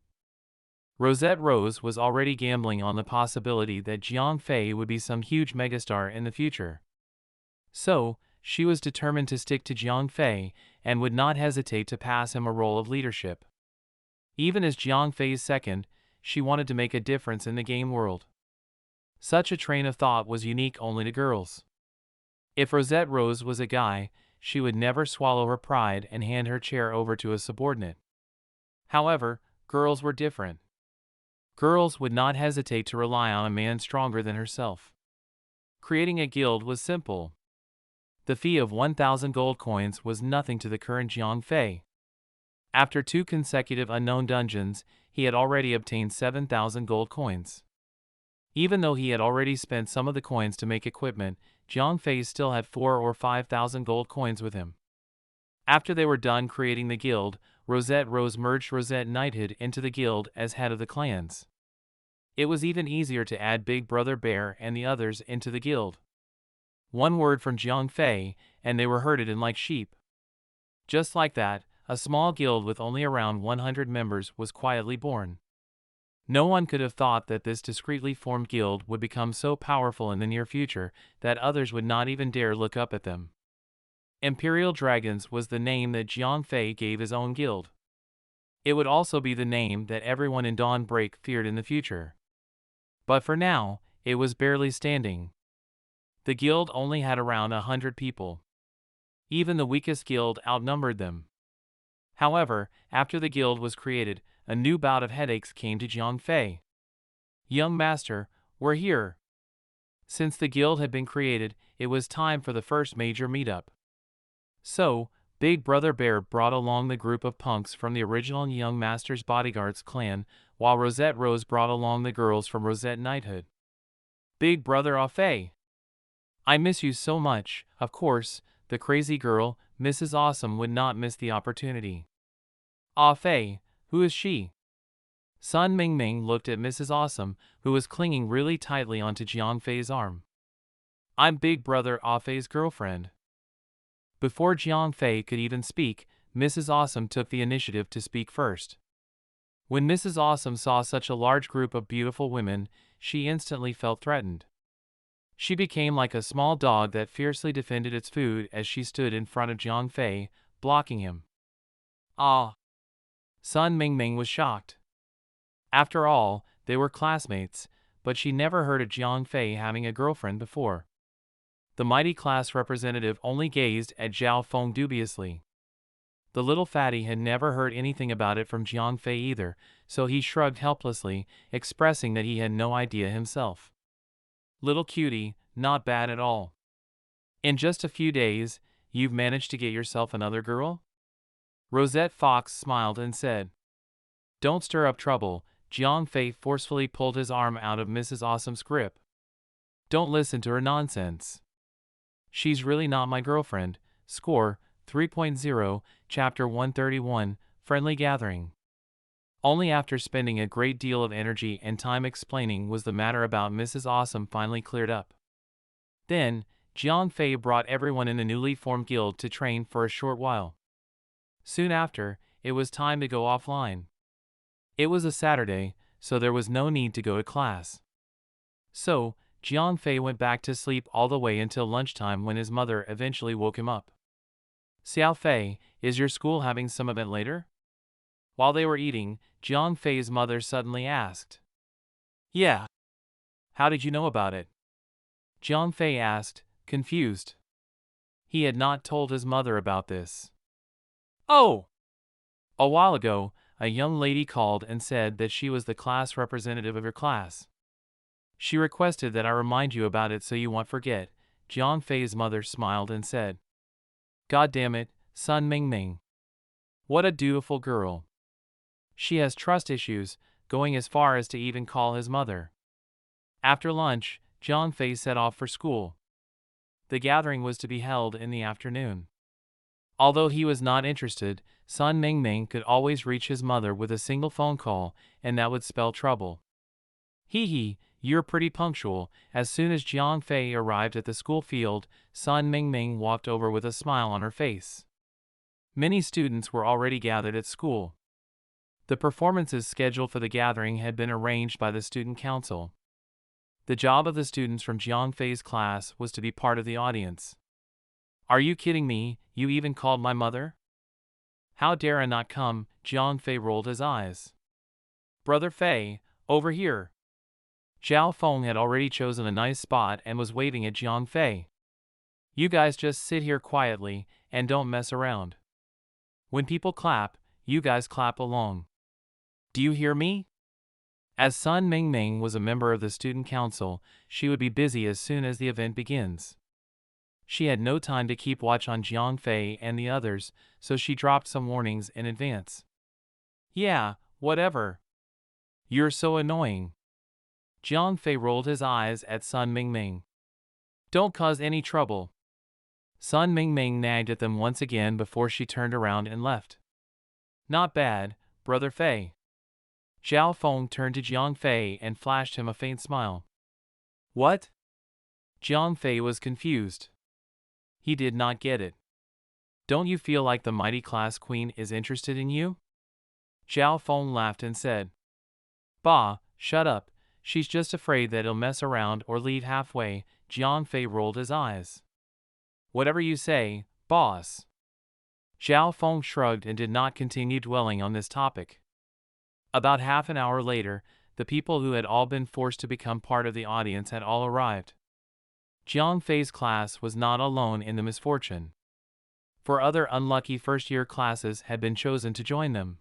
A: Rosette Rose was already gambling on the possibility that Jiang Fei would be some huge megastar in the future. So, she was determined to stick to Jiang Fei, and would not hesitate to pass him a role of leadership. Even as Jiang Fei's second, she wanted to make a difference in the game world. Such a train of thought was unique only to girls. If Rosette Rose was a guy, she would never swallow her pride and hand her chair over to a subordinate. However, girls were different. Girls would not hesitate to rely on a man stronger than herself. Creating a guild was simple. The fee of 1,000 gold coins was nothing to the current Jiang Fei. After 2 consecutive unknown dungeons, he had already obtained 7,000 gold coins. Even though he had already spent some of the coins to make equipment, Jiang Fei still had 4,000 or 5,000 gold coins with him. After they were done creating the guild, Rosette Rose merged Rosette Knighthood into the guild as head of the clans. It was even easier to add Big Brother Bear and the others into the guild. One word from Jiang Fei, and they were herded in like sheep. Just like that, a small guild with only around 100 members was quietly born. No one could have thought that this discreetly formed guild would become so powerful in the near future that others would not even dare look up at them. Imperial Dragons was the name that Jiang Fei gave his own guild. It would also be the name that everyone in Dawnbreak feared in the future. But for now, it was barely standing. The guild only had around 100 people. Even the weakest guild outnumbered them. However, after the guild was created, a new bout of headaches came to Jiang Fei. Young master, we're here. Since the guild had been created, it was time for the first major meetup. So, Big Brother Bear brought along the group of punks from the original Young Master's Bodyguards clan, while Rosette Rose brought along the girls from Rosette Knighthood. Big Brother Fei. I miss you so much. Of course, the crazy girl, Mrs. Awesome, would not miss the opportunity. Fei, who is she? Sun Mingming looked at Mrs. Awesome, who was clinging really tightly onto Jiang Fei's arm. I'm Big Brother Fei's girlfriend. Before Jiang Fei could even speak, Mrs. Awesome took the initiative to speak first. When Mrs. Awesome saw such a large group of beautiful women, she instantly felt threatened. She became like a small dog that fiercely defended its food as she stood in front of Jiang Fei, blocking him. Sun Mingming was shocked. After all, they were classmates, but she never heard of Jiang Fei having a girlfriend before. The mighty class representative only gazed at Zhao Feng dubiously. The little fatty had never heard anything about it from Jiang Fei either, so he shrugged helplessly, expressing that he had no idea himself. Little cutie, not bad at all. In just a few days, you've managed to get yourself another girl? Rosette Fox smiled and said. Don't stir up trouble. Jiang Fei forcefully pulled his arm out of Mrs. Awesome's grip. Don't listen to her nonsense. She's really not my girlfriend. Score 3.0, Chapter 131, Friendly Gathering. Only after spending a great deal of energy and time explaining was the matter about Mrs. Awesome finally cleared up. Then, Jiang Fei brought everyone in the newly formed guild to train for a short while. Soon after, it was time to go offline. It was a Saturday, so there was no need to go to class. So, Jiang Fei went back to sleep all the way until lunchtime when his mother eventually woke him up. Xiao Fei, is your school having some event later? While they were eating, Jiang Fei's mother suddenly asked. Yeah. How did you know about it? Jiang Fei asked, confused. He had not told his mother about this. Oh! A while ago, a young lady called and said that she was the class representative of your class. She requested that I remind you about it so you won't forget. Jiang Fei's mother smiled and said. God damn it, Sun Mingming. What a dutiful girl. She has trust issues, going as far as to even call his mother. After lunch, Jiang Fei set off for school. The gathering was to be held in the afternoon. Although he was not interested, Sun Mingming could always reach his mother with a single phone call, and that would spell trouble. Hee hee, you're pretty punctual. As soon as Jiang Fei arrived at the school field, Sun Mingming walked over with a smile on her face. Many students were already gathered at school. The performances scheduled for the gathering had been arranged by the student council. The job of the students from Jiang Fei's class was to be part of the audience. Are you kidding me? You even called my mother? How dare I not come? Jiang Fei rolled his eyes. Brother Fei, over here. Zhao Feng had already chosen a nice spot and was waving at Jiang Fei. You guys just sit here quietly and don't mess around. When people clap, you guys clap along. Do you hear me? As Sun Mingming was a member of the student council, she would be busy as soon as the event begins. She had no time to keep watch on Jiang Fei and the others, so she dropped some warnings in advance. Yeah, whatever. You're so annoying. Jiang Fei rolled his eyes at Sun Mingming. Don't cause any trouble. Sun Mingming nagged at them once again before she turned around and left. Not bad, Brother Fei. Zhao Feng turned to Jiang Fei and flashed him a faint smile. What? Jiang Fei was confused. He did not get it. Don't you feel like the mighty class queen is interested in you? Zhao Feng laughed and said. Bah, shut up. She's just afraid that he'll mess around or leave halfway. Jiang Fei rolled his eyes. Whatever you say, boss. Zhao Feng shrugged and did not continue dwelling on this topic. About half an hour later, the people who had all been forced to become part of the audience had all arrived. Jiang Fei's class was not alone in the misfortune. 4 other unlucky first-year classes had been chosen to join them.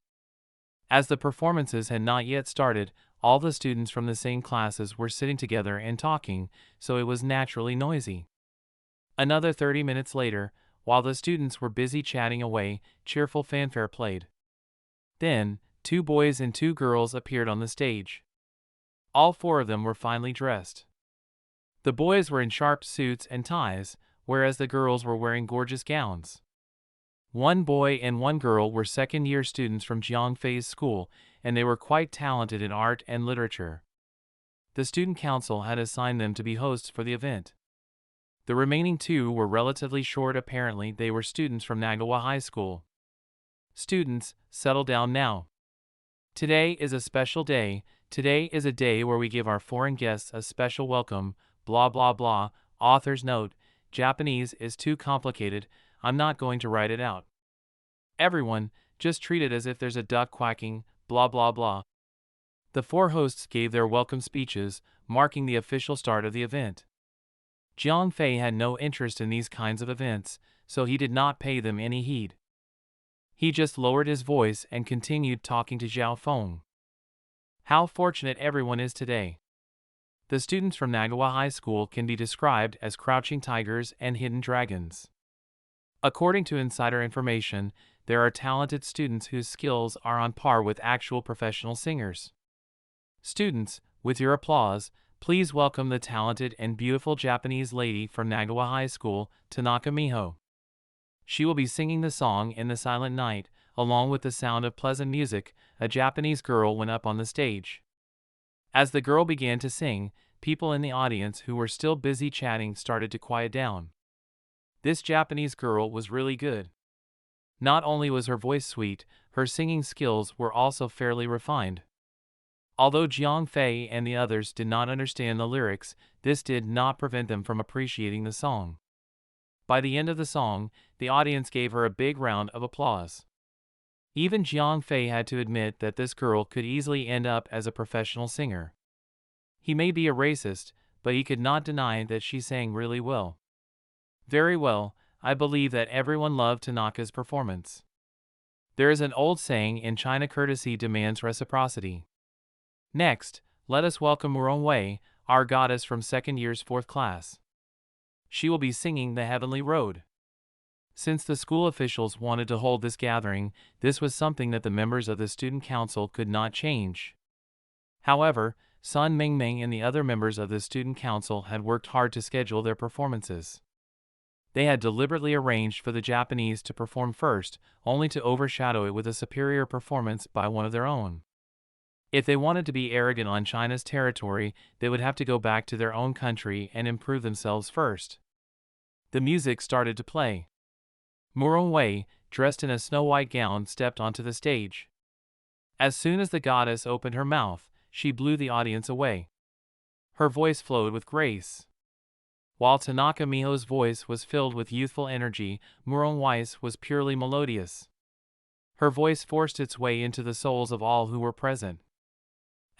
A: As the performances had not yet started, all the students from the same classes were sitting together and talking, so it was naturally noisy. Another 30 minutes later, while the students were busy chatting away, cheerful fanfare played. Then, 2 boys and 2 girls appeared on the stage. All 4 of them were finely dressed. The boys were in sharp suits and ties, whereas the girls were wearing gorgeous gowns. 1 boy and 1 girl were second-year students from Jiang Fei's school, and they were quite talented in art and literature. The student council had assigned them to be hosts for the event. The remaining 2 were relatively short. Apparently they were students from Nagawa High School. Students, settle down now. Today is a special day. Today is a day where we give our foreign guests a special welcome, blah blah blah. Author's note, Japanese is too complicated, I'm not going to write it out. Everyone, just treat it as if there's a duck quacking, blah blah blah. The 4 hosts gave their welcome speeches, marking the official start of the event. Jiang Fei had no interest in these kinds of events, so he did not pay them any heed. He just lowered his voice and continued talking to Jiang Fei. How fortunate everyone is today. The students from Nagawa High School can be described as crouching tigers and hidden dragons. According to insider information, there are talented students whose skills are on par with actual professional singers. Students, with your applause, please welcome the talented and beautiful Japanese lady from Nagawa High School, Tanaka Miho. She will be singing the song In the Silent Night, along with the sound of pleasant music. A Japanese girl went up on the stage. As the girl began to sing, people in the audience who were still busy chatting started to quiet down. This Japanese girl was really good. Not only was her voice sweet, her singing skills were also fairly refined. Although Jiang Fei and the others did not understand the lyrics, this did not prevent them from appreciating the song. By the end of the song, the audience gave her a big round of applause. Even Jiang Fei had to admit that this girl could easily end up as a professional singer. He may be a racist, but he could not deny that she sang really well. Very well, I believe that everyone loved Tanaka's performance. There is an old saying in China: courtesy demands reciprocity. Next, let us welcome Wei, our goddess from second year's 4th class. She will be singing The Heavenly Road. Since the school officials wanted to hold this gathering, this was something that the members of the student council could not change. However, Sun Mingming and the other members of the student council had worked hard to schedule their performances. They had deliberately arranged for the Japanese to perform first, only to overshadow it with a superior performance by one of their own. If they wanted to be arrogant on China's territory, they would have to go back to their own country and improve themselves first. The music started to play. Wei, dressed in a snow-white gown, stepped onto the stage. As soon as the goddess opened her mouth, she blew the audience away. Her voice flowed with grace. While Tanaka Miho's voice was filled with youthful energy, Wei's was purely melodious. Her voice forced its way into the souls of all who were present.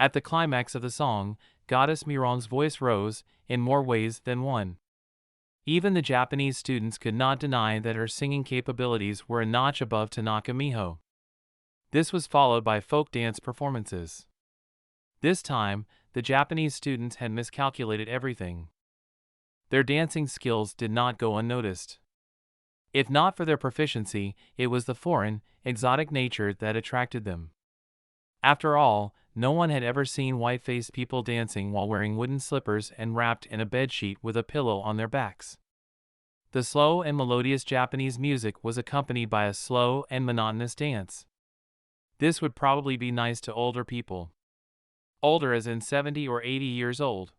A: At the climax of the song, Goddess Mirong's voice rose, in more ways than one. Even the Japanese students could not deny that her singing capabilities were a notch above Tanaka Miho. This was followed by folk dance performances. This time, the Japanese students had miscalculated everything. Their dancing skills did not go unnoticed. If not for their proficiency, it was the foreign, exotic nature that attracted them. After all, no one had ever seen white-faced people dancing while wearing wooden slippers and wrapped in a bedsheet with a pillow on their backs. The slow and melodious Japanese music was accompanied by a slow and monotonous dance. This would probably be nice to older people. Older as in 70 or 80 years old.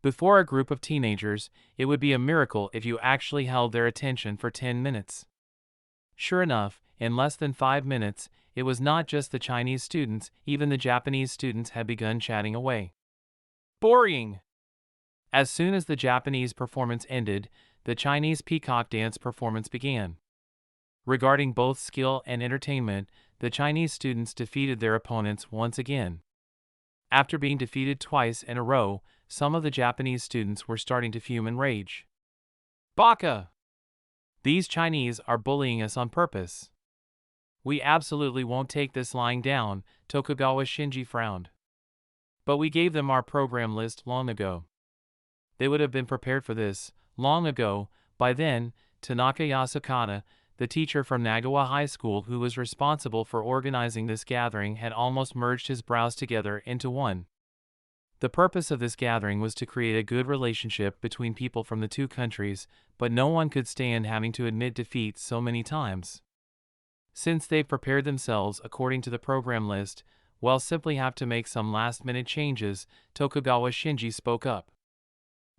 A: Before a group of teenagers, it would be a miracle if you actually held their attention for 10 minutes. Sure enough, in less than 5 minutes, it was not just the Chinese students, even the Japanese students had begun chatting away. Boring! As soon as the Japanese performance ended, the Chinese peacock dance performance began. Regarding both skill and entertainment, the Chinese students defeated their opponents once again. After being defeated twice in a row, some of the Japanese students were starting to fume and rage. Baka! These Chinese are bullying us on purpose. We absolutely won't take this lying down, Tokugawa Shinji frowned. But we gave them our program list long ago. They would have been prepared for this, long ago. By then, Tanaka Yasukata, the teacher from Nagawa High School who was responsible for organizing this gathering, had almost merged his brows together into one. The purpose of this gathering was to create a good relationship between people from the two countries, but no one could stand having to admit defeat so many times. Since they've prepared themselves according to the program list, we'll simply have to make some last-minute changes, Tokugawa Shinji spoke up.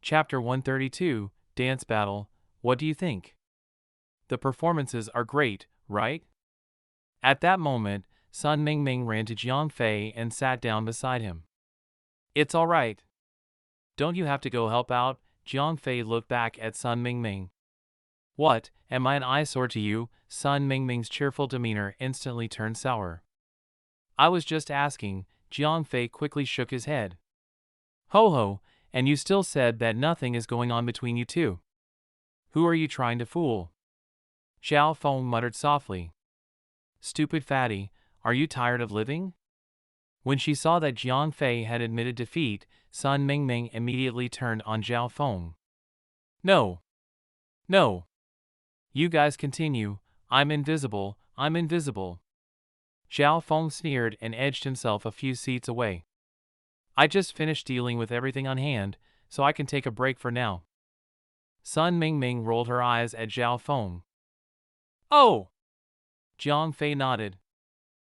A: Chapter 132, Dance Battle, what do you think? The performances are great, right? At that moment, Sun Mingming ran to Jiang Fei and sat down beside him. It's all right. Don't you have to go help out? Jiang Fei looked back at Sun Mingming. What, am I an eyesore to you? Sun Mingming's cheerful demeanor instantly turned sour. I was just asking, Jiang Fei quickly shook his head. Ho ho, and you still said that nothing is going on between you two. Who are you trying to fool? Xiao Feng muttered softly. Stupid fatty, are you tired of living? When she saw that Jiang Fei had admitted defeat, Sun Mingming immediately turned on Zhao Feng. No. No. You guys continue, I'm invisible, I'm invisible. Zhao Feng sneered and edged himself a few seats away. I just finished dealing with everything on hand, so I can take a break for now. Sun Mingming rolled her eyes at Zhao Feng. Oh! Jiang Fei nodded.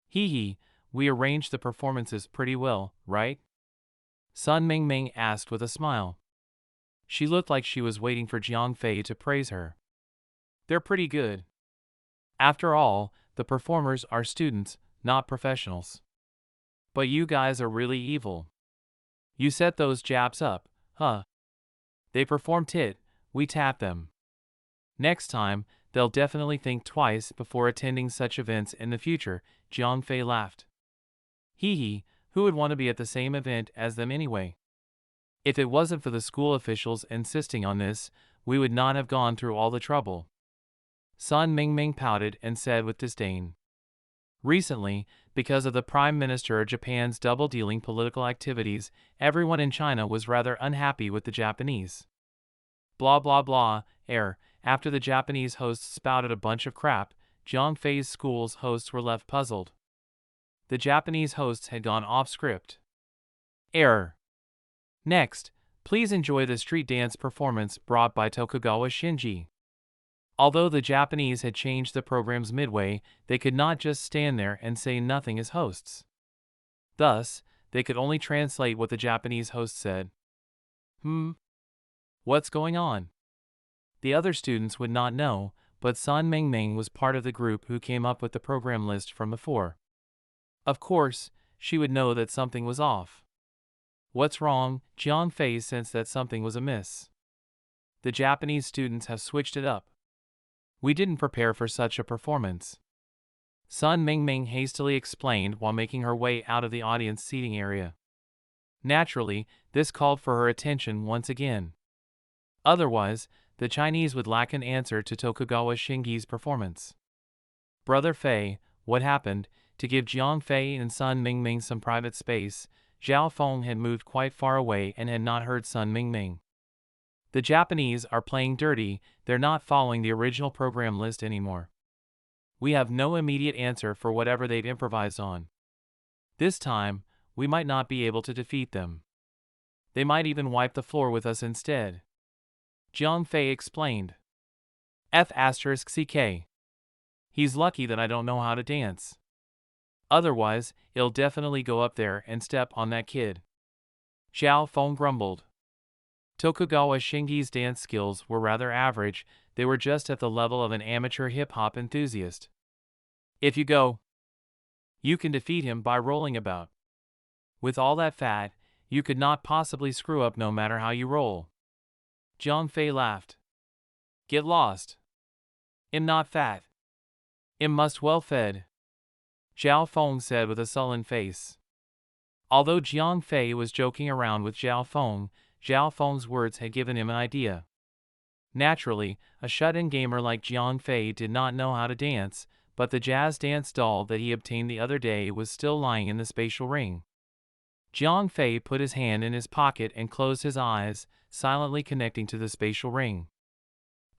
A: Hee hee, we arranged the performances pretty well, right? Sun Mingming asked with a smile. She looked like she was waiting for Jiang Fei to praise her. They're pretty good. After all, the performers are students, not professionals. But you guys are really evil. You set those Japs up, huh? They perform tit, we tap them. Next time, they'll definitely think twice before attending such events in the future, Jiang Fei laughed. Hee hee, who would want to be at the same event as them anyway? If it wasn't for the school officials insisting on this, we would not have gone through all the trouble. Sun Mingming pouted and said with disdain. Recently, because of the Prime Minister of Japan's double-dealing political activities, everyone in China was rather unhappy with the Japanese. Blah blah blah, after the Japanese hosts spouted a bunch of crap, Jiang Fei's school's hosts were left puzzled. The Japanese hosts had gone off script. Next, please enjoy the street dance performance brought by Tokugawa Shinji. Although the Japanese had changed the programs midway, they could not just stand there and say nothing as hosts. Thus, they could only translate what the Japanese host said. What's going on? The other students would not know, but Sun Mingming was part of the group who came up with the program list from before. Of course, she would know that something was off. What's wrong? Jiang Fei sensed that something was amiss. The Japanese students have switched it up. We didn't prepare for such a performance. Sun Mingming hastily explained while making her way out of the audience seating area. Naturally, this called for her attention once again. Otherwise, the Chinese would lack an answer to Tokugawa Shingi's performance. Brother Fei, what happened? To give Jiang Fei and Sun Mingming some private space, Zhao Feng had moved quite far away and had not heard Sun Mingming. The Japanese are playing dirty, they're not following the original program list anymore. We have no immediate answer for whatever they've improvised on. This time, we might not be able to defeat them. They might even wipe the floor with us instead. Jiang Fei explained. F***ck. He's lucky that I don't know how to dance. Otherwise, he'll definitely go up there and step on that kid. Zhao Feng grumbled. Tokugawa Shingi's dance skills were rather average, they were just at the level of an amateur hip-hop enthusiast. If you go, you can defeat him by rolling about. With all that fat, you could not possibly screw up no matter how you roll. Jiang Fei laughed. Get lost. I'm not fat. I'm must well fed. Zhao Feng said with a sullen face. Although Jiang Fei was joking around with Zhao Feng's words had given him an idea. Naturally, a shut-in gamer like Jiang Fei did not know how to dance, but the jazz dance doll that he obtained the other day was still lying in the spatial ring. Jiang Fei put his hand in his pocket and closed his eyes, silently connecting to the spatial ring.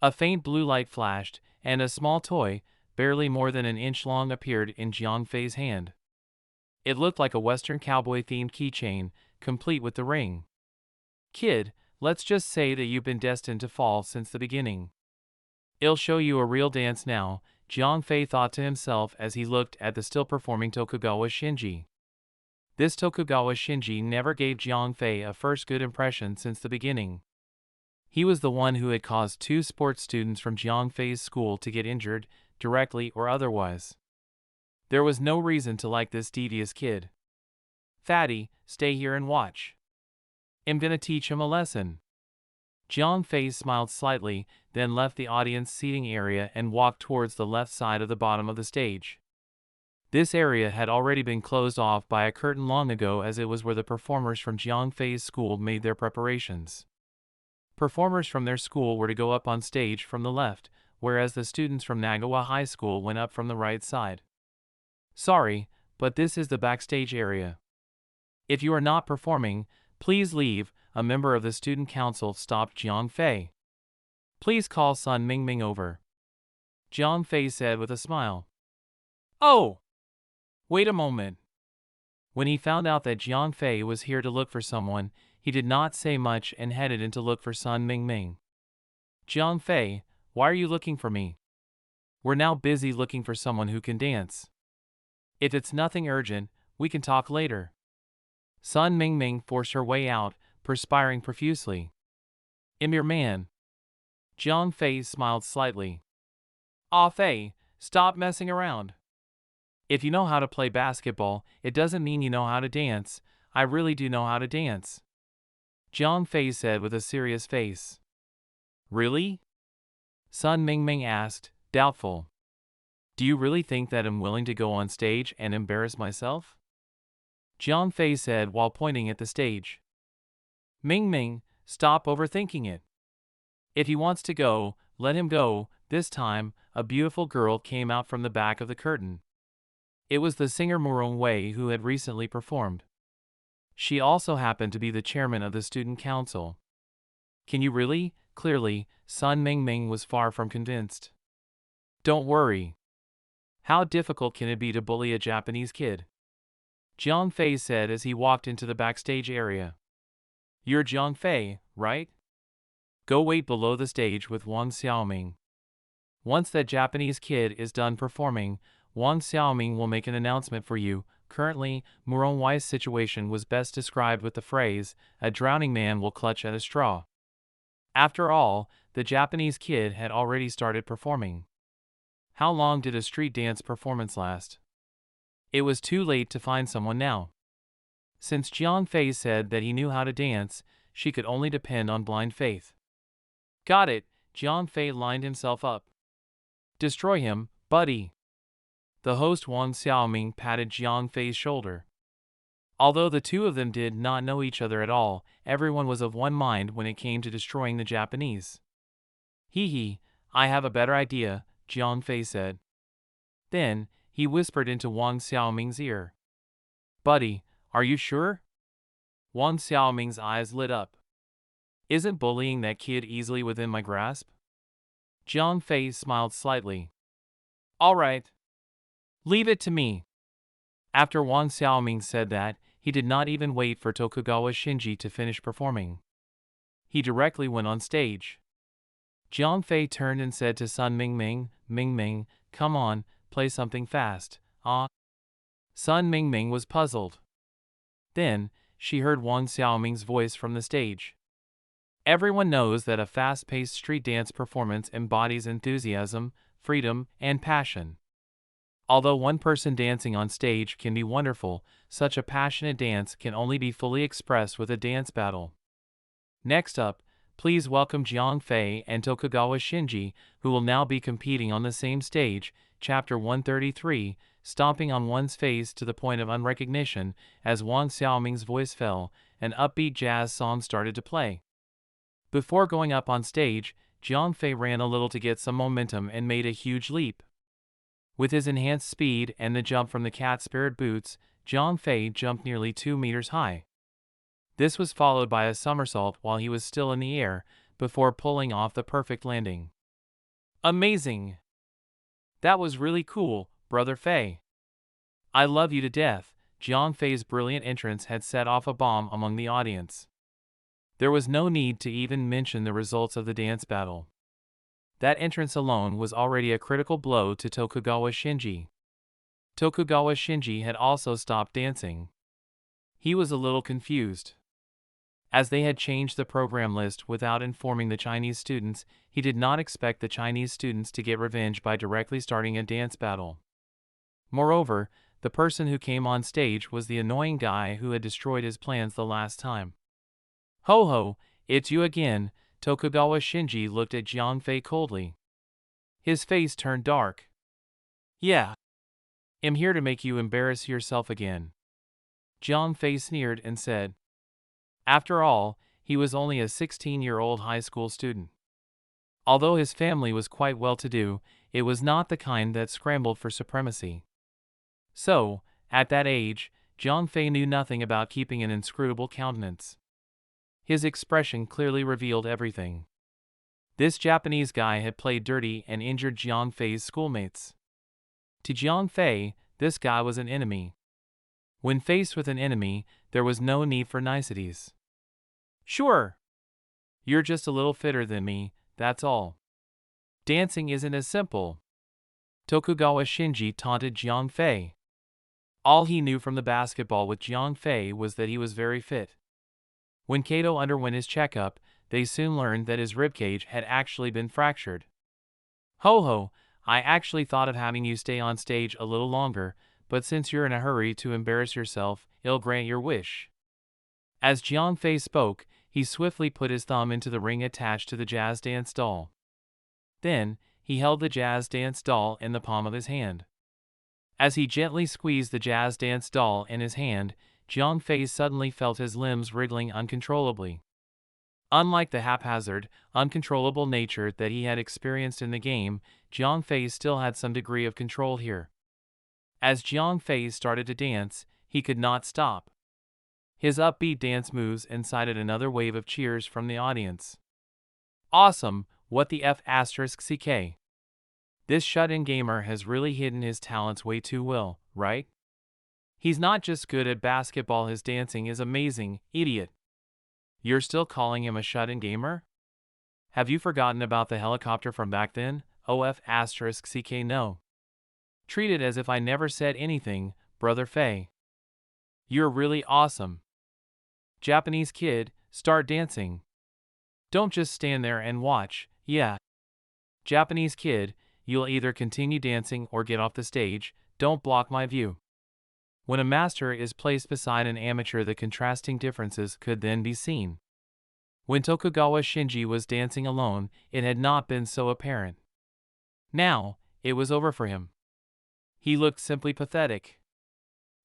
A: A faint blue light flashed, and a small toy, barely more than an inch long, appeared in Jiang Fei's hand. It looked like a Western cowboy-themed keychain, complete with the ring. Kid, let's just say that you've been destined to fall since the beginning. I'll show you a real dance now, Jiang Fei thought to himself as he looked at the still-performing Tokugawa Shinji. This Tokugawa Shinji never gave Jiang Fei a first good impression since the beginning. He was the one who had caused 2 sports students from Jiang Fei's school to get injured, directly or otherwise. There was no reason to like this devious kid. Fatty, stay here and watch. I'm gonna teach him a lesson. Jiang Fei smiled slightly, then left the audience seating area and walked towards the left side of the bottom of the stage. This area had already been closed off by a curtain long ago, as it was where the performers from Jiang Fei's school made their preparations. Performers from their school were to go up on stage from the left, whereas the students from Nagawa High School went up from the right side. Sorry, but this is the backstage area. If you are not performing, please leave, a member of the student council stopped Jiang Fei. Please call Sun Mingming over. Jiang Fei said with a smile. Oh! Wait a moment. When he found out that Jiang Fei was here to look for someone, he did not say much and headed in to look for Sun Mingming. Jiang Fei, why are you looking for me? We're now busy looking for someone who can dance. If it's nothing urgent, we can talk later. Sun Mingming forced her way out, perspiring profusely. I'm your man. Jiang Fei smiled slightly. Ah Fei, stop messing around. If you know how to play basketball, it doesn't mean you know how to dance. I really do know how to dance. Jiang Fei said with a serious face. Really? Sun Mingming asked, doubtful. Do you really think that I'm willing to go on stage and embarrass myself? Jiang Fei said while pointing at the stage. Mingming, stop overthinking it. If he wants to go, let him go. This time, a beautiful girl came out from the back of the curtain. It was the singer Murong Wei who had recently performed. She also happened to be the chairman of the student council. Can you really? Clearly, Sun Mingming was far from convinced. Don't worry. How difficult can it be to bully a Japanese kid? Jiang Fei said as he walked into the backstage area. You're Jiang Fei, right? Go wait below the stage with Wang Xiaoming. Once that Japanese kid is done performing, Wang Xiaoming will make an announcement for you. Currently, Murong Wei's situation was best described with the phrase, a drowning man will clutch at a straw. After all, the Japanese kid had already started performing. How long did a street dance performance last? It was too late to find someone now. Since Jiang Fei said that he knew how to dance, she could only depend on blind faith. Got it, Jiang Fei lined himself up. Destroy him, buddy. The host Wang Xiaoming patted Jiang Fei's shoulder. Although the two of them did not know each other at all, everyone was of one mind when it came to destroying the Japanese. Hee, I have a better idea, Jiang Fei said. Then, he whispered into Wang Xiaoming's ear. Buddy, are you sure? Wang Xiaoming's eyes lit up. Isn't bullying that kid easily within my grasp? Jiang Fei smiled slightly. All right. Leave it to me. After Wang Xiaoming said that, he did not even wait for Tokugawa Shinji to finish performing. He directly went on stage. Jiang Fei turned and said to Sun Mingming, Mingming, come on, play something fast. Sun Mingming was puzzled. Then, she heard Wang Xiaoming's voice from the stage. Everyone knows that a fast-paced street dance performance embodies enthusiasm, freedom, and passion. Although one person dancing on stage can be wonderful, such a passionate dance can only be fully expressed with a dance battle. Next up, please welcome Jiang Fei and Tokugawa Shinji, who will now be competing on the same stage. Chapter 133, stomping on one's face to the point of unrecognition. As Wang Xiaoming's voice fell, an upbeat jazz song started to play. Before going up on stage, Jiang Fei ran a little to get some momentum and made a huge leap. With his enhanced speed and the jump from the cat spirit boots, Jiang Fei jumped nearly 2 meters high. This was followed by a somersault while he was still in the air, before pulling off the perfect landing. Amazing! That was really cool, Brother Fei. I love you to death. Jiang Fei's brilliant entrance had set off a bomb among the audience. There was no need to even mention the results of the dance battle. That entrance alone was already a critical blow to Tokugawa Shinji. Tokugawa Shinji had also stopped dancing. He was a little confused. As they had changed the program list without informing the Chinese students, he did not expect the Chinese students to get revenge by directly starting a dance battle. Moreover, the person who came on stage was the annoying guy who had destroyed his plans the last time. Ho ho, it's you again. Tokugawa Shinji looked at Jiang Fei coldly. His face turned dark. Yeah. I'm here to make you embarrass yourself again. Jiang Fei sneered and said. After all, he was only a 16-year-old high school student. Although his family was quite well-to-do, it was not the kind that scrambled for supremacy. So, at that age, Jiang Fei knew nothing about keeping an inscrutable countenance. His expression clearly revealed everything. This Japanese guy had played dirty and injured Jiang Fei's schoolmates. To Jiang Fei, this guy was an enemy. When faced with an enemy, there was no need for niceties. Sure. You're just a little fitter than me, that's all. Dancing isn't as simple. Tokugawa Shinji taunted Jiang Fei. All he knew from the basketball with Jiang Fei was that he was very fit. When Kato underwent his checkup, they soon learned that his ribcage had actually been fractured. Ho ho, I actually thought of having you stay on stage a little longer, but since you're in a hurry to embarrass yourself, I'll grant your wish. As Jiang Fei spoke, he swiftly put his thumb into the ring attached to the jazz dance doll. Then, he held the jazz dance doll in the palm of his hand. As he gently squeezed the jazz dance doll in his hand, Jiang Fei suddenly felt his limbs wriggling uncontrollably. Unlike the haphazard, uncontrollable nature that he had experienced in the game, Jiang Fei still had some degree of control here. As Jiang Fei started to dance, he could not stop. His upbeat dance moves incited another wave of cheers from the audience. Awesome, what the F***ck. This shut-in gamer has really hidden his talents way too well, right? He's not just good at basketball, his dancing is amazing, idiot. You're still calling him a shut-in gamer? Have you forgotten about the helicopter from back then? OF***ck no. Treat it as if I never said anything, Brother Fei. You're really awesome. Japanese kid, start dancing. Don't just stand there and watch, yeah. Japanese kid, you'll either continue dancing or get off the stage, don't block my view. When a master is placed beside an amateur, the contrasting differences could then be seen. When Tokugawa Shinji was dancing alone, it had not been so apparent. Now, it was over for him. He looked simply pathetic.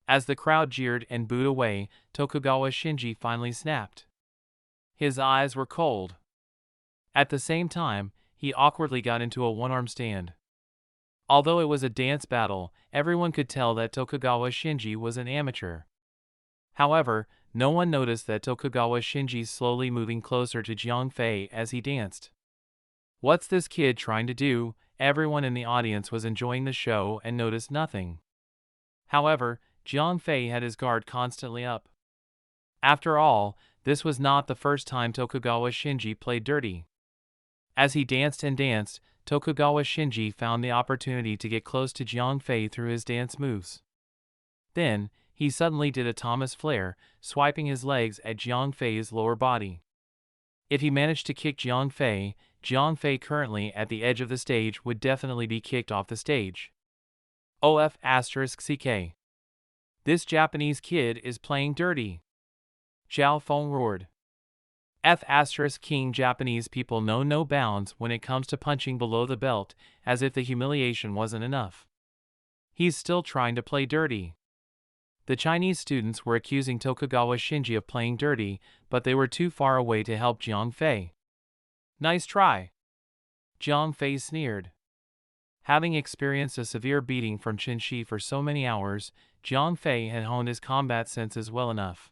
A: As the crowd jeered and booed away, Tokugawa Shinji finally snapped. His eyes were cold. At the same time, he awkwardly got into a one-arm stand. Although it was a dance battle, everyone could tell that Tokugawa Shinji was an amateur. However, no one noticed that Tokugawa Shinji slowly moving closer to Jiang Fei as he danced. What's this kid trying to do? Everyone in the audience was enjoying the show and noticed nothing. However, Jiang Fei had his guard constantly up. After all, this was not the first time Tokugawa Shinji played dirty. As he danced and danced, Tokugawa Shinji found the opportunity to get close to Jiang Fei through his dance moves. Then, he suddenly did a Thomas Flare, swiping his legs at Jiang Fei's lower body. If he managed to kick Jiang Fei, currently at the edge of the stage, would definitely be kicked off the stage. OF***ck. This Japanese kid is playing dirty. Xiao Feng roared. F***king Japanese people know no bounds when it comes to punching below the belt, as if the humiliation wasn't enough. He's still trying to play dirty. The Chinese students were accusing Tokugawa Shinji of playing dirty, but they were too far away to help Jiang Fei. Nice try. Jiang Fei sneered. Having experienced a severe beating from Shinji for so many hours, Jiang Fei had honed his combat senses well enough.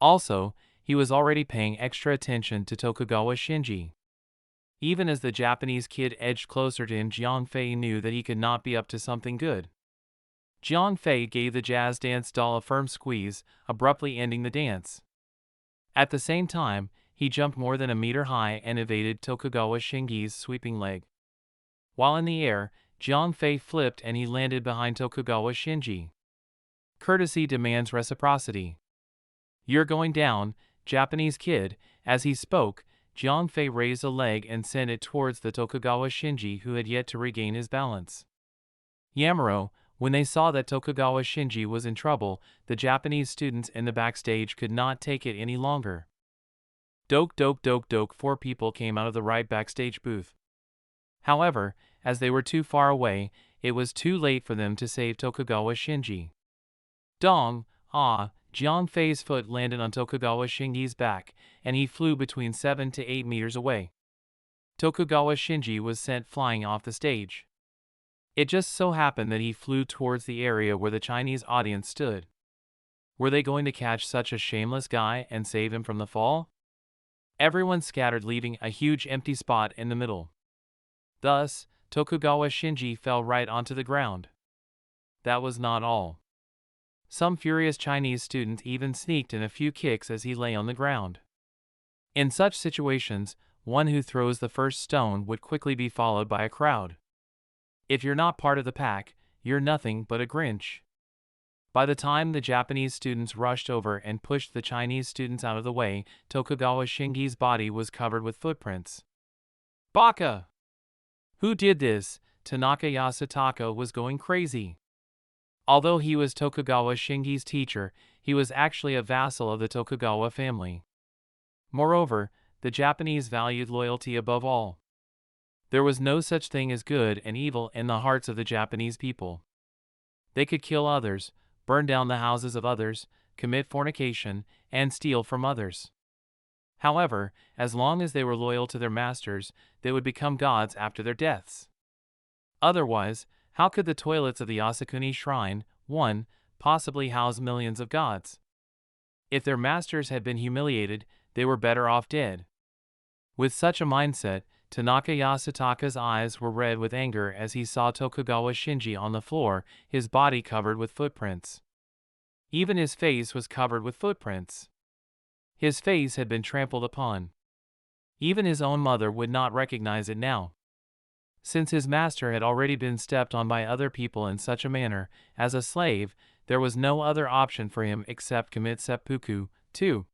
A: Also, he was already paying extra attention to Tokugawa Shinji. Even as the Japanese kid edged closer to him, Jiang Fei knew that he could not be up to something good. Jiang Fei gave the jazz dance doll a firm squeeze, abruptly ending the dance. At the same time, he jumped more than a meter high and evaded Tokugawa Shinji's sweeping leg. While in the air, Jiang Fei flipped and he landed behind Tokugawa Shinji. Courtesy demands reciprocity. You're going down, Japanese kid. As he spoke, Jiang Fei raised a leg and sent it towards the Tokugawa Shinji, who had yet to regain his balance. Yamaro, when they saw that Tokugawa Shinji was in trouble, the Japanese students in the backstage could not take it any longer. Doke doke doke doke. 4 people came out of the right backstage booth. However, as they were too far away, it was too late for them to save Tokugawa Shinji. Dong, ah, Jiang Fei's foot landed on Tokugawa Shinji's back, and he flew between 7 to 8 meters away. Tokugawa Shinji was sent flying off the stage. It just so happened that he flew towards the area where the Chinese audience stood. Were they going to catch such a shameless guy and save him from the fall? Everyone scattered, leaving a huge empty spot in the middle. Thus, Tokugawa Shinji fell right onto the ground. That was not all. Some furious Chinese students even sneaked in a few kicks as he lay on the ground. In such situations, one who throws the first stone would quickly be followed by a crowd. If you're not part of the pack, you're nothing but a Grinch. By the time the Japanese students rushed over and pushed the Chinese students out of the way, Tokugawa Shinji's body was covered with footprints. Baka! Who did this? Tanaka Yasutaka was going crazy. Although he was Tokugawa Shinji's teacher, he was actually a vassal of the Tokugawa family. Moreover, the Japanese valued loyalty above all. There was no such thing as good and evil in the hearts of the Japanese people. They could kill others, burn down the houses of others, commit fornication, and steal from others. However, as long as they were loyal to their masters, they would become gods after their deaths. Otherwise, how could the toilets of the Yasukuni Shrine, 1, possibly house millions of gods? If their masters had been humiliated, they were better off dead. With such a mindset, Tanaka Yasutaka's eyes were red with anger as he saw Tokugawa Shinji on the floor, his body covered with footprints. Even his face was covered with footprints. His face had been trampled upon. Even his own mother would not recognize it now. Since his master had already been stepped on by other people in such a manner, as a slave, there was no other option for him except commit seppuku, too.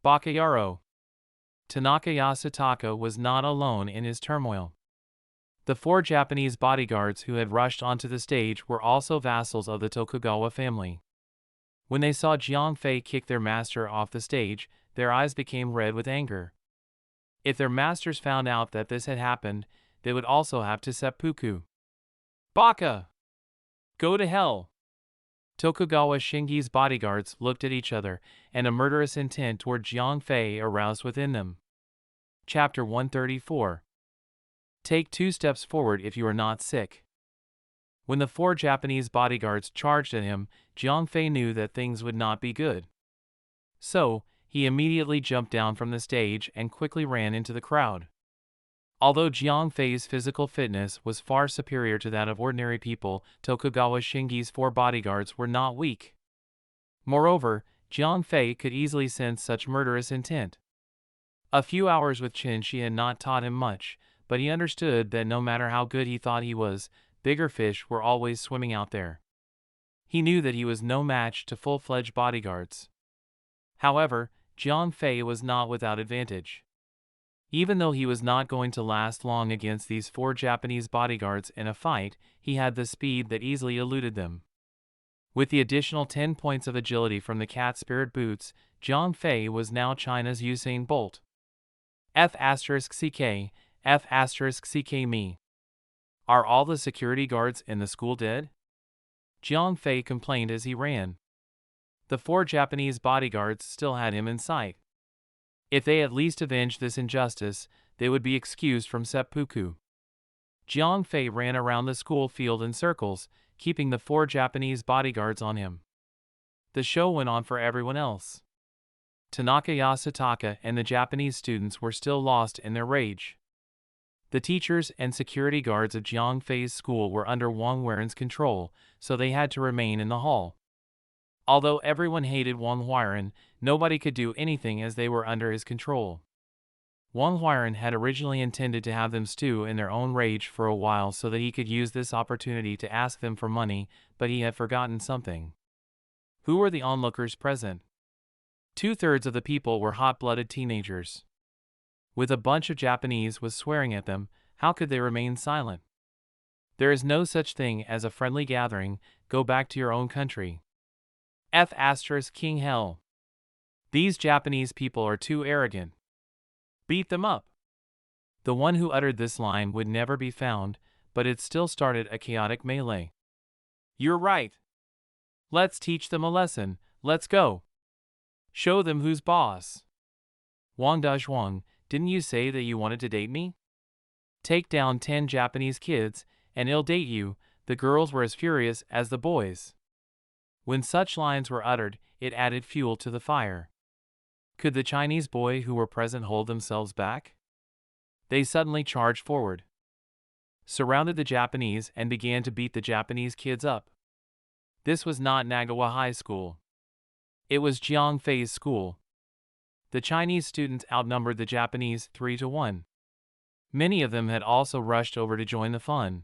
A: Bakayaro. Tanaka Yasutaka was not alone in his turmoil. The 4 Japanese bodyguards who had rushed onto the stage were also vassals of the Tokugawa family. When they saw Jiang Fei kick their master off the stage, their eyes became red with anger. If their masters found out that this had happened, they would also have to seppuku. Baka! Go to hell! Tokugawa Shinji's bodyguards looked at each other, and a murderous intent toward Jiang Fei aroused within them. Chapter 134. Take 2 steps forward if you are not sick. When the 4 Japanese bodyguards charged at him, Jiang Fei knew that things would not be good. So, he immediately jumped down from the stage and quickly ran into the crowd. Although Jiang Fei's physical fitness was far superior to that of ordinary people, Tokugawa Shinji's 4 bodyguards were not weak. Moreover, Jiang Fei could easily sense such murderous intent. A few hours with Qin had not taught him much, but he understood that no matter how good he thought he was, bigger fish were always swimming out there. He knew that he was no match to full-fledged bodyguards. However, Jiang Fei was not without advantage. Even though he was not going to last long against these 4 Japanese bodyguards in a fight, he had the speed that easily eluded them. With the additional 10 points of agility from the cat spirit boots, Jiang Fei was now China's Usain Bolt. F*CK, F*CK me. Are all the security guards in the school dead? Jiang Fei complained as he ran. The 4 Japanese bodyguards still had him in sight. If they at least avenged this injustice, they would be excused from seppuku. Jiang Fei ran around the school field in circles, keeping the 4 Japanese bodyguards on him. The show went on for everyone else. Tanaka Yasutaka and the Japanese students were still lost in their rage. The teachers and security guards of Jiang Fei's school were under Wang Huaren's control, so they had to remain in the hall. Although everyone hated Wang Huaren, nobody could do anything as they were under his control. Wang Huaren had originally intended to have them stew in their own rage for a while so that he could use this opportunity to ask them for money, but he had forgotten something. Who were the onlookers present? 2/3 of the people were hot-blooded teenagers. With a bunch of Japanese was swearing at them, how could they remain silent? There is no such thing as a friendly gathering, go back to your own country. King hell. These Japanese people are too arrogant. Beat them up. The one who uttered this line would never be found, but it still started a chaotic melee. You're right. Let's teach them a lesson, let's go. Show them who's boss. Wang Dazhuang, didn't you say that you wanted to date me? Take down 10 Japanese kids, and I'll date you, the girls were as furious as the boys. When such lines were uttered, it added fuel to the fire. Could the Chinese boy who were present hold themselves back? They suddenly charged forward, surrounded the Japanese, and began to beat the Japanese kids up. This was not Nagawa High School. It was Jiang Fei's school. The Chinese students outnumbered the Japanese 3-1. Many of them had also rushed over to join the fun.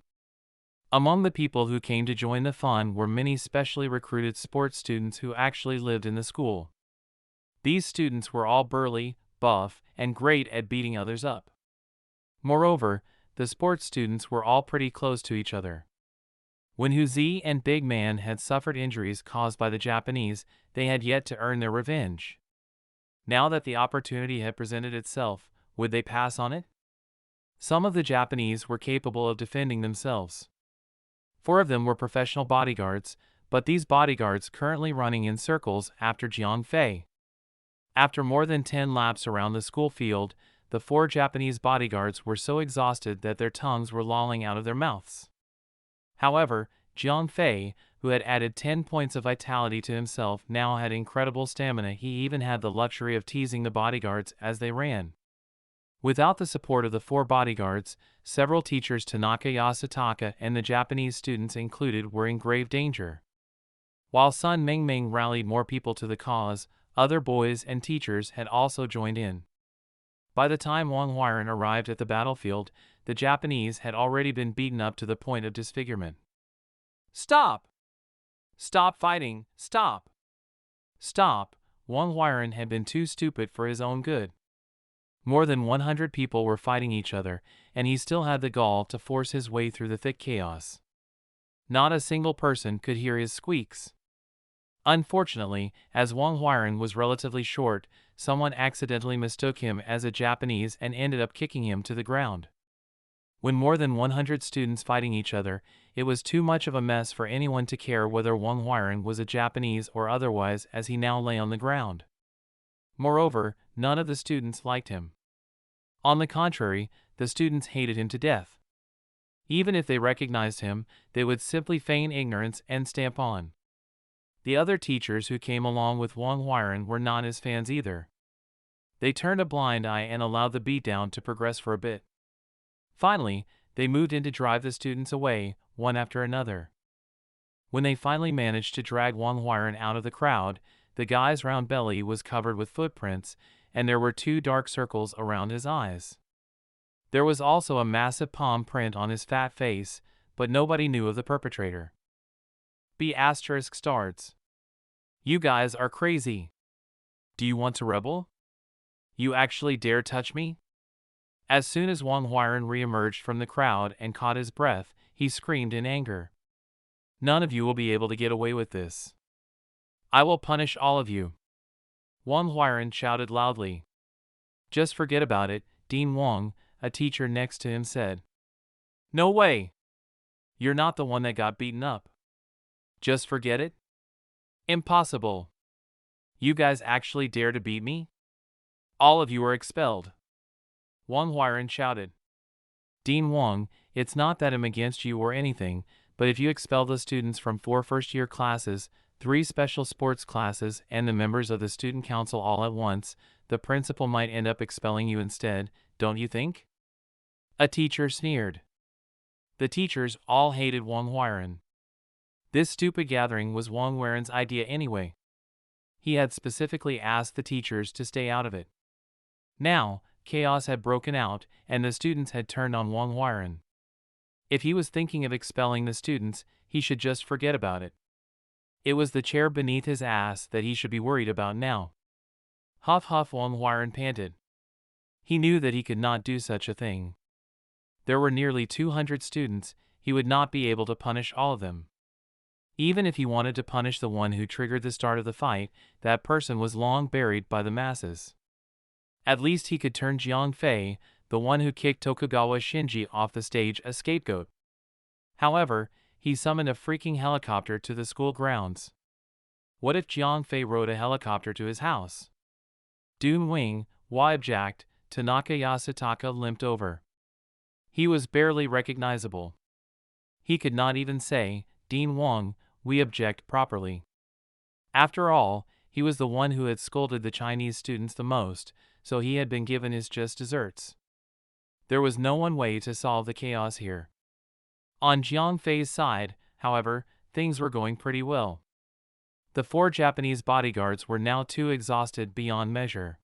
A: Among the people who came to join the fun were many specially recruited sports students who actually lived in the school. These students were all burly, buff, and great at beating others up. Moreover, the sports students were all pretty close to each other. When Huzi and Big Man had suffered injuries caused by the Japanese, they had yet to earn their revenge. Now that the opportunity had presented itself, would they pass on it? Some of the Japanese were capable of defending themselves. 4 of them were professional bodyguards, but these bodyguards currently running in circles after Jiang Fei. After more than 10 laps around the school field, the 4 Japanese bodyguards were so exhausted that their tongues were lolling out of their mouths. However, Jiang Fei, who had added 10 points of vitality to himself, now had incredible stamina. He even had the luxury of teasing the bodyguards as they ran. Without the support of the 4 bodyguards, several teachers, Tanaka Yasutaka and the Japanese students included, were in grave danger. While Sun Mingming rallied more people to the cause, other boys and teachers had also joined in. By the time Wang Huairan arrived at the battlefield, the Japanese had already been beaten up to the point of disfigurement. "Stop! Stop fighting! Stop! Stop!" Wang Huairan had been too stupid for his own good. More than 100 people were fighting each other, and he still had the gall to force his way through the thick chaos. Not a single person could hear his squeaks. Unfortunately, as Wang Huairan was relatively short, someone accidentally mistook him as a Japanese and ended up kicking him to the ground. When more than 100 students fighting each other, it was too much of a mess for anyone to care whether Wang Huairan was a Japanese or otherwise, as he now lay on the ground. Moreover, none of the students liked him. On the contrary, the students hated him to death. Even if they recognized him, they would simply feign ignorance and stamp on. The other teachers who came along with Wang Huairan were not his fans either. They turned a blind eye and allowed the beatdown to progress for a bit. Finally, they moved in to drive the students away, one after another. When they finally managed to drag Wang Huairan out of the crowd, the guy's round belly was covered with footprints, and there were 2 dark circles around his eyes. There was also a massive palm print on his fat face, but nobody knew of the perpetrator. B*****. You guys are crazy. Do you want to rebel? You actually dare touch me? As soon as Wang Huairan re-emerged from the crowd and caught his breath, he screamed in anger. None of you will be able to get away with this. I will punish all of you. Wang Huairan shouted loudly. Just forget about it, Dean Wang, a teacher next to him said. No way. You're not the one that got beaten up. Just forget it? Impossible. You guys actually dare to beat me? All of you are expelled. Wang Huairan shouted. Dean Wang, it's not that I'm against you or anything, but if you expel the students from 4 first-year classes, 3 special sports classes, and the members of the student council all at once, the principal might end up expelling you instead, don't you think? A teacher sneered. The teachers all hated Wang Huairan. This stupid gathering was Wang Huairan's idea anyway. He had specifically asked the teachers to stay out of it. Now, chaos had broken out, and the students had turned on Wang Huairan. If he was thinking of expelling the students, he should just forget about it. It was the chair beneath his ass that he should be worried about now. Huff huff, Wang Huairan panted. He knew that he could not do such a thing. There were nearly 200 students, he would not be able to punish all of them. Even if he wanted to punish the one who triggered the start of the fight, that person was long buried by the masses. At least he could turn Jiang Fei, the one who kicked Tokugawa Shinji off the stage, a scapegoat. However, he summoned a freaking helicopter to the school grounds. What if Jiang Fei rode a helicopter to his house? Doom Wing, why object? Tanaka Yasutaka limped over. He was barely recognizable. He could not even say, "Dean Wang, we object," properly. After all, he was the one who had scolded the Chinese students the most, so he had been given his just desserts. There was no one way to solve the chaos here. On Jiang Fei's side, however, things were going pretty well. The 4 Japanese bodyguards were now too exhausted beyond measure.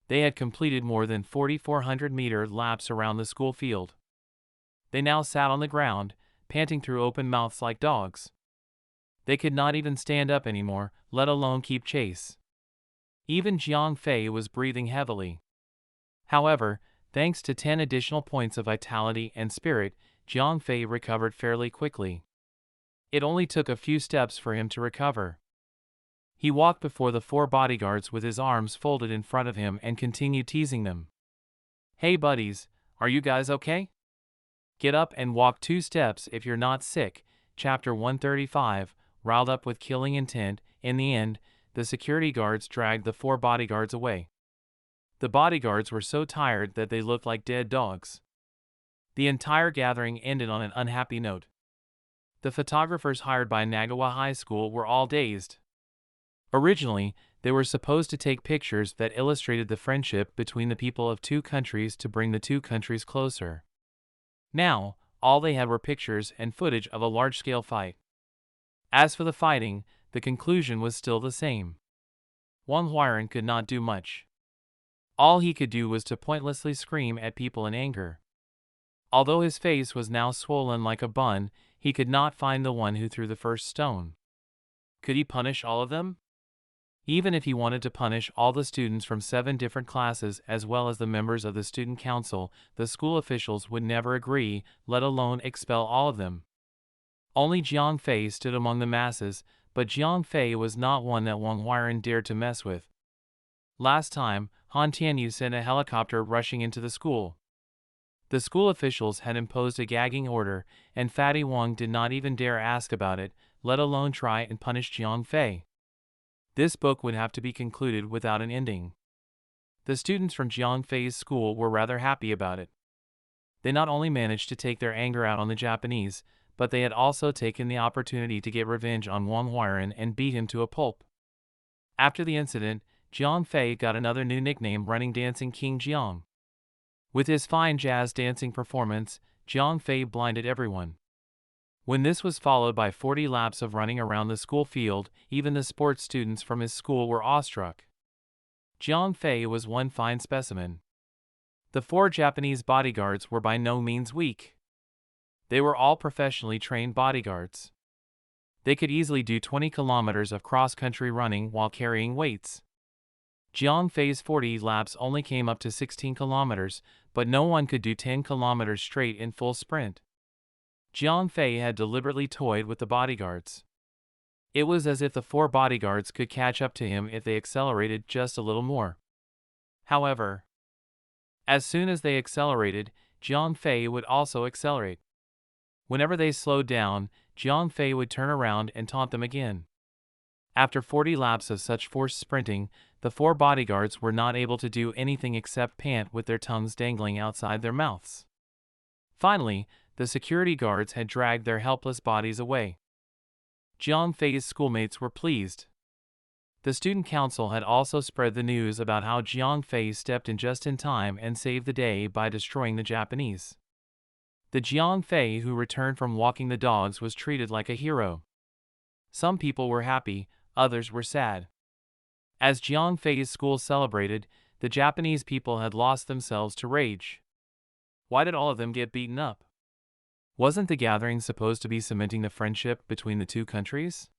A: They had completed more than 4,400-meter laps around the school field. They now sat on the ground, panting through open mouths like dogs. They could not even stand up anymore, let alone keep chase. Even Jiang Fei was breathing heavily. However, thanks to 10 additional points of vitality and spirit, Jiang Fei recovered fairly quickly. It only took a few steps for him to recover. He walked before the 4 bodyguards with his arms folded in front of him and continued teasing them. "Hey buddies, are you guys okay? Get up and walk 2 steps if you're not sick." Chapter 135, riled up with killing intent. In the end, the security guards dragged the 4 bodyguards away. The bodyguards were so tired that they looked like dead dogs. The entire gathering ended on an unhappy note. The photographers hired by Nagawa High School were all dazed. Originally, they were supposed to take pictures that illustrated the friendship between the people of 2 countries to bring the 2 countries closer. Now, all they had were pictures and footage of a large-scale fight. As for the fighting, the conclusion was still the same. Wang Huairan could not do much. All he could do was to pointlessly scream at people in anger. Although his face was now swollen like a bun, he could not find the one who threw the first stone. Could he punish all of them? Even if he wanted to punish all the students from 7 different classes as well as the members of the student council, the school officials would never agree, let alone expel all of them. Only Jiang Fei stood among the masses, but Jiang Fei was not one that Wang Huairan dared to mess with. Last time, Han Tianyu sent a helicopter rushing into the school. The school officials had imposed a gagging order, and Fatty Wang did not even dare ask about it, let alone try and punish Jiang Fei. This book would have to be concluded without an ending. The students from Jiang Fei's school were rather happy about it. They not only managed to take their anger out on the Japanese, but they had also taken the opportunity to get revenge on Wang Huairan and beat him to a pulp. After the incident, Jiang Fei got another new nickname, Running Dancing King Jiang. With his fine jazz dancing performance, Jiang Fei blinded everyone. When this was followed by 40 laps of running around the school field, even the sports students from his school were awestruck. Jiang Fei was one fine specimen. The 4 Japanese bodyguards were by no means weak. They were all professionally trained bodyguards. They could easily do 20 kilometers of cross-country running while carrying weights. Jiang Fei's 40 laps only came up to 16 kilometers, but no one could do 10 kilometers straight in full sprint. Jiang Fei had deliberately toyed with the bodyguards. It was as if the 4 bodyguards could catch up to him if they accelerated just a little more. However, as soon as they accelerated, Jiang Fei would also accelerate. Whenever they slowed down, Jiang Fei would turn around and taunt them again. After 40 laps of such forced sprinting, the 4 bodyguards were not able to do anything except pant with their tongues dangling outside their mouths. Finally, the security guards had dragged their helpless bodies away. Jiang Fei's schoolmates were pleased. The student council had also spread the news about how Jiang Fei stepped in just in time and saved the day by destroying the Japanese. The Jiang Fei who returned from walking the dogs was treated like a hero. Some people were happy, others were sad. As Jiang Fei's school celebrated, the Japanese people had lost themselves to rage. Why did all of them get beaten up? Wasn't the gathering supposed to be cementing the friendship between the 2 countries?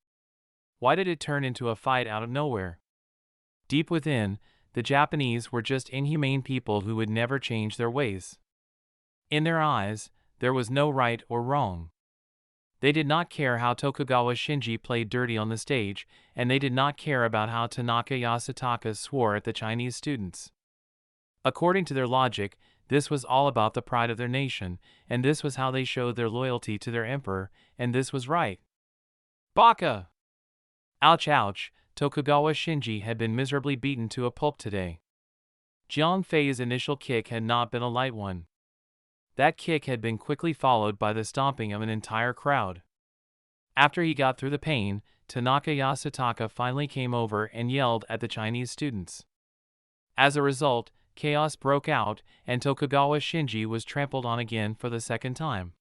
A: Why did it turn into a fight out of nowhere? Deep within, the Japanese were just inhumane people who would never change their ways. In their eyes, there was no right or wrong. They did not care how Tokugawa Shinji played dirty on the stage, and they did not care about how Tanaka Yasutaka swore at the Chinese students. According to their logic, this was all about the pride of their nation, and this was how they showed their loyalty to their emperor, and this was right. Baka! Ouch ouch, Tokugawa Shinji had been miserably beaten to a pulp today. Jiang Fei's initial kick had not been a light one. That kick had been quickly followed by the stomping of an entire crowd. After he got through the pain, Tanaka Yasutaka finally came over and yelled at the Chinese students. As a result, chaos broke out, and Tokugawa Shinji was trampled on again for the second time.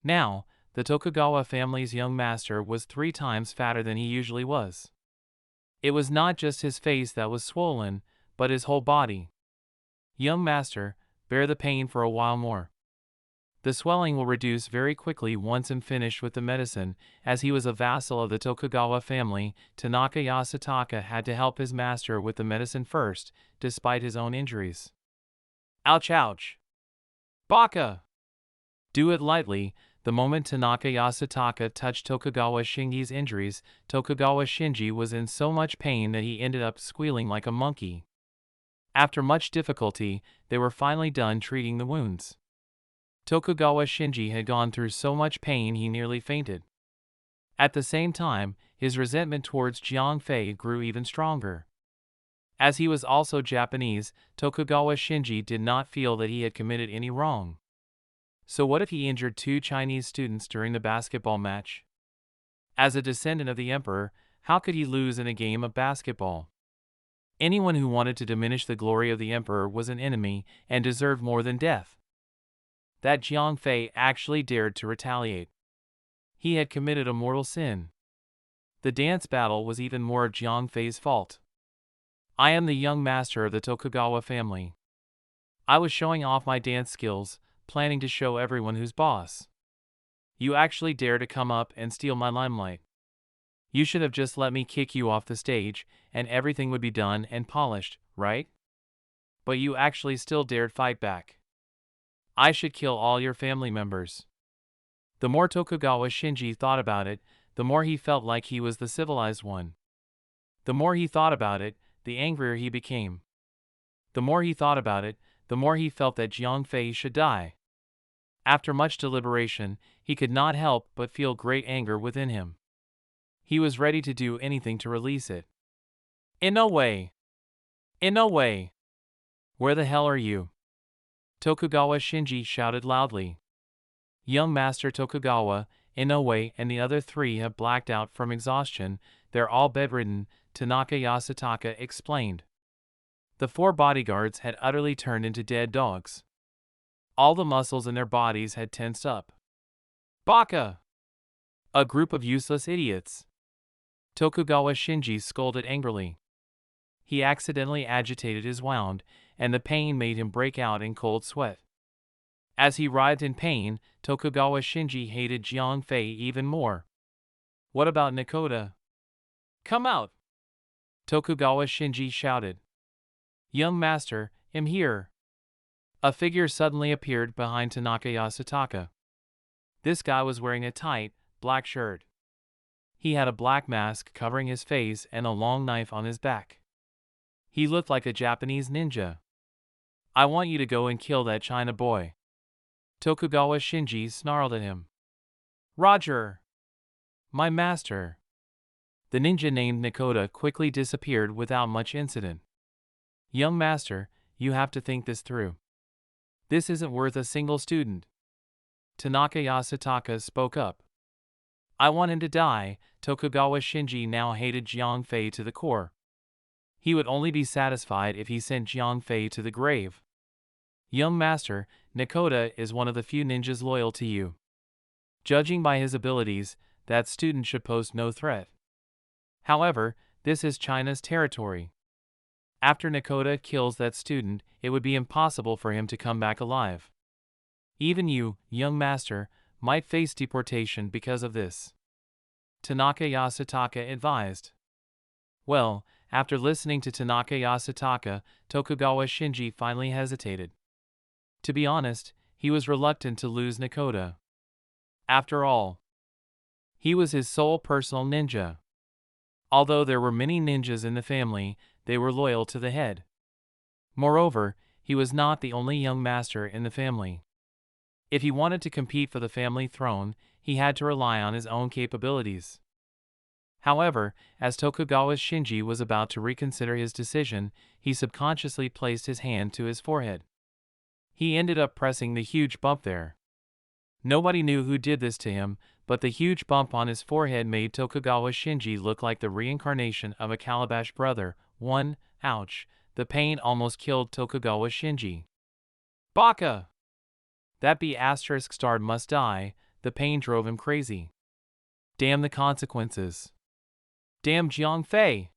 A: Now, the Tokugawa family's young master was 3 times fatter than he usually was. It was not just his face that was swollen, but his whole body. Young master, bear the pain for a while more. The swelling will reduce very quickly once I'm finished with the medicine. As he was a vassal of the Tokugawa family, Tanaka Yasutaka had to help his master with the medicine first, despite his own injuries. Ouch ouch! Baka! Do it lightly. The moment Tanaka Yasutaka touched Tokugawa Shinji's injuries, Tokugawa Shinji was in so much pain that he ended up squealing like a monkey. After much difficulty, they were finally done treating the wounds. Tokugawa Shinji had gone through so much pain he nearly fainted. At the same time, his resentment towards Jiang Fei grew even stronger. As he was also Japanese, Tokugawa Shinji did not feel that he had committed any wrong. So what if he injured 2 Chinese students during the basketball match? As a descendant of the emperor, how could he lose in a game of basketball? Anyone who wanted to diminish the glory of the emperor was an enemy and deserved more than death. That Jiang Fei actually dared to retaliate. He had committed a mortal sin. The dance battle was even more of Jiang Fei's fault. I am the young master of the Tokugawa family. I was showing off my dance skills, planning to show everyone who's boss. You actually dare to come up and steal my limelight. You should have just let me kick you off the stage, and everything would be done and polished, right? But you actually still dared fight back. I should kill all your family members. The more Tokugawa Shinji thought about it, the more he felt like he was the civilized one. The more he thought about it, the angrier he became. The more he thought about it, the more he felt that Jiang Fei should die. After much deliberation, he could not help but feel great anger within him. He was ready to do anything to release it. In no way! In no way! Where the hell are you? Tokugawa Shinji shouted loudly. Young Master Tokugawa, Inoue, and the other 3 have blacked out from exhaustion. They're all bedridden, Tanaka Yasutaka explained. The 4 bodyguards had utterly turned into dead dogs. All the muscles in their bodies had tensed up. Baka! A group of useless idiots. Tokugawa Shinji scolded angrily. He accidentally agitated his wound, and the pain made him break out in cold sweat. As he writhed in pain, Tokugawa Shinji hated Jiang Fei even more. What about Nakoda? Come out! Tokugawa Shinji shouted. Young master, I'm here. A figure suddenly appeared behind Tanaka Yasutaka. This guy was wearing a tight, black shirt. He had a black mask covering his face and a long knife on his back. He looked like a Japanese ninja. I want you to go and kill that China boy. Tokugawa Shinji snarled at him. Roger! My master. The ninja named Nakoda quickly disappeared without much incident. Young master, you have to think this through. This isn't worth a single student. Tanaka Yasutaka spoke up. I want him to die. Tokugawa Shinji now hated Jiang Fei to the core. He would only be satisfied if he sent Jiang Fei to the grave. Young master, Nakoda is one of the few ninjas loyal to you. Judging by his abilities, that student should pose no threat. However, this is China's territory. After Nakoda kills that student, it would be impossible for him to come back alive. Even you, young master, might face deportation because of this. Tanaka Yasutaka advised. Well, after listening to Tanaka Yasutaka, Tokugawa Shinji finally hesitated. To be honest, he was reluctant to lose Nakoda. After all, he was his sole personal ninja. Although there were many ninjas in the family, they were loyal to the head. Moreover, he was not the only young master in the family. If he wanted to compete for the family throne, he had to rely on his own capabilities. However, as Tokugawa Shinji was about to reconsider his decision, he subconsciously placed his hand to his forehead. He ended up pressing the huge bump there. Nobody knew who did this to him, but the huge bump on his forehead made Tokugawa Shinji look like the reincarnation of a Calabash brother. Ouch, the pain almost killed Tokugawa Shinji. Baka! That B** star must die, the pain drove him crazy. Damn the consequences. Damn Jiang Fei!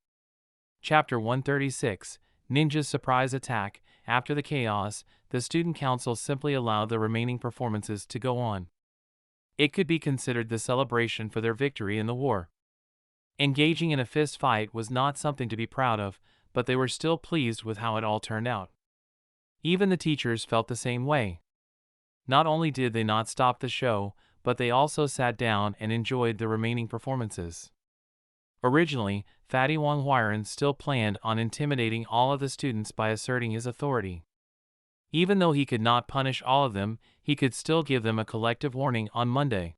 A: Chapter 136, Ninja's Surprise Attack. After the chaos, the student council simply allowed the remaining performances to go on. It could be considered the celebration for their victory in the war. Engaging in a fist fight was not something to be proud of, but they were still pleased with how it all turned out. Even the teachers felt the same way. Not only did they not stop the show, but they also sat down and enjoyed the remaining performances. Originally, Fatty Wong Huiran still planned on intimidating all of the students by asserting his authority. Even though he could not punish all of them, he could still give them a collective warning on Monday.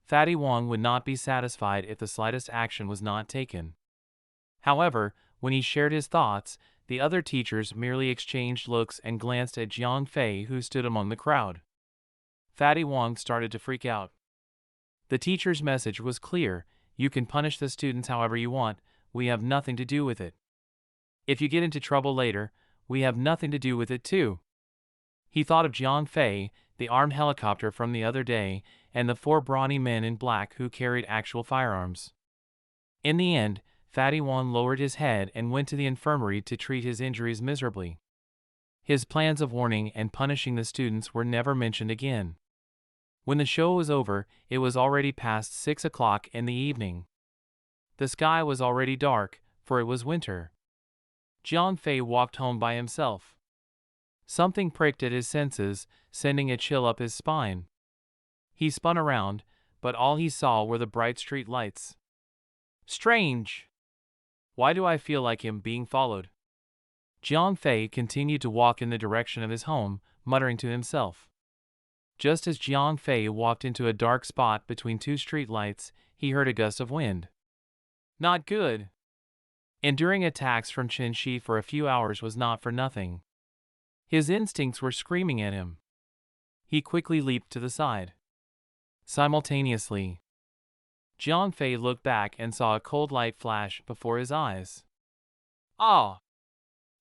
A: Fatty Wong would not be satisfied if the slightest action was not taken. However, when he shared his thoughts, the other teachers merely exchanged looks and glanced at Jiang Fei, who stood among the crowd. Fatty Wong started to freak out. The teacher's message was clear: you can punish the students however you want, we have nothing to do with it. If you get into trouble later, we have nothing to do with it too. He thought of Jiang Fei, the armed helicopter from the other day, and the 4 brawny men in black who carried actual firearms. In the end, Fatty Wong lowered his head and went to the infirmary to treat his injuries miserably. His plans of warning and punishing the students were never mentioned again. When the show was over, it was already past 6 o'clock in the evening. The sky was already dark, for it was winter. Jiang Fei walked home by himself. Something pricked at his senses, sending a chill up his spine. He spun around, but all he saw were the bright street lights. Strange! Why do I feel like him being followed? Jiang Fei continued to walk in the direction of his home, muttering to himself. Just as Jiang Fei walked into a dark spot between 2 street lights, he heard a gust of wind. Not good. Enduring attacks from Chen Shi for a few hours was not for nothing. His instincts were screaming at him. He quickly leaped to the side. Simultaneously, Jiang Fei looked back and saw a cold light flash before his eyes. Ah!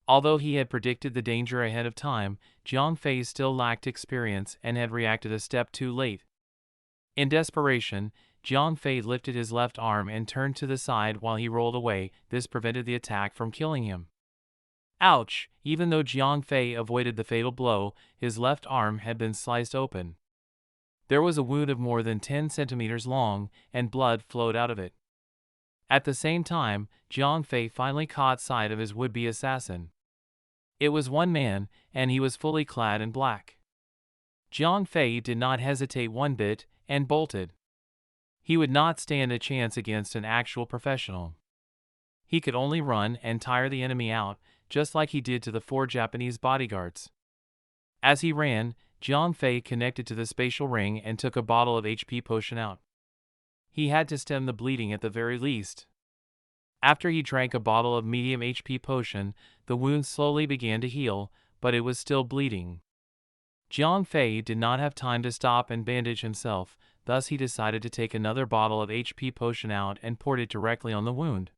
A: Although he had predicted the danger ahead of time, Jiang Fei still lacked experience and had reacted a step too late. In desperation, Jiang Fei lifted his left arm and turned to the side while he rolled away. This prevented the attack from killing him. Ouch! Even though Jiang Fei avoided the fatal blow, his left arm had been sliced open. There was a wound of more than 10 centimeters long, and blood flowed out of it. At the same time, Jiang Fei finally caught sight of his would-be assassin. It was one man, and he was fully clad in black. Jiang Fei did not hesitate one bit, and bolted. He would not stand a chance against an actual professional. He could only run and tire the enemy out, just like he did to the 4 Japanese bodyguards. As he ran, Jiang Fei connected to the spatial ring and took a bottle of HP potion out. He had to stem the bleeding at the very least. After he drank a bottle of medium HP potion, the wound slowly began to heal, but it was still bleeding. Jiang Fei did not have time to stop and bandage himself, thus he decided to take another bottle of HP potion out and poured it directly on the wound.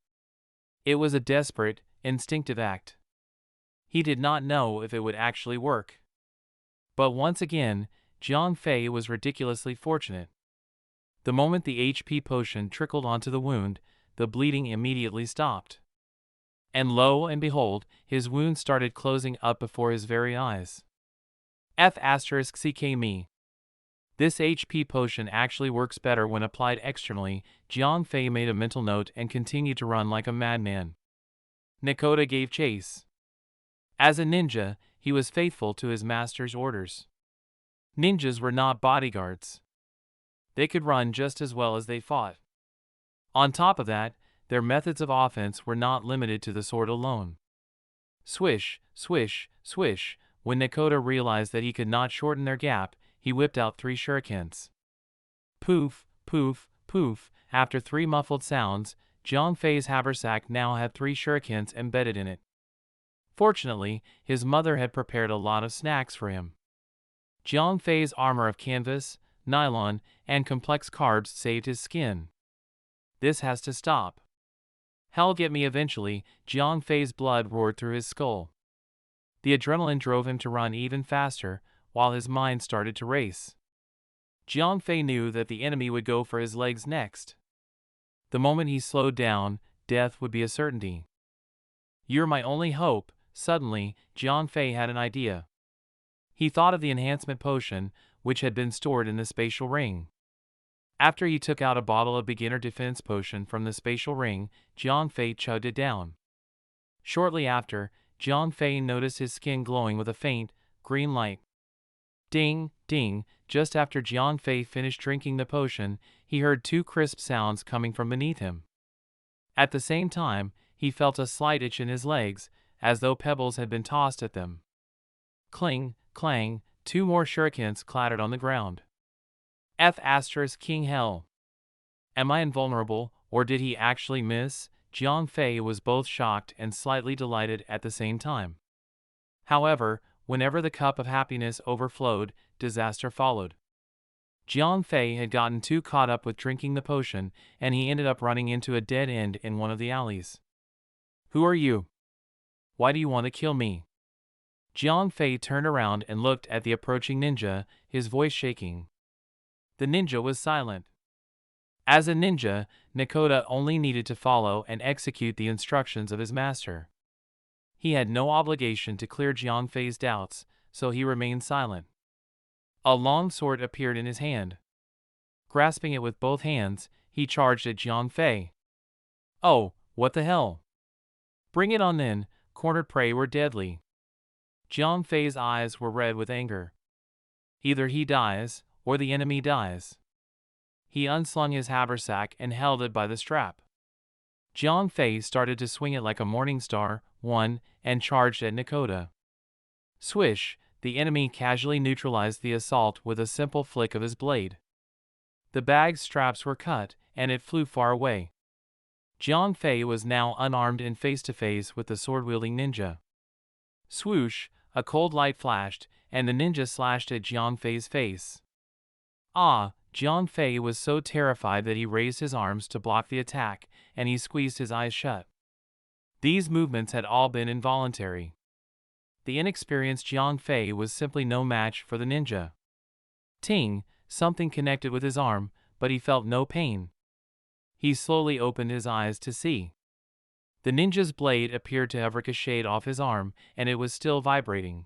A: It was a desperate, instinctive act. He did not know if it would actually work. But once again, Jiang Fei was ridiculously fortunate. The moment the HP potion trickled onto the wound, the bleeding immediately stopped. And lo and behold, his wound started closing up before his very eyes. F***ck me. This HP potion actually works better when applied externally. Jiang Fei made a mental note and continued to run like a madman. Nakoda gave chase. As a ninja, he was faithful to his master's orders. Ninjas were not bodyguards. They could run just as well as they fought. On top of that, their methods of offense were not limited to the sword alone. Swish, swish, swish. When Nakoda realized that he could not shorten their gap, he whipped out 3 shurikens. Poof, poof, poof. After 3 muffled sounds, Jiang Fei's haversack now had 3 shurikens embedded in it. Fortunately, his mother had prepared a lot of snacks for him. Jiang Fei's armor of canvas, nylon, and complex carbs saved his skin. This has to stop. Hell get me eventually, Jiang Fei's blood roared through his skull. The adrenaline drove him to run even faster, while his mind started to race. Jiang Fei knew that the enemy would go for his legs next. The moment he slowed down, death would be a certainty. You're my only hope. Suddenly, Jiang Fei had an idea. He thought of the enhancement potion, which had been stored in the spatial ring. After he took out a bottle of beginner defense potion from the spatial ring, Jiang Fei chugged it down. Shortly after, Jiang Fei noticed his skin glowing with a faint, green light. Ding, ding, just after Jiang Fei finished drinking the potion, he heard two crisp sounds coming from beneath him. At the same time, he felt a slight itch in his legs, as though pebbles had been tossed at them. Cling, clang, two more shurikens clattered on the ground. King hell. Am I invulnerable, or did he actually miss? Jiang Fei was both shocked and slightly delighted at the same time. However, whenever the cup of happiness overflowed, disaster followed. Jiang Fei had gotten too caught up with drinking the potion, and he ended up running into a dead end in one of the alleys. Who are you? Why do you want to kill me? Jiang Fei turned around and looked at the approaching ninja, his voice shaking. The ninja was silent. As a ninja, Nakoda only needed to follow and execute the instructions of his master. He had no obligation to clear Jiang Fei's doubts, so he remained silent. A long sword appeared in his hand. Grasping it with both hands, he charged at Jiang Fei. Oh, what the hell? Bring it on then, cornered prey were deadly. Jiang Fei's eyes were red with anger. Either he dies, or the enemy dies. He unslung his haversack and held it by the strap. Jiang Fei started to swing it like a morning star, and charged at Nakoda. Swish, the enemy casually neutralized the assault with a simple flick of his blade. The bag's straps were cut, and it flew far away. Jiang Fei was now unarmed and face-to-face with the sword-wielding ninja. Swoosh, a cold light flashed, and the ninja slashed at Jiang Fei's face. Jiang Fei was so terrified that he raised his arms to block the attack, and he squeezed his eyes shut. These movements had all been involuntary. The inexperienced Jiang Fei was simply no match for the ninja. Ting, something connected with his arm, but he felt no pain. He slowly opened his eyes to see. The ninja's blade appeared to have ricocheted off his arm, and it was still vibrating.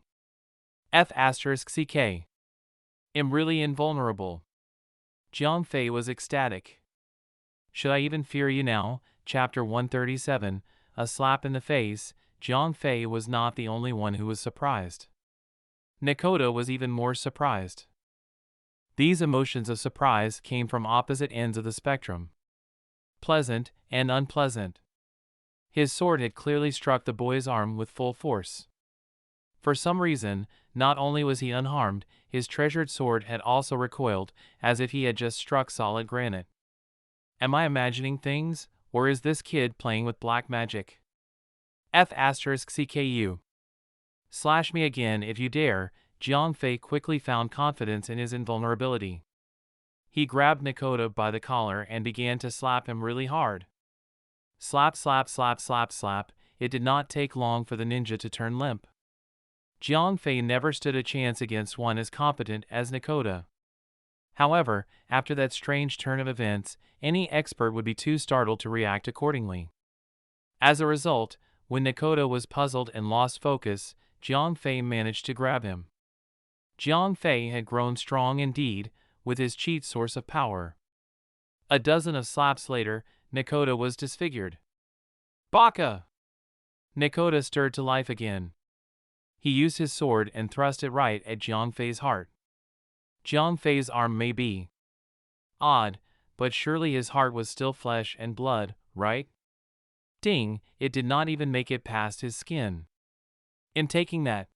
A: CK. Am really invulnerable. Jiang Fei was ecstatic. Should I even fear you now? Chapter 137, A Slap in the Face. Jiang Fei was not the only one who was surprised. Nakoda was even more surprised. These emotions of surprise came from opposite ends of the spectrum. Pleasant and unpleasant. His sword had clearly struck the boy's arm with full force. For some reason, not only was he unharmed, his treasured sword had also recoiled, as if he had just struck solid granite. Am I imagining things, or is this kid playing with black magic? CKU. Slash me again if you dare. Jiang Fei quickly found confidence in his invulnerability. He grabbed Nakoda by the collar and began to slap him really hard. Slap, slap, slap, slap, slap. It did not take long for the ninja to turn limp. Jiang Fei never stood a chance against one as competent as Nakoda. However, after that strange turn of events, any expert would be too startled to react accordingly. As a result, when Nakoda was puzzled and lost focus, Jiang Fei managed to grab him. Jiang Fei had grown strong indeed, with his cheat source of power. A dozen of slaps later, Nakoda was disfigured. Baka! Nakoda stirred to life again. He used his sword and thrust it right at Jiang Fei's heart. Jiang Fei's arm may be odd, but surely his heart was still flesh and blood, right? Ding, it did not even make it past his skin. In taking that,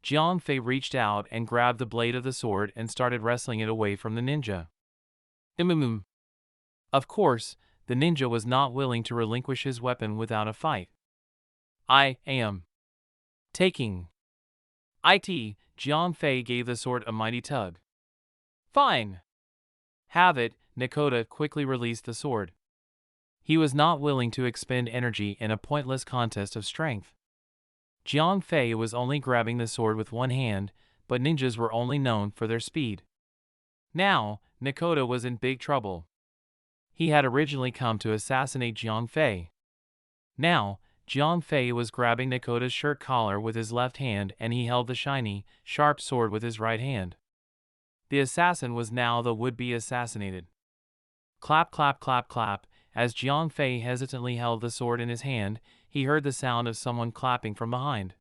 A: Jiang Fei reached out and grabbed the blade of the sword and started wrestling it away from the ninja. Of course, the ninja was not willing to relinquish his weapon without a fight. I am. Taking it, Jiang Fei gave the sword a mighty tug. Fine. Have it, Nakoda quickly released the sword. He was not willing to expend energy in a pointless contest of strength. Jiang Fei was only grabbing the sword with one hand, but ninjas were only known for their speed. Now, Nakoda was in big trouble. He had originally come to assassinate Jiang Fei. Now, Jiang Fei was grabbing Nakoda's shirt collar with his left hand and he held the shiny, sharp sword with his right hand. The assassin was now the would-be assassinated. Clap, clap, clap, clap. As Jiang Fei hesitantly held the sword in his hand, he heard the sound of someone clapping from behind.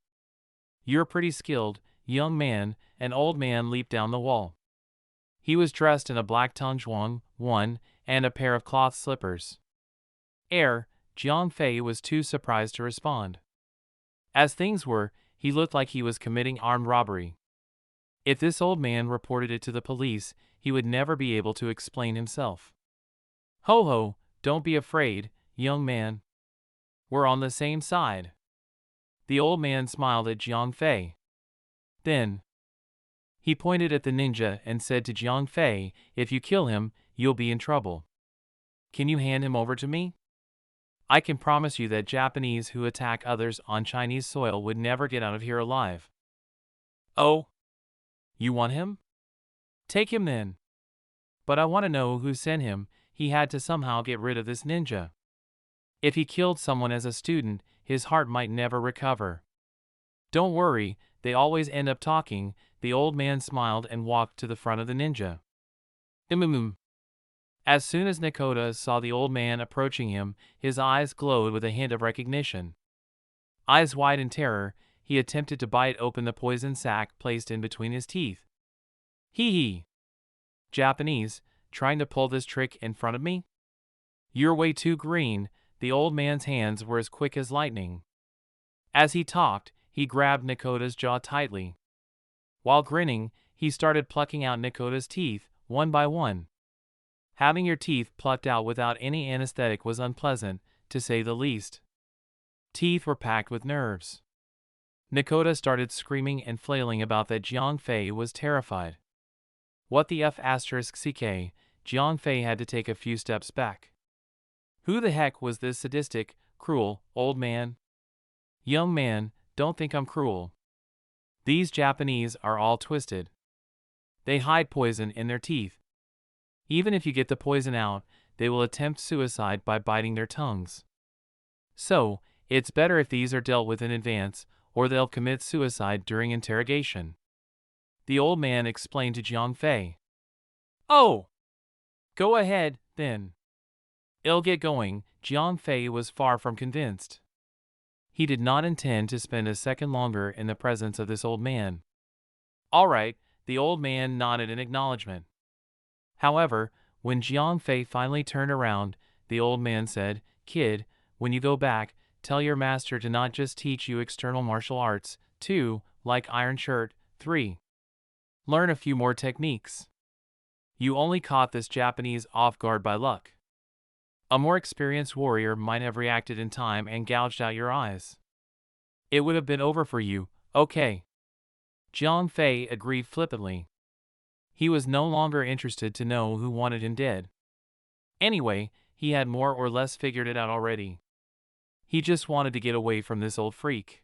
A: You're pretty skilled, young man, an old man leaped down the wall. He was dressed in a black tongzhuang, and a pair of cloth slippers. Jiang Fei was too surprised to respond. As things were, he looked like he was committing armed robbery. If this old man reported it to the police, he would never be able to explain himself. Ho ho, don't be afraid, young man. We're on the same side. The old man smiled at Jiang Fei. Then, he pointed at the ninja and said to Jiang Fei, if you kill him, you'll be in trouble. Can you hand him over to me? I can promise you that Japanese who attack others on Chinese soil would never get out of here alive. Oh? You want him? Take him then. But I want to know who sent him. He had to somehow get rid of this ninja. If he killed someone as a student, his heart might never recover. Don't worry, they always end up talking. The old man smiled and walked to the front of the ninja. As soon as Nakoda saw the old man approaching him, his eyes glowed with a hint of recognition. Eyes wide in terror, he attempted to bite open the poison sac placed in between his teeth. Hee hee. Japanese, trying to pull this trick in front of me? You're way too green. The old man's hands were as quick as lightning. As he talked, he grabbed Nakoda's jaw tightly. While grinning, he started plucking out Nakoda's teeth, one by one. Having your teeth plucked out without any anesthetic was unpleasant, to say the least. Teeth were packed with nerves. Nakoda started screaming and flailing about that. Jiang Fei was terrified. What the F***, Jiang Fei had to take a few steps back. Who the heck was this sadistic, cruel, old man? Young man, don't think I'm cruel. These Japanese are all twisted. They hide poison in their teeth. Even if you get the poison out, they will attempt suicide by biting their tongues. So, it's better if these are dealt with in advance, or they'll commit suicide during interrogation. The old man explained to Jiang Fei. Oh! Go ahead, then. I'll get going. Jiang Fei was far from convinced. He did not intend to spend a second longer in the presence of this old man. All right, the old man nodded in acknowledgement. However, when Jiang Fei finally turned around, the old man said, Kid, when you go back, tell your master to not just teach you external martial arts, 2, like Iron Shirt, 3. Learn a few more techniques. You only caught this Japanese off guard by luck. A more experienced warrior might have reacted in time and gouged out your eyes. It would have been over for you, okay. Jiang Fei agreed flippantly. He was no longer interested to know who wanted him dead. Anyway, he had more or less figured it out already. He just wanted to get away from this old freak.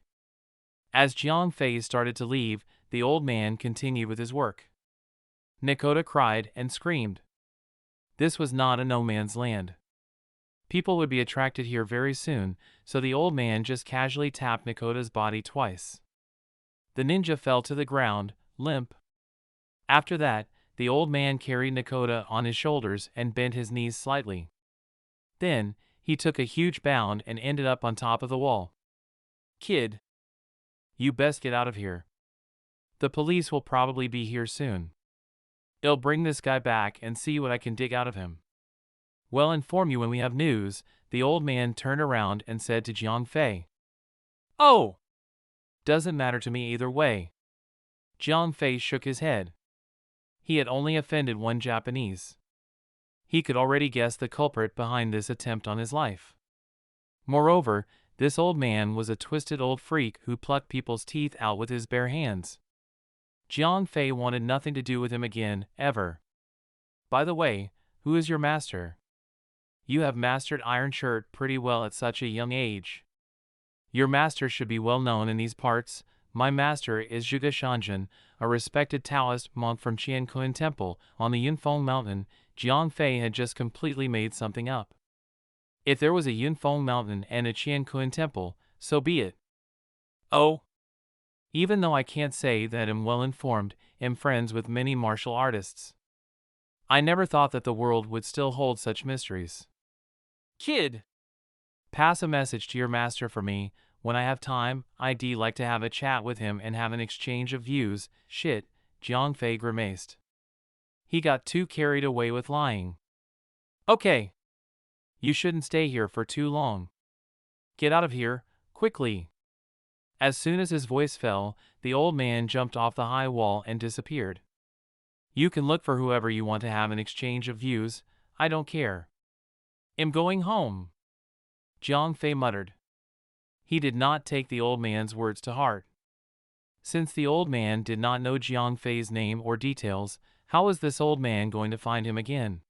A: As Jiang Fei started to leave, the old man continued with his work. Nakoda cried and screamed. This was not a no man's land. People would be attracted here very soon, so the old man just casually tapped Nakoda's body twice. The ninja fell to the ground, limp. After that, the old man carried Nakoda on his shoulders and bent his knees slightly. Then, he took a huge bound and ended up on top of the wall. Kid, you best get out of here. The police will probably be here soon. I'll bring this guy back and see what I can dig out of him. We'll inform you when we have news. The old man turned around and said to Jiang Fei. Oh! Doesn't matter to me either way. Jiang Fei shook his head. He had only offended one Japanese. He could already guess the culprit behind this attempt on his life. Moreover, This old man was a twisted old freak who plucked people's teeth out with his bare hands. Jiang Fei wanted nothing to do with him again, ever. By the way, who is your master? You have mastered Iron Shirt pretty well at such a young age. Your master should be well known in these parts. My master is Zhuge Shanzhen, a respected Taoist monk from Qianquan Temple on the Yunfeng Mountain. Jiang Fei had just completely made something up. If there was a Yunfeng Mountain and a Qianquan Temple, so be it. Oh! Even though I can't say that I'm well informed, am friends with many martial artists. I never thought that the world would still hold such mysteries. Kid! Pass a message to your master for me. When I have time, I'd like to have a chat with him and have an exchange of views. Shit, Jiang Fei grimaced. He got too carried away with lying. Okay. You shouldn't stay here for too long. Get out of here, quickly. As soon as his voice fell, the old man jumped off the high wall and disappeared. You can look for whoever you want to have an exchange of views, I don't care. I'm going home. Jiang Fei muttered. He did not take the old man's words to heart. Since the old man did not know Jiang Fei's name or details, how was this old man going to find him again?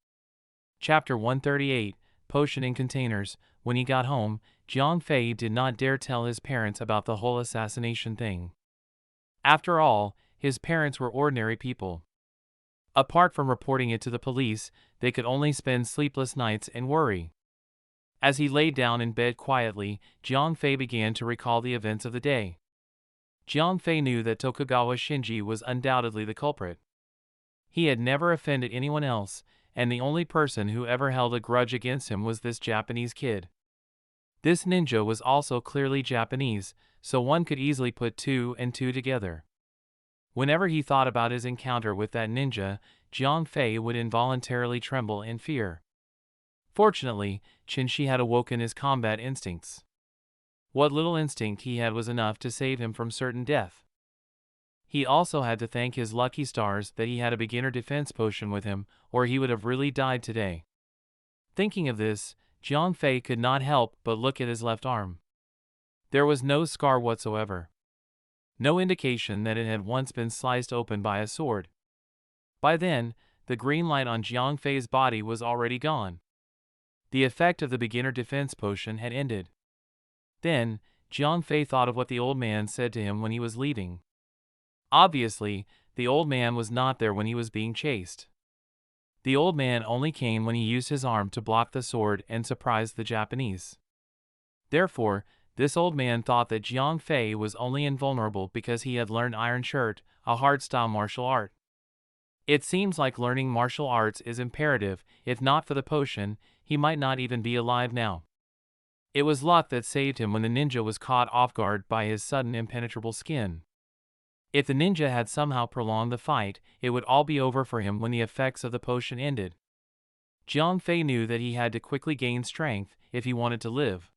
A: Chapter 138, Potion in Containers. When he got home, Jiang Fei did not dare tell his parents about the whole assassination thing. After all, his parents were ordinary people. Apart from reporting it to the police, they could only spend sleepless nights and worry. As he lay down in bed quietly, Jiang Fei began to recall the events of the day. Jiang Fei knew that Tokugawa Shinji was undoubtedly the culprit. He had never offended anyone else, and the only person who ever held a grudge against him was this Japanese kid. This ninja was also clearly Japanese, so one could easily put two and two together. Whenever he thought about his encounter with that ninja, Jiang Fei would involuntarily tremble in fear. Fortunately, Qinshi had awoken his combat instincts. What little instinct he had was enough to save him from certain death. He also had to thank his lucky stars that he had a beginner defense potion with him, or he would have really died today. Thinking of this, Jiang Fei could not help but look at his left arm. There was no scar whatsoever. No indication that it had once been sliced open by a sword. By then, the green light on Jiang Fei's body was already gone. The effect of the beginner defense potion had ended. Then, Jiang Fei thought of what the old man said to him when he was leaving. Obviously, the old man was not there when he was being chased. The old man only came when he used his arm to block the sword and surprise the Japanese. Therefore, this old man thought that Jiang Fei was only invulnerable because he had learned Iron Shirt, a hard-style martial art. It seems like learning martial arts is imperative. If not for the potion, he might not even be alive now. It was luck that saved him when the ninja was caught off guard by his sudden impenetrable skin. If the ninja had somehow prolonged the fight, it would all be over for him when the effects of the potion ended. Jiang Fei knew that he had to quickly gain strength if he wanted to live.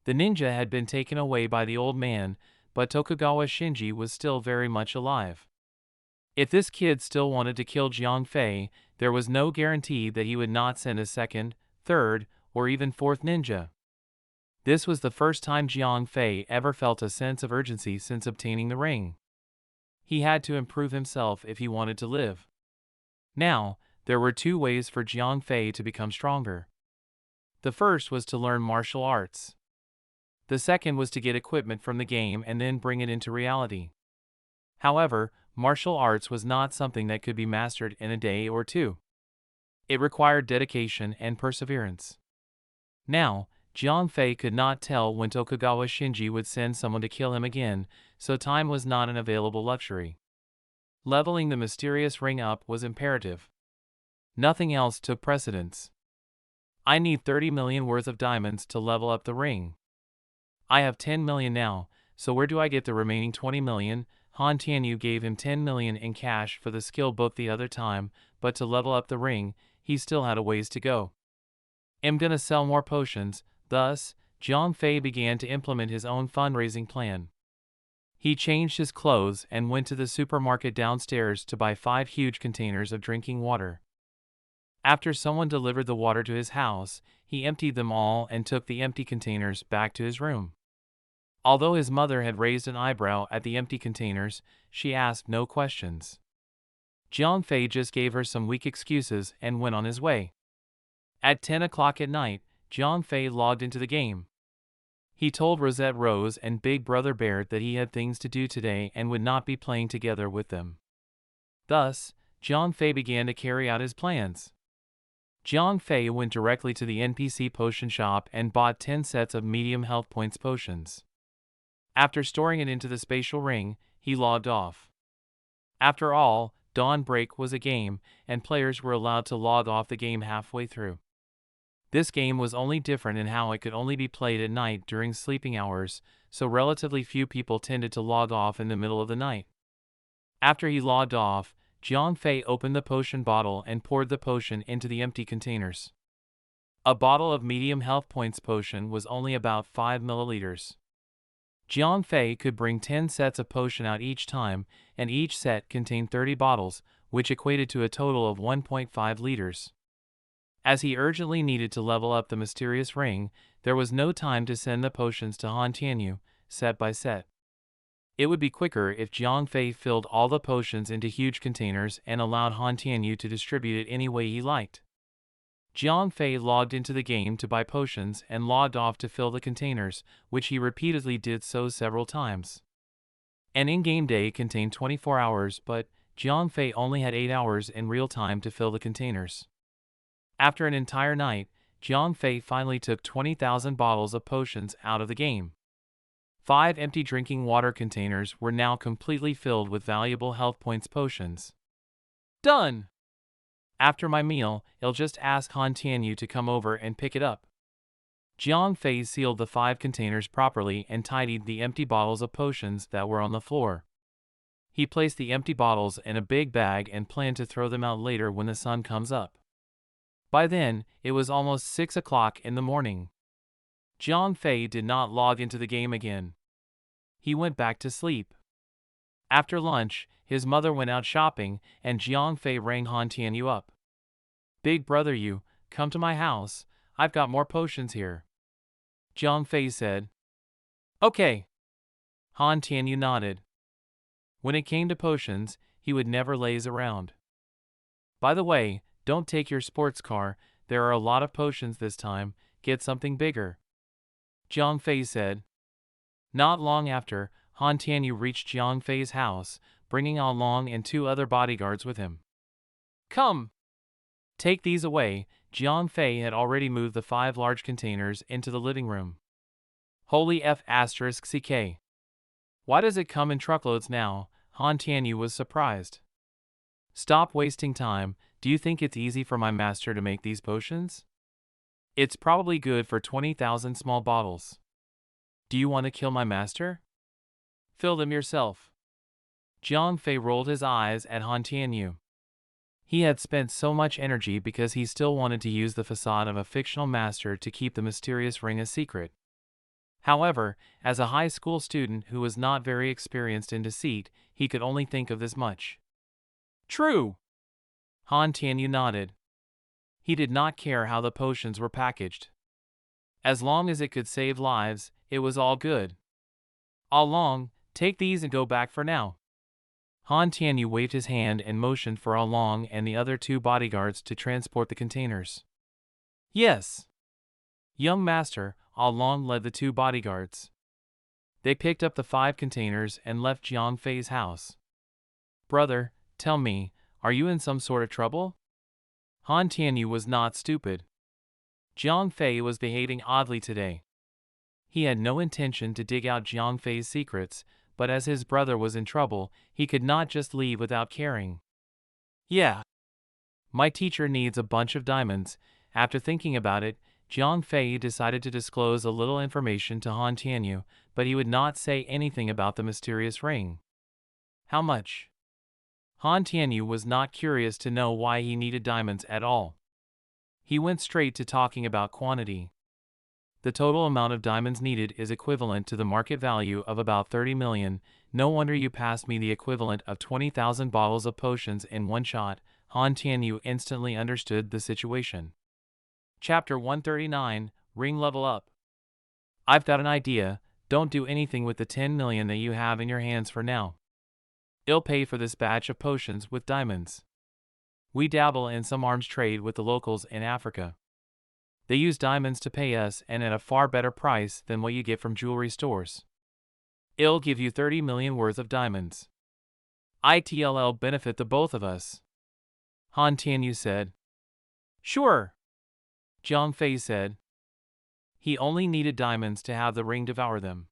A: The ninja had been taken away by the old man, but Tokugawa Shinji was still very much alive. If this kid still wanted to kill Jiang Fei, there was no guarantee that he would not send a second, third, or even fourth ninja. This was the first time Jiang Fei ever felt a sense of urgency since obtaining the ring. He had to improve himself if he wanted to live. Now, there were two ways for Jiang Fei to become stronger. The first was to learn martial arts. The second was to get equipment from the game and then bring it into reality. However, martial arts was not something that could be mastered in a day or two. It required dedication and perseverance. Now, Jiang Fei could not tell when Tokugawa Shinji would send someone to kill him again, so time was not an available luxury. Leveling the mysterious ring up was imperative. Nothing else took precedence. I need 30 million worth of diamonds to level up the ring. I have 10 million now, so where do I get the remaining 20 million? Han Tianyu gave him 10 million in cash for the skill book the other time, but to level up the ring, he still had a ways to go. I'm gonna sell more potions. Thus, Jiang Fei began to implement his own fundraising plan. He changed his clothes and went to the supermarket downstairs to buy 5 huge containers of drinking water. After someone delivered the water to his house, he emptied them all and took the empty containers back to his room. Although his mother had raised an eyebrow at the empty containers, she asked no questions. Jiang Fei just gave her some weak excuses and went on his way. At 10 o'clock at night, Jiang Fei logged into the game. He told Rosette Rose and Big Brother Bear that he had things to do today and would not be playing together with them. Thus, Jiang Fei began to carry out his plans. Jiang Fei went directly to the NPC potion shop and bought 10 sets of medium health points potions. After storing it into the spatial ring, he logged off. After all, Dawn Break was a game, and players were allowed to log off the game halfway through. This game was only different in how it could only be played at night during sleeping hours, so relatively few people tended to log off in the middle of the night. After he logged off, Jiang Fei opened the potion bottle and poured the potion into the empty containers. A bottle of medium health points potion was only about 5 milliliters. Jiang Fei could bring 10 sets of potion out each time, and each set contained 30 bottles, which equated to a total of 1.5 liters. As he urgently needed to level up the mysterious ring, there was no time to send the potions to Han Tianyu, set by set. It would be quicker if Jiang Fei filled all the potions into huge containers and allowed Han Tianyu to distribute it any way he liked. Jiang Fei logged into the game to buy potions and logged off to fill the containers, which he repeatedly did so several times. An in-game day contained 24 hours, but Jiang Fei only had 8 hours in real time to fill the containers. After an entire night, Jiang Fei finally took 20,000 bottles of potions out of the game. 5 empty drinking water containers were now completely filled with valuable health points potions. Done! After my meal, I'll just ask Han Tianyu to come over and pick it up. Jiang Fei sealed the 5 containers properly and tidied the empty bottles of potions that were on the floor. He placed the empty bottles in a big bag and planned to throw them out later when the sun comes up. By then, it was almost 6 o'clock in the morning. Jiang Fei did not log into the game again. He went back to sleep. After lunch, his mother went out shopping, and Jiang Fei rang Han Tianyu up. Big brother, you, come to my house, I've got more potions here. Jiang Fei said. Okay. Han Tianyu nodded. When it came to potions, he would never laze around. By the way, don't take your sports car, there are a lot of potions this time, get something bigger. Jiang Fei said. Not long after, Han Tianyu reached Jiang Fei's house, bringing Ao Long and 2 other bodyguards with him. Come! Take these away. Jiang Fei had already moved the 5 large containers into the living room. Holy F***ck. Why does it come in truckloads now? Han Tianyu was surprised. Stop wasting time, do you think it's easy for my master to make these potions? It's probably good for 20,000 small bottles. Do you want to kill my master? Fill them yourself. Jiang Fei rolled his eyes at Han Tianyu. He had spent so much energy because he still wanted to use the facade of a fictional master to keep the mysterious ring a secret. However, as a high school student who was not very experienced in deceit, he could only think of this much. True. Han Tianyu nodded. He did not care how the potions were packaged. As long as it could save lives, it was all good. Ao Long, take these and go back for now. Han Tianyu waved his hand and motioned for Ao Long and the other 2 bodyguards to transport the containers. Yes. Young master, Ao Long led the 2 bodyguards. They picked up the 5 containers and left Jiang Fei's house. Brother, tell me, are you in some sort of trouble? Han Tianyu was not stupid. Jiang Fei was behaving oddly today. He had no intention to dig out Jiang Fei's secrets, but as his brother was in trouble, he could not just leave without caring. Yeah. My teacher needs a bunch of diamonds. After thinking about it, Jiang Fei decided to disclose a little information to Han Tianyu, but he would not say anything about the mysterious ring. How much? Han Tianyu was not curious to know why he needed diamonds at all. He went straight to talking about quantity. The total amount of diamonds needed is equivalent to the market value of about 30 million. No wonder you passed me the equivalent of 20,000 bottles of potions in one shot, Han Tianyu instantly understood the situation. Chapter 139, Ring Level Up. I've got an idea. Don't do anything with the 10 million that you have in your hands for now. I'll pay for this batch of potions with diamonds. We dabble in some arms trade with the locals in Africa. They use diamonds to pay us and at a far better price than what you get from jewelry stores. I'll give you 30 million worth of diamonds. It'll benefit the both of us. Han Tianyu said. Sure. Jiang Fei said. He only needed diamonds to have the ring devour them.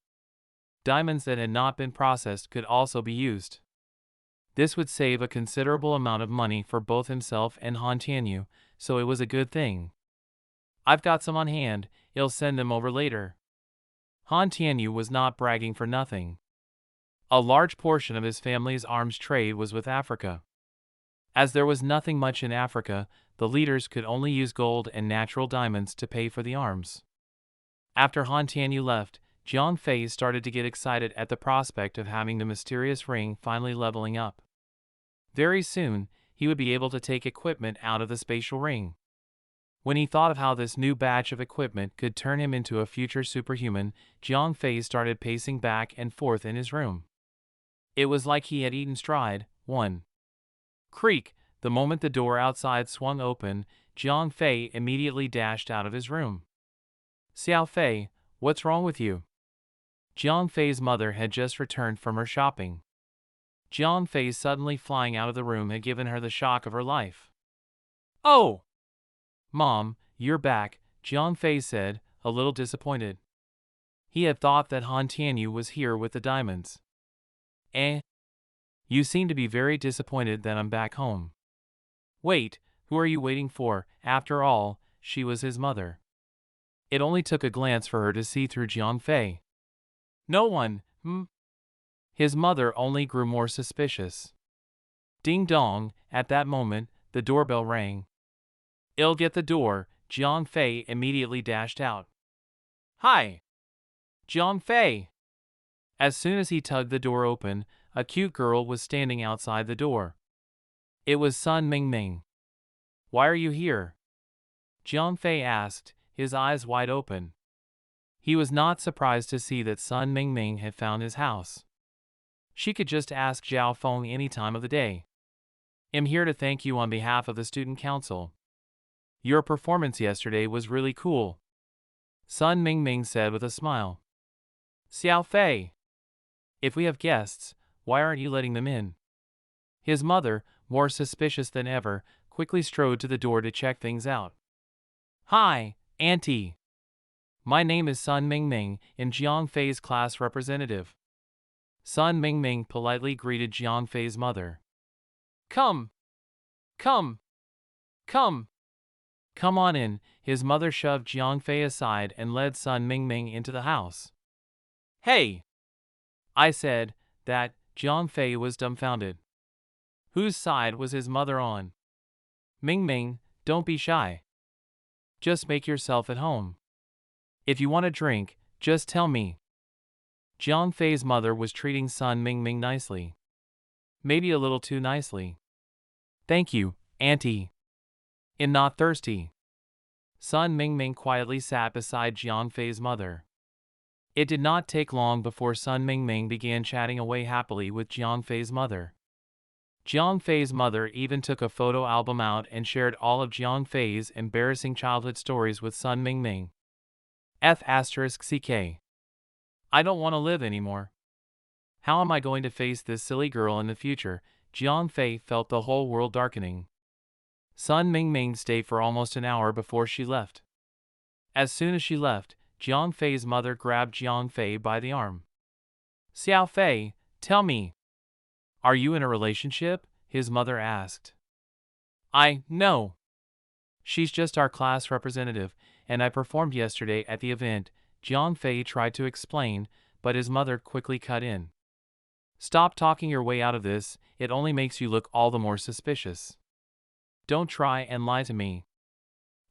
A: Diamonds that had not been processed could also be used. This would save a considerable amount of money for both himself and Han Tianyu, so it was a good thing. I've got some on hand, I'll send them over later. Han Tianyu was not bragging for nothing. A large portion of his family's arms trade was with Africa. As there was nothing much in Africa, the leaders could only use gold and natural diamonds to pay for the arms. After Han Tianyu left, Jiang Fei started to get excited at the prospect of having the mysterious ring finally leveling up. Very soon, he would be able to take equipment out of the spatial ring. When he thought of how this new batch of equipment could turn him into a future superhuman, Jiang Fei started pacing back and forth in his room. It was like he had eaten stride. 1. Creak! The moment the door outside swung open, Jiang Fei immediately dashed out of his room. Xiao Fei, what's wrong with you? Jiang Fei's mother had just returned from her shopping. Jiang Fei suddenly flying out of the room had given her the shock of her life. Oh! Mom, you're back, Jiang Fei said, a little disappointed. He had thought that Han Tianyu was here with the diamonds. You seem to be very disappointed that I'm back home. Wait, who are you waiting for? After all, she was his mother. It only took a glance for her to see through Jiang Fei. No one, His mother only grew more suspicious. Ding dong, at that moment, the doorbell rang. I'll get the door, Jiang Fei immediately dashed out. Hi! Jiang Fei! As soon as he tugged the door open, a cute girl was standing outside the door. It was Sun Mingming. Why are you here? Jiang Fei asked, his eyes wide open. He was not surprised to see that Sun Mingming had found his house. She could just ask Zhao Feng any time of the day. I'm here to thank you on behalf of the student council. Your performance yesterday was really cool. Sun Mingming said with a smile. Xiao Fei. If we have guests, why aren't you letting them in? His mother, more suspicious than ever, quickly strode to the door to check things out. Hi, Auntie. My name is Sun Mingming, and Jiang Fei's class representative. Sun Mingming politely greeted Jiang Fei's mother. Come. Come. Come. Come on in. His mother shoved Jiang Fei aside and led Sun Mingming into the house. Hey! I said that. Jiang Fei was dumbfounded. Whose side was his mother on? Mingming, don't be shy. Just make yourself at home. If you want a drink, just tell me. Jiang Fei's mother was treating Sun Mingming nicely. Maybe a little too nicely. Thank you, Auntie. I'm not thirsty. Sun Mingming quietly sat beside Jiang Fei's mother. It did not take long before Sun Mingming began chatting away happily with Jiang Fei's mother. Jiang Fei's mother even took a photo album out and shared all of Jiang Fei's embarrassing childhood stories with Sun Mingming. F***CK. I don't want to live anymore. How am I going to face this silly girl in the future? Jiang Fei felt the whole world darkening. Sun Mingming stayed for almost an hour before she left. As soon as she left, Jiang Fei's mother grabbed Jiang Fei by the arm. Xiao Fei, tell me. Are you in a relationship? His mother asked. No. She's just our class representative, and I performed yesterday at the event, Jiang Fei tried to explain, but his mother quickly cut in. Stop talking your way out of this, it only makes you look all the more suspicious. Don't try and lie to me.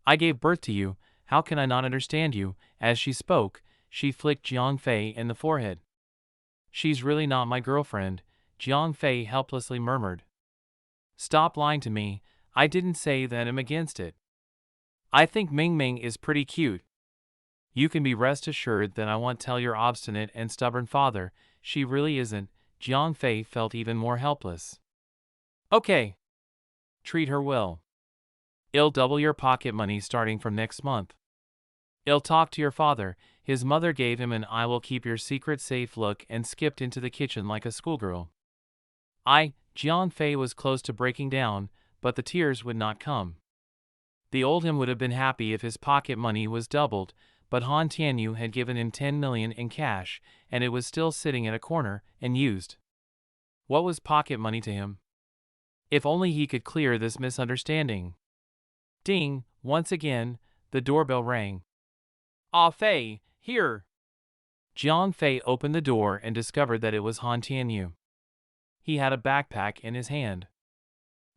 A: I gave birth to you, how can I not understand you? As she spoke, she flicked Jiang Fei in the forehead. She's really not my girlfriend, Jiang Fei helplessly murmured. Stop lying to me, I didn't say that I'm against it. I think Ming Ming is pretty cute. You can be rest assured that I won't tell your obstinate and stubborn father. She really isn't. Jiang Fei felt even more helpless. Okay. Treat her well. I'll double your pocket money starting from next month. I'll talk to your father. His mother gave him an I will keep your secret safe look and skipped into the kitchen like a schoolgirl. Jiang Fei was close to breaking down, but the tears would not come. The old him would have been happy if his pocket money was doubled, but Han Tianyu had given him 10 million in cash, and it was still sitting in a corner and used. What was pocket money to him? If only he could clear this misunderstanding. Ding, once again, the doorbell rang. Ah Fei, here! Jiang Fei opened the door and discovered that it was Han Tianyu. He had a backpack in his hand.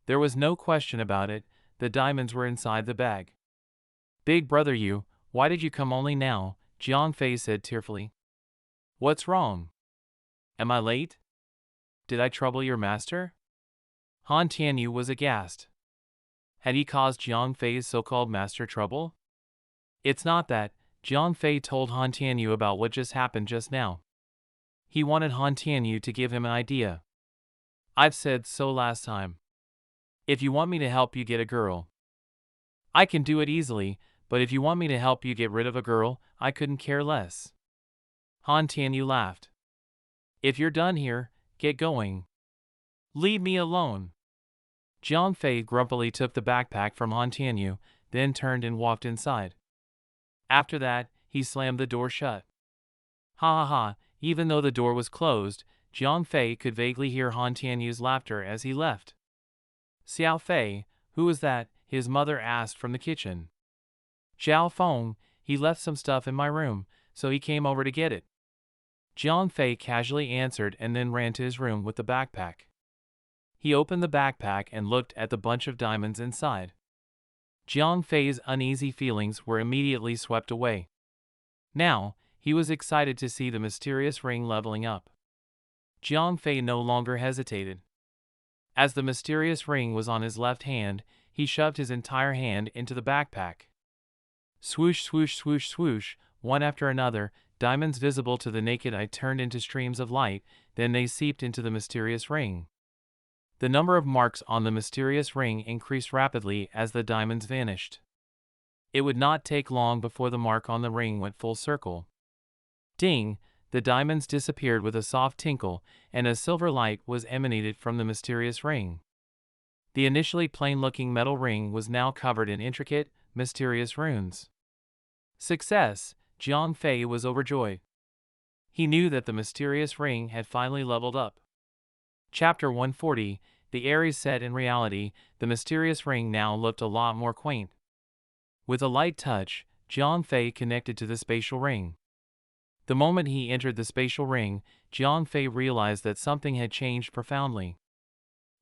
A: There was no question about it, the diamonds were inside the bag. Big brother you, why did you come only now? Jiang Fei said tearfully. What's wrong? Am I late? Did I trouble your master? Han Tianyu was aghast. Had he caused Jiang Fei's so-called master trouble? It's not that. Jiang Fei told Han Tianyu about what just happened just now. He wanted Han Tianyu to give him an idea. I've said so last time. If you want me to help you get a girl, I can do it easily, but if you want me to help you get rid of a girl, I couldn't care less. Han Tianyu laughed. If you're done here, get going. Leave me alone. Jiang Fei grumpily took the backpack from Han Tianyu, then turned and walked inside. After that, he slammed the door shut. Ha ha ha, even though the door was closed, Jiang Fei could vaguely hear Han Tianyu's laughter as he left. Xiao Fei, who was that? His mother asked from the kitchen. Zhao Feng, he left some stuff in my room, so he came over to get it. Jiang Fei casually answered and then ran to his room with the backpack. He opened the backpack and looked at the bunch of diamonds inside. Jiang Fei's uneasy feelings were immediately swept away. Now, he was excited to see the mysterious ring leveling up. Jiang Fei no longer hesitated. As the mysterious ring was on his left hand, he shoved his entire hand into the backpack. Swoosh, swoosh, swoosh, swoosh, one after another, diamonds visible to the naked eye turned into streams of light, then they seeped into the mysterious ring. The number of marks on the mysterious ring increased rapidly as the diamonds vanished. It would not take long before the mark on the ring went full circle. Ding! The diamonds disappeared with a soft tinkle, and a silver light was emanated from the mysterious ring. The initially plain-looking metal ring was now covered in intricate, mysterious runes. Success! Jiang Fei was overjoyed. He knew that the mysterious ring had finally leveled up. Chapter 140, The Aries set in reality, the mysterious ring now looked a lot more quaint. With a light touch, Jiang Fei connected to the spatial ring. The moment he entered the spatial ring, Jiang Fei realized that something had changed profoundly.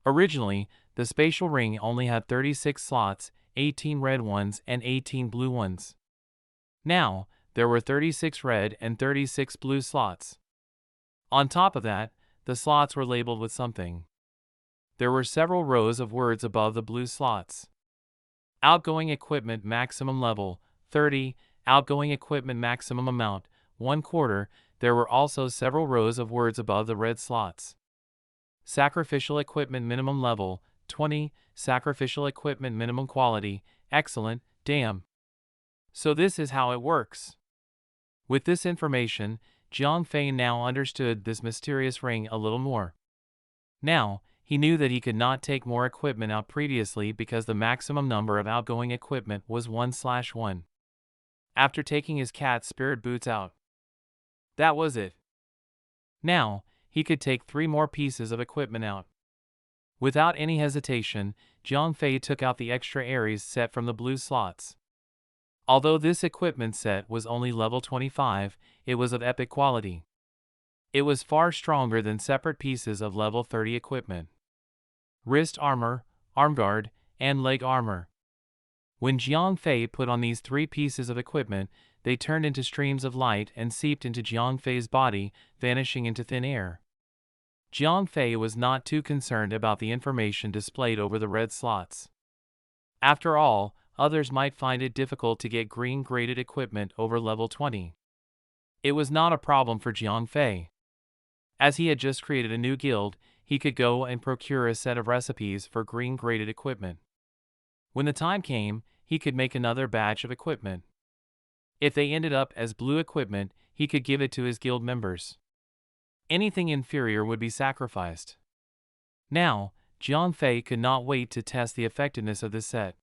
A: Originally, the spatial ring only had 36 slots, 18 red ones and 18 blue ones. Now, there were 36 red and 36 blue slots. On top of that, the slots were labeled with something. There were several rows of words above the blue slots. Outgoing equipment maximum level, 30, outgoing equipment maximum amount, 1/4. There were also several rows of words above the red slots. Sacrificial equipment minimum level, 20, sacrificial equipment minimum quality, excellent, damn. So this is how it works. With this information, Jiang Fei now understood this mysterious ring a little more. Now, he knew that he could not take more equipment out previously because the maximum number of outgoing equipment was 1/1. After taking his cat spirit boots out. That was it. Now, he could take 3 more pieces of equipment out. Without any hesitation, Jiang Fei took out the extra Aries set from the blue slots. Although this equipment set was only level 25, it was of epic quality. It was far stronger than separate pieces of level 30 equipment. Wrist armor, arm guard, and leg armor. When Jiang Fei put on these 3 pieces of equipment, they turned into streams of light and seeped into Jiang Fei's body, vanishing into thin air. Jiang Fei was not too concerned about the information displayed over the red slots. After all, others might find it difficult to get green-graded equipment over level 20. It was not a problem for Jiang Fei. As he had just created a new guild, he could go and procure a set of recipes for green-graded equipment. When the time came, he could make another batch of equipment. If they ended up as blue equipment, he could give it to his guild members. Anything inferior would be sacrificed. Now, Jiang Fei could not wait to test the effectiveness of this set.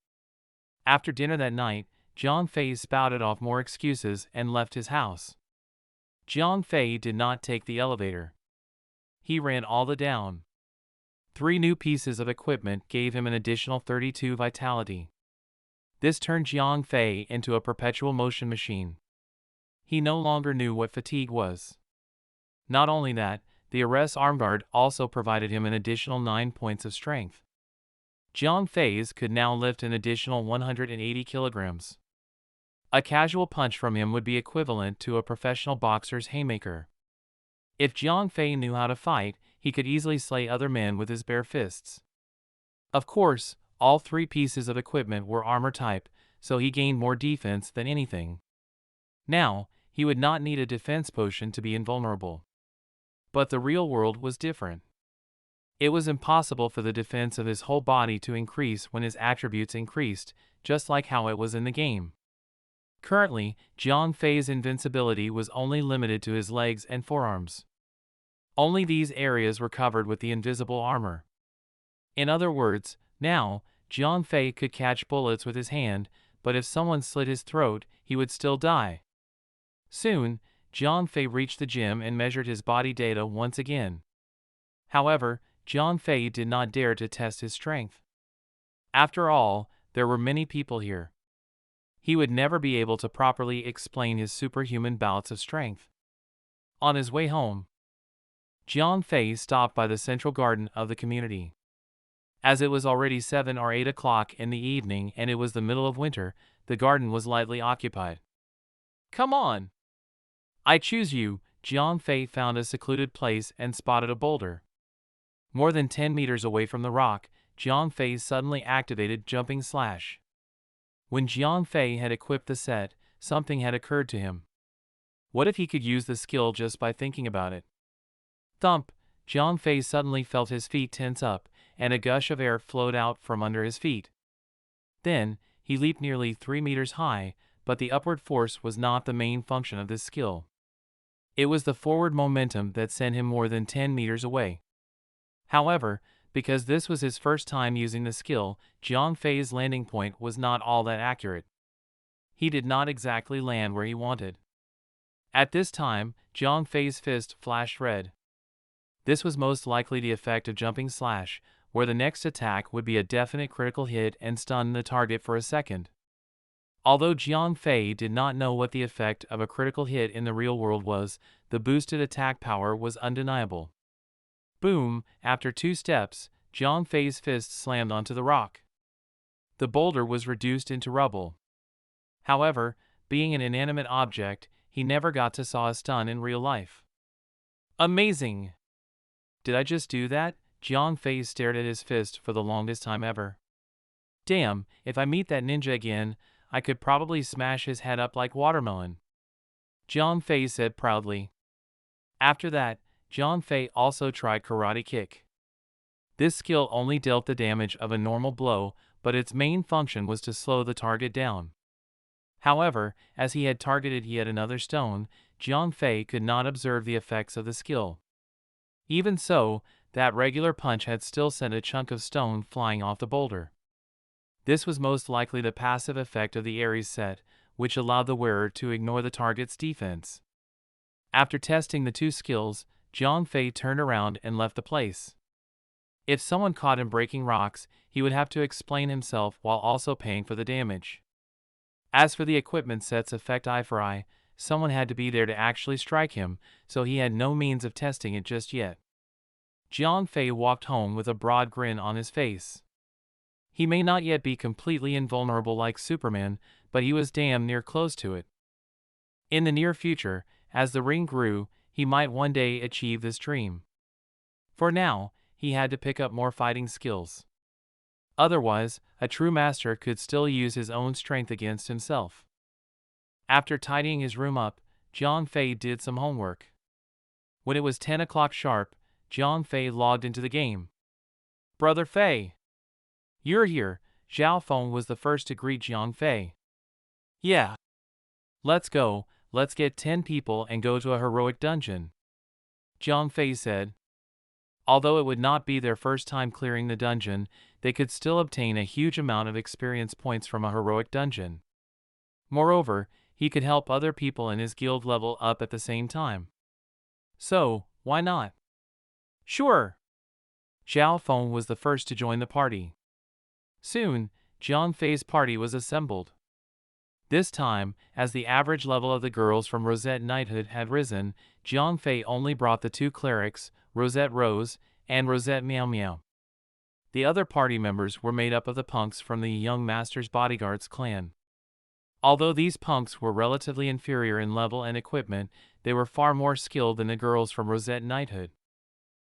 A: After dinner that night, Jiang Fei spouted off more excuses and left his house. Jiang Fei did not take the elevator. He ran all the down. 3 new pieces of equipment gave him an additional 32 vitality. This turned Jiang Fei into a perpetual motion machine. He no longer knew what fatigue was. Not only that, the arrest armguard also provided him an additional 9 points of strength. Jiang Fei's could now lift an additional 180 kilograms. A casual punch from him would be equivalent to a professional boxer's haymaker. If Jiang Fei knew how to fight, he could easily slay other men with his bare fists. Of course, all 3 pieces of equipment were armor type, so he gained more defense than anything. Now, he would not need a defense potion to be invulnerable. But the real world was different. It was impossible for the defense of his whole body to increase when his attributes increased, just like how it was in the game. Currently, Jiang Fei's invincibility was only limited to his legs and forearms. Only these areas were covered with the invisible armor. In other words, now, Jiang Fei could catch bullets with his hand, but if someone slit his throat, he would still die. Soon, Jiang Fei reached the gym and measured his body data once again. However, Jiang Fei did not dare to test his strength. After all, there were many people here. He would never be able to properly explain his superhuman bouts of strength. On his way home, Jiang Fei stopped by the central garden of the community. As it was already 7 or 8 o'clock in the evening and it was the middle of winter, the garden was lightly occupied. "Come on! I choose you." Jiang Fei found a secluded place and spotted a boulder. More than 10 meters away from the rock, Jiang Fei suddenly activated Jumping Slash. When Jiang Fei had equipped the set, something had occurred to him. What if he could use the skill just by thinking about it? Thump! Jiang Fei suddenly felt his feet tense up, and a gush of air flowed out from under his feet. Then, he leaped nearly 3 meters high, but the upward force was not the main function of this skill. It was the forward momentum that sent him more than 10 meters away. However, because this was his first time using the skill, Jiang Fei's landing point was not all that accurate. He did not exactly land where he wanted. At this time, Jiang Fei's fist flashed red. This was most likely the effect of Jumping Slash, where the next attack would be a definite critical hit and stun the target for a second. Although Jiang Fei did not know what the effect of a critical hit in the real world was, the boosted attack power was undeniable. Boom! After 2 steps, Jiang Fei's fist slammed onto the rock. The boulder was reduced into rubble. However, being an inanimate object, he never got to saw a stun in real life. Amazing! Did I just do that? Jiang Fei stared at his fist for the longest time ever. Damn, if I meet that ninja again, I could probably smash his head up like watermelon. Jiang Fei said proudly. After that, Jiang Fei also tried Karate Kick. This skill only dealt the damage of a normal blow, but its main function was to slow the target down. However, as he had targeted yet another stone, Jiang Fei could not observe the effects of the skill. Even so, that regular punch had still sent a chunk of stone flying off the boulder. This was most likely the passive effect of the Ares set, which allowed the wearer to ignore the target's defense. After testing the 2 skills, Jiang Fei turned around and left the place. If someone caught him breaking rocks, he would have to explain himself while also paying for the damage. As for the equipment set's effect eye for eye, someone had to be there to actually strike him, so he had no means of testing it just yet. Jiang Fei walked home with a broad grin on his face. He may not yet be completely invulnerable like Superman, but he was damn near close to it. In the near future, as the ring grew, he might one day achieve this dream. For now, he had to pick up more fighting skills. Otherwise, a true master could still use his own strength against himself. After tidying his room up, Jiang Fei did some homework. When it was 10 o'clock sharp, Jiang Fei logged into the game. "Brother Fei, you're here." Xiao Feng was the first to greet Jiang Fei. "Yeah. Let's go, let's get 10 people and go to a heroic dungeon," Jiang Fei said. Although it would not be their first time clearing the dungeon, they could still obtain a huge amount of experience points from a heroic dungeon. Moreover, he could help other people in his guild level up at the same time. So, why not? Sure. Xiao Feng was the first to join the party. Soon, Jiang Fei's party was assembled. This time, as the average level of the girls from Rosette Knighthood had risen, Jiang Fei only brought the 2 clerics, Rosette Rose and Rosette Meow Meow. The other party members were made up of the punks from the young master's bodyguards clan. Although these punks were relatively inferior in level and equipment, they were far more skilled than the girls from Rosette Knighthood.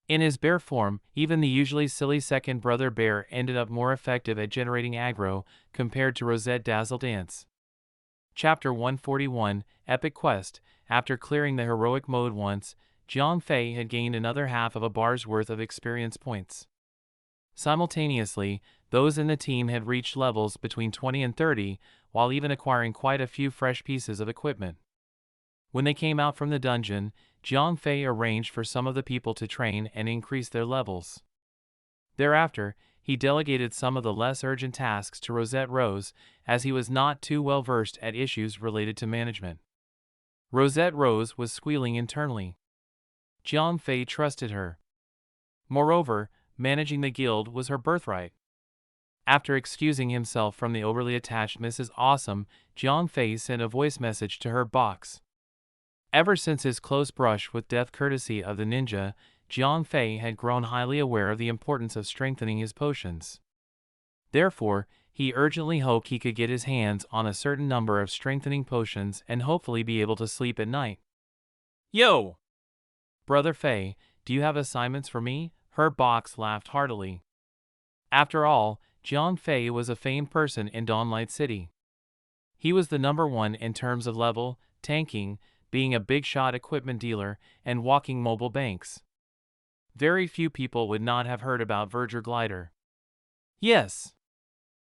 A: In his bear form, even the usually silly second brother bear ended up more effective at generating aggro compared to Rosette Dazzle Dance. Chapter 141, Epic Quest. After clearing the heroic mode once, Jiang Fei had gained another half of a bar's worth of experience points. Simultaneously, those in the team had reached levels between 20 and 30, while even acquiring quite a few fresh pieces of equipment. When they came out from the dungeon, Jiang Fei arranged for some of the people to train and increase their levels. Thereafter, he delegated some of the less urgent tasks to Rosette Rose, as he was not too well versed at issues related to management. Rosette Rose was squealing internally. Jiang Fei trusted her. Moreover, managing the guild was her birthright. After excusing himself from the overly attached Mrs. Awesome, Jiang Fei sent a voice message to her box. Ever since his close brush with death courtesy of the ninja, Jiang Fei had grown highly aware of the importance of strengthening his potions. Therefore, he urgently hoped he could get his hands on a certain number of strengthening potions and hopefully be able to sleep at night. "Yo! Brother Fei, do you have assignments for me?" Her box laughed heartily. After all, Jiang Fei was a famed person in Dawnlight City. He was the number 1 in terms of level, tanking, being a big-shot equipment dealer, and walking mobile banks. Very few people would not have heard about Verger Glider. "Yes.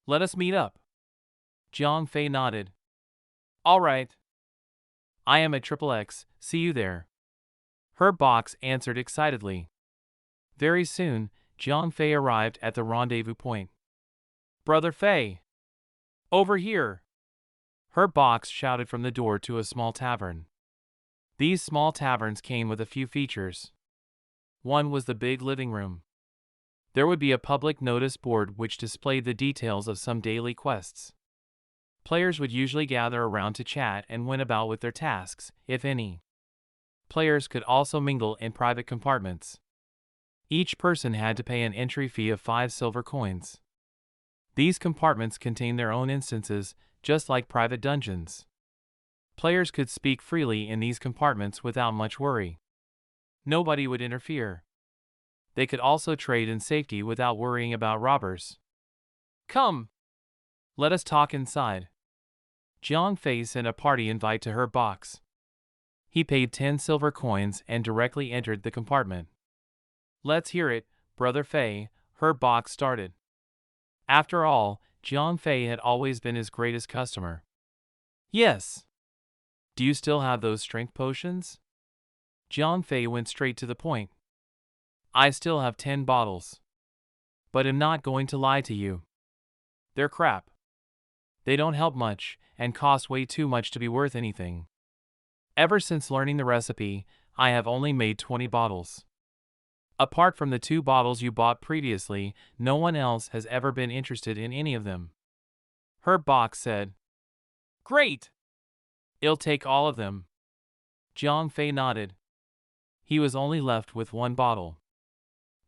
A: Let us meet up." Jiang Fei nodded. "All right. I am at XXX, see you there." Her box answered excitedly. Very soon, Jiang Fei arrived at the rendezvous point. "Brother Fei! Over here!" Her box shouted from the door to a small tavern. These small taverns came with a few features. One was the big living room. There would be a public notice board which displayed the details of some daily quests. Players would usually gather around to chat and went about with their tasks, if any. Players could also mingle in private compartments. Each person had to pay an entry fee of 5 silver coins. These compartments contained their own instances, just like private dungeons. Players could speak freely in these compartments without much worry. Nobody would interfere. They could also trade in safety without worrying about robbers. "Come! Let us talk inside." Jiang Fei sent a party invite to her box. He paid 10 silver coins and directly entered the compartment. "Let's hear it, Brother Fei," her box started. After all, Jiang Fei had always been his greatest customer. "Yes. Do you still have those strength potions?" Jiang Fei went straight to the point. "I still have 10 bottles. But I'm not going to lie to you. They're crap. They don't help much, and cost way too much to be worth anything. Ever since learning the recipe, I have only made 20 bottles. Apart from the 2 bottles you bought previously, no one else has ever been interested in any of them." Her box said. "Great! I'll take all of them." Jiang Fei nodded. He was only left with 1 bottle.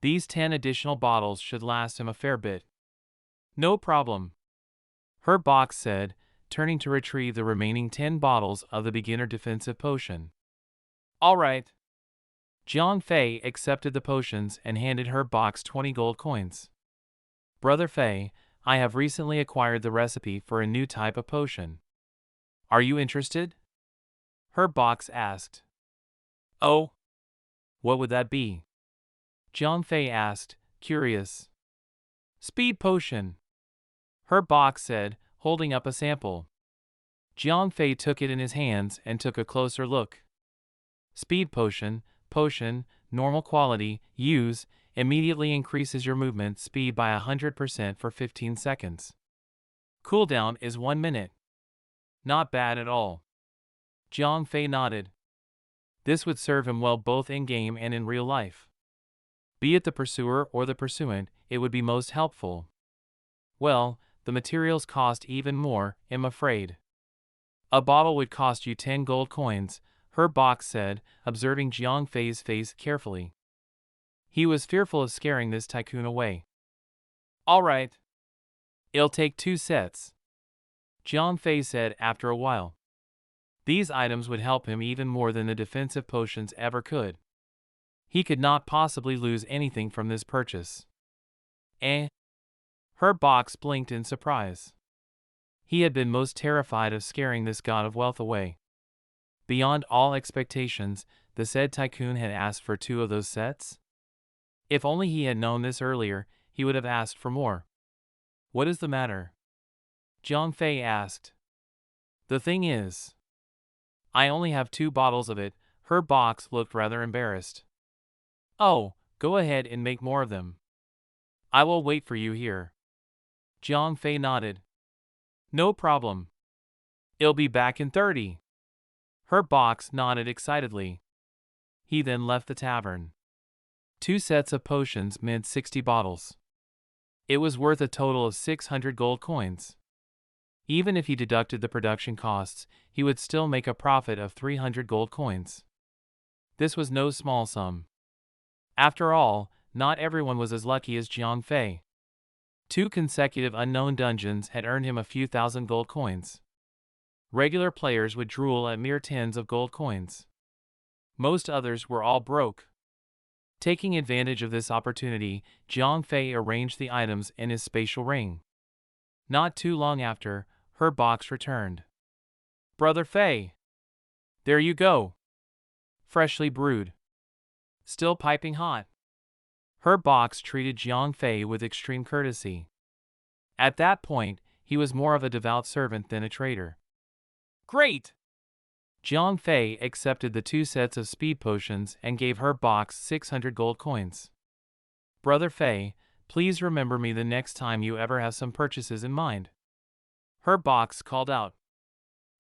A: These 10 additional bottles should last him a fair bit. "No problem," her box said, turning to retrieve the remaining 10 bottles of the beginner defensive potion. "All right." Jiang Fei accepted the potions and handed her box 20 gold coins. Brother Fei, I have recently acquired the recipe for a new type of potion. Are you interested? Her box asked. Oh, what would that be? Jiang Fei asked, curious. Speed potion. Her box said, holding up a sample. Jiang Fei took it in his hands and took a closer look. Speed potion, normal quality, use, immediately increases your movement speed by 100% for 15 seconds. Cooldown is 1 minute. Not bad at all. Jiang Fei nodded. This would serve him well both in-game and in real life. Be it the pursuer or the pursuant, it would be most helpful. Well, the materials cost even more, I'm afraid. A bottle would cost you 10 gold coins, her box said, observing Jiang Fei's face carefully. He was fearful of scaring this tycoon away. All right. It'll take 2 sets, Jiang Fei said after a while. These items would help him even more than the defensive potions ever could. He could not possibly lose anything from this purchase. Eh? Her box blinked in surprise. He had been most terrified of scaring this god of wealth away. Beyond all expectations, the said tycoon had asked for 2 of those sets. If only he had known this earlier, he would have asked for more. What is the matter? Jiang Fei asked. The thing is, I only have 2 bottles of it. Her box looked rather embarrassed. Oh, go ahead and make more of them. I will wait for you here. Jiang Fei nodded. No problem. I'll be back in 30. Her box nodded excitedly. He then left the tavern. 2 sets of potions meant 60 bottles. It was worth a total of 600 gold coins. Even if he deducted the production costs, he would still make a profit of 300 gold coins. This was no small sum. After all, not everyone was as lucky as Jiang Fei. 2 consecutive unknown dungeons had earned him a few thousand gold coins. Regular players would drool at mere tens of gold coins. Most others were all broke. Taking advantage of this opportunity, Jiang Fei arranged the items in his spatial ring. Not too long after, her box returned. Brother Fei! There you go! Freshly brewed. Still piping hot. Her box treated Jiang Fei with extreme courtesy. At that point, he was more of a devout servant than a traitor. Great! Jiang Fei accepted the 2 sets of speed potions and gave her box 600 gold coins. Brother Fei, please remember me the next time you ever have some purchases in mind. Her box called out.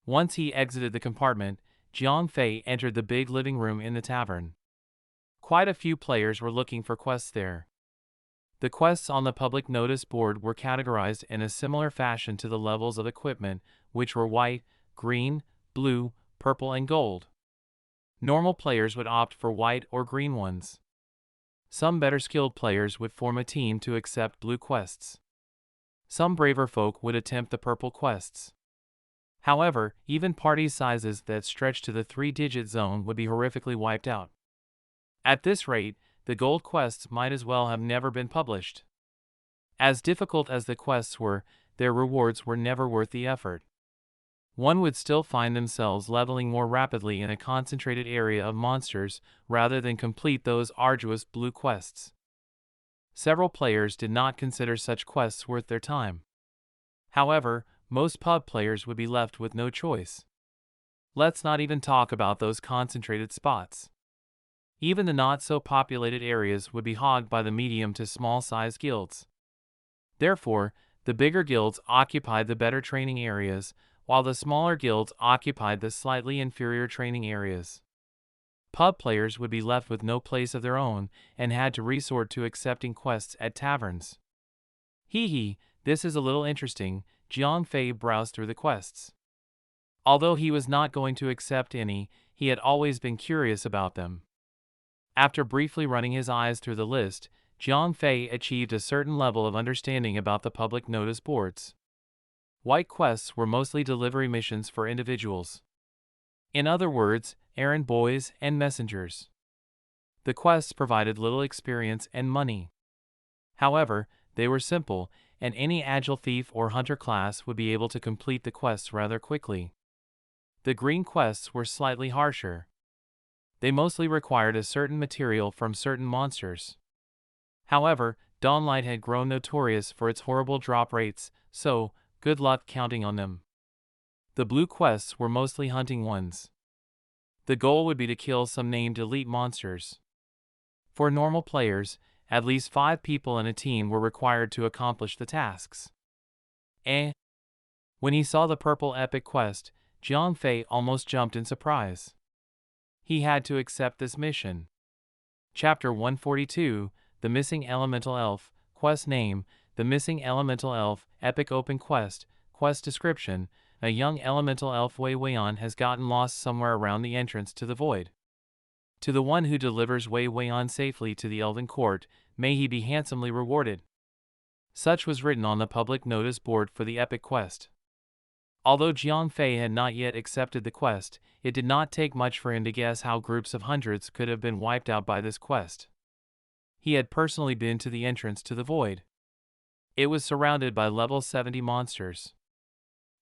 A: Once he exited the compartment, Jiang Fei entered the big living room in the tavern. Quite a few players were looking for quests there. The quests on the public notice board were categorized in a similar fashion to the levels of equipment, which were white, green, blue, purple and gold. Normal players would opt for white or green ones. Some better skilled players would form a team to accept blue quests. Some braver folk would attempt the purple quests. However, even party sizes that stretched to the 3-digit zone would be horrifically wiped out. At this rate, the gold quests might as well have never been published. As difficult as the quests were, their rewards were never worth the effort. One would still find themselves leveling more rapidly in a concentrated area of monsters rather than complete those arduous blue quests. Several players did not consider such quests worth their time. However, most pub players would be left with no choice. Let's not even talk about those concentrated spots. Even the not-so-populated areas would be hogged by the medium to small-sized guilds. Therefore, the bigger guilds occupied the better training areas, while the smaller guilds occupied the slightly inferior training areas. Pub players would be left with no place of their own and had to resort to accepting quests at taverns. Hee, this is a little interesting. Jiang Fei browsed through the quests. Although he was not going to accept any, he had always been curious about them. After briefly running his eyes through the list, Jiang Fei achieved a certain level of understanding about the public notice boards. White quests were mostly delivery missions for individuals. In other words, errand boys and messengers. The quests provided little experience and money. However, They were simple, and any agile thief or hunter class would be able to complete the quests rather quickly. The green quests were slightly harsher. They mostly required a certain material from certain monsters. However, Dawnlight had grown notorious for its horrible drop rates, so good luck counting on them. The blue quests were mostly hunting ones. The goal would be to kill some named elite monsters. For normal players, at least 5 people in a team were required to accomplish the tasks. When he saw the purple epic quest, Jiang Fei almost jumped in surprise. He had to accept this mission. Chapter 142, The Missing Elemental Elf, Quest Name, The Missing Elemental Elf, Epic Open Quest, Quest Description, a young elemental elf Wei Weian has gotten lost somewhere around the entrance to the void. To the one who delivers Wei Weian safely to the Elven Court, may he be handsomely rewarded. Such was written on the public notice board for the epic quest. Although Jiang Fei had not yet accepted the quest, it did not take much for him to guess how groups of hundreds could have been wiped out by this quest. He had personally been to the entrance to the void. It was surrounded by level 70 monsters.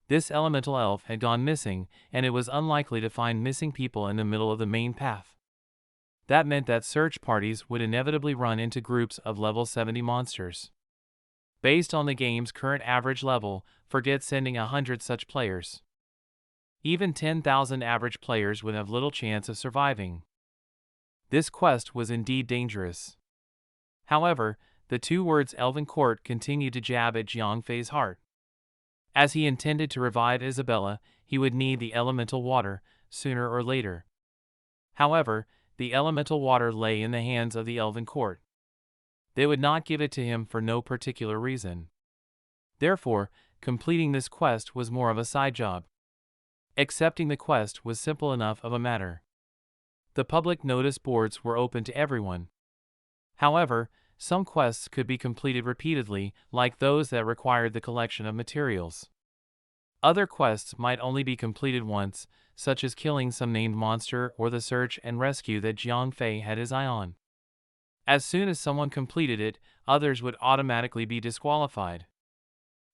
A: This elemental elf had gone missing, and it was unlikely to find missing people in the middle of the main path. That meant that search parties would inevitably run into groups of level 70 monsters. Based on the game's current average level, forget sending 100 such players. Even 10,000 average players would have little chance of surviving. This quest was indeed dangerous. However, the 2 words Elven Court continued to jab at Jiang Fei's heart. As he intended to revive Isabella, he would need the elemental water, sooner or later. However, the elemental water lay in the hands of the Elven Court. They would not give it to him for no particular reason. Therefore, completing this quest was more of a side job. Accepting the quest was simple enough of a matter. The public notice boards were open to everyone. However, some quests could be completed repeatedly, like those that required the collection of materials. Other quests might only be completed once, such as killing some named monster or the search and rescue that Jiang Fei had his eye on. As soon as someone completed it, others would automatically be disqualified.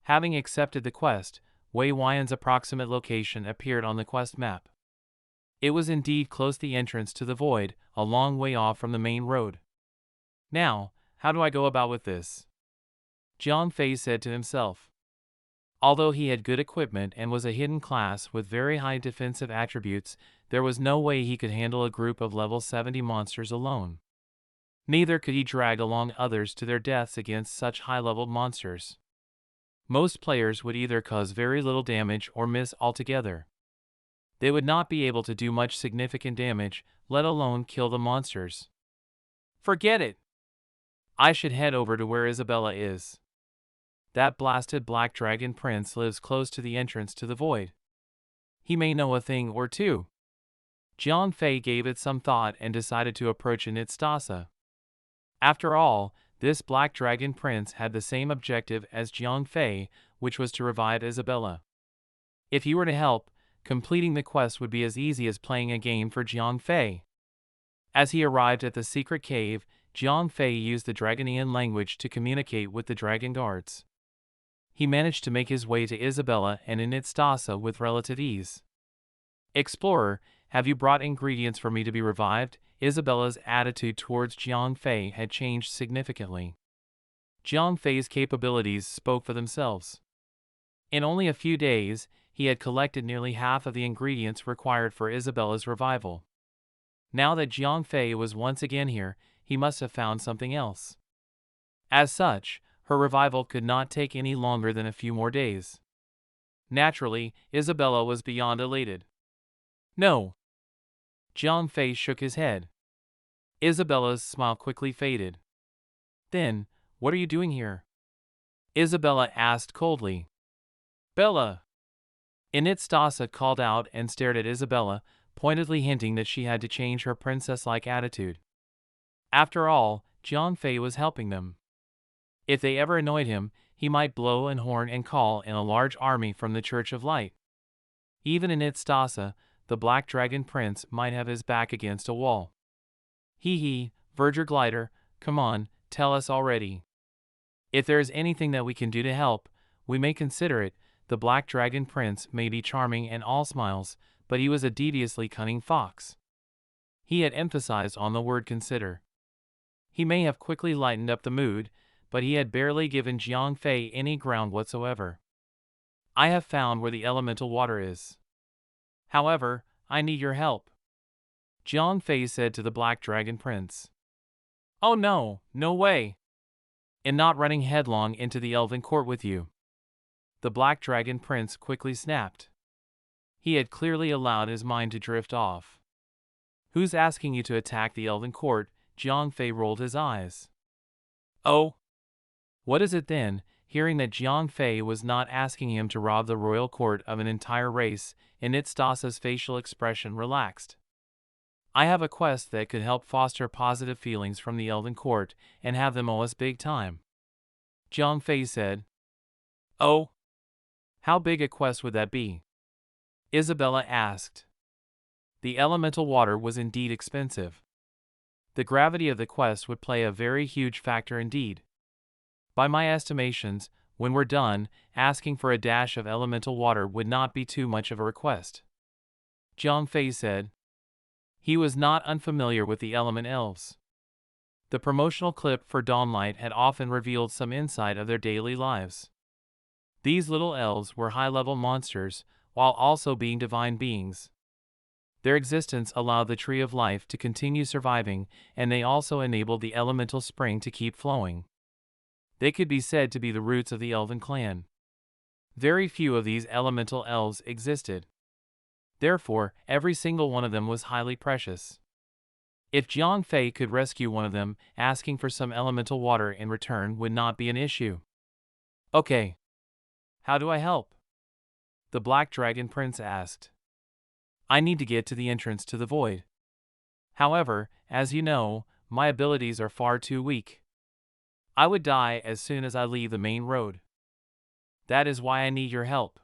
A: Having accepted the quest, Wei Weian's approximate location appeared on the quest map. It was indeed close to the entrance to the void, a long way off from the main road. Now, how do I go about with this? Jiang Fei said to himself. Although he had good equipment and was a hidden class with very high defensive attributes, there was no way he could handle a group of level 70 monsters alone. Neither could he drag along others to their deaths against such high-leveled monsters. Most players would either cause very little damage or miss altogether. They would not be able to do much significant damage, let alone kill the monsters. Forget it! I should head over to where Isabella is. That blasted Black Dragon Prince lives close to the entrance to the void. He may know a thing or two. Jiang Fei gave it some thought and decided to approach Anastasa. After all, this Black Dragon Prince had the same objective as Jiang Fei, which was to revive Isabella. If he were to help, completing the quest would be as easy as playing a game for Jiang Fei. As he arrived at the secret cave, Jiang Fei used the Dragonian language to communicate with the dragon guards. He managed to make his way to Isabella and Anastasa with relative ease. Explorer, have you brought ingredients for me to be revived? Isabella's attitude towards Jiang Fei had changed significantly. Jiang Fei's capabilities spoke for themselves. In only a few days, he had collected nearly half of the ingredients required for Isabella's revival. Now that Jiang Fei was once again here, he must have found something else. As such, her revival could not take any longer than a few more days. Naturally, Isabella was beyond elated. No. Jiang Fei shook his head. Isabella's smile quickly faded. Then, what are you doing here? Isabella asked coldly. Bella! Anastasa called out and stared at Isabella, pointedly hinting that she had to change her princess-like attitude. After all, Jiang Fei was helping them. If they ever annoyed him, he might blow an horn and call in a large army from the Church of Light. Even Anastasa, the Black Dragon Prince, might have his back against a wall. Hee hee, Verger Glider, come on, tell us already. If there is anything that we can do to help, we may consider it. The Black Dragon Prince may be charming and all smiles, but he was a deviously cunning fox. He had emphasized on the word consider. He may have quickly lightened up the mood, but he had barely given Jiang Fei any ground whatsoever. I have found where the elemental water is. However, I need your help, Jiang Fei said to the Black Dragon Prince. Oh no, no way! And not running headlong into the elven court with you, the Black Dragon Prince quickly snapped. He had clearly allowed his mind to drift off. Who's asking you to attack the elven court? Jiang Fei rolled his eyes. Oh? What is it then? Hearing that Jiang Fei was not asking him to rob the royal court of an entire race, Initstasa's facial expression relaxed. I have a quest that could help foster positive feelings from the elven court and have them owe us big time, Jiang Fei said. Oh? How big a quest would that be? Isabella asked. The elemental water was indeed expensive. The gravity of the quest would play a very huge factor indeed. By my estimations, when we're done, asking for a dash of elemental water would not be too much of a request, Jiang Fei said. He was not unfamiliar with the element elves. The promotional clip for Dawnlight had often revealed some insight of their daily lives. These little elves were high-level monsters, while also being divine beings. Their existence allowed the Tree of Life to continue surviving, and they also enabled the elemental spring to keep flowing. They could be said to be the roots of the elven clan. Very few of these elemental elves existed. Therefore, every single one of them was highly precious. If Jiang Fei could rescue one of them, asking for some elemental water in return would not be an issue. Okay. How do I help? The Black Dragon Prince asked. I need to get to the entrance to the void. However, as you know, my abilities are far too weak. I would die as soon as I leave the main road. That is why I need your help.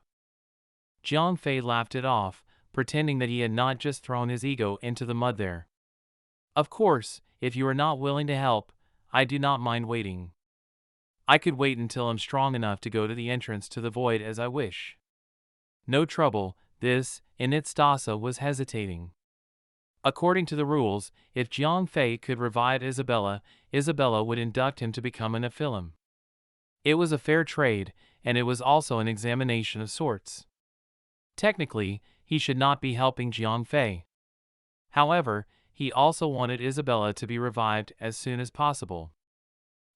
A: Jiang Fei laughed it off, pretending that he had not just thrown his ego into the mud there. Of course, if you are not willing to help, I do not mind waiting. I could wait until I'm strong enough to go to the entrance to the void as I wish. No trouble. This, Initstasa was hesitating. According to the rules, if Jiang Fei could revive Isabella, Isabella would induct him to become a Nephilim. It was a fair trade, and it was also an examination of sorts. Technically, he should not be helping Jiang Fei. However, he also wanted Isabella to be revived as soon as possible.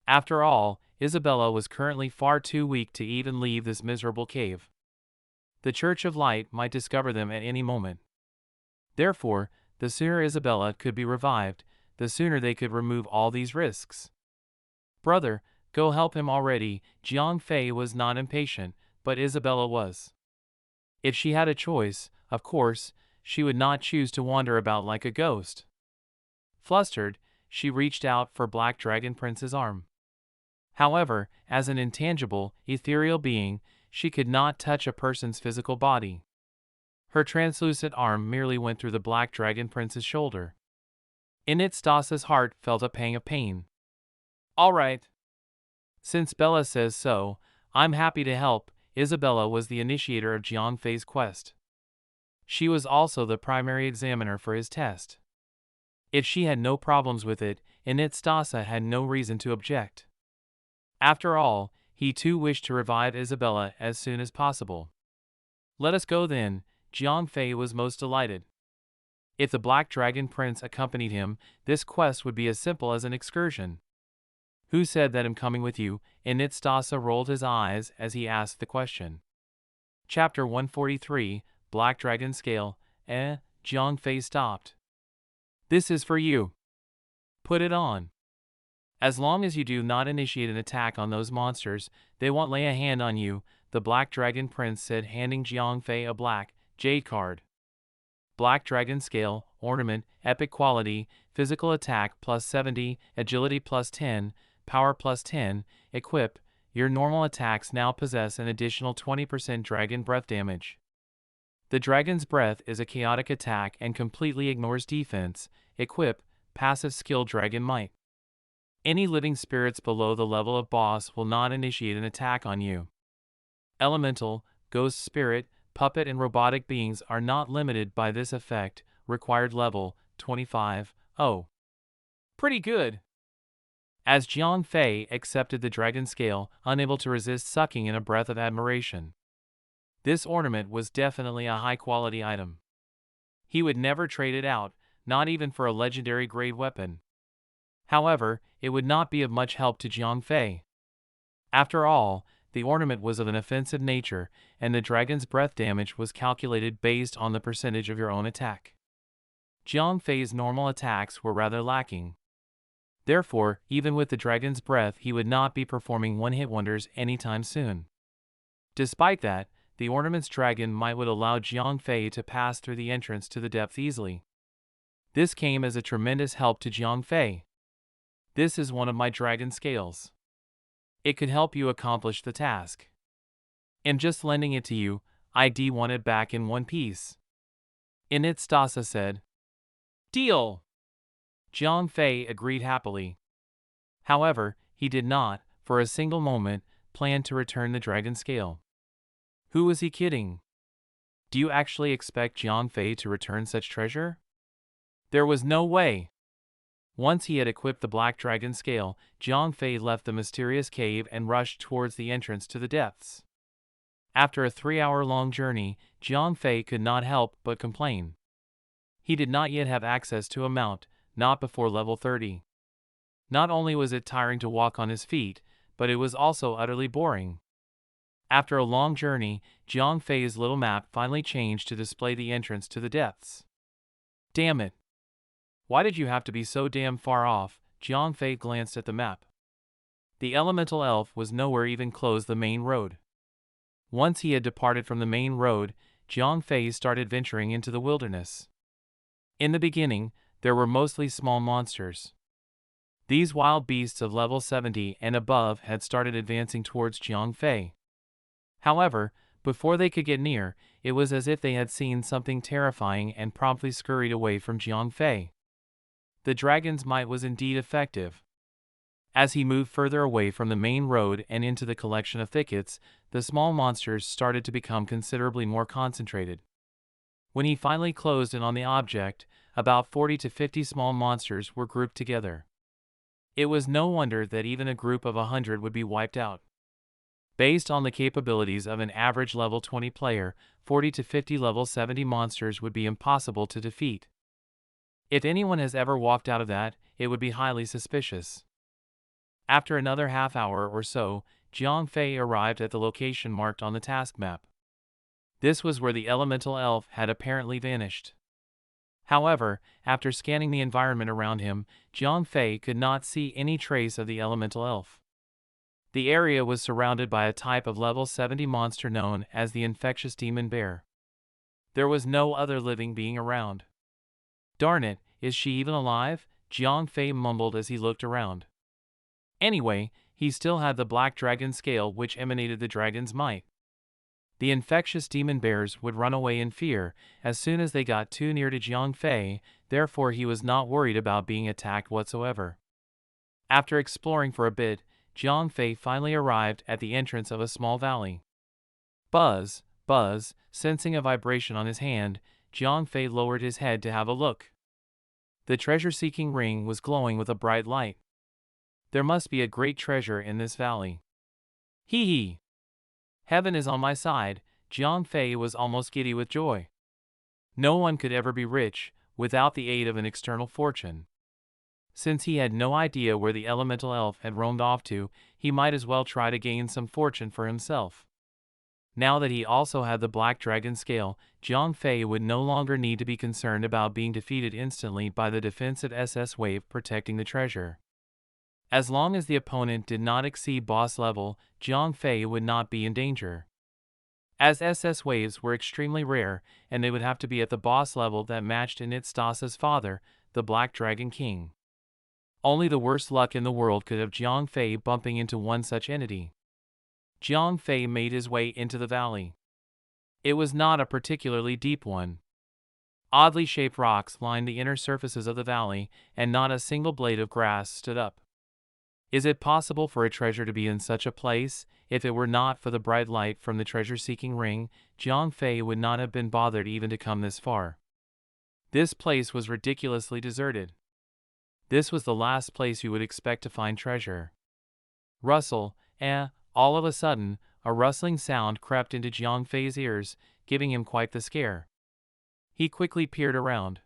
A: After all, Isabella was currently far too weak to even leave this miserable cave. The Church of Light might discover them at any moment. Therefore, the sooner Isabella could be revived, the sooner they could remove all these risks. Brother, go help him already. Jiang Fei was not impatient, but Isabella was. If she had a choice, of course, she would not choose to wander about like a ghost. Flustered, she reached out for Black Dragon Prince's arm. However, as an intangible, ethereal being, she could not touch a person's physical body. Her translucent arm merely went through the Black Dragon Prince's shoulder. Initstasa's heart felt a pang of pain. All right. Since Bella says so, I'm happy to help. Isabella was the initiator of Jiang Fei's quest. She was also the primary examiner for his test. If she had no problems with it, Initstasa had no reason to object. After all, he too wished to revive Isabella as soon as possible. Let us go then. Jiang Fei was most delighted. If the Black Dragon Prince accompanied him, this quest would be as simple as an excursion. Who said that I'm coming with you? Initstasa rolled his eyes as he asked the question. Chapter 143, Black Dragon Scale. Jiang Fei stopped. This is for you. Put it on. As long as you do not initiate an attack on those monsters, they won't lay a hand on you, the Black Dragon Prince said, handing Jiang Fei a black jade card. Black Dragon Scale, Ornament, Epic Quality, Physical Attack plus 70, Agility plus 10, Power plus 10, Equip. Your normal attacks now possess an additional 20% Dragon Breath damage. The Dragon's Breath is a chaotic attack and completely ignores defense. Equip, Passive Skill Dragon Might. Any living spirits below the level of boss will not initiate an attack on you. Elemental, ghost spirit, puppet and robotic beings are not limited by this effect. Required level, 25. Oh. Pretty good. As Jiang Fei accepted the dragon scale, unable to resist sucking in a breath of admiration. This ornament was definitely a high-quality item. He would never trade it out, not even for a legendary grade weapon. However, it would not be of much help to Jiang Fei. After all, the ornament was of an offensive nature, and the dragon's breath damage was calculated based on the percentage of your own attack. Jiang Fei's normal attacks were rather lacking. Therefore, even with the dragon's breath, he would not be performing one-hit wonders anytime soon. Despite that, the ornament's dragon might would allow Jiang Fei to pass through the entrance to the depth easily. This came as a tremendous help to Jiang Fei. This is one of my dragon scales. It could help you accomplish the task. I'm just lending it to you. I want it back in one piece. Initstasa said. Deal! Jiang Fei agreed happily. However, he did not, for a single moment, plan to return the dragon scale. Who was he kidding? Do you actually expect Jiang Fei to return such treasure? There was no way. Once he had equipped the black dragon scale, Jiang Fei left the mysterious cave and rushed towards the entrance to the depths. After a 3-hour-long journey, Jiang Fei could not help but complain. He did not yet have access to a mount, not before level 30. Not only was it tiring to walk on his feet, but it was also utterly boring. After a long journey, Jiang Fei's little map finally changed to display the entrance to the depths. Damn it! Why did you have to be so damn far off? Jiang Fei glanced at the map. The elemental elf was nowhere even close the main road. Once he had departed from the main road, Jiang Fei started venturing into the wilderness. In the beginning, there were mostly small monsters. These wild beasts of level 70 and above had started advancing towards Jiang Fei. However, before they could get near, it was as if they had seen something terrifying and promptly scurried away from Jiang Fei. The dragon's might was indeed effective. As he moved further away from the main road and into the collection of thickets, the small monsters started to become considerably more concentrated. When he finally closed in on the object, about 40 to 50 small monsters were grouped together. It was no wonder that even a group of 100 would be wiped out. Based on the capabilities of an average level 20 player, 40 to 50 level 70 monsters would be impossible to defeat. If anyone has ever walked out of that, it would be highly suspicious. After another half hour or so, Jiang Fei arrived at the location marked on the task map. This was where the elemental elf had apparently vanished. However, after scanning the environment around him, Jiang Fei could not see any trace of the elemental elf. The area was surrounded by a type of level 70 monster known as the infectious demon bear. There was no other living being around. Darn it, is she even alive? Jiang Fei mumbled as he looked around. Anyway, he still had the black dragon scale which emanated the dragon's might. The infectious demon bears would run away in fear as soon as they got too near to Jiang Fei, therefore he was not worried about being attacked whatsoever. After exploring for a bit, Jiang Fei finally arrived at the entrance of a small valley. Buzz, buzz, sensing a vibration on his hand, Jiang Fei lowered his head to have a look. The treasure-seeking ring was glowing with a bright light. There must be a great treasure in this valley. Hee hee! Heaven is on my side. Jiang Fei was almost giddy with joy. No one could ever be rich without the aid of an external fortune. Since he had no idea where the elemental elf had roamed off to, he might as well try to gain some fortune for himself. Now that he also had the black dragon scale, Jiang Fei would no longer need to be concerned about being defeated instantly by the defensive SS wave protecting the treasure. As long as the opponent did not exceed boss level, Jiang Fei would not be in danger. As SS waves were extremely rare, and they would have to be at the boss level that matched Initstasa's father, the Black Dragon King. Only the worst luck in the world could have Jiang Fei bumping into one such entity. Jiang Fei made his way into the valley. It was not a particularly deep one. Oddly shaped rocks lined the inner surfaces of the valley, and not a single blade of grass stood up. Is it possible for a treasure to be in such a place? If it were not for the bright light from the treasure-seeking ring, Jiang Fei would not have been bothered even to come this far. This place was ridiculously deserted. This was the last place you would expect to find treasure. Rustle, all of a sudden, a rustling sound crept into Jiang Fei's ears, giving him quite the scare. He quickly peered around.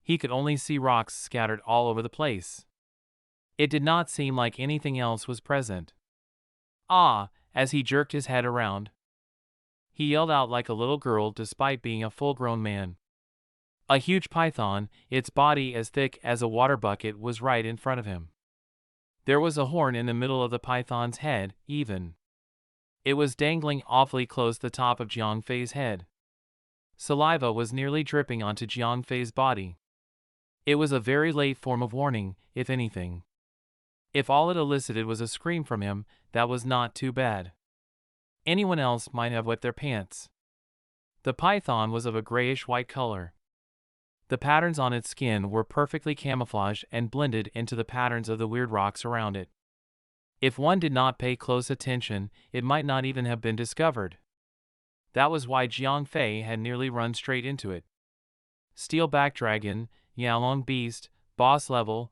A: He could only see rocks scattered all over the place. It did not seem like anything else was present. As he jerked his head around, he yelled out like a little girl despite being a full-grown man. A huge python, its body as thick as a water bucket, was right in front of him. There was a horn in the middle of the python's head, even. It was dangling awfully close to the top of Jiang Fei's head. Saliva was nearly dripping onto Jiang Fei's body. It was a very late form of warning, if anything. If all it elicited was a scream from him, that was not too bad. Anyone else might have wet their pants. The python was of a grayish-white color. The patterns on its skin were perfectly camouflaged and blended into the patterns of the weird rocks around it. If one did not pay close attention, it might not even have been discovered. That was why Jiang Fei had nearly run straight into it. Steelback Dragon, Yalong Beast, Boss level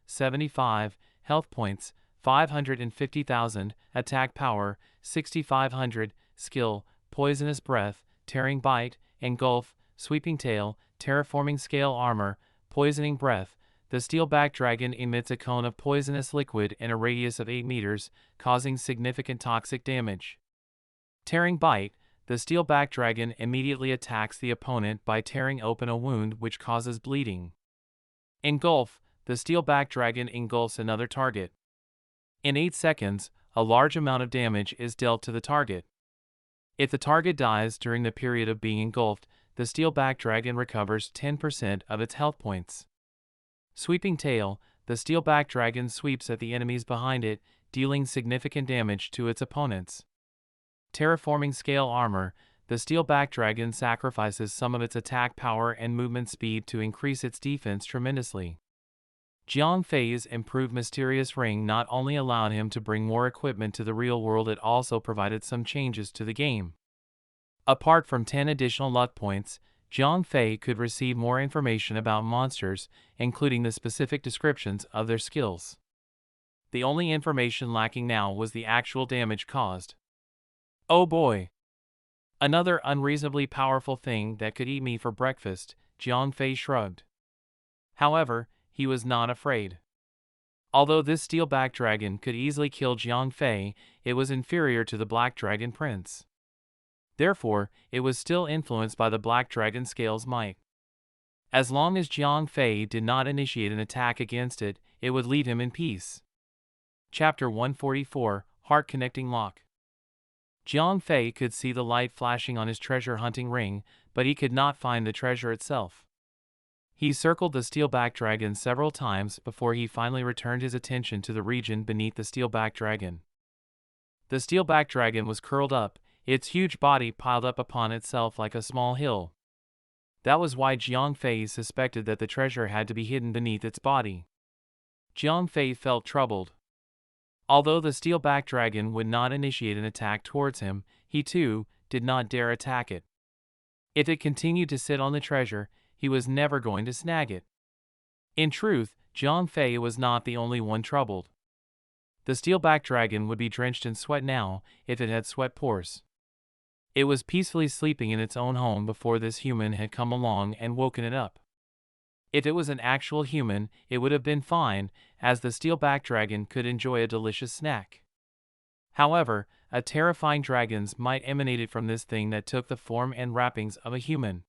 A: 75, Health Points, 550,000, Attack Power, 6,500, Skill, Poisonous Breath, Tearing Bite, Engulf, Sweeping Tail, Terraforming Scale Armor, Poisoning Breath. The Steelback Dragon emits a cone of poisonous liquid in a radius of 8 meters, causing significant toxic damage. Tearing Bite. The Steelback Dragon immediately attacks the opponent by tearing open a wound which causes bleeding. Engulf. The Steelback Dragon engulfs another target. In 8 seconds, a large amount of damage is dealt to the target. If the target dies during the period of being engulfed, the Steelback Dragon recovers 10% of its health points. Sweeping Tail. The Steelback Dragon sweeps at the enemies behind it, dealing significant damage to its opponents. Terraforming Scale Armor. The Steelback Dragon sacrifices some of its attack power and movement speed to increase its defense tremendously. Jiang Fei's improved Mysterious Ring not only allowed him to bring more equipment to the real world, it also provided some changes to the game. Apart from 10 additional luck points, Jiang Fei could receive more information about monsters, including the specific descriptions of their skills. The only information lacking now was the actual damage caused. Oh boy! Another unreasonably powerful thing that could eat me for breakfast, Jiang Fei shrugged. However, he was not afraid. Although this Steelback Dragon could easily kill Jiang Fei, it was inferior to the Black Dragon Prince. Therefore, it was still influenced by the Black Dragon Scale's might. As long as Jiang Fei did not initiate an attack against it, it would leave him in peace. Chapter 144, Heart Connecting Lock. Jiang Fei could see the light flashing on his treasure-hunting ring, but he could not find the treasure itself. He circled the Steelback Dragon several times before he finally returned his attention to the region beneath the Steelback Dragon. The Steelback Dragon was curled up, its huge body piled up upon itself like a small hill. That was why Jiang Fei suspected that the treasure had to be hidden beneath its body. Jiang Fei felt troubled. Although the Steelback Dragon would not initiate an attack towards him, he too did not dare attack it. If it continued to sit on the treasure, he was never going to snag it. In truth, Jiang Fei was not the only one troubled. The Steelback Dragon would be drenched in sweat now if it had sweat pores. It was peacefully sleeping in its own home before this human had come along and woken it up. If it was an actual human, it would have been fine, as the Steelback Dragon could enjoy a delicious snack. However, a terrifying dragon's might emanated from this thing that took the form and wrappings of a human.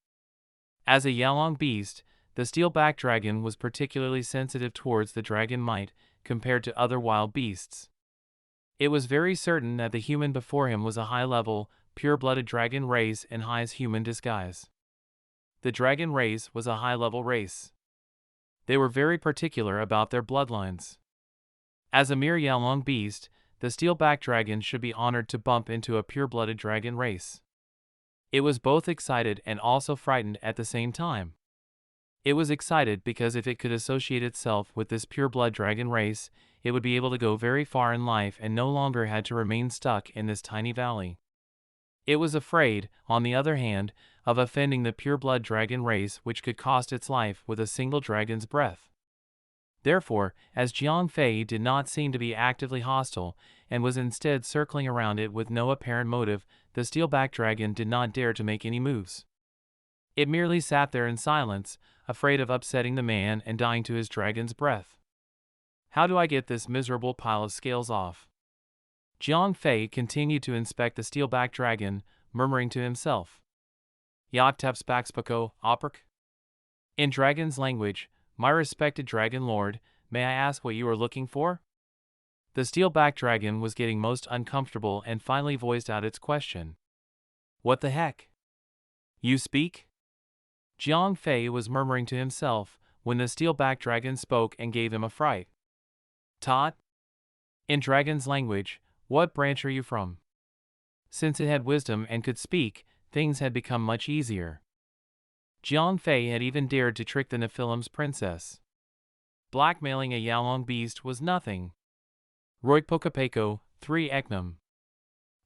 A: As a Yalong beast, the Steelback Dragon was particularly sensitive towards the dragon might compared to other wild beasts. It was very certain that the human before him was a high-level, pure-blooded dragon race in highest human disguise. The dragon race was a high-level race. They were very particular about their bloodlines. As a mere Yalong beast, the Steelback Dragon should be honored to bump into a pure-blooded dragon race. It was both excited and also frightened at the same time. It was excited because if it could associate itself with this pure-blood dragon race, it would be able to go very far in life and no longer had to remain stuck in this tiny valley. It was afraid, on the other hand, of offending the pure-blood dragon race, which could cost its life with a single dragon's breath. Therefore, as Jiang Fei did not seem to be actively hostile, and was instead circling around it with no apparent motive, the steel-backed dragon did not dare to make any moves. It merely sat there in silence, afraid of upsetting the man and dying to his dragon's breath. How do I get this miserable pile of scales off? Jiang Fei continued to inspect the steel-backed dragon, murmuring to himself. Yaktapspakspako, oprk? In dragon's language, my respected dragon lord, may I ask what you are looking for? The steel-backed dragon was getting most uncomfortable and finally voiced out its question. What the heck? You speak? Jiang Fei was murmuring to himself when the steel-backed dragon spoke and gave him a fright. Tot? In dragon's language, what branch are you from? Since it had wisdom and could speak, things had become much easier. Jiang Fei had even dared to trick the Nephilim's princess. Blackmailing a Yalong beast was nothing. Roikpokapeko, 3 Eknum.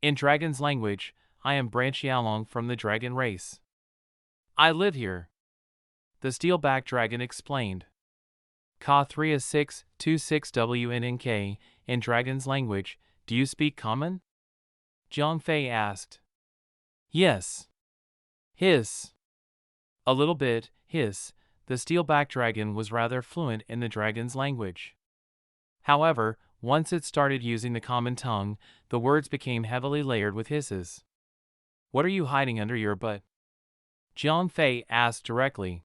A: In dragon's language, I am branch Yalong from the dragon race. I live here. The steel-backed dragon explained. Ka 3 a 6, 26 WNNK, in dragon's language, do you speak common? Jiang Fei asked. Yes. Hiss. A little bit, hiss. The steel-backed dragon was rather fluent in the dragon's language. However, once it started using the common tongue, the words became heavily layered with hisses. What are you hiding under your butt? Jiang Fei asked directly.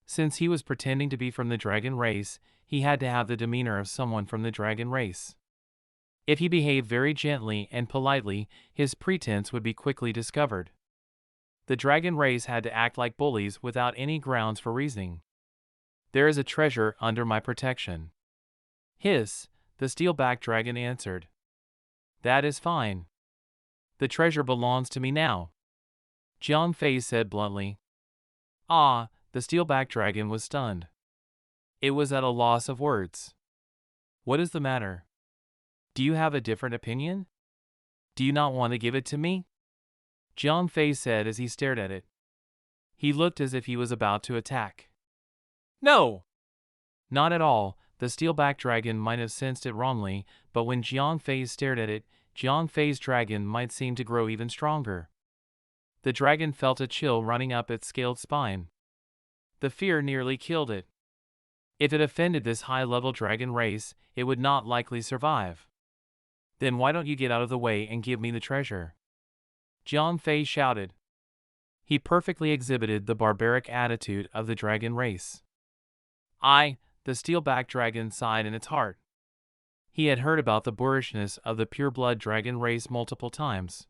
A: Since he was pretending to be from the dragon race, he had to have the demeanor of someone from the dragon race. If he behaved very gently and politely, his pretense would be quickly discovered. The dragon race had to act like bullies without any grounds for reasoning. There is a treasure under my protection. Hiss, the steel-backed dragon answered. That is fine. The treasure belongs to me now. Jiang Fei said bluntly. Ah, the steel-backed dragon was stunned. It was at a loss of words. What is the matter? Do you have a different opinion? Do you not want to give it to me? Jiang Fei said as he stared at it. He looked as if he was about to attack. No! Not at all. The steel-backed dragon might have sensed it wrongly, but when Jiang Fei stared at it, Jiang Fei's dragon might seem to grow even stronger. The dragon felt a chill running up its scaled spine. The fear nearly killed it. If it offended this high-level dragon race, it would not likely survive. Then why don't you get out of the way and give me the treasure? Jiang Fei shouted. He perfectly exhibited the barbaric attitude of the dragon race. The steel-backed dragon sighed in its heart. He had heard about the boorishness of the pure-blood dragon race multiple times.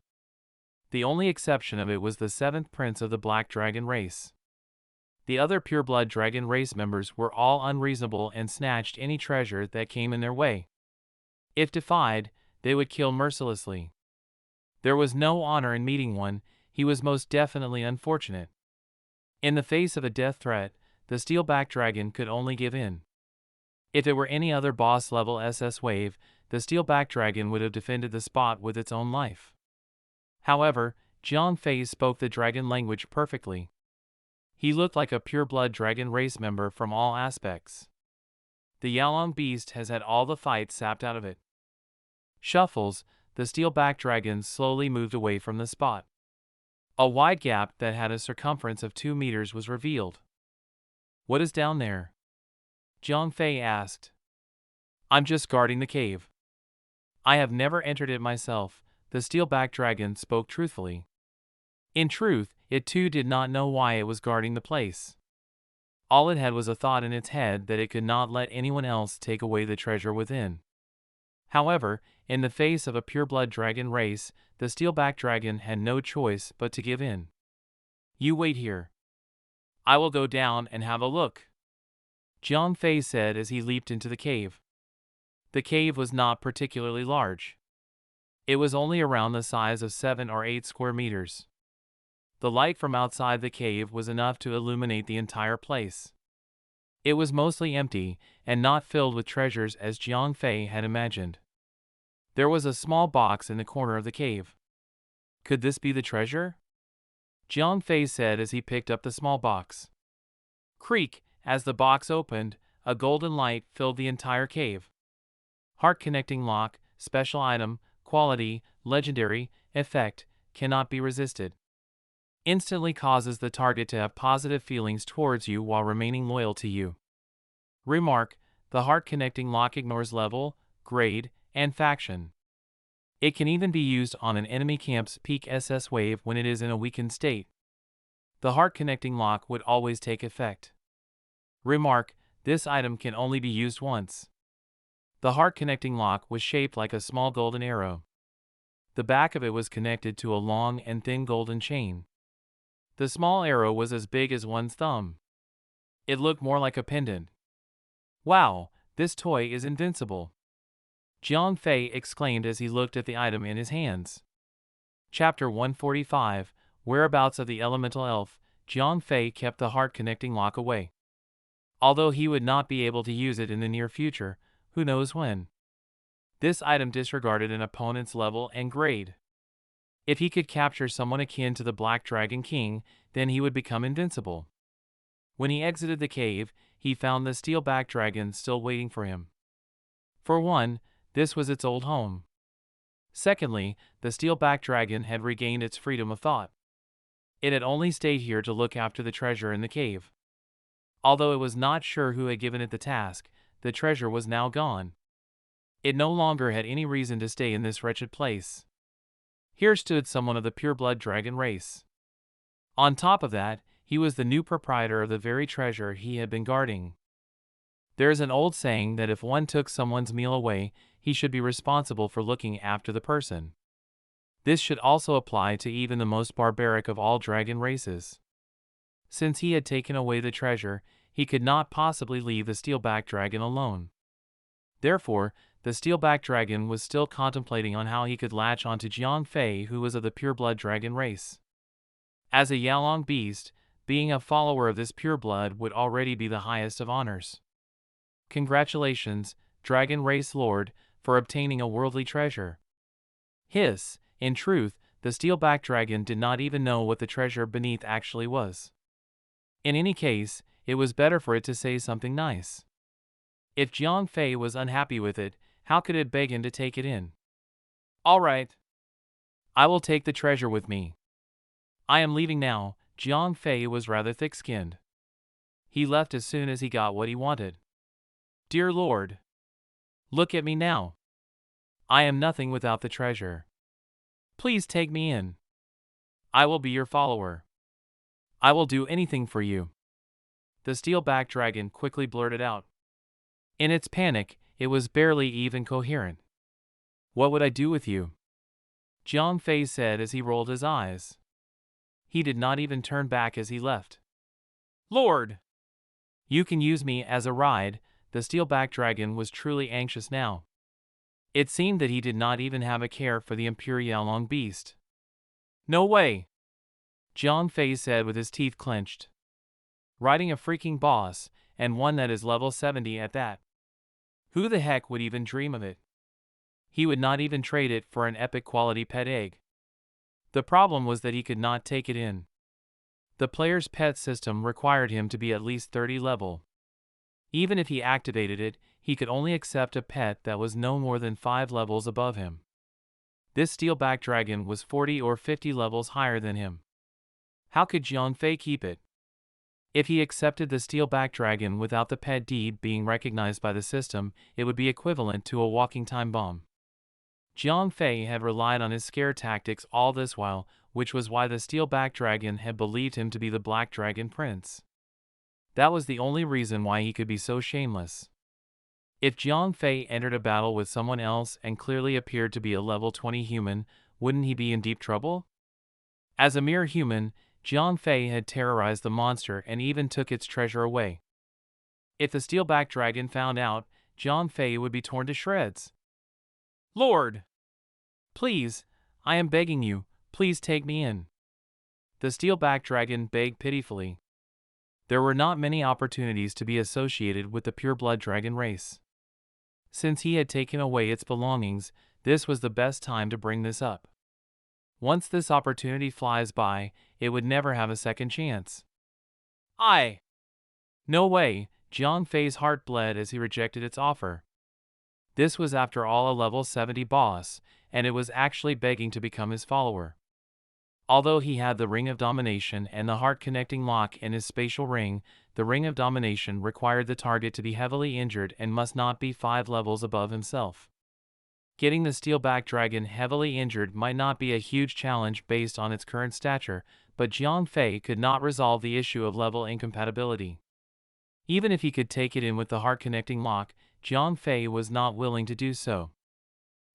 A: The only exception of it was the 7th prince of the black dragon race. The other pure-blood dragon race members were all unreasonable and snatched any treasure that came in their way. If defied, they would kill mercilessly. There was no honor in meeting one. He was most definitely unfortunate. In the face of a death threat, the steel-backed dragon could only give in. If it were any other boss-level SS wave, the steel-backed dragon would have defended the spot with its own life. However, Jiang Fei spoke the dragon language perfectly. He looked like a pure-blood dragon race member from all aspects. The Yalong beast has had all the fight sapped out of it. Shuffles, the steel-backed dragon slowly moved away from the spot. A wide gap that had a circumference of 2 meters was revealed. What is down there? Jiang Fei asked. I'm just guarding the cave. I have never entered it myself, the steel-backed dragon spoke truthfully. In truth, it too did not know why it was guarding the place. All it had was a thought in its head that it could not let anyone else take away the treasure within. However, in the face of a pure-blood dragon race, the steel-backed dragon had no choice but to give in. You wait here. I will go down and have a look, Jiang Fei said as he leaped into the cave. The cave was not particularly large. It was only around the size of 7 or 8 square meters. The light from outside the cave was enough to illuminate the entire place. It was mostly empty, and not filled with treasures as Jiang Fei had imagined. There was a small box in the corner of the cave. Could this be the treasure? Jiang Fei said as he picked up the small box. Creak, as the box opened, a golden light filled the entire cave. Heart connecting lock, special item, quality, legendary, effect, cannot be resisted. Instantly causes the target to have positive feelings towards you while remaining loyal to you. Remark, the heart connecting lock ignores level, grade, and faction. It can even be used on an enemy camp's peak SS wave when it is in a weakened state. The heart connecting lock would always take effect. Remark, this item can only be used once. The heart connecting lock was shaped like a small golden arrow. The back of it was connected to a long and thin golden chain. The small arrow was as big as one's thumb. It looked more like a pendant. Wow, this toy is invincible! Jiang Fei exclaimed as he looked at the item in his hands. Chapter 145, Whereabouts of the Elemental Elf. Jiang Fei kept the heart-connecting lock away. Although he would not be able to use it in the near future, who knows when. This item disregarded an opponent's level and grade. If he could capture someone akin to the Black Dragon King, then he would become invincible. When he exited the cave, he found the steel-backed dragon still waiting for him. For one, this was its old home. Secondly, the steel-backed dragon had regained its freedom of thought. It had only stayed here to look after the treasure in the cave. Although it was not sure who had given it the task, the treasure was now gone. It no longer had any reason to stay in this wretched place. Here stood someone of the pure-blood dragon race. On top of that, he was the new proprietor of the very treasure he had been guarding. There is an old saying that if one took someone's meal away, he should be responsible for looking after the person. This should also apply to even the most barbaric of all dragon races. Since he had taken away the treasure, he could not possibly leave the steel-backed dragon alone. Therefore, the steel-backed dragon was still contemplating on how he could latch onto Jiang Fei, who was of the pure-blood dragon race. As a Yalong beast, being a follower of this pure blood would already be the highest of honors. Congratulations, Dragon Race Lord, for obtaining a worldly treasure. Hiss, in truth, the steel-backed dragon did not even know what the treasure beneath actually was. In any case, it was better for it to say something nice. If Jiang Fei was unhappy with it, how could it beg him to take it in? All right. I will take the treasure with me. I am leaving now. Jiang Fei was rather thick-skinned. He left as soon as he got what he wanted. Dear Lord, look at me now. I am nothing without the treasure. Please take me in. I will be your follower. I will do anything for you. The steel-backed dragon quickly blurted out. In its panic, it was barely even coherent. What would I do with you? Jiang Fei said as he rolled his eyes. He did not even turn back as he left. Lord! You can use me as a ride. The steel-backed dragon was truly anxious now. It seemed that he did not even have a care for the impure Yalong beast. No way! Jiang Fei said with his teeth clenched. Riding a freaking boss, and one that is level 70 at that. Who the heck would even dream of it? He would not even trade it for an epic quality pet egg. The problem was that he could not take it in. The player's pet system required him to be at least 30 level. Even if he activated it, he could only accept a pet that was no more than 5 levels above him. This steel-backed dragon was 40 or 50 levels higher than him. How could Jiang Fei keep it? If he accepted the steel-backed dragon without the pet deed being recognized by the system, it would be equivalent to a walking time bomb. Jiang Fei had relied on his scare tactics all this while, which was why the steel-backed dragon had believed him to be the Black Dragon Prince. That was the only reason why he could be so shameless. If Jiang Fei entered a battle with someone else and clearly appeared to be a level 20 human, wouldn't he be in deep trouble? As a mere human, Jiang Fei had terrorized the monster and even took its treasure away. If the steel-backed dragon found out, Jiang Fei would be torn to shreds. Lord! Please, I am begging you, please take me in. The steelback dragon begged pitifully. There were not many opportunities to be associated with the pureblood dragon race. Since he had taken away its belongings, this was the best time to bring this up. Once this opportunity flies by, it would never have a second chance. No way, Jiang Fei's heart bled as he rejected its offer. This was after all a level 70 boss, and it was actually begging to become his follower. Although he had the Ring of Domination and the heart-connecting lock in his spatial ring, the Ring of Domination required the target to be heavily injured and must not be 5 levels above himself. Getting the steelback dragon heavily injured might not be a huge challenge based on its current stature, but Jiang Fei could not resolve the issue of level incompatibility. Even if he could take it in with the heart-connecting lock, Jiang Fei was not willing to do so.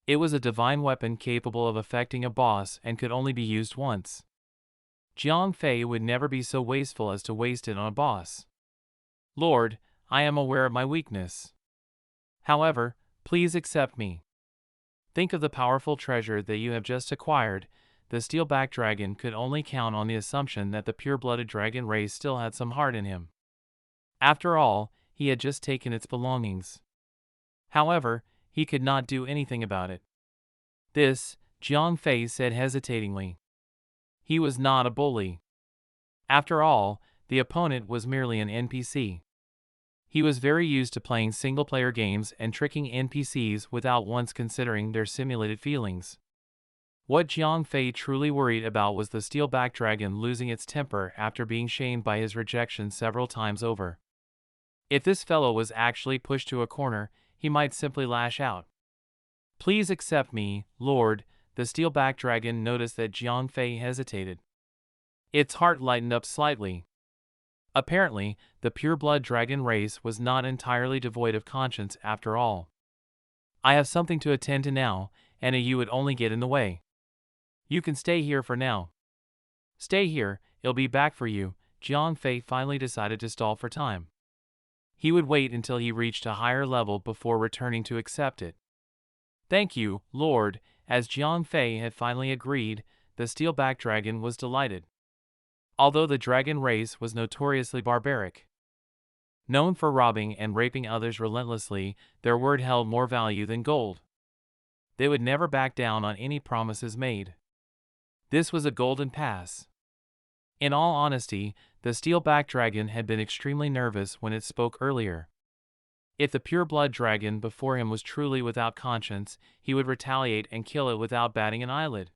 A: It was a divine weapon capable of affecting a boss and could only be used once. Jiang Fei would never be so wasteful as to waste it on a boss. Lord, I am aware of my weakness. However, please accept me. Think of the powerful treasure that you have just acquired. The steelback dragon could only count on the assumption that the pure-blooded dragon race still had some heart in him. After all, he had just taken its belongings. However, he could not do anything about it. This, Jiang Fei said hesitatingly. He was not a bully. After all, the opponent was merely an NPC. He was very used to playing single-player games and tricking NPCs without once considering their simulated feelings. What Jiang Fei truly worried about was the steelback dragon losing its temper after being shamed by his rejection several times over. If this fellow was actually pushed to a corner, he might simply lash out. Please accept me, Lord. The steelback dragon noticed that Jiang Fei hesitated. Its heart lightened up slightly. Apparently, the pure-blood dragon race was not entirely devoid of conscience after all. I have something to attend to now, and you would only get in the way. You can stay here for now. Stay here, it'll be back for you. Jiang Fei finally decided to stall for time. He would wait until he reached a higher level before returning to accept it. Thank you, Lord. As Jiang Fei had finally agreed, the steelback dragon was delighted. Although the dragon race was notoriously barbaric, known for robbing and raping others relentlessly, their word held more value than gold. They would never back down on any promises made. This was a golden pass. In all honesty, the steelback dragon had been extremely nervous when it spoke earlier. If the pure-blood dragon before him was truly without conscience, he would retaliate and kill it without batting an eyelid.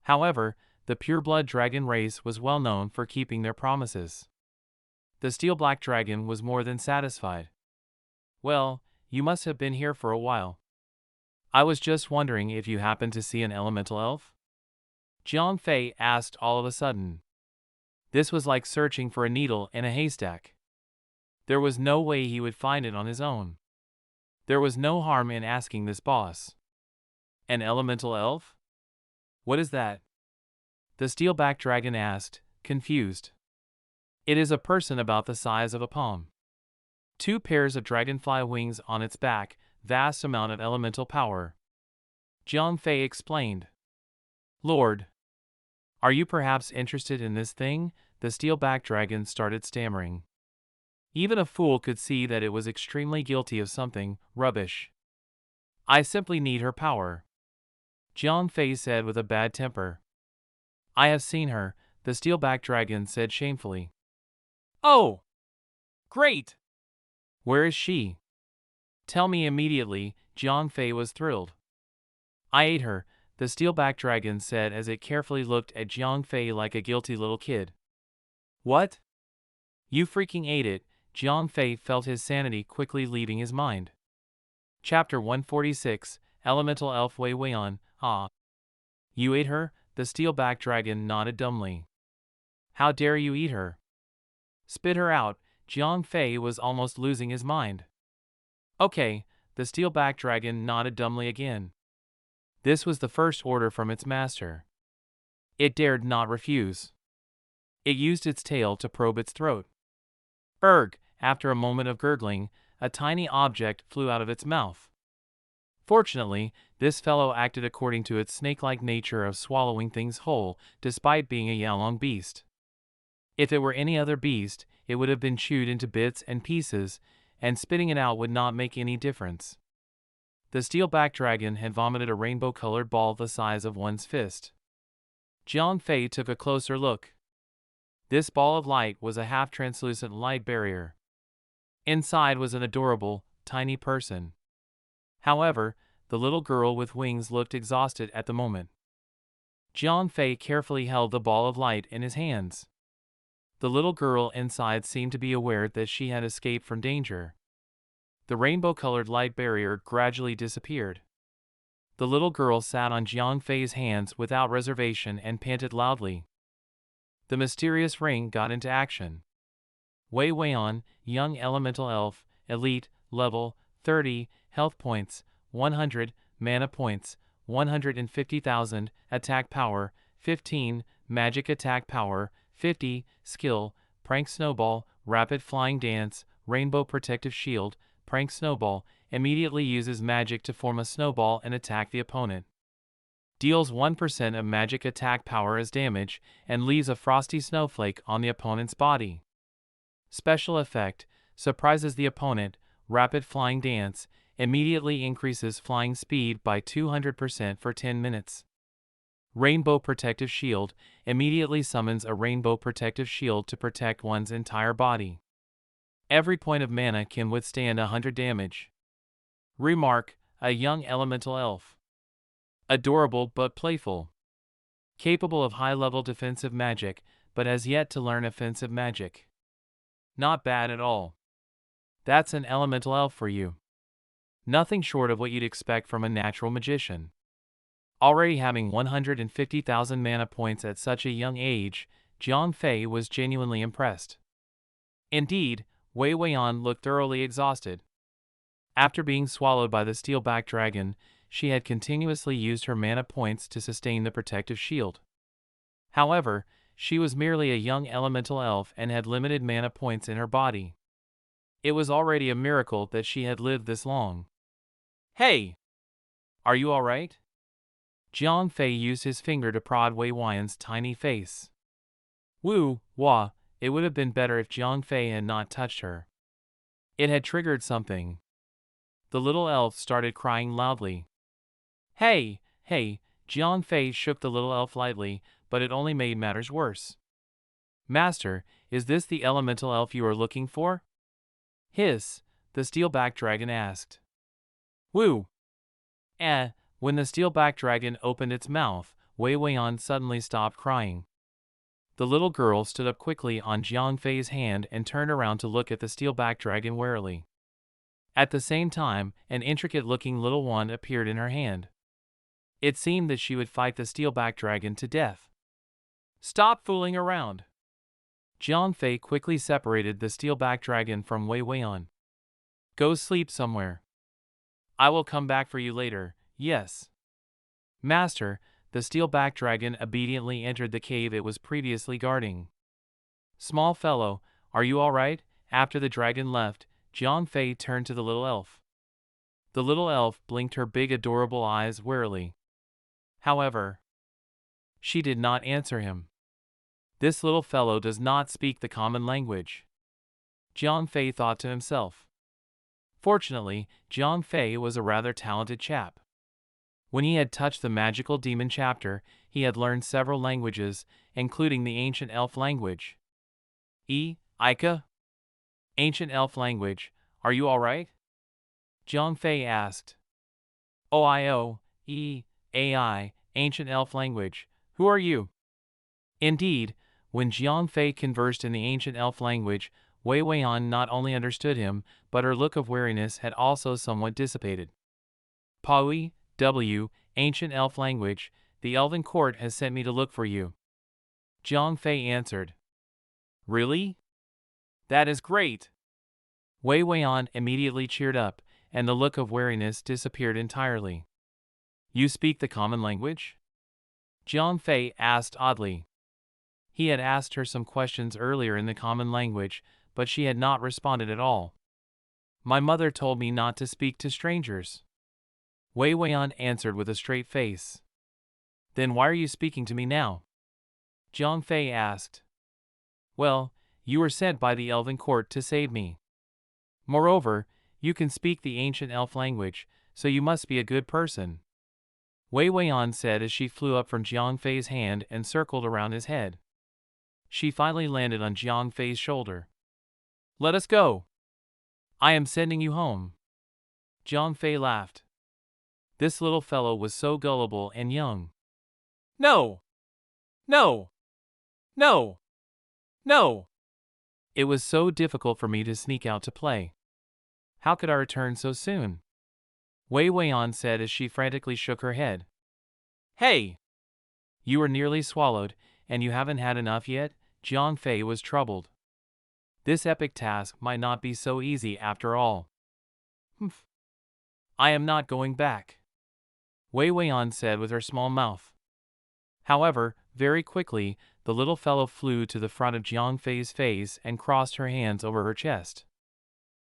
A: However, the pure-blood dragon race was well known for keeping their promises. The steelback dragon was more than satisfied. Well, you must have been here for a while. I was just wondering if you happened to see an elemental elf? Jiang Fei asked all of a sudden. This was like searching for a needle in a haystack. There was no way he would find it on his own. There was no harm in asking this boss. An elemental elf? What is that? The steelback dragon asked, confused. It is a person about the size of a palm. 2 pairs of dragonfly wings on its back, vast amount of elemental power. Jiang Fei explained. Lord, are you perhaps interested in this thing? The steelback dragon started stammering. Even a fool could see that it was extremely guilty of something, rubbish. I simply need her power. Jiang Fei said with a bad temper. I have seen her, the steelback dragon said shamefully. Oh! Great! Where is she? Tell me immediately. Jiang Fei was thrilled. I ate her, the steelback dragon said as it carefully looked at Jiang Fei like a guilty little kid. What? You freaking ate it. Jiang Fei felt his sanity quickly leaving his mind. Chapter 146, Elemental Elf Wei Weian. Ah. You ate her? The steelback dragon nodded dumbly. How dare you eat her? Spit her out. Jiang Fei was almost losing his mind. Okay, the steelback dragon nodded dumbly again. This was the first order from its master. It dared not refuse. It used its tail to probe its throat. Erg! After a moment of gurgling, a tiny object flew out of its mouth. Fortunately, this fellow acted according to its snake-like nature of swallowing things whole, despite being a Yalong beast. If it were any other beast, it would have been chewed into bits and pieces, and spitting it out would not make any difference. The steel-backed dragon had vomited a rainbow-colored ball the size of one's fist. Jiang Fei took a closer look. This ball of light was a half-translucent light barrier. Inside was an adorable, tiny person. However, the little girl with wings looked exhausted at the moment. Jiang Fei carefully held the ball of light in his hands. The little girl inside seemed to be aware that she had escaped from danger. The rainbow-colored light barrier gradually disappeared. The little girl sat on Jiang Fei's hands without reservation and panted loudly. The mysterious ring got into action. Wei Weian, young elemental elf, elite, level 30, health points 100, mana points 150,000, attack power 15, magic attack power 50, skill, prank snowball, rapid flying dance, rainbow protective shield, prank snowball, immediately uses magic to form a snowball and attack the opponent. Deals 1% of magic attack power as damage, and leaves a frosty snowflake on the opponent's body. Special effect, surprises the opponent, rapid flying dance, immediately increases flying speed by 200% for 10 minutes. Rainbow protective shield, immediately summons a rainbow protective shield to protect one's entire body. Every point of mana can withstand 100 damage. Remark, a young elemental elf. Adorable but playful. Capable of high-level defensive magic, but has yet to learn offensive magic. Not bad at all. That's an elemental elf for you. Nothing short of what you'd expect from a natural magician. Already having 150,000 mana points at such a young age, Jiang Fei was genuinely impressed. Indeed, Wei Weian looked thoroughly exhausted. After being swallowed by the steel-backed dragon, she had continuously used her mana points to sustain the protective shield. However, she was merely a young elemental elf and had limited mana points in her body. It was already a miracle that she had lived this long. Hey! Are you alright? Jiang Fei used his finger to prod Wei Weian's tiny face. Woo, wah, it would have been better if Jiang Fei had not touched her. It had triggered something. The little elf started crying loudly. Hey, hey, Jiang Fei shook the little elf lightly, but it only made matters worse. Master, is this the elemental elf you are looking for? Hiss, the steel-backed dragon asked. Woo! When the steel-backed dragon opened its mouth, Wei Weian suddenly stopped crying. The little girl stood up quickly on Jiang Fei's hand and turned around to look at the steel-backed dragon warily. At the same time, an intricate-looking little wand appeared in her hand. It seemed that she would fight the steel-backed dragon to death. Stop fooling around! Jiang Fei quickly separated the steel-backed dragon from Wei Weian. Go sleep somewhere. I will come back for you later, yes. Master, the steel-backed dragon obediently entered the cave it was previously guarding. Small fellow, are you all right? After the dragon left, Jiang Fei turned to the little elf. The little elf blinked her big adorable eyes warily. However, she did not answer him. This little fellow does not speak the common language. Jiang Fei thought to himself. Fortunately, Jiang Fei was a rather talented chap. When he had touched the magical demon chapter, he had learned several languages, including the ancient elf language. Ika? Ancient elf language, are you all right? Jiang Fei asked. OIO, AI, ancient elf language, who are you? Indeed, when Jiang Fei conversed in the ancient elf language, Wei Weian not only understood him, but her look of wariness had also somewhat dissipated. Paui, W, ancient elf language, the elven court has sent me to look for you. Jiang Fei answered. Really? That is great! Wei Weian immediately cheered up, and the look of wariness disappeared entirely. You speak the common language? Jiang Fei asked oddly. He had asked her some questions earlier in the common language, but she had not responded at all. My mother told me not to speak to strangers. Wei Weian answered with a straight face. Then why are you speaking to me now? Jiang Fei asked. Well, you were sent by the elven court to save me. Moreover, you can speak the ancient elf language, so you must be a good person. Wei Weian said as she flew up from Jiang Fei's hand and circled around his head. She finally landed on Jiang Fei's shoulder. Let us go. I am sending you home. Jiang Fei laughed. This little fellow was so gullible and young. No! No! No! No! It was so difficult for me to sneak out to play. How could I return so soon? Wei Weian said as she frantically shook her head. Hey! You were nearly swallowed, and you haven't had enough yet? Jiang Fei was troubled. This epic task might not be so easy after all. Humph. I am not going back, Wei Weian said with her small mouth. However, very quickly, the little fellow flew to the front of Jiang Fei's face and crossed her hands over her chest.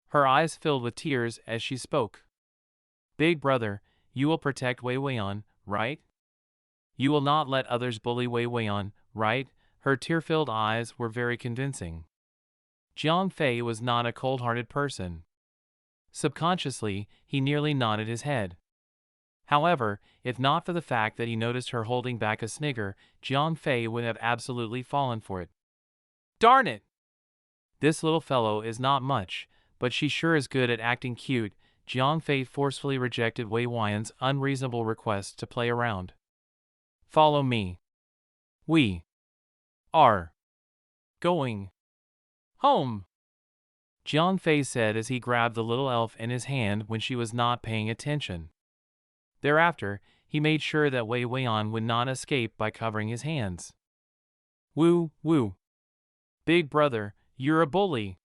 A: Her eyes filled with tears as she spoke. Big brother, you will protect Wei Weian, right? You will not let others bully Wei Weian, right? Her tear-filled eyes were very convincing. Jiang Fei was not a cold-hearted person. Subconsciously, he nearly nodded his head. However, if not for the fact that he noticed her holding back a snigger, Jiang Fei would have absolutely fallen for it. Darn it! This little fellow is not much, but she sure is good at acting cute. Jiang Fei forcefully rejected Wei Weian's unreasonable request to play around. Follow me. We are going home, Jiang Fei said as he grabbed the little elf in his hand when she was not paying attention. Thereafter, he made sure that Wei Weian would not escape by covering his hands. Woo, woo. Big brother, you're a bully.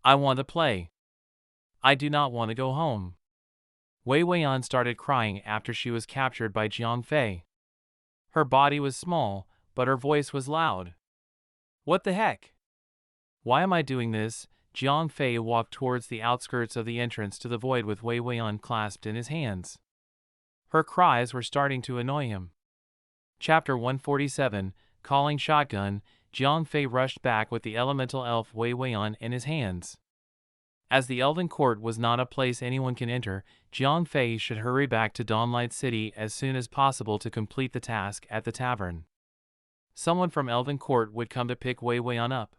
A: I want to play. I do not want to go home. Wei Weian started crying after she was captured by Jiang Fei. Her body was small, but her voice was loud. What the heck? Why am I doing this? Jiang Fei walked towards the outskirts of the entrance to the void with Wei Weian clasped in his hands. Her cries were starting to annoy him. Chapter 147, Calling Shotgun. Jiang Fei rushed back with the elemental elf Wei Weian in his hands. As the Elven Court was not a place anyone can enter, Jiang Fei should hurry back to Dawnlight City as soon as possible to complete the task at the tavern. Someone from Elven Court would come to pick Wei Weian up.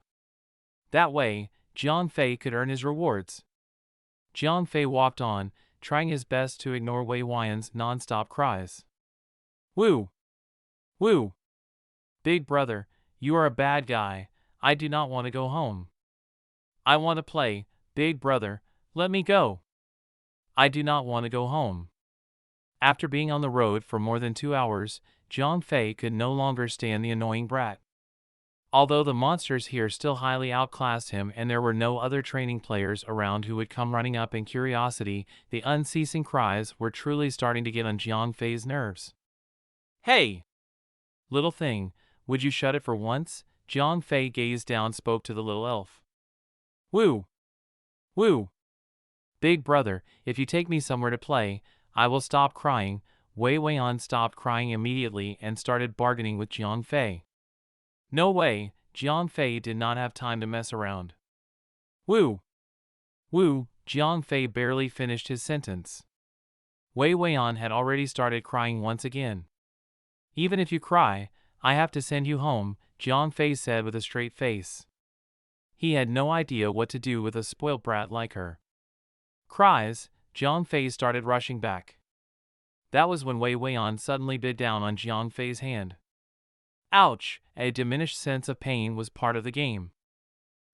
A: That way, Jiang Fei could earn his rewards. Jiang Fei walked on, trying his best to ignore Wei Weian's non-stop cries. Woo! Woo! Big brother, you are a bad guy. I do not want to go home. I want to play. Big brother, let me go. I do not want to go home. After being on the road for more than 2 hours, Jiang Fei could no longer stand the annoying brat. Although the monsters here still highly outclassed him and there were no other training players around who would come running up in curiosity, the unceasing cries were truly starting to get on Jiang Fei's nerves. Hey! Little thing, would you shut it for once? Jiang Fei gazed down and spoke to the little elf. Woo! Woo! Big brother, if you take me somewhere to play, I will stop crying. Wei Weian stopped crying immediately and started bargaining with Jiang Fei. No way, Jiang Fei did not have time to mess around. Woo! Woo! Jiang Fei barely finished his sentence. Wei Weian had already started crying once again. Even if you cry, I have to send you home, Jiang Fei said with a straight face. He had no idea what to do with a spoilt brat like her. Cries, Jiang Fei started rushing back. That was when Wei Weian suddenly bit down on Jiang Fei's hand. Ouch! A diminished sense of pain was part of the game.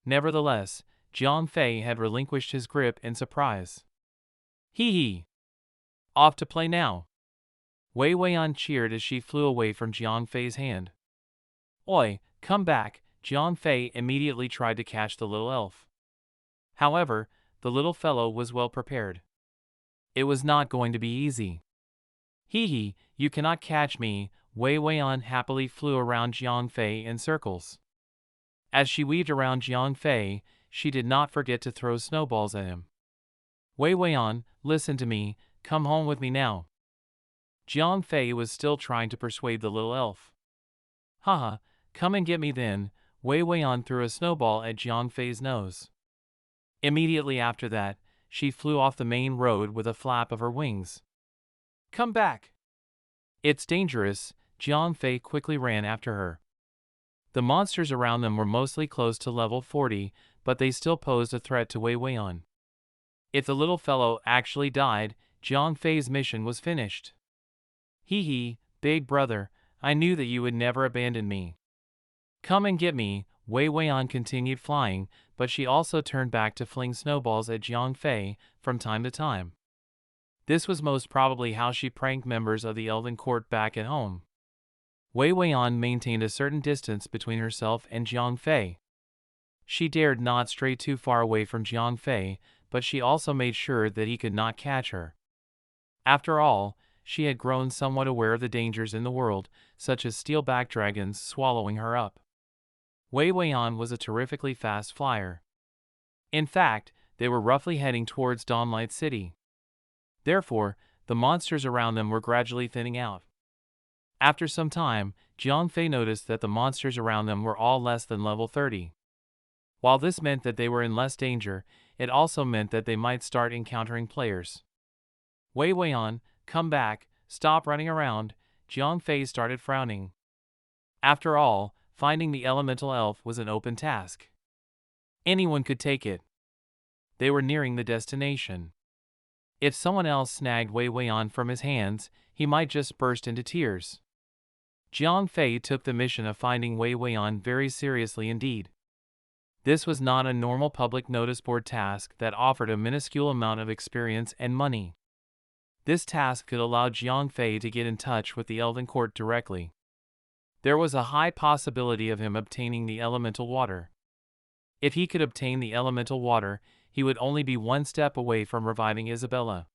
A: Nevertheless, Jiang Fei had relinquished his grip in surprise. Hee hee! Off to play now! Wei Weian cheered as she flew away from Jiang Fei's hand. Oi, come back! Jiang Fei immediately tried to catch the little elf. However, the little fellow was well prepared. It was not going to be easy. Hee hee, you cannot catch me! Wei Weian happily flew around Jiang Fei in circles. As she weaved around Jiang Fei, she did not forget to throw snowballs at him. Wei Weian, listen to me, come home with me now. Jiang Fei was still trying to persuade the little elf. Haha, come and get me then. Wei Weian threw a snowball at Jiang Fei's nose. Immediately after that, she flew off the main road with a flap of her wings. Come back! It's dangerous. Jiang Fei quickly ran after her. The monsters around them were mostly close to level 40, but they still posed a threat to Wei Weian. If the little fellow actually died, Jiang Fei's mission was finished. Hee hee, big brother, I knew that you would never abandon me. Come and get me. Wei Weian continued flying, but she also turned back to fling snowballs at Jiang Fei from time to time. This was most probably how she pranked members of the Elven Court back at home. Wei Weian maintained a certain distance between herself and Jiang Fei. She dared not stray too far away from Jiang Fei, but she also made sure that he could not catch her. After all, she had grown somewhat aware of the dangers in the world, such as steel-backed dragons swallowing her up. Wei Weian was a terrifically fast flyer. In fact, they were roughly heading towards Dawnlight City. Therefore, the monsters around them were gradually thinning out. After some time, Jiang Fei noticed that the monsters around them were all less than level 30. While this meant that they were in less danger, it also meant that they might start encountering players. Wei Weian, come back, stop running around. Jiang Fei started frowning. After all, finding the elemental elf was an open task. Anyone could take it. They were nearing the destination. If someone else snagged Wei Weian from his hands, he might just burst into tears. Jiang Fei took the mission of finding Wei Weian very seriously indeed. This was not a normal public notice board task that offered a minuscule amount of experience and money. This task could allow Jiang Fei to get in touch with the Elven Court directly. There was a high possibility of him obtaining the elemental water. If he could obtain the elemental water, he would only be one step away from reviving Isabella.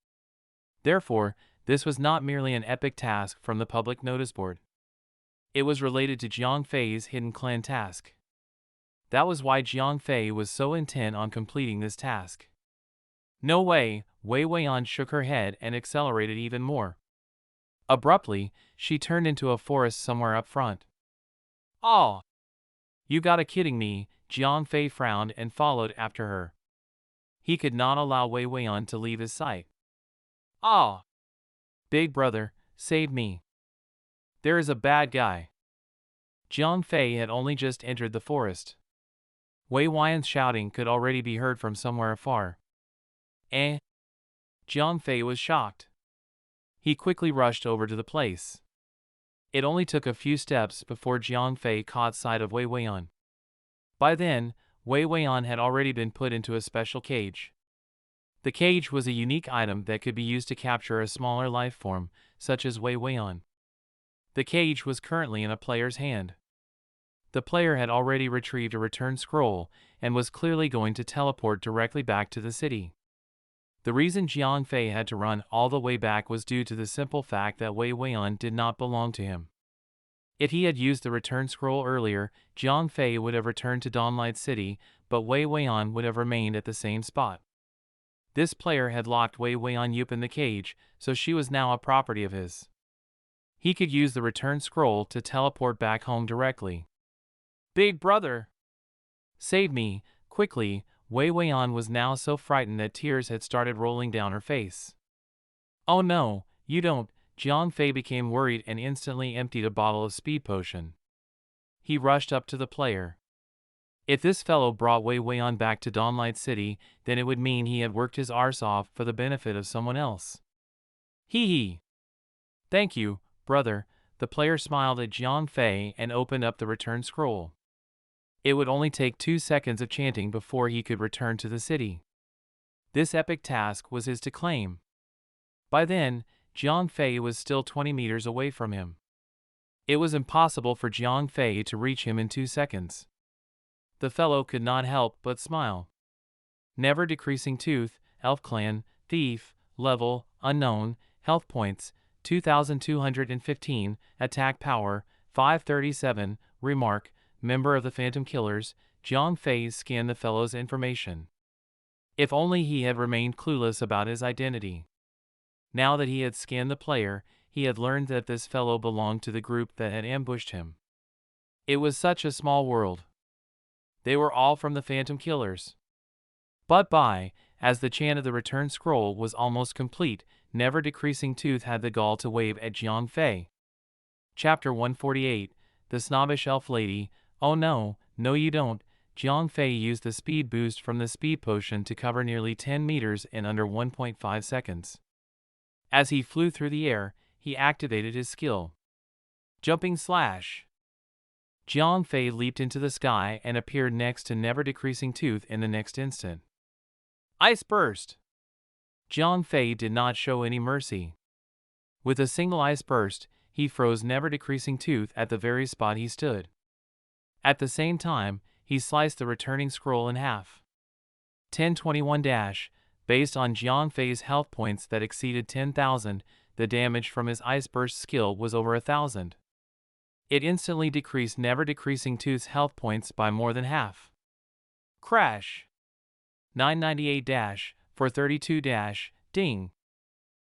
A: Therefore, this was not merely an epic task from the public notice board. It was related to Jiang Fei's hidden clan task. That was why Jiang Fei was so intent on completing this task. No way, Wei Weian shook her head and accelerated even more. Abruptly, she turned into a forest somewhere up front. Oh! You gotta kidding me, Jiang Fei frowned and followed after her. He could not allow Wei Weian to leave his sight. Oh! Big brother, save me. There is a bad guy. Jiang Fei had only just entered the forest. Wei Weian's shouting could already be heard from somewhere afar. Eh? Jiang Fei was shocked. He quickly rushed over to the place. It only took a few steps before Jiang Fei caught sight of Wei Weian. By then, Wei Weian had already been put into a special cage. The cage was a unique item that could be used to capture a smaller life form, such as Wei Weian. The cage was currently in a player's hand. The player had already retrieved a return scroll and was clearly going to teleport directly back to the city. The reason Jiang Fei had to run all the way back was due to the simple fact that Wei Weian did not belong to him. If he had used the return scroll earlier, Jiang Fei would have returned to Dawnlight City, but Wei Weian would have remained at the same spot. This player had locked Wei Weian up in the cage, so she was now a property of his. He could use the return scroll to teleport back home directly. Big brother! Save me, quickly. Wei Weian was now so frightened that tears had started rolling down her face. Oh no, you don't. Jiang Fei became worried and instantly emptied a bottle of speed potion. He rushed up to the player. If this fellow brought Wei Weian back to Dawnlight City, then it would mean he had worked his arse off for the benefit of someone else. Hee hee. Thank you, brother. The player smiled at Jiang Fei and opened up the return scroll. It would only take 2 seconds of chanting before he could return to the city. This epic task was his to claim. By then, Jiang Fei was still 20 meters away from him. It was impossible for Jiang Fei to reach him in 2 seconds. The fellow could not help but smile. Never decreasing tooth, elf clan, thief, level, unknown, health points, 2215, attack power, 537, remark, member of the Phantom Killers. Jiang Fei scanned the fellow's information. If only he had remained clueless about his identity. Now that he had scanned the player, he had learned that this fellow belonged to the group that had ambushed him. It was such a small world. They were all from the Phantom Killers. But as the chant of the return scroll was almost complete, Never Decreasing Tooth had the gall to wave at Jiang Fei. Chapter 148, The Snobbish Elf Lady. Oh no, you don't. Jiang Fei used the speed boost from the speed potion to cover nearly 10 meters in under 1.5 seconds. As he flew through the air, he activated his skill. Jumping Slash. Jiang Fei leaped into the sky and appeared next to Never Decreasing Tooth in the next instant. Ice Burst! Jiang Fei did not show any mercy. With a single ice burst, he froze Never Decreasing Tooth at the very spot he stood. At the same time, he sliced the returning scroll in half. 1021 Based on Jiang Fei's health points that exceeded 10,000, the damage from his ice burst skill was over 1,000. It instantly decreased Never Decreasing Tooth's health points by more than half. Crash! 998 for 32 ding!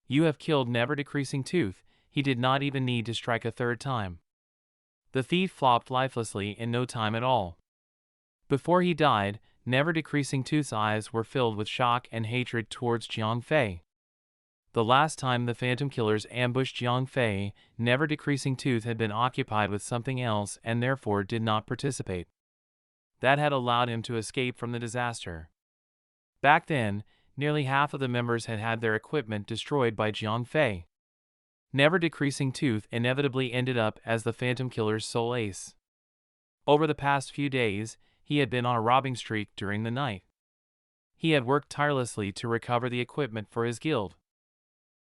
A: You have killed Never Decreasing Tooth. He did not even need to strike a third time. The thief flopped lifelessly in no time at all. Before he died, Never Decreasing Tooth's eyes were filled with shock and hatred towards Jiang Fei. The last time the Phantom Killers ambushed Jiang Fei, Never Decreasing Tooth had been occupied with something else and therefore did not participate. That had allowed him to escape from the disaster. Back then, nearly half of the members had had their equipment destroyed by Jiang Fei. Never Decreasing Tooth inevitably ended up as the Phantom Killer's sole ace. Over the past few days, he had been on a robbing streak during the night. He had worked tirelessly to recover the equipment for his guild.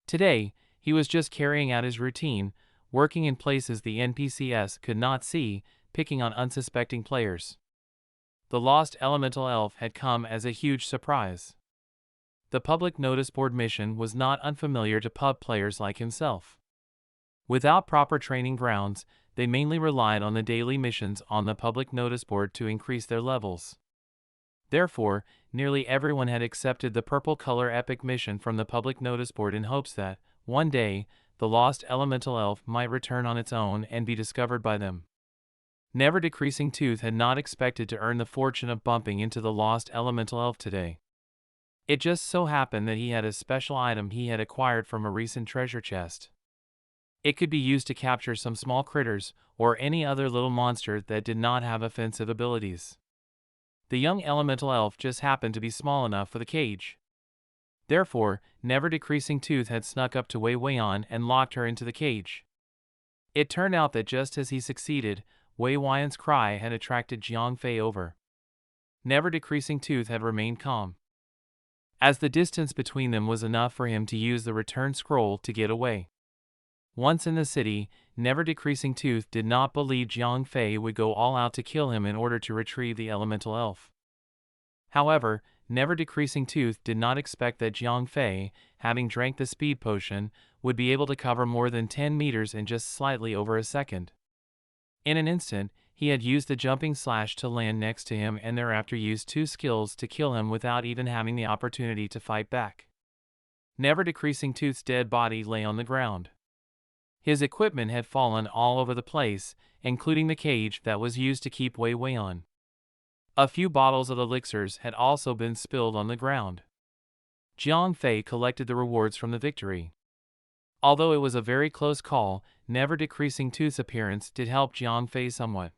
A: Today, he was just carrying out his routine, working in places the NPCs could not see, picking on unsuspecting players. The lost elemental elf had come as a huge surprise. The public notice board mission was not unfamiliar to pub players like himself. Without proper training grounds, they mainly relied on the daily missions on the public notice board to increase their levels. Therefore, nearly everyone had accepted the purple color epic mission from the public notice board in hopes that, one day, the lost elemental elf might return on its own and be discovered by them. Never Decreasing Tooth had not expected to earn the fortune of bumping into the lost elemental elf today. It just so happened that he had a special item he had acquired from a recent treasure chest. It could be used to capture some small critters or any other little monster that did not have offensive abilities. The young elemental elf just happened to be small enough for the cage. Therefore, Never Decreasing Tooth had snuck up to Wei Weian and locked her into the cage. It turned out that just as he succeeded, Wei Weian's cry had attracted Jiang Fei over. Never Decreasing Tooth had remained calm, as the distance between them was enough for him to use the return scroll to get away. Once in the city, Never Decreasing Tooth did not believe Jiang Fei would go all out to kill him in order to retrieve the elemental elf. However, Never Decreasing Tooth did not expect that Jiang Fei, having drank the speed potion, would be able to cover more than 10 meters in just slightly over a second. In an instant, he had used the jumping slash to land next to him and thereafter used 2 skills to kill him without even having the opportunity to fight back. Never Decreasing Tooth's dead body lay on the ground. His equipment had fallen all over the place, including the cage that was used to keep Wei Weian. A few bottles of elixirs had also been spilled on the ground. Jiang Fei collected the rewards from the victory. Although it was a very close call, Never Decreasing Tooth's appearance did help Jiang Fei somewhat.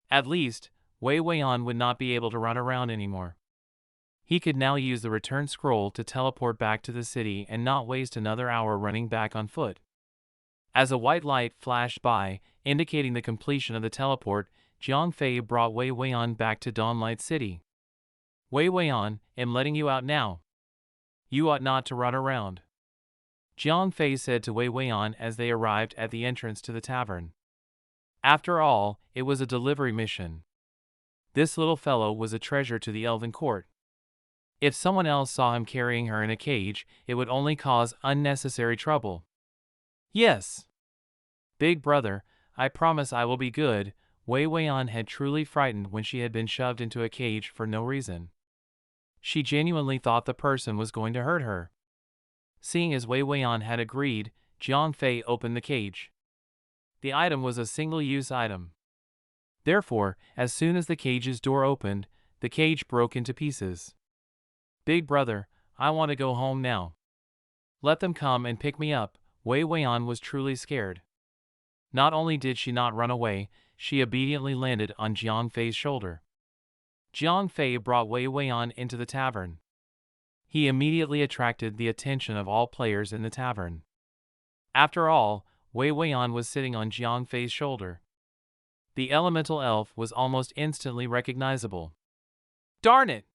A: At least, Wei Weian would not be able to run around anymore. He could now use the return scroll to teleport back to the city and not waste another hour running back on foot. As a white light flashed by, indicating the completion of the teleport, Jiang Fei brought Wei Weian back to Dawnlight City. Wei Weian, I'm letting you out now. You ought not to run around, Jiang Fei said to Wei Weian as they arrived at the entrance to the tavern. After all, it was a delivery mission. This little fellow was a treasure to the Elven Court. If someone else saw him carrying her in a cage, it would only cause unnecessary trouble. Yes, big brother, I promise I will be good. Wei Weian had truly frightened when she had been shoved into a cage for no reason. She genuinely thought the person was going to hurt her. Seeing as Wei Weian had agreed, Jiang Fei opened the cage. The item was a single-use item. Therefore, as soon as the cage's door opened, the cage broke into pieces. "Big brother, I want to go home now. Let them come and pick me up." Wei Weian was truly scared. Not only did she not run away, she obediently landed on Jiang Fei's shoulder. Jiang Fei brought Wei Weian into the tavern. He immediately attracted the attention of all players in the tavern. After all, Wei Weian was sitting on Jiang Fei's shoulder. The elemental elf was almost instantly recognizable. Darn it!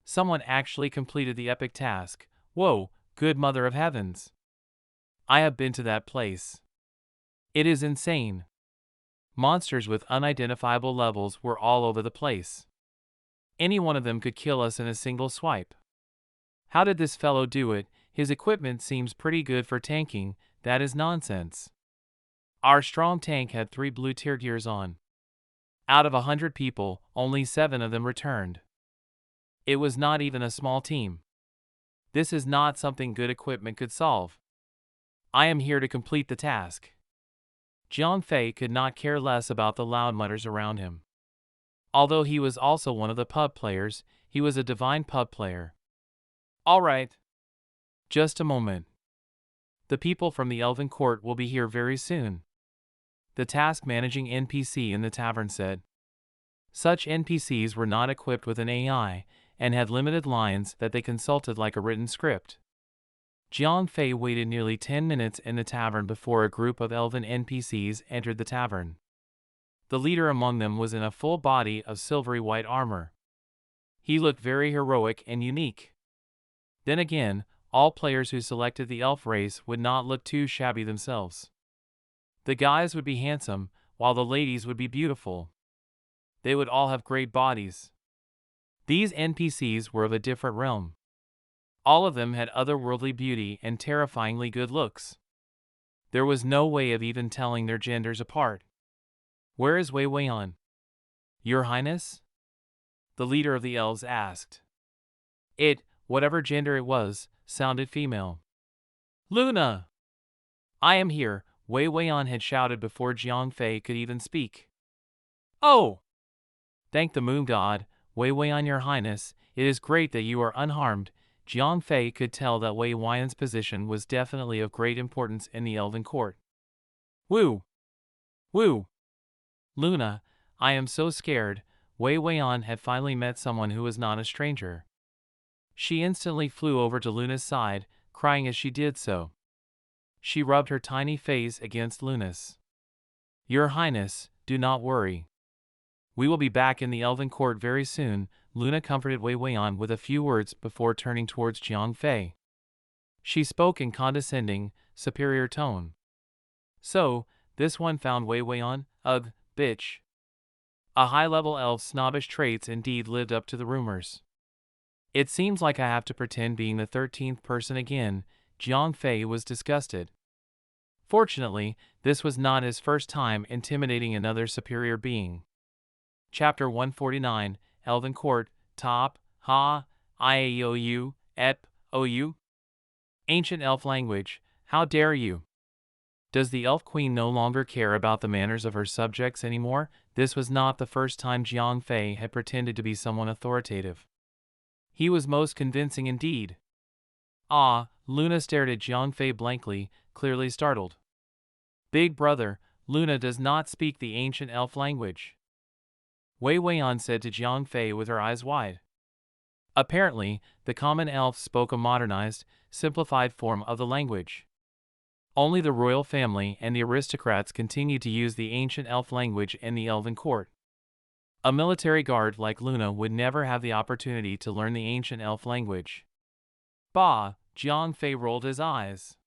A: Someone actually completed the epic task. Whoa, good mother of heavens! I have been to that place. It is insane. Monsters with unidentifiable levels were all over the place. Any one of them could kill us in a single swipe. How did this fellow do it? His equipment seems pretty good for tanking. That is nonsense. Our strong tank had 3 blue tier gears on. Out of 100 people, only 7 of them returned. It was not even a small team. This is not something good equipment could solve. I am here to complete the task. Jiang Fei could not care less about the loud mutters around him. Although he was also one of the pub players, he was a divine pub player. All right. Just a moment. The people from the Elven Court will be here very soon. The task managing NPC in the tavern said. Such NPCs were not equipped with an AI, and had limited lines that they consulted like a written script. Jiang Fei waited nearly 10 minutes in the tavern before a group of elven NPCs entered the tavern. The leader among them was in a full body of silvery white armor. He looked very heroic and unique. Then again, all players who selected the elf race would not look too shabby themselves. The guys would be handsome, while the ladies would be beautiful. They would all have great bodies. These NPCs were of a different realm. All of them had otherworldly beauty and terrifyingly good looks. There was no way of even telling their genders apart. Where is Wei Weian? Your Highness? The leader of the elves asked. It, whatever gender it was, sounded female. Luna! I am here, Wei Weian had shouted before Jiang Fei could even speak. Oh! Thank the moon god, Wei Weian, your highness, it is great that you are unharmed. Jiang Fei could tell that Wei Weian's position was definitely of great importance in the Elven Court. Woo! Woo! Luna, I am so scared. Wei Weian had finally met someone who was not a stranger. She instantly flew over to Luna's side, crying as she did so. She rubbed her tiny face against Luna's. Your Highness, do not worry. We will be back in the Elven Court very soon, Luna comforted Wei Weian with a few words before turning towards Jiang Fei. She spoke in condescending, superior tone. So, this one found Wei Weian? Ugh, bitch. A high-level elf's snobbish traits indeed lived up to the rumors. It seems like I have to pretend being the 13th person again, Jiang Fei was disgusted. Fortunately, this was not his first time intimidating another superior being. Chapter 149, Elven Court, Top, Ha, Iaou, Ep, Ou? Ancient Elf Language, how dare you? Does the Elf Queen no longer care about the manners of her subjects anymore? This was not the first time Jiang Fei had pretended to be someone authoritative. He was most convincing indeed. Ah, Luna stared at Jiang Fei blankly, clearly startled. Big brother, Luna does not speak the ancient elf language. Wei Weian said to Jiang Fei with her eyes wide. Apparently, the common elf spoke a modernized, simplified form of the language. Only the royal family and the aristocrats continued to use the ancient elf language in the Elven Court. A military guard like Luna would never have the opportunity to learn the ancient elf language. Bah, Jiang Fei rolled his eyes.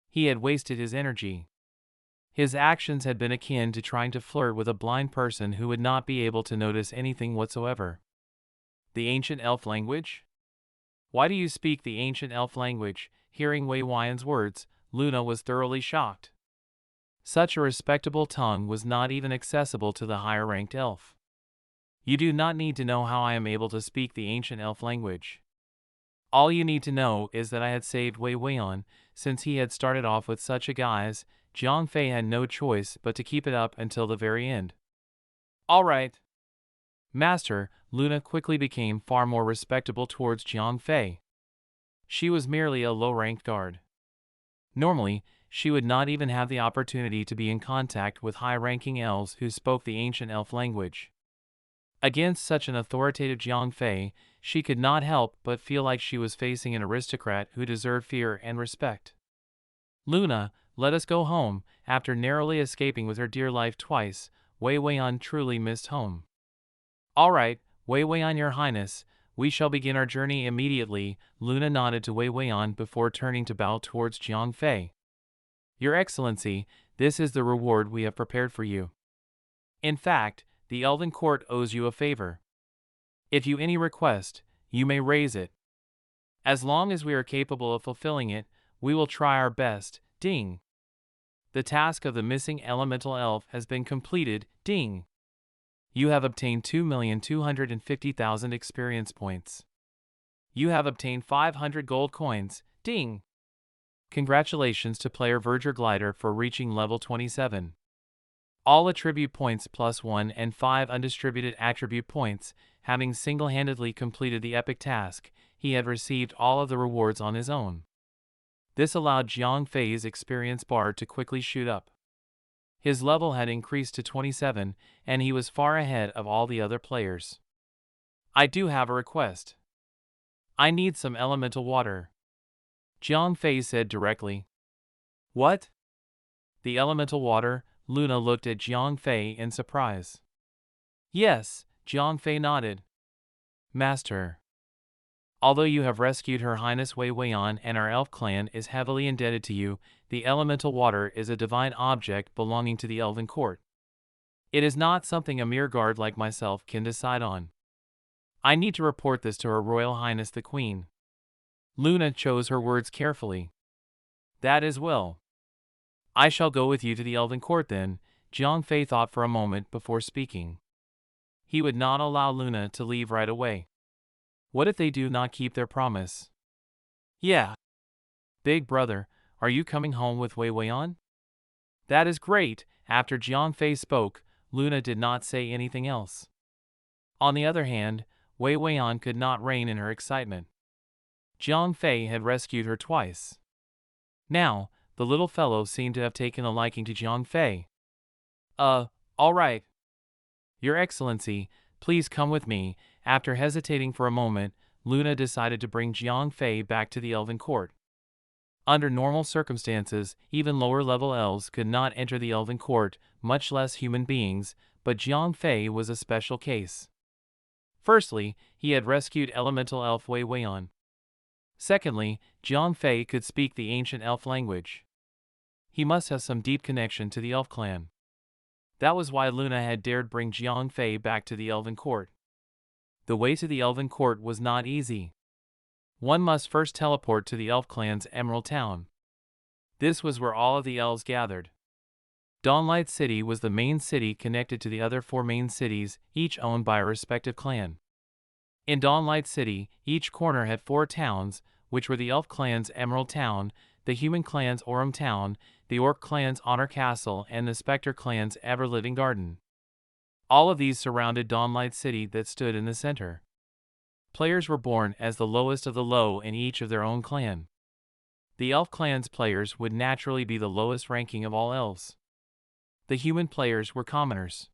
A: He had wasted his energy. His actions had been akin to trying to flirt with a blind person who would not be able to notice anything whatsoever. The ancient elf language? Why do you speak the ancient elf language? Hearing Wei Weian's words, Luna was thoroughly shocked. Such a respectable tongue was not even accessible to the higher-ranked elf. You do not need to know how I am able to speak the ancient elf language. All you need to know is that I had saved Wei Weian. Since he had started off with such a guise, Jiang Fei had no choice but to keep it up until the very end. All right, Master. Luna quickly became far more respectable towards Jiang Fei. She was merely a low-ranked guard. Normally, she would not even have the opportunity to be in contact with high-ranking elves who spoke the ancient elf language. Against such an authoritative Jiang Fei, she could not help but feel like she was facing an aristocrat who deserved fear and respect. Luna, let us go home. After narrowly escaping with her dear life twice, Wei Weian truly missed home. All right, Wei Weian, your highness, we shall begin our journey immediately. Luna nodded to Wei Weian before turning to bow towards Jiang Fei. Your Excellency, this is the reward we have prepared for you. In fact, the Elven Court owes you a favor. If you any request, you may raise it. As long as we are capable of fulfilling it, we will try our best. Ding. The task of the missing elemental elf has been completed. Ding. You have obtained 2,250,000 experience points. You have obtained 500 gold coins. Ding. Congratulations to player Verger Glider for reaching level 27. All attribute points +1 and 5 undistributed attribute points. Having single-handedly completed the epic task, he had received all of the rewards on his own. This allowed Jiang Fei's experience bar to quickly shoot up. His level had increased to 27, and he was far ahead of all the other players. I do have a request. I need some elemental water. Jiang Fei said directly. What? The elemental water? Luna looked at Jiang Fei in surprise. Yes, Jiang Fei nodded. Master. Although you have rescued Her Highness Wei Weian and our elf clan is heavily indebted to you, the elemental water is a divine object belonging to the Elven Court. It is not something a mere guard like myself can decide on. I need to report this to Her Royal Highness the Queen. Luna chose her words carefully. That is well. I shall go with you to the Elven Court then. Jiang Fei thought for a moment before speaking. He would not allow Luna to leave right away. What if they do not keep their promise? Yeah. Big brother, are you coming home with Wei Weian? That is great. After Jiang Fei spoke, Luna did not say anything else. On the other hand, Wei Weian could not rein in her excitement. Jiang Fei had rescued her twice. Now, the little fellow seemed to have taken a liking to Jiang Fei. All right. Your Excellency, please come with me. After hesitating for a moment, Luna decided to bring Jiang Fei back to the Elven Court. Under normal circumstances, even lower-level elves could not enter the Elven Court, much less human beings, but Jiang Fei was a special case. Firstly, he had rescued elemental elf Wei Weian. Secondly, Jiang Fei could speak the ancient elf language. He must have some deep connection to the elf clan. That was why Luna had dared bring Jiang Fei back to the Elven Court. The way to the Elven Court was not easy. One must first teleport to the elf clan's Emerald Town. This was where all of the elves gathered. Dawnlight City was the main city connected to the other 4 main cities, each owned by a respective clan. In Dawnlight City, each corner had 4 towns, which were the Elf Clan's Emerald Town, the Human Clan's Aurum Town, the Orc Clan's Honor Castle, and the Spectre Clan's Ever-Living Garden. All of these surrounded Dawnlight City that stood in the center. Players were born as the lowest of the low in each of their own clan. The Elf Clan's players would naturally be the lowest ranking of all elves. The Human players were commoners.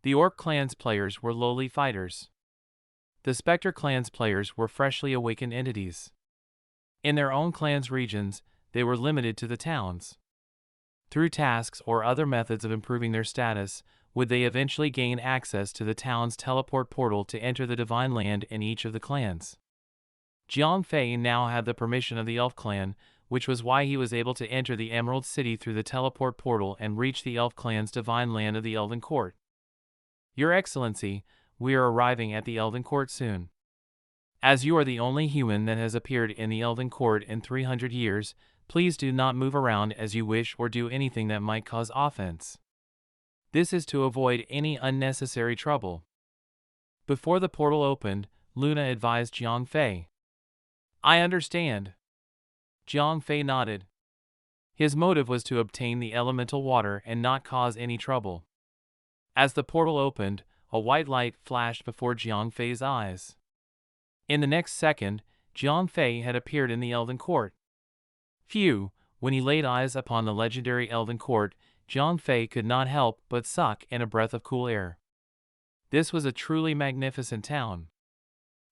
A: The Orc Clan's players were lowly fighters. The Spectre Clan's players were freshly awakened entities. In their own clan's regions, they were limited to the towns. Through tasks or other methods of improving their status, would they eventually gain access to the town's teleport portal to enter the Divine Land in each of the clans. Jiang Fei now had the permission of the Elf Clan, which was why he was able to enter the Emerald City through the teleport portal and reach the Elf Clan's Divine Land of the Elven Court. Your Excellency, we are arriving at the Elven Court soon. As you are the only human that has appeared in the Elven Court in 300 years, please do not move around as you wish or do anything that might cause offense. This is to avoid any unnecessary trouble. Before the portal opened, Luna advised Jiang Fei. I understand. Jiang Fei nodded. His motive was to obtain the elemental water and not cause any trouble. As the portal opened, a white light flashed before Jiang Fei's eyes. In the next second, Jiang Fei had appeared in the Elven Court. Phew, when he laid eyes upon the legendary Elven Court, Jiang Fei could not help but suck in a breath of cool air. This was a truly magnificent town.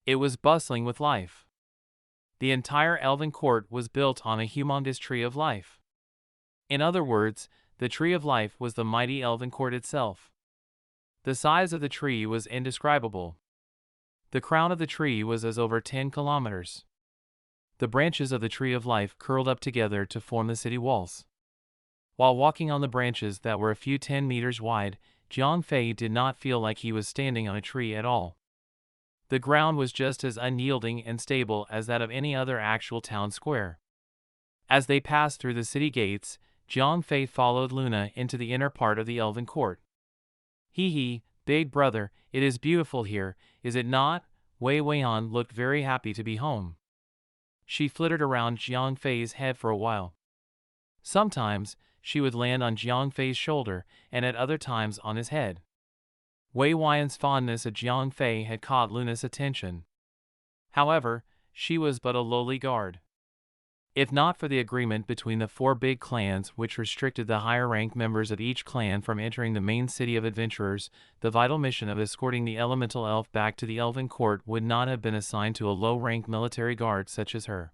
A: It was bustling with life. The entire Elven Court was built on a humongous tree of life. In other words, the tree of life was the mighty Elven Court itself. The size of the tree was indescribable. The crown of the tree was as over 10 kilometers. The branches of the tree of life curled up together to form the city walls. While walking on the branches that were a few 10 meters wide, Jiang Fei did not feel like he was standing on a tree at all. The ground was just as unyielding and stable as that of any other actual town square. As they passed through the city gates, Jiang Fei followed Luna into the inner part of the Elven Court. Hee, big brother, it is beautiful here, is it not? Wei Weian looked very happy to be home. She flitted around Jiang Fei's head for a while. Sometimes, she would land on Jiang Fei's shoulder, and at other times on his head. Wei Weian's fondness of Jiang Fei had caught Luna's attention. However, she was but a lowly guard. If not for the agreement between the 4 big clans which restricted the higher-ranked members of each clan from entering the main city of adventurers, the vital mission of escorting the elemental elf back to the Elven Court would not have been assigned to a low-ranked military guard such as her.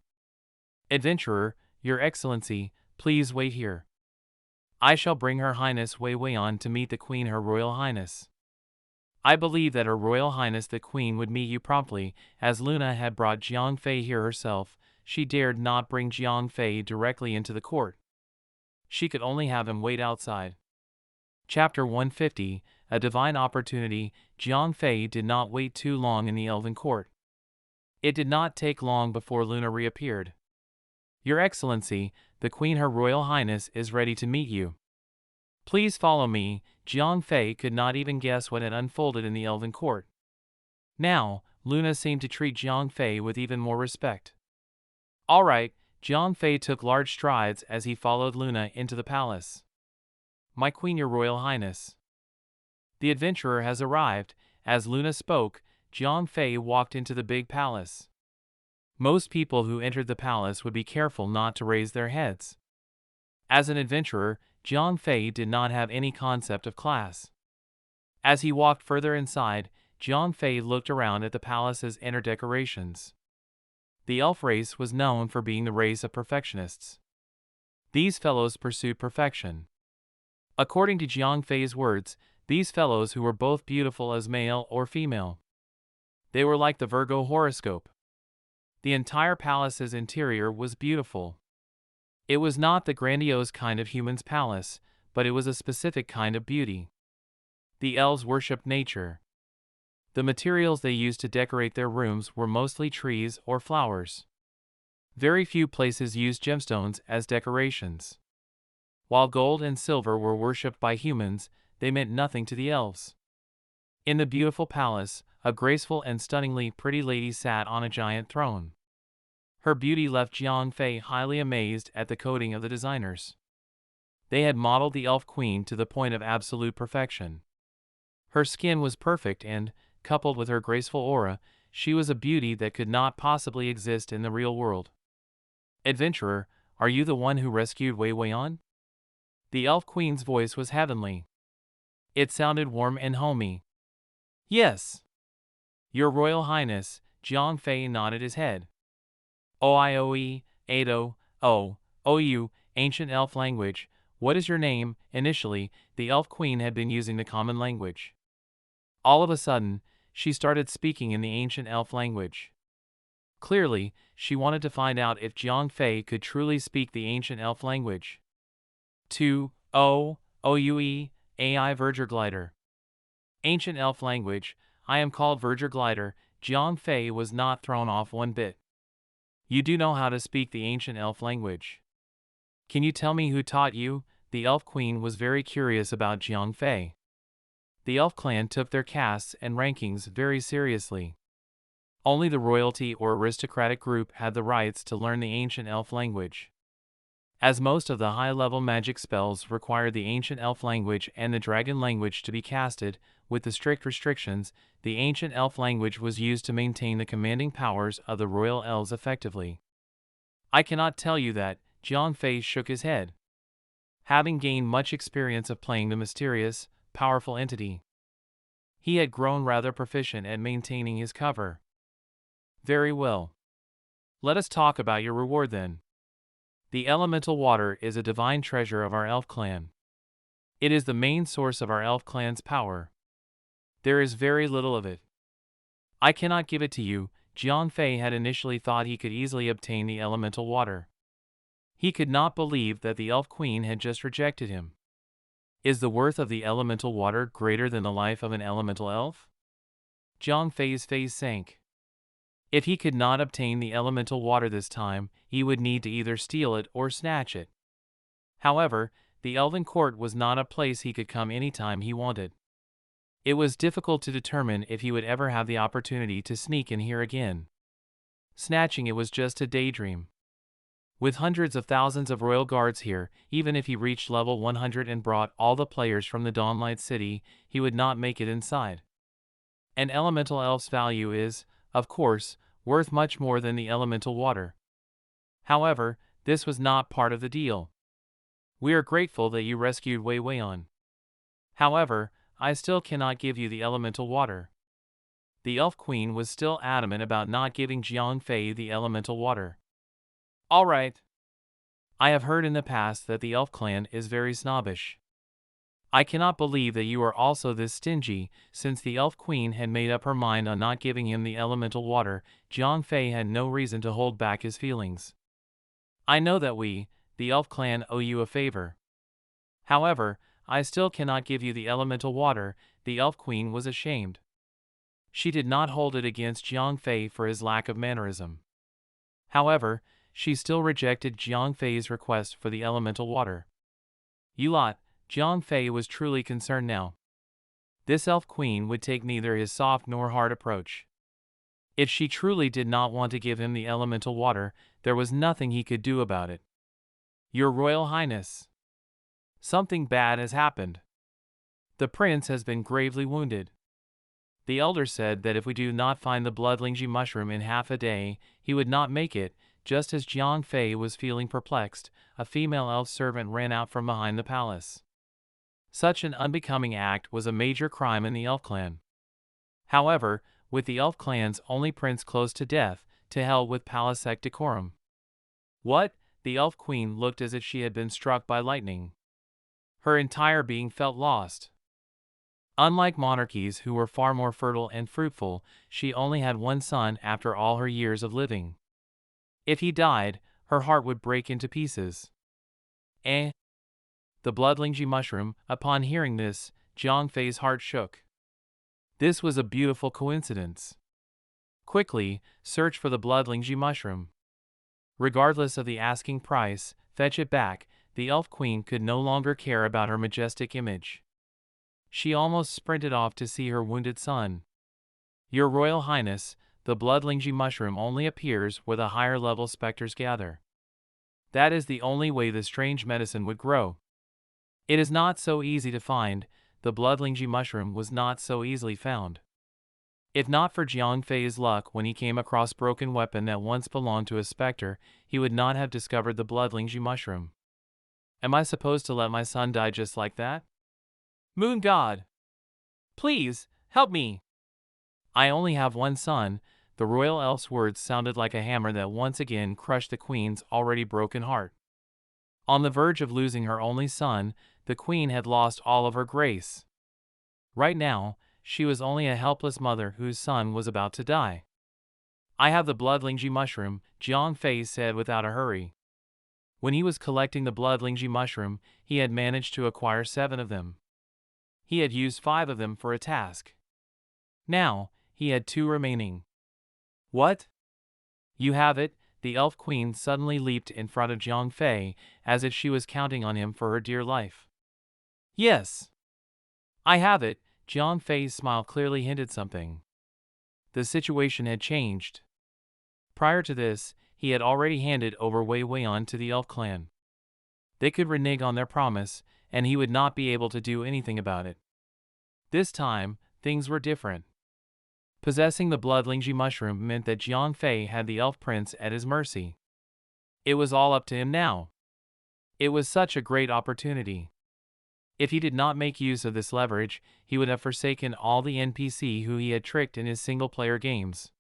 A: Adventurer, Your Excellency, please wait here. I shall bring Her Highness Wei Weian to meet the Queen, Her Royal Highness. I believe that Her Royal Highness the Queen would meet you promptly, as Luna had brought Jiang Fei here herself. She dared not bring Jiang Fei directly into the court. She could only have him wait outside. Chapter 150, A Divine Opportunity. Jiang Fei did not wait too long in the Elven Court. It did not take long before Luna reappeared. Your Excellency, the Queen, Her Royal Highness, is ready to meet you. Please follow me. Jiang Fei could not even guess what had unfolded in the Elven Court. Now, Luna seemed to treat Jiang Fei with even more respect. All right, Jiang Fei took large strides as he followed Luna into the palace. My Queen, Your Royal Highness. The adventurer has arrived. As Luna spoke, Jiang Fei walked into the big palace. Most people who entered the palace would be careful not to raise their heads. As an adventurer, Jiang Fei did not have any concept of class. As he walked further inside, Jiang Fei looked around at the palace's inner decorations. The elf race was known for being the race of perfectionists. These fellows pursued perfection. According to Jiang Fei's words, these fellows who were both beautiful as male or female. They were like the Virgo horoscope. The entire palace's interior was beautiful. It was not the grandiose kind of human's palace, but it was a specific kind of beauty. The elves worshipped nature. The materials they used to decorate their rooms were mostly trees or flowers. Very few places used gemstones as decorations. While gold and silver were worshipped by humans, they meant nothing to the elves. In the beautiful palace, a graceful and stunningly pretty lady sat on a giant throne. Her beauty left Jiang Fei highly amazed at the coding of the designers. They had modeled the elf queen to the point of absolute perfection. Her skin was perfect and, coupled with her graceful aura, she was a beauty that could not possibly exist in the real world. Adventurer, are you the one who rescued Wei Weian? The elf queen's voice was heavenly. It sounded warm and homey. Yes. Your Royal Highness, Jiang Fei nodded his head. Oioe, Ado, Ou, ancient elf language. What is your name? Initially, the elf queen had been using the common language. All of a sudden, she started speaking in the ancient elf language. Clearly, she wanted to find out if Jiang Fei could truly speak the ancient elf language. 2. Oue, AI Verger Glider. Ancient elf language, I am called Verger Glider. Jiang Fei was not thrown off one bit. You do know how to speak the ancient elf language. Can you tell me who taught you? The elf queen was very curious about Jiang Fei. The elf clan took their castes and rankings very seriously. Only the royalty or aristocratic group had the rights to learn the ancient elf language. As most of the high-level magic spells required the ancient elf language and the dragon language to be casted, with the strict restrictions, the ancient elf language was used to maintain the commanding powers of the royal elves effectively. I cannot tell you that. Jiang Fei shook his head. Having gained much experience of playing the mysterious, powerful entity, he had grown rather proficient at maintaining his cover. Very well. Let us talk about your reward then. The elemental water is a divine treasure of our elf clan. It is the main source of our elf clan's power. There is very little of it. I cannot give it to you. Jiang Fei had initially thought he could easily obtain the elemental water. He could not believe that the elf queen had just rejected him. Is the worth of the elemental water greater than the life of an elemental elf? Jiang Fei's face sank. If he could not obtain the elemental water this time, he would need to either steal it or snatch it. However, the elven court was not a place he could come anytime he wanted. It was difficult to determine if he would ever have the opportunity to sneak in here again. Snatching it was just a daydream. With hundreds of thousands of royal guards here, even if he reached level 100 and brought all the players from the Dawnlight City, he would not make it inside. An elemental elf's value is, of course, worth much more than the elemental water. However, this was not part of the deal. We are grateful that you rescued Wei Weian. However, I still cannot give you the elemental water. The elf queen was still adamant about not giving Jiang Fei the elemental water. All right. I have heard in the past that the elf clan is very snobbish. I cannot believe that you are also this stingy. Since the elf queen had made up her mind on not giving him the elemental water, Jiang Fei had no reason to hold back his feelings. I know that we, the elf clan, owe you a favor. However, I still cannot give you the elemental water. The elf queen was ashamed. She did not hold it against Jiang Fei for his lack of mannerism. However, she still rejected Jiang Fei's request for the elemental water. You lot, Jiang Fei was truly concerned now. This elf queen would take neither his soft nor hard approach. If she truly did not want to give him the elemental water, there was nothing he could do about it. Your Royal Highness, something bad has happened. The prince has been gravely wounded. The elder said that if we do not find the bloodlingji mushroom in half a day, he would not make it. Just as Jiang Fei was feeling perplexed, a female elf servant ran out from behind the palace. Such an unbecoming act was a major crime in the elf clan. However, with the elf clan's only prince close to death, to hell with palace-sect decorum. What? The elf queen looked as if she had been struck by lightning. Her entire being felt lost. Unlike monarchies who were far more fertile and fruitful, she only had one son after all her years of living. If he died, her heart would break into pieces. The bloodlingji mushroom. Upon hearing this, Jiang Fei's heart shook. This was a beautiful coincidence. Quickly, search for the bloodlingji mushroom. Regardless of the asking price, fetch it back. The elf queen could no longer care about her majestic image. She almost sprinted off to see her wounded son. Your Royal Highness, the bloodlingji mushroom only appears where the higher level specters gather. That is the only way the strange medicine would grow. It is not so easy to find. The bloodlingji mushroom was not so easily found. If not for Jiang Fei's luck when he came across a broken weapon that once belonged to a specter, he would not have discovered the bloodlingji mushroom. Am I supposed to let my son die just like that? Moon God! Please, help me! I only have one son. The royal elf's words sounded like a hammer that once again crushed the queen's already broken heart. On the verge of losing her only son, the queen had lost all of her grace. Right now, she was only a helpless mother whose son was about to die. I have the bloodlingji mushroom, Jiang Fei said without a hurry. When he was collecting the bloodlingji mushroom, he had managed to acquire 7 of them. He had used 5 of them for a task. Now, he had 2 remaining. What? You have it? The elf queen suddenly leaped in front of Jiang Fei, as if she was counting on him for her dear life. Yes. I have it. Jiang Fei's smile clearly hinted something. the situation had changed. Prior to this, he had already handed over Wei Weian to the elf clan. They could renege on their promise, and he would not be able to do anything about it. This time, things were different. Possessing the blood Lingji mushroom meant that Jiang Fei had the elf prince at his mercy. It was all up to him now. It was such a great opportunity. If he did not make use of this leverage, he would have forsaken all the NPC who he had tricked in his single-player games.